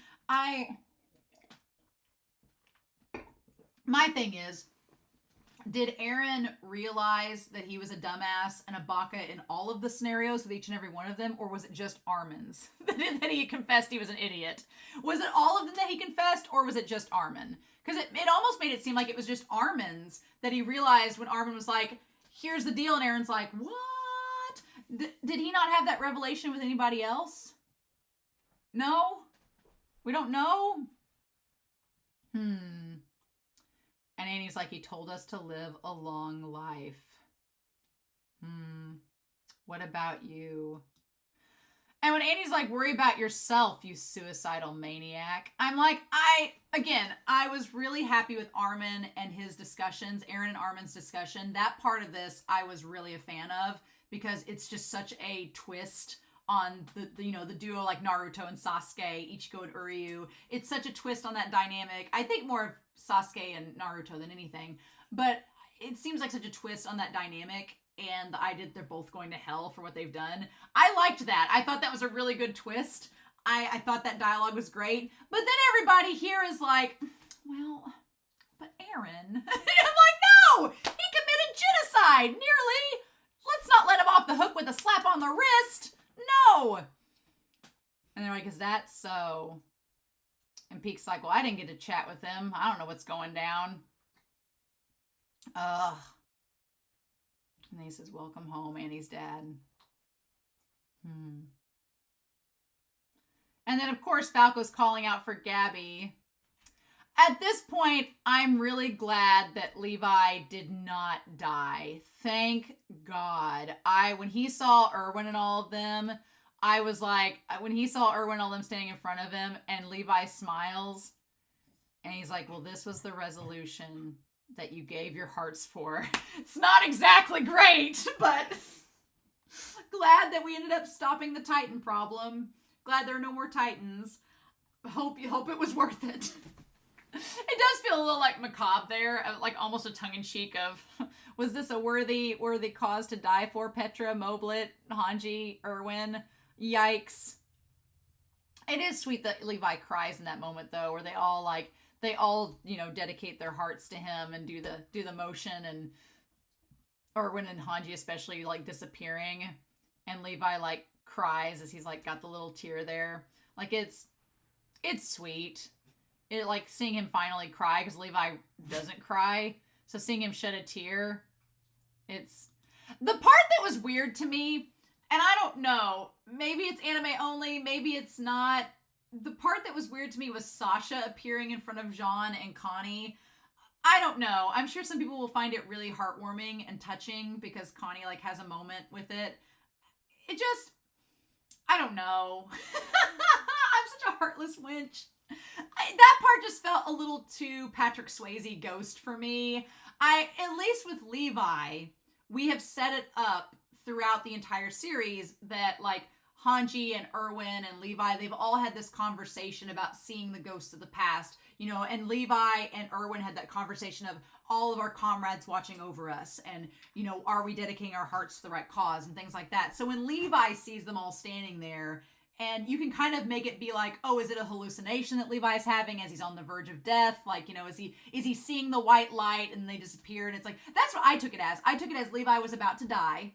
My thing is, did Eren realize that he was a dumbass and a baka in all of the scenarios with each and every one of them, or was it just Armin's that he confessed he was an idiot? Was it all of them that he confessed, or was it just Armin? Because it almost made it seem like it was just Armin's that he realized when Armin was like, here's the deal, and Eren's like, what? Did he not have that revelation with anybody else? No? We don't know? And Annie's like, he told us to live a long life. What about you? And when Annie's like, worry about yourself, you suicidal maniac. I'm like, I was really happy with Armin and his discussions, Eren and Armin's discussion. That part of this I was really a fan of because it's just such a twist on the duo like Naruto and Sasuke, Ichigo and Uryu. It's such a twist on that dynamic. I think more of Sasuke and Naruto than anything, but it seems like such a twist on that dynamic, and they're both going to hell for what they've done. I liked that. I thought that was a really good twist. I thought that dialogue was great, but then everybody here is like, well, but Eren. And I'm like, no! He committed genocide! Nearly! Let's not let him off the hook with a slap on the wrist! No! And they're like, is that so? And Peek's like, well, I didn't get to chat with him. I don't know what's going down. Ugh. And then he says, welcome home, Annie's dad. And then, of course, Falco's calling out for Gabby. At this point, I'm really glad that Levi did not die. Thank God. When he saw Erwin and all of them, I was like, when he saw Erwin and all them standing in front of him, and Levi smiles, and he's like, well, this was the resolution that you gave your hearts for. It's not exactly great, but glad that we ended up stopping the Titan problem. Glad there are no more Titans. Hope it was worth it. It does feel a little like macabre there, like almost a tongue-in-cheek of, was this a worthy cause to die for? Petra, Moblit, Hanji, Erwin. Yikes. It is sweet that Levi cries in that moment, though, where they all dedicate their hearts to him and do the motion, and Erwin and Hanji especially like disappearing, and Levi like cries as he's like got the little tear there. Like it's sweet. It like seeing him finally cry, because Levi doesn't cry. So seeing him shed a tear, it's the part that was weird to me, and I don't know, maybe it's anime only, maybe it's not. The part that was weird to me was Sasha appearing in front of Jean and Connie. I don't know. I'm sure some people will find it really heartwarming and touching because Connie like has a moment with it. It just, I don't know. I'm such a heartless wench. That part just felt a little too Patrick Swayze Ghost for me. At least with Levi, we have set it up throughout the entire series that like Hanji and Erwin and Levi, they've all had this conversation about seeing the ghosts of the past, and Levi and Erwin had that conversation of all of our comrades watching over us, and, are we dedicating our hearts to the right cause and things like that. So when Levi sees them all standing there, and you can kind of make it be like, oh, is it a hallucination that Levi's having as he's on the verge of death? Like, is he seeing the white light and they disappear? And it's like, that's what I took it as. I took it as Levi was about to die.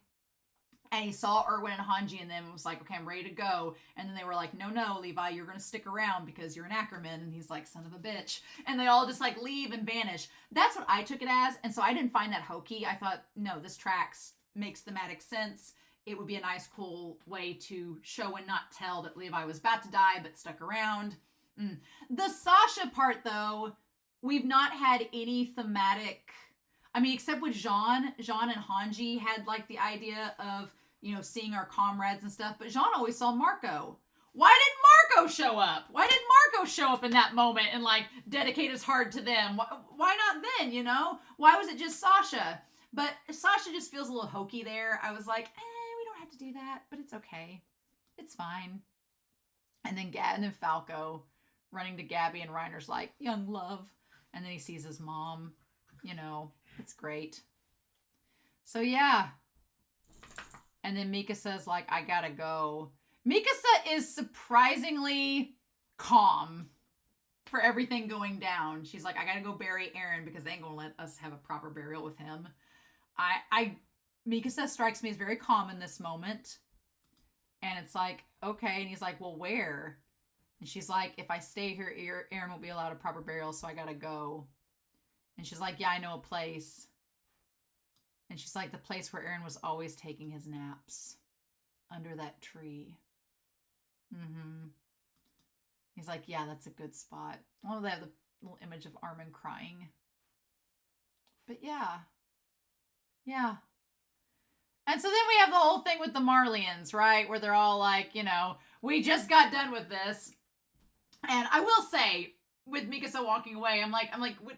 And he saw Erwin and Hanji and then was like, okay, I'm ready to go. And then they were like, no, Levi, you're going to stick around because you're an Ackerman. And he's like, son of a bitch. And they all just like leave and vanish. That's what I took it as. And so I didn't find that hokey. I thought, no, this tracks, makes thematic sense. It would be a nice, cool way to show and not tell that Levi was about to die but stuck around. The Sasha part, though, we've not had any thematic... I mean, except with Jean and Hanji had like the idea of, you know, seeing our comrades and stuff, but Jean always saw Marco. Why did Marco show up? Why did Marco show up in that moment and like dedicate his heart to them? Why not then, you know? Why was it just Sasha? But Sasha just feels a little hokey there. I was like, we don't have to do that, but it's okay. It's fine. And then Falco running to Gabby and Reiner's like, young love. And then he sees his mom, you know. It's great. So, yeah. And then Mikasa's like, I gotta go. Mikasa is surprisingly calm for everything going down. She's like, I gotta go bury Eren because they ain't gonna let us have a proper burial with him. Mikasa strikes me as very calm in this moment. And it's like, okay. And he's like, well, where? And she's like, if I stay here, Eren won't be allowed a proper burial, so I gotta go. And she's like, yeah, I know a place. And she's like, the place where Eren was always taking his naps. Under that tree. He's like, yeah, that's a good spot. Oh, they have the little image of Armin crying. But yeah. Yeah. And so then we have the whole thing with the Marleyans, right? Where they're all like, you know, we just got done with this. And I will say, with Mikasa walking away, I'm like, what?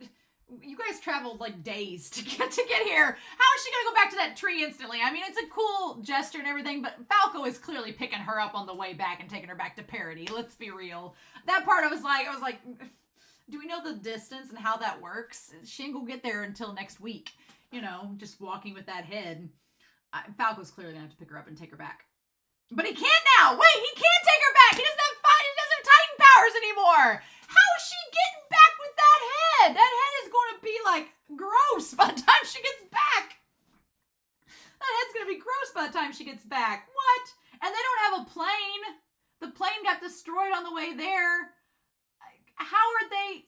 You guys traveled like days to get here. How is she gonna go back to that tree instantly? I mean, it's a cool gesture and everything, but Falco is clearly picking her up on the way back and taking her back to Parody. Let's be real. That part I was like, do we know the distance and how that works? She ain't gonna get there until next week. You know, just walking with that head. Falco's clearly gonna have to pick her up and take her back. But he can't now! Wait, he can't take her back! He doesn't have Titan powers anymore! How is she getting back with that head? That head is going to be like gross by the time she gets back. That head's going to be gross by the time she gets back. What? And they don't have a plane. The plane got destroyed on the way there. How are they...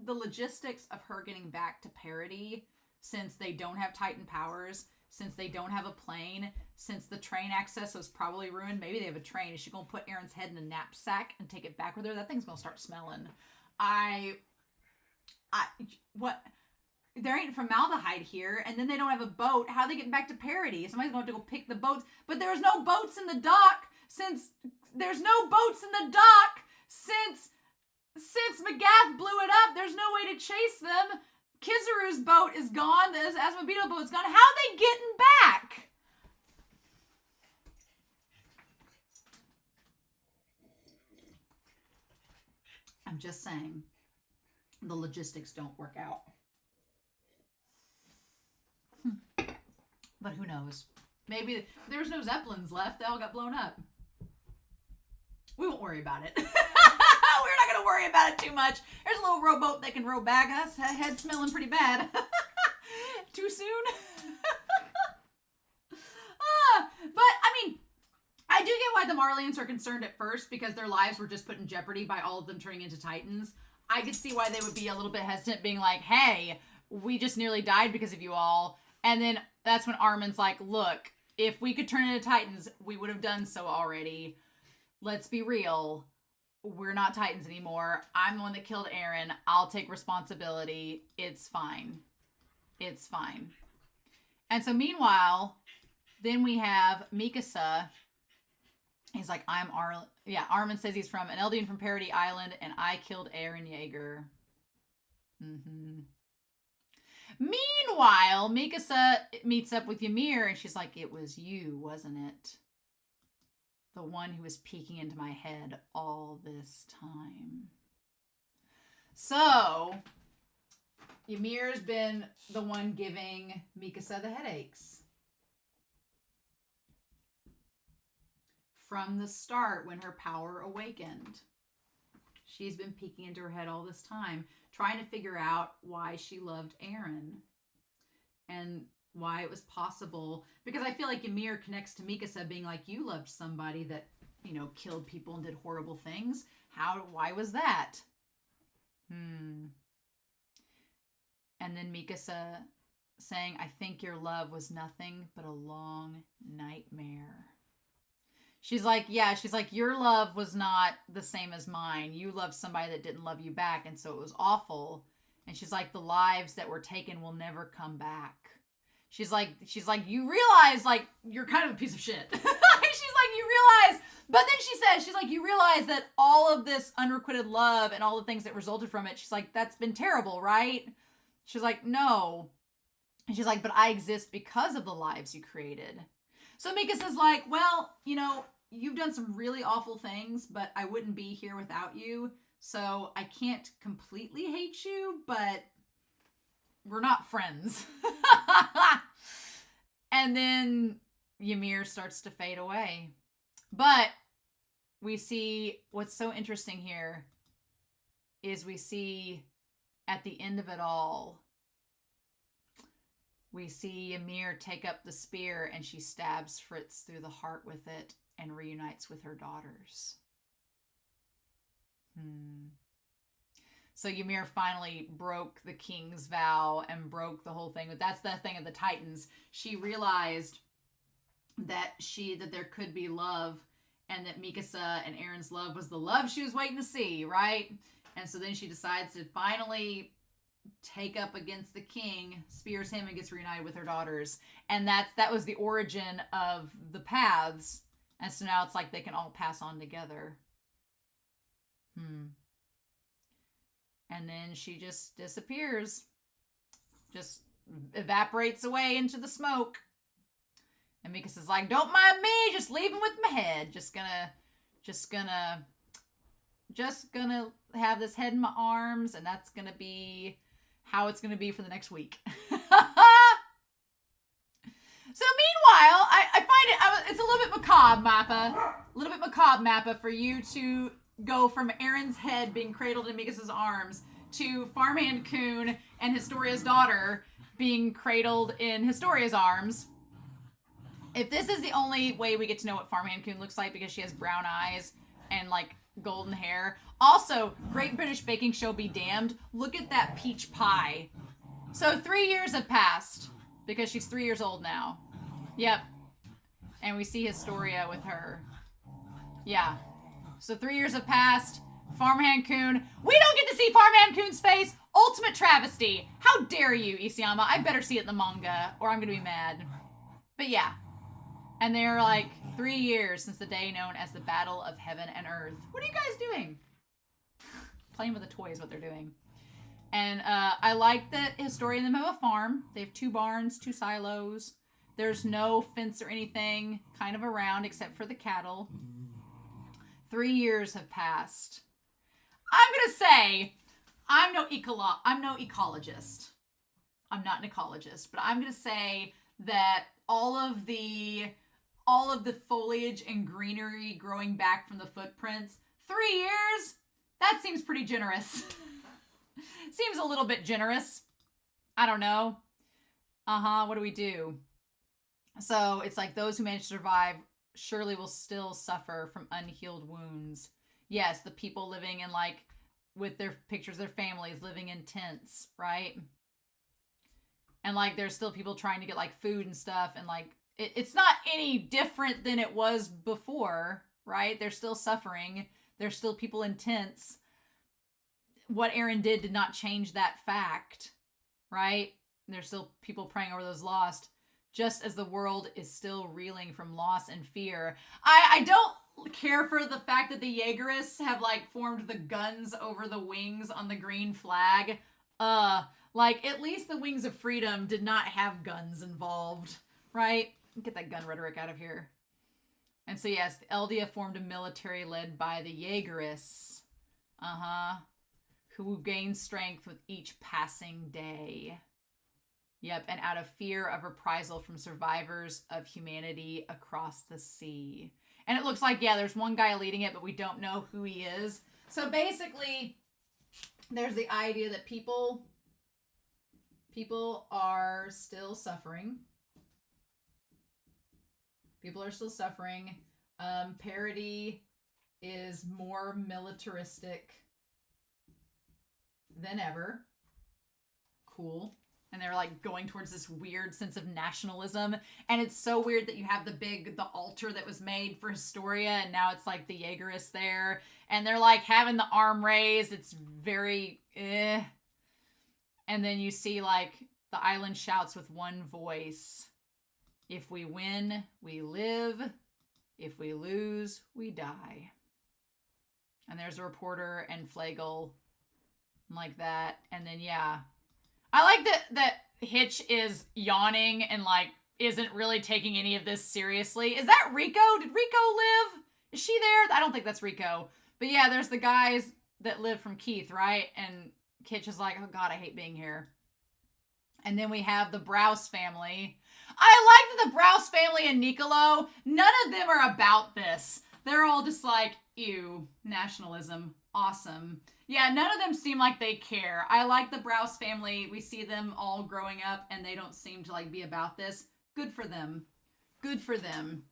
The logistics of her getting back to Parody, since they don't have Titan powers, since they don't have a plane, since the train access was probably ruined. Maybe they have a train. Is she going to put Eren's head in a knapsack and take it back with her? That thing's going to start smelling. What? There ain't formaldehyde here, and then they don't have a boat. How are they getting back to Parody? Somebody's going to have to go pick the boats. But there's no boats in the dock since Magath blew it up. There's no way to chase them. Kizaru's boat is gone. This Asmobito boat's gone. How are they getting back? I'm just saying, the logistics don't work out. But who knows? Maybe there's no Zeppelins left. They all got blown up. We won't worry about it. We're not going to worry about it too much. There's a little rowboat that can row back. That's head smelling pretty bad. Too soon? But, I mean, I do get why the Marleyans are concerned at first, because their lives were just put in jeopardy by all of them turning into Titans. I could see why they would be a little bit hesitant, being like, hey, we just nearly died because of you all. And then that's when Armin's like, look, if we could turn into Titans, we would have done so already. Let's be real. We're not Titans anymore. I'm the one that killed Eren. I'll take responsibility. It's fine. It's fine. And so meanwhile, then we have Mikasa. He's like, Armin says he's from an Eldian from Parody Island, and I killed Eren Yeager. Meanwhile, Mikasa meets up with Ymir, and she's like, it was you, wasn't it? The one who was peeking into my head all this time. So, Ymir's been the one giving Mikasa the headaches. From the start, when her power awakened. She's been peeking into her head all this time, trying to figure out why she loved Eren. And why it was possible. Because I feel like Ymir connects to Mikasa being like, you loved somebody that, you know, killed people and did horrible things. Why was that? And then Mikasa saying, I think your love was nothing but a long nightmare. She's like, yeah, she's like, your love was not the same as mine. You loved somebody that didn't love you back, and so it was awful. And she's like, the lives that were taken will never come back. She's like, you realize, like, you're kind of a piece of shit. She's like, you realize, but then she says, she's like, you realize that all of this unrequited love and all the things that resulted from it, she's like, that's been terrible, right? She's like, no. And she's like, but I exist because of the lives you created. So Mikasa's like, well, you know, you've done some really awful things, but I wouldn't be here without you. So I can't completely hate you, but we're not friends. And then Ymir starts to fade away. But we see what's so interesting here is we see at the end of it all, we see Ymir take up the spear and she stabs Fritz through the heart with it and reunites with her daughters. So Ymir finally broke the king's vow and broke the whole thing. But that's the thing of the Titans. She realized that there could be love, and that Mikasa and Eren's love was the love she was waiting to see, right? And so then she decides to finally take up against the king, spears him, and gets reunited with her daughters. And that was the origin of the paths. And so now it's like they can all pass on together. And then she just disappears. Just evaporates away into the smoke. And Mikasa's like, don't mind me, just leaving with my head. Just gonna have this head in my arms, and that's gonna be how it's gonna be for the next week. So meanwhile, I find it's a little bit macabre, Mappa. A little bit macabre, Mappa, for you to go from Eren's head being cradled in Mikasa's arms to Farmhand Coon and Historia's daughter being cradled in Historia's arms. If this is the only way we get to know what Farmhand Coon looks like, because she has brown eyes and like golden hair. Also, Great British Baking Show be damned. Look at that peach pie. So 3 years have passed because she's 3 years old now. Yep. And we see Historia with her. Yeah. So 3 years have passed. Farmhand Coon. We don't get to see Farmhand Coon's face. Ultimate travesty. How dare you, Isayama? I better see it in the manga or I'm going to be mad. But yeah. And they're like 3 years since the day known as the Battle of Heaven and Earth. What are you guys doing? Playing with the toys, what they're doing. And I like that Historia and them have a farm. They have 2 barns, 2 silos. There's no fence or anything kind of around except for the cattle. 3 years have passed. I'm going to say I'm no ecologist. I'm not an ecologist, but I'm going to say that all of the foliage and greenery growing back from the footprints, 3 years, that seems pretty generous. Seems a little bit generous. I don't know. What do we do? So it's like those who manage to survive surely will still suffer from unhealed wounds. Yes, the people living in like, with their pictures of their families living in tents, right? And like there's still people trying to get like food and stuff, and like it's not any different than it was before, right? They're still suffering. There's still people in tents. What Eren did not change that fact, right? There's still people praying over those lost, just as the world is still reeling from loss and fear. I don't care for the fact that the Jaegerists have like formed the guns over the wings on the green flag. Like at least the Wings of Freedom did not have guns involved, right? Get that gun rhetoric out of here. And so yes, Eldia formed a military led by the Jaegerists. Who gained strength with each passing day. Yep, and out of fear of reprisal from survivors of humanity across the sea. And it looks like, yeah, there's one guy leading it, but we don't know who he is. So basically, there's the idea that people People are still suffering. People are still suffering. Parody is more militaristic than ever. Cool. And they're like going towards this weird sense of nationalism. And it's so weird that you have the altar that was made for Historia, and now it's like the Jaegerists there. And they're like having the arm raised. It's very And then you see like the island shouts with one voice. If we win, we live. If we lose, we die. And there's a reporter and Flagle like that. And then, yeah. I like that Hitch is yawning and like isn't really taking any of this seriously. Is that Rico? Did Rico live? Is she there? I don't think that's Rico. But yeah, there's the guys that live from Keith, right? And Hitch is like, oh God, I hate being here. And then we have the Browse family. I like that the Browse family and Niccolo, none of them are about this. They're all just like, ew, nationalism, awesome. Yeah, none of them seem like they care. I like the Browse family. We see them all growing up and they don't seem to like be about this. Good for them. Good for them.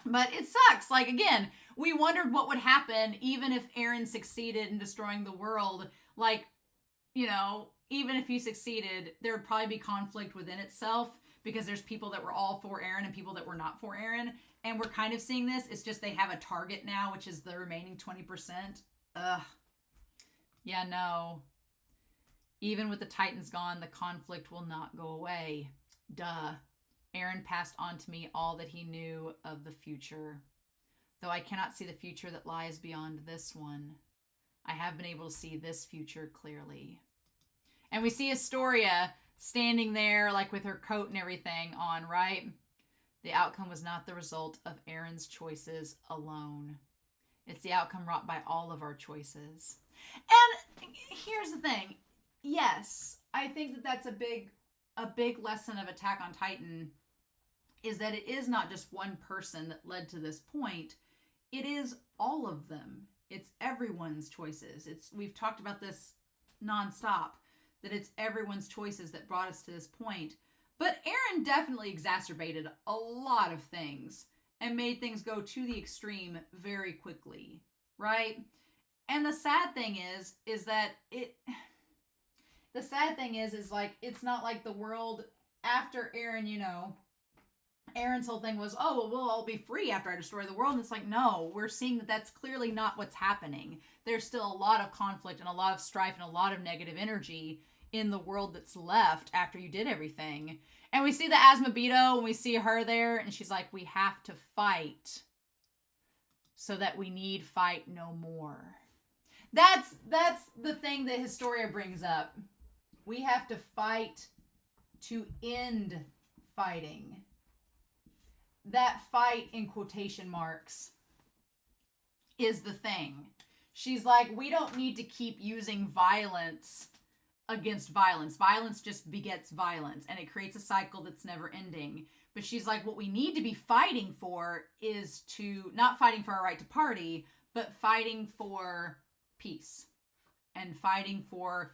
But it sucks. Like, again, we wondered what would happen even if Eren succeeded in destroying the world. Like, you know, even if he succeeded, there would probably be conflict within itself because there's people that were all for Eren and people that were not for Eren. And we're kind of seeing this. It's just they have a target now, which is the remaining 20%. Ugh. Yeah, no. Even with the Titans gone, the conflict will not go away. Duh. Eren passed on to me all that he knew of the future. Though I cannot see the future that lies beyond this one, I have been able to see this future clearly. And we see Historia standing there, like with her coat and everything on, right? The outcome was not the result of Eren's choices alone. It's the outcome wrought by all of our choices. And here's the thing. Yes, I think that that's a big lesson of Attack on Titan, is that it is not just one person that led to this point. It is all of them. It's everyone's choices. We've talked about this nonstop, that it's everyone's choices that brought us to this point. But Eren definitely exacerbated a lot of things and made things go to the extreme very quickly, right? And the sad thing is that like, it's not like the world after Eren, you know, Eren's whole thing was, oh, well, we'll all be free after I destroy the world. And it's like, no, we're seeing that that's clearly not what's happening. There's still a lot of conflict and a lot of strife and a lot of negative energy in the world that's left after you did everything. And we see the Asmobito and we see her there and she's like, we have to fight so that we need fight no more. That's the thing that Historia brings up. We have to fight to end fighting. That fight in quotation marks is the thing. She's like, we don't need to keep using violence against violence. Violence just begets violence and it creates a cycle that's never ending. But she's like, what we need to be fighting for is to, not fighting for our right to party, but fighting for peace and fighting for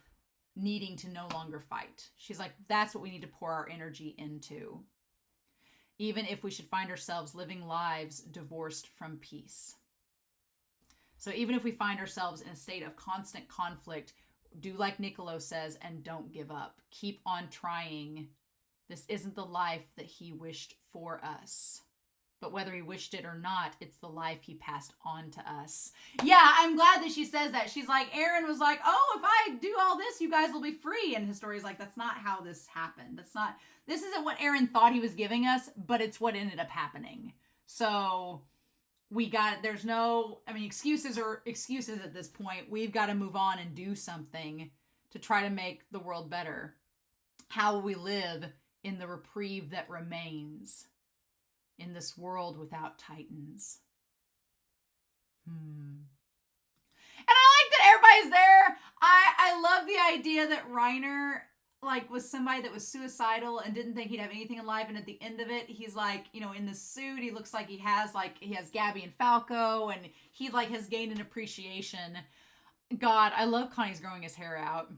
needing to no longer fight. She's like, that's what we need to pour our energy into. Even if we should find ourselves living lives divorced from peace. So even if we find ourselves in a state of constant conflict, do like Niccolo says and don't give up. Keep on trying. This isn't the life that he wished for us. But whether he wished it or not, it's the life he passed on to us. Yeah, I'm glad that she says that. She's like, Eren was like, oh, if I do all this, you guys will be free. And Historia's like, that's not how this happened. This isn't what Eren thought he was giving us, but it's what ended up happening. So excuses are excuses at this point. We've got to move on and do something to try to make the world better. How will we live in the reprieve that remains in this world without Titans? And I like that everybody's there. I love the idea that Reiner like was somebody that was suicidal and didn't think he'd have anything in life, and at the end of it he's like, you know, in the suit, he looks like he has Gabby and Falco, and he like has gained an appreciation. God, I love Connie's growing his hair out.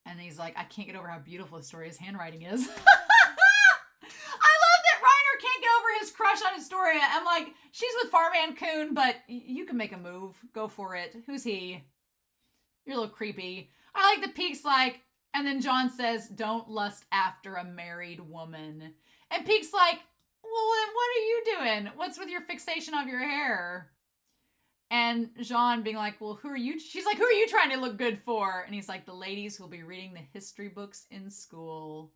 And he's like, I can't get over how beautiful Historia's handwriting is. I love that Reiner can't get over his crush on Historia. I'm like, she's with Farman Coon, but you can make a move. Go for it. Who's he? You're a little creepy. I like the Peak's like, and then John says, don't lust after a married woman. And Peak's like, well, then what are you doing? What's with your fixation of your hair? And Jean being like, well, who are you? She's like, who are you trying to look good for? And he's like, the ladies who'll be reading the history books in school.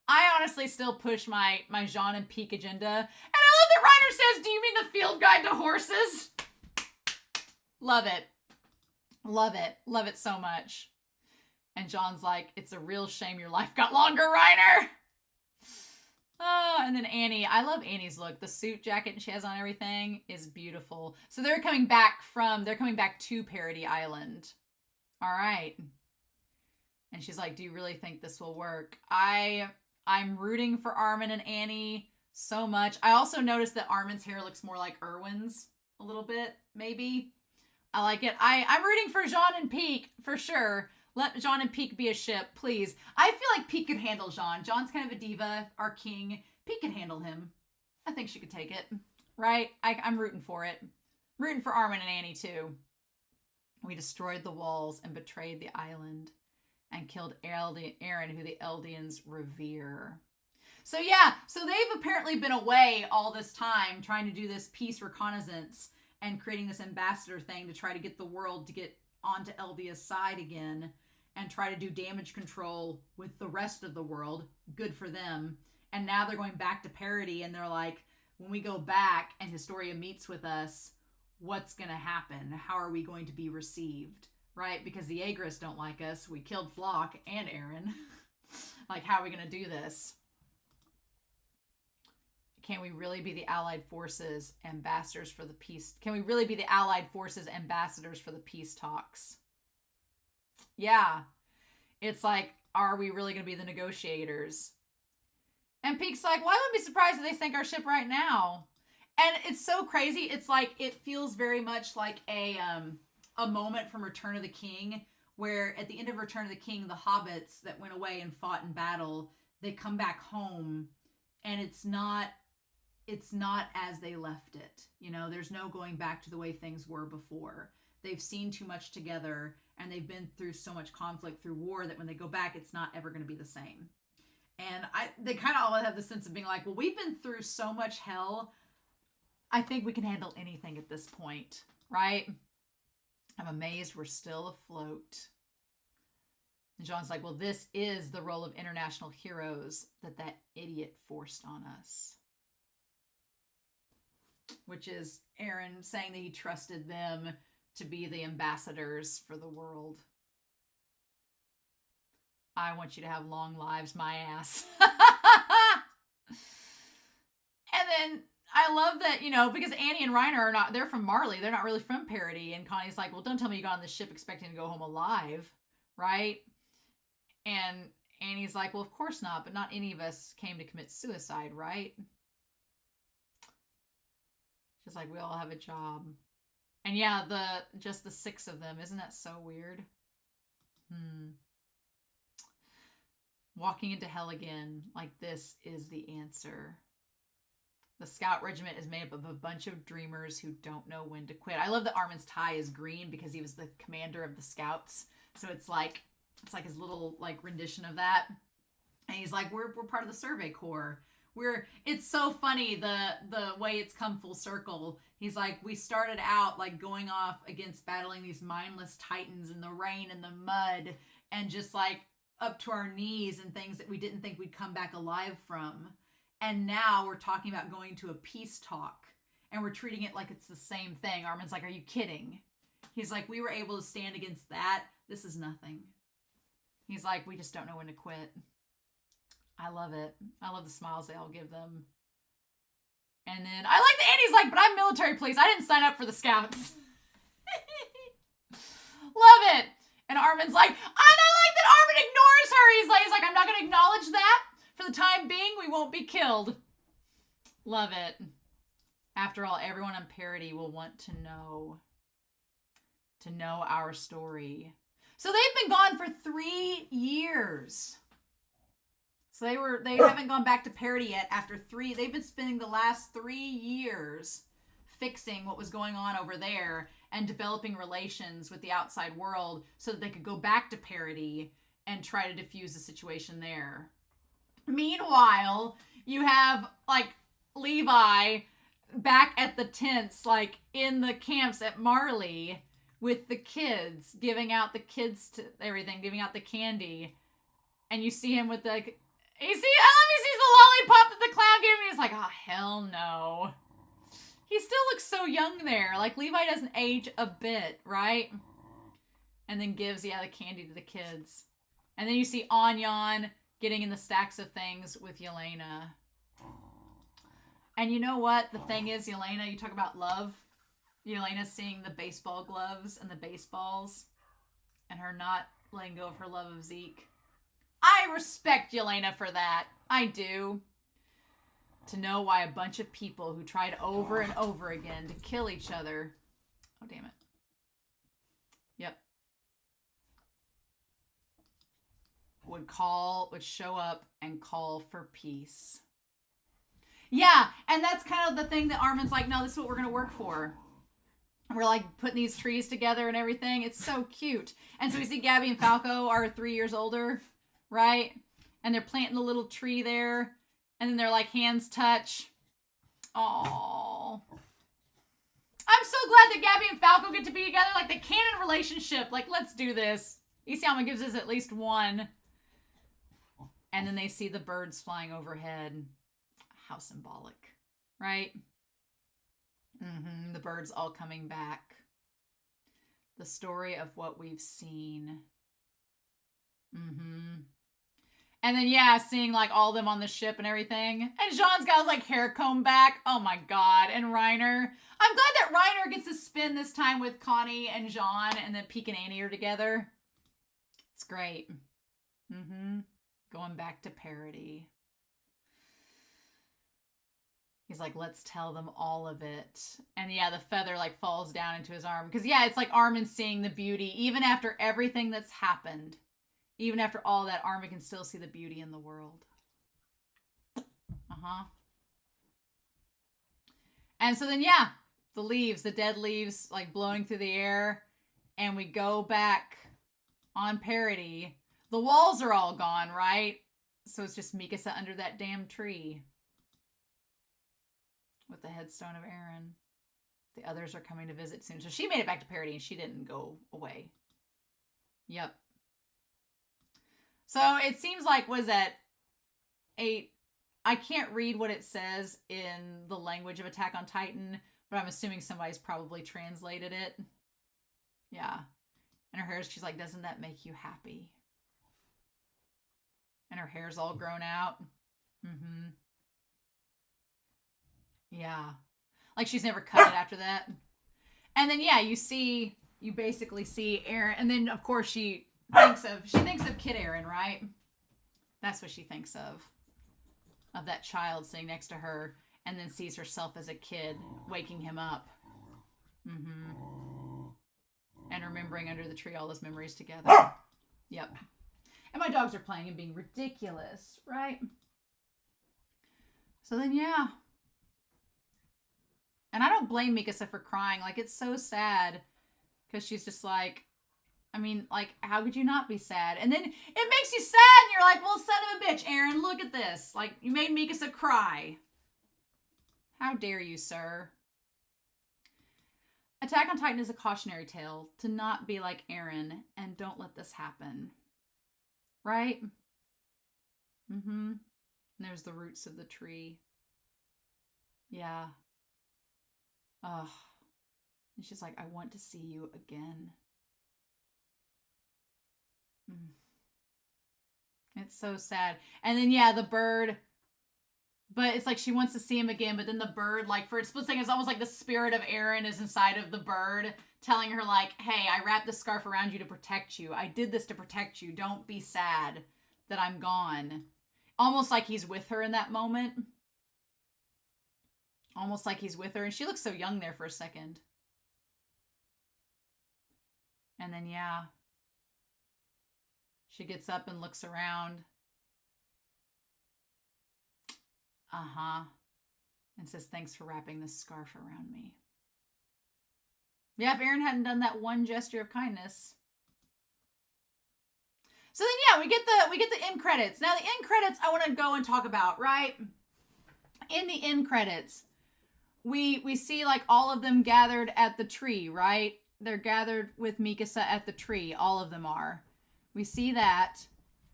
I honestly still push my Jean and Peak agenda. And I love that Reiner says, do you mean the field guide to horses? Love it. Love it. Love it so much. And John's like, it's a real shame your life got longer, Reiner. Oh, and then Annie. I love Annie's look. The suit jacket she has on, everything is beautiful. So they're coming back to Parody Island. All right. And she's like, do you really think this will work? I'm rooting for Armin and Annie so much. I also noticed that Armin's hair looks more like Erwin's a little bit, maybe. I like it. I'm rooting for Jean and Peak for sure. Let Jean and Peak be a ship, please. I feel like Peak could handle Jean. Jean's kind of a diva, our king. Peak could handle him. I think she could take it, right? I'm rooting for it. Rooting for Armin and Annie, too. We destroyed the walls and betrayed the island and killed Eren, who the Eldians revere. So yeah, so they've apparently been away all this time trying to do this peace reconnaissance and creating this ambassador thing to try to get the world to get onto Eldia's side again and try to do damage control with the rest of the world. Good for them. And now they're going back to Parody and they're like, when we go back and Historia meets with us, what's going to happen? How are we going to be received? Right? Because the Aegris don't like us. We killed Flock and Eren. Like, how are we going to do this? Can we really be the Allied Forces ambassadors for the peace? Can we really be the Allied Forces ambassadors for the peace talks? Yeah. It's like, are we really going to be the negotiators? And Peak's like, well, I wouldn't be surprised if they sank our ship right now. And it's so crazy. It's like, it feels very much like a moment from Return of the King, where at the end of Return of the King, the hobbits that went away and fought in battle, they come back home and it's not as they left it. You know, there's no going back to the way things were before. They've seen too much together and they've been through so much conflict through war that when they go back, it's not ever going to be the same. And they kind of all have the sense of being like, well, we've been through so much hell. I think we can handle anything at this point, right? I'm amazed we're still afloat. And John's like, well, this is the role of international heroes that idiot forced on us. Which is Eren saying that he trusted them to be the ambassadors for the world. I want you to have long lives, my ass. And then I love that, you know, because Annie and Reiner are not, they're from Marley. They're not really from Parody. And Connie's like, well, don't tell me you got on this ship expecting to go home alive, right? And Annie's like, well, of course not, but not any of us came to commit suicide, right? She's like, we all have a job. And yeah, just the 6 of them. Isn't that so weird? Walking into hell again. Like, this is the answer. The scout regiment is made up of a bunch of dreamers who don't know when to quit. I love that Armin's tie is green because he was the commander of the scouts. So it's like his little like rendition of that. And he's like, we're part of the Survey Corps. It's so funny the way it's come full circle. He's like, we started out like going off against battling these mindless titans in the rain and the mud and just like up to our knees and things that we didn't think we'd come back alive from. And now we're talking about going to a peace talk and we're treating it like it's the same thing. Armin's like, are you kidding? He's like, we were able to stand against that. This is nothing. He's like, we just don't know when to quit. I love it. I love the smiles they all give them. And then I like that Annie's like, but I'm military police. I didn't sign up for the scouts. Love it. And Armin's like, and I like that Armin ignores her. He's like, I'm not going to acknowledge that. For the time being, we won't be killed. Love it. After all, everyone on Parody will want to know our story. So they've been gone for 3 years. So they haven't gone back to parity yet after 3. They've been spending the last 3 years fixing what was going on over there and developing relations with the outside world so that they could go back to parity and try to diffuse the situation there. Meanwhile, you have like Levi back at the tents, like in the camps at Marley with the kids, giving out the kids to everything, giving out the candy. And you see him with the, he sees the lollipop that the clown gave me. He's like, oh, hell no. He still looks so young there. Like, Levi doesn't age a bit, right? And then gives, the candy to the kids. And then you see Anyan getting in the stacks of things with Yelena. And you know what? The thing is, Yelena, you talk about love. Yelena seeing the baseball gloves and the baseballs. And her not letting go of her love of Zeke. I respect Yelena for that. I do. To know why a bunch of people who tried over and over again to kill each other. Oh, damn it. Yep. Would show up and call for peace. Yeah, and that's kind of the thing that Armin's like, no, this is what we're going to work for. We're like putting these trees together and everything. It's so cute. And so we see Gabby and Falco are 3 years older, right? And they're planting a little tree there. And then their like hands touch. Oh, I'm so glad that Gabby and Falco get to be together. Like the canon relationship. Like, let's do this. Isayama gives us at least one. And then they see the birds flying overhead. How symbolic, right? The birds all coming back. The story of what we've seen. And then, yeah, seeing, like, all of them on the ship and everything. And Jean's got his, like, hair combed back. Oh, my God. And Reiner. I'm glad that Reiner gets to spend this time with Connie and Jean, and then Peek and Annie are together. It's great. Going back to parody. He's like, let's tell them all of it. And, yeah, the feather, like, falls down into his arm. Because, yeah, it's like Armin seeing the beauty. Even after everything that's happened. Even after all that, Armin can still see the beauty in the world. And so then, yeah, the leaves, the dead leaves, like blowing through the air. And we go back on parody. The walls are all gone, right? So it's just Mikasa under that damn tree. With the headstone of Eren. The others are coming to visit soon. So she made it back to parody and she didn't go away. Yep. So it seems like, was that 8? I can't read what it says in the language of Attack on Titan, but I'm assuming somebody's probably translated it. Yeah. And her hair's, she's like, doesn't that make you happy? And her hair's all grown out. Yeah. Like she's never cut it after that. And then, yeah, you basically see Eren. And then, of course, she thinks of Kid Eren, right? That's what she thinks of that child sitting next to her, and then sees herself as a kid waking him up. And remembering under the tree all those memories together. Yep. And my dogs are playing and being ridiculous, right? So then, yeah. And I don't blame Mikasa for crying. Like, it's so sad. Because she's just like, I mean, like, how could you not be sad? And then it makes you sad, and you're like, well, son of a bitch, Eren, look at this. Like, you made Mikasa cry. How dare you, sir? Attack on Titan is a cautionary tale to not be like Eren, and don't let this happen. Right? And there's the roots of the tree. Yeah. Ugh. And she's like, I want to see you again. It's so sad. And then, yeah, the bird. But it's like she wants to see him again. But then the bird, like, for a split second, it's almost like the spirit of Eren is inside of the bird. Telling her, like, hey, I wrapped the scarf around you to protect you. I did this to protect you. Don't be sad that I'm gone. Almost like he's with her in that moment. Almost like he's with her. And she looks so young there for a second. And then, yeah. She gets up and looks around. And says, thanks for wrapping this scarf around me. Yeah, if Eren hadn't done that one gesture of kindness. So then, yeah, we get the end credits. Now, the end credits I want to go and talk about, right? In the end credits, we see like all of them gathered at the tree, right? They're gathered with Mikasa at the tree. All of them are. We see that,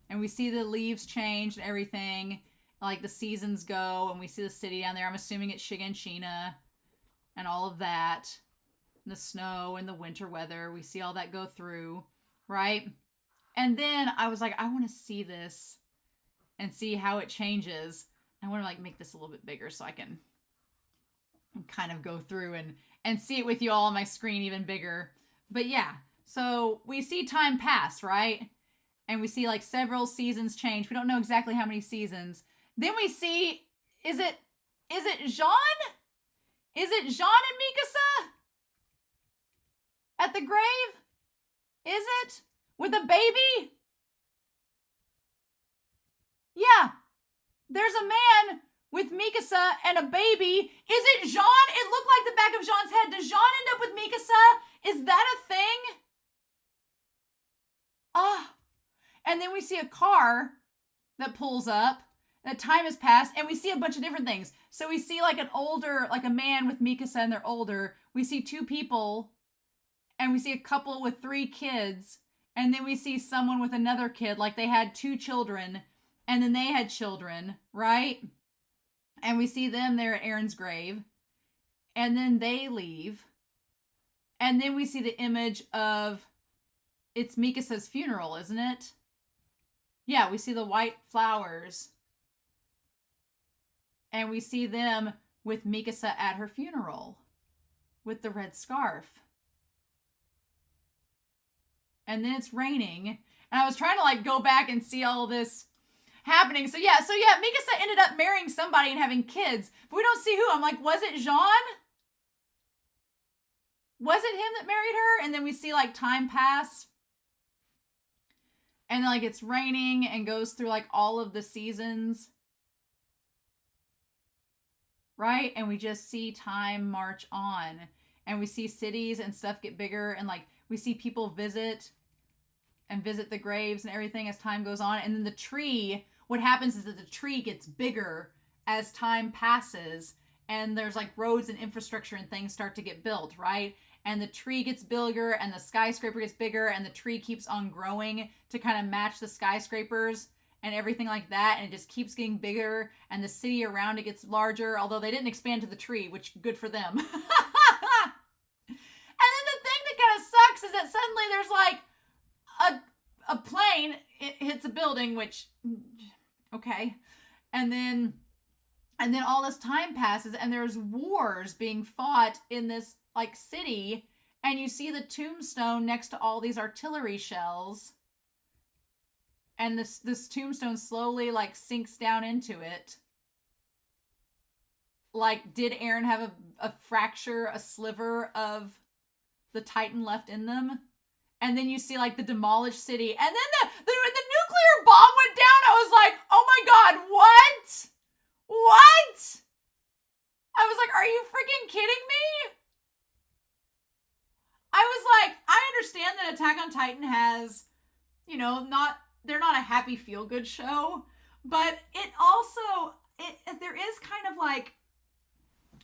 and we see the leaves change and everything. Like the seasons go, and we see the city down there. I'm assuming it's Shiganshina and all of that. And the snow and the winter weather. We see all that go through, right? And then I was like, I want to see this and see how it changes. I want to like make this a little bit bigger so I can kind of go through and see it with you all on my screen even bigger. But yeah, so we see time pass, right? And we see like several seasons change. We don't know exactly how many seasons. Then we see, is it Jean? Is it Jean and Mikasa? At the grave? Is it? With a baby? Yeah. There's a man with Mikasa and a baby. Is it Jean? It looked like the back of Jean's head. Does Jean end up with Mikasa? Is that a thing? And then we see a car that pulls up. That time has passed, and we see a bunch of different things. So we see like a man with Mikasa, and they're older. We see two people, and we see a couple with 3 kids, and then we see someone with another kid, like they had 2 children, and then they had children, right? And we see them there at Eren's grave, and then they leave, and then we see the image of, it's Mikasa's funeral, isn't it? Yeah, we see the white flowers. And we see them with Mikasa at her funeral with the red scarf. And then it's raining. And I was trying to like go back and see all this happening. So yeah, Mikasa ended up marrying somebody and having kids. But we don't see who. I'm like, was it Jean? Was it him that married her? And then we see like time pass. And like it's raining and goes through like all of the seasons. Right? And we just see time march on. And we see cities and stuff get bigger. And like we see people visit the graves and everything as time goes on. And then the tree, what happens is that the tree gets bigger as time passes. And there's like roads and infrastructure and things start to get built, right? And the tree gets bigger and the skyscraper gets bigger and the tree keeps on growing to kind of match the skyscrapers and everything like that. And it just keeps getting bigger and the city around it gets larger, although they didn't expand to the tree, which good for them. And then the thing that kind of sucks is that suddenly there's like a plane, it hits a building, which, okay. And then all this time passes and there's wars being fought in this like city, and you see the tombstone next to all these artillery shells, and this tombstone slowly like sinks down into it. Like, did Eren have a fracture, a sliver of the Titan left in them? And then you see like the demolished city, and then the nuclear bomb went down. I was like, oh my god, what? I was like, are you freaking kidding me? I was like, I understand that Attack on Titan has, you know, they're not a happy feel-good show, but it also, there is kind of like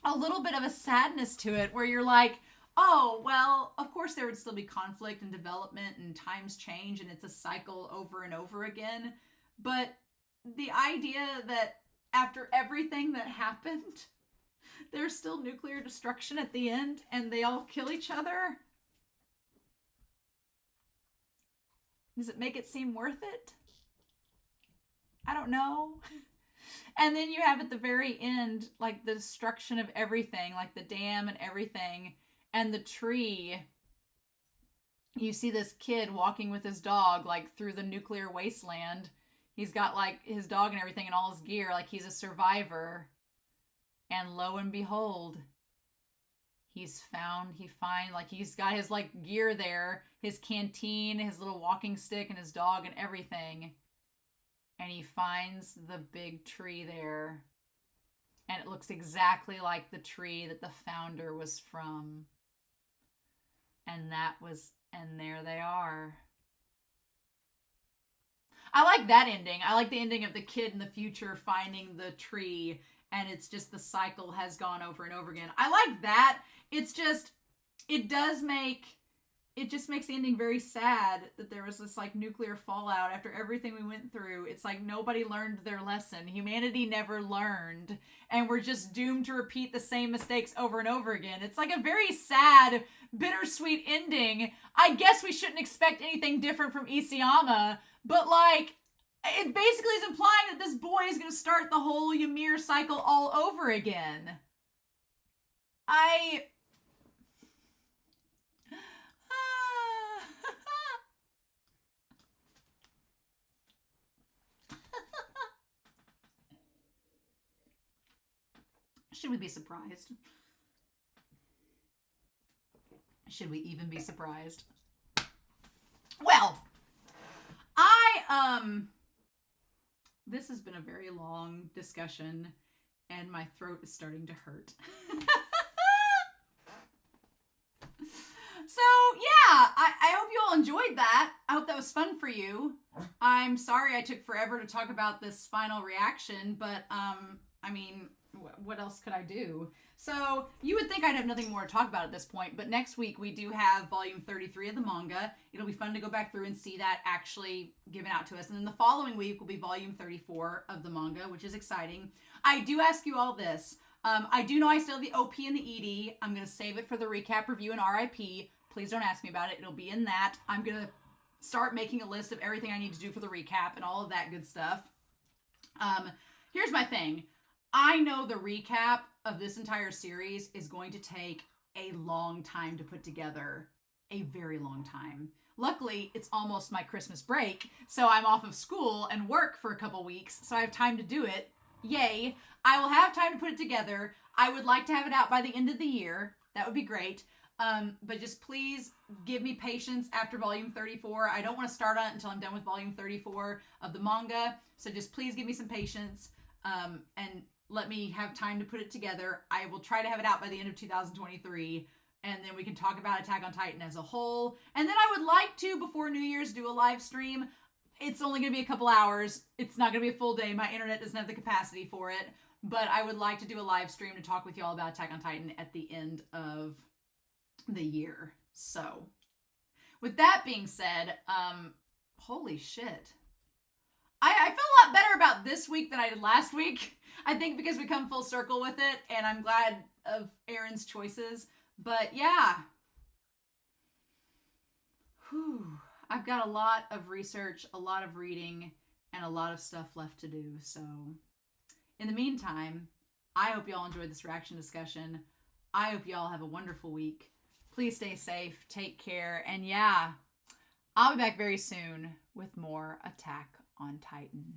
a little bit of a sadness to it where you're like, oh, well, of course there would still be conflict and development and times change and it's a cycle over and over again. But the idea that after everything that happened, there's still nuclear destruction at the end and they all kill each other. Does it make it seem worth it? I don't know. And then you have at the very end, like the destruction of everything, like the dam and everything, and the tree. You see this kid walking with his dog, like through the nuclear wasteland. He's got like his dog and everything and all his gear, like he's a survivor. And lo and behold, like he's got his like gear there, his canteen, his little walking stick, and his dog and everything. And he finds the big tree there. And it looks exactly like the tree that the founder was from. And there they are. I like that ending. I like the ending of the kid in the future finding the tree, and it's just the cycle has gone over and over again. I like that. It's just, it just makes the ending very sad that there was this like nuclear fallout after everything we went through. It's like nobody learned their lesson. Humanity never learned, and we're just doomed to repeat the same mistakes over and over again. It's like a very sad, bittersweet ending. I guess we shouldn't expect anything different from Isayama, but like, it basically is implying that this boy is going to start the whole Ymir cycle all over again. Should we be surprised? Should we even be surprised? Well, this has been a very long discussion, and my throat is starting to hurt. So, yeah, I hope you all enjoyed that. I hope that was fun for you. I'm sorry I took forever to talk about this final reaction, but, I mean, what else could I do? So, you would think I'd have nothing more to talk about at this point, but next week we do have volume 33 of the manga. It'll be fun to go back through and see that actually given out to us. And then the following week will be volume 34 of the manga, which is exciting. I do ask you all this. I do know I still have the OP and the ED. I'm going to save it for the recap review and RIP. Please don't ask me about it. It'll be in that. I'm going to start making a list of everything I need to do for the recap and all of that good stuff. Here's my thing. I know the recap of this entire series is going to take a long time to put together. A very long time. Luckily, it's almost my Christmas break, so I'm off of school and work for a couple weeks, so I have time to do it. Yay. I will have time to put it together. I would like to have it out by the end of the year. That would be great. But just please give me patience after volume 34. I don't want to start on it until I'm done with volume 34 of the manga. So just please give me some patience. And let me have time to put it together. I will try to have it out by the end of 2023. And then we can talk about Attack on Titan as a whole. And then I would like to, before New Year's, do a live stream. It's only going to be a couple hours. It's not going to be a full day. My internet doesn't have the capacity for it. But I would like to do a live stream to talk with you all about Attack on Titan at the end of the year. So, with that being said, holy shit. I feel a lot better about this week than I did last week. I think because we come full circle with it, and I'm glad of Eren's choices. But yeah. Whew. I've got a lot of research, a lot of reading, and a lot of stuff left to do. So, in the meantime, I hope y'all enjoyed this reaction discussion. I hope y'all have a wonderful week. Please stay safe, take care, and yeah, I'll be back very soon with more Attack on Titan.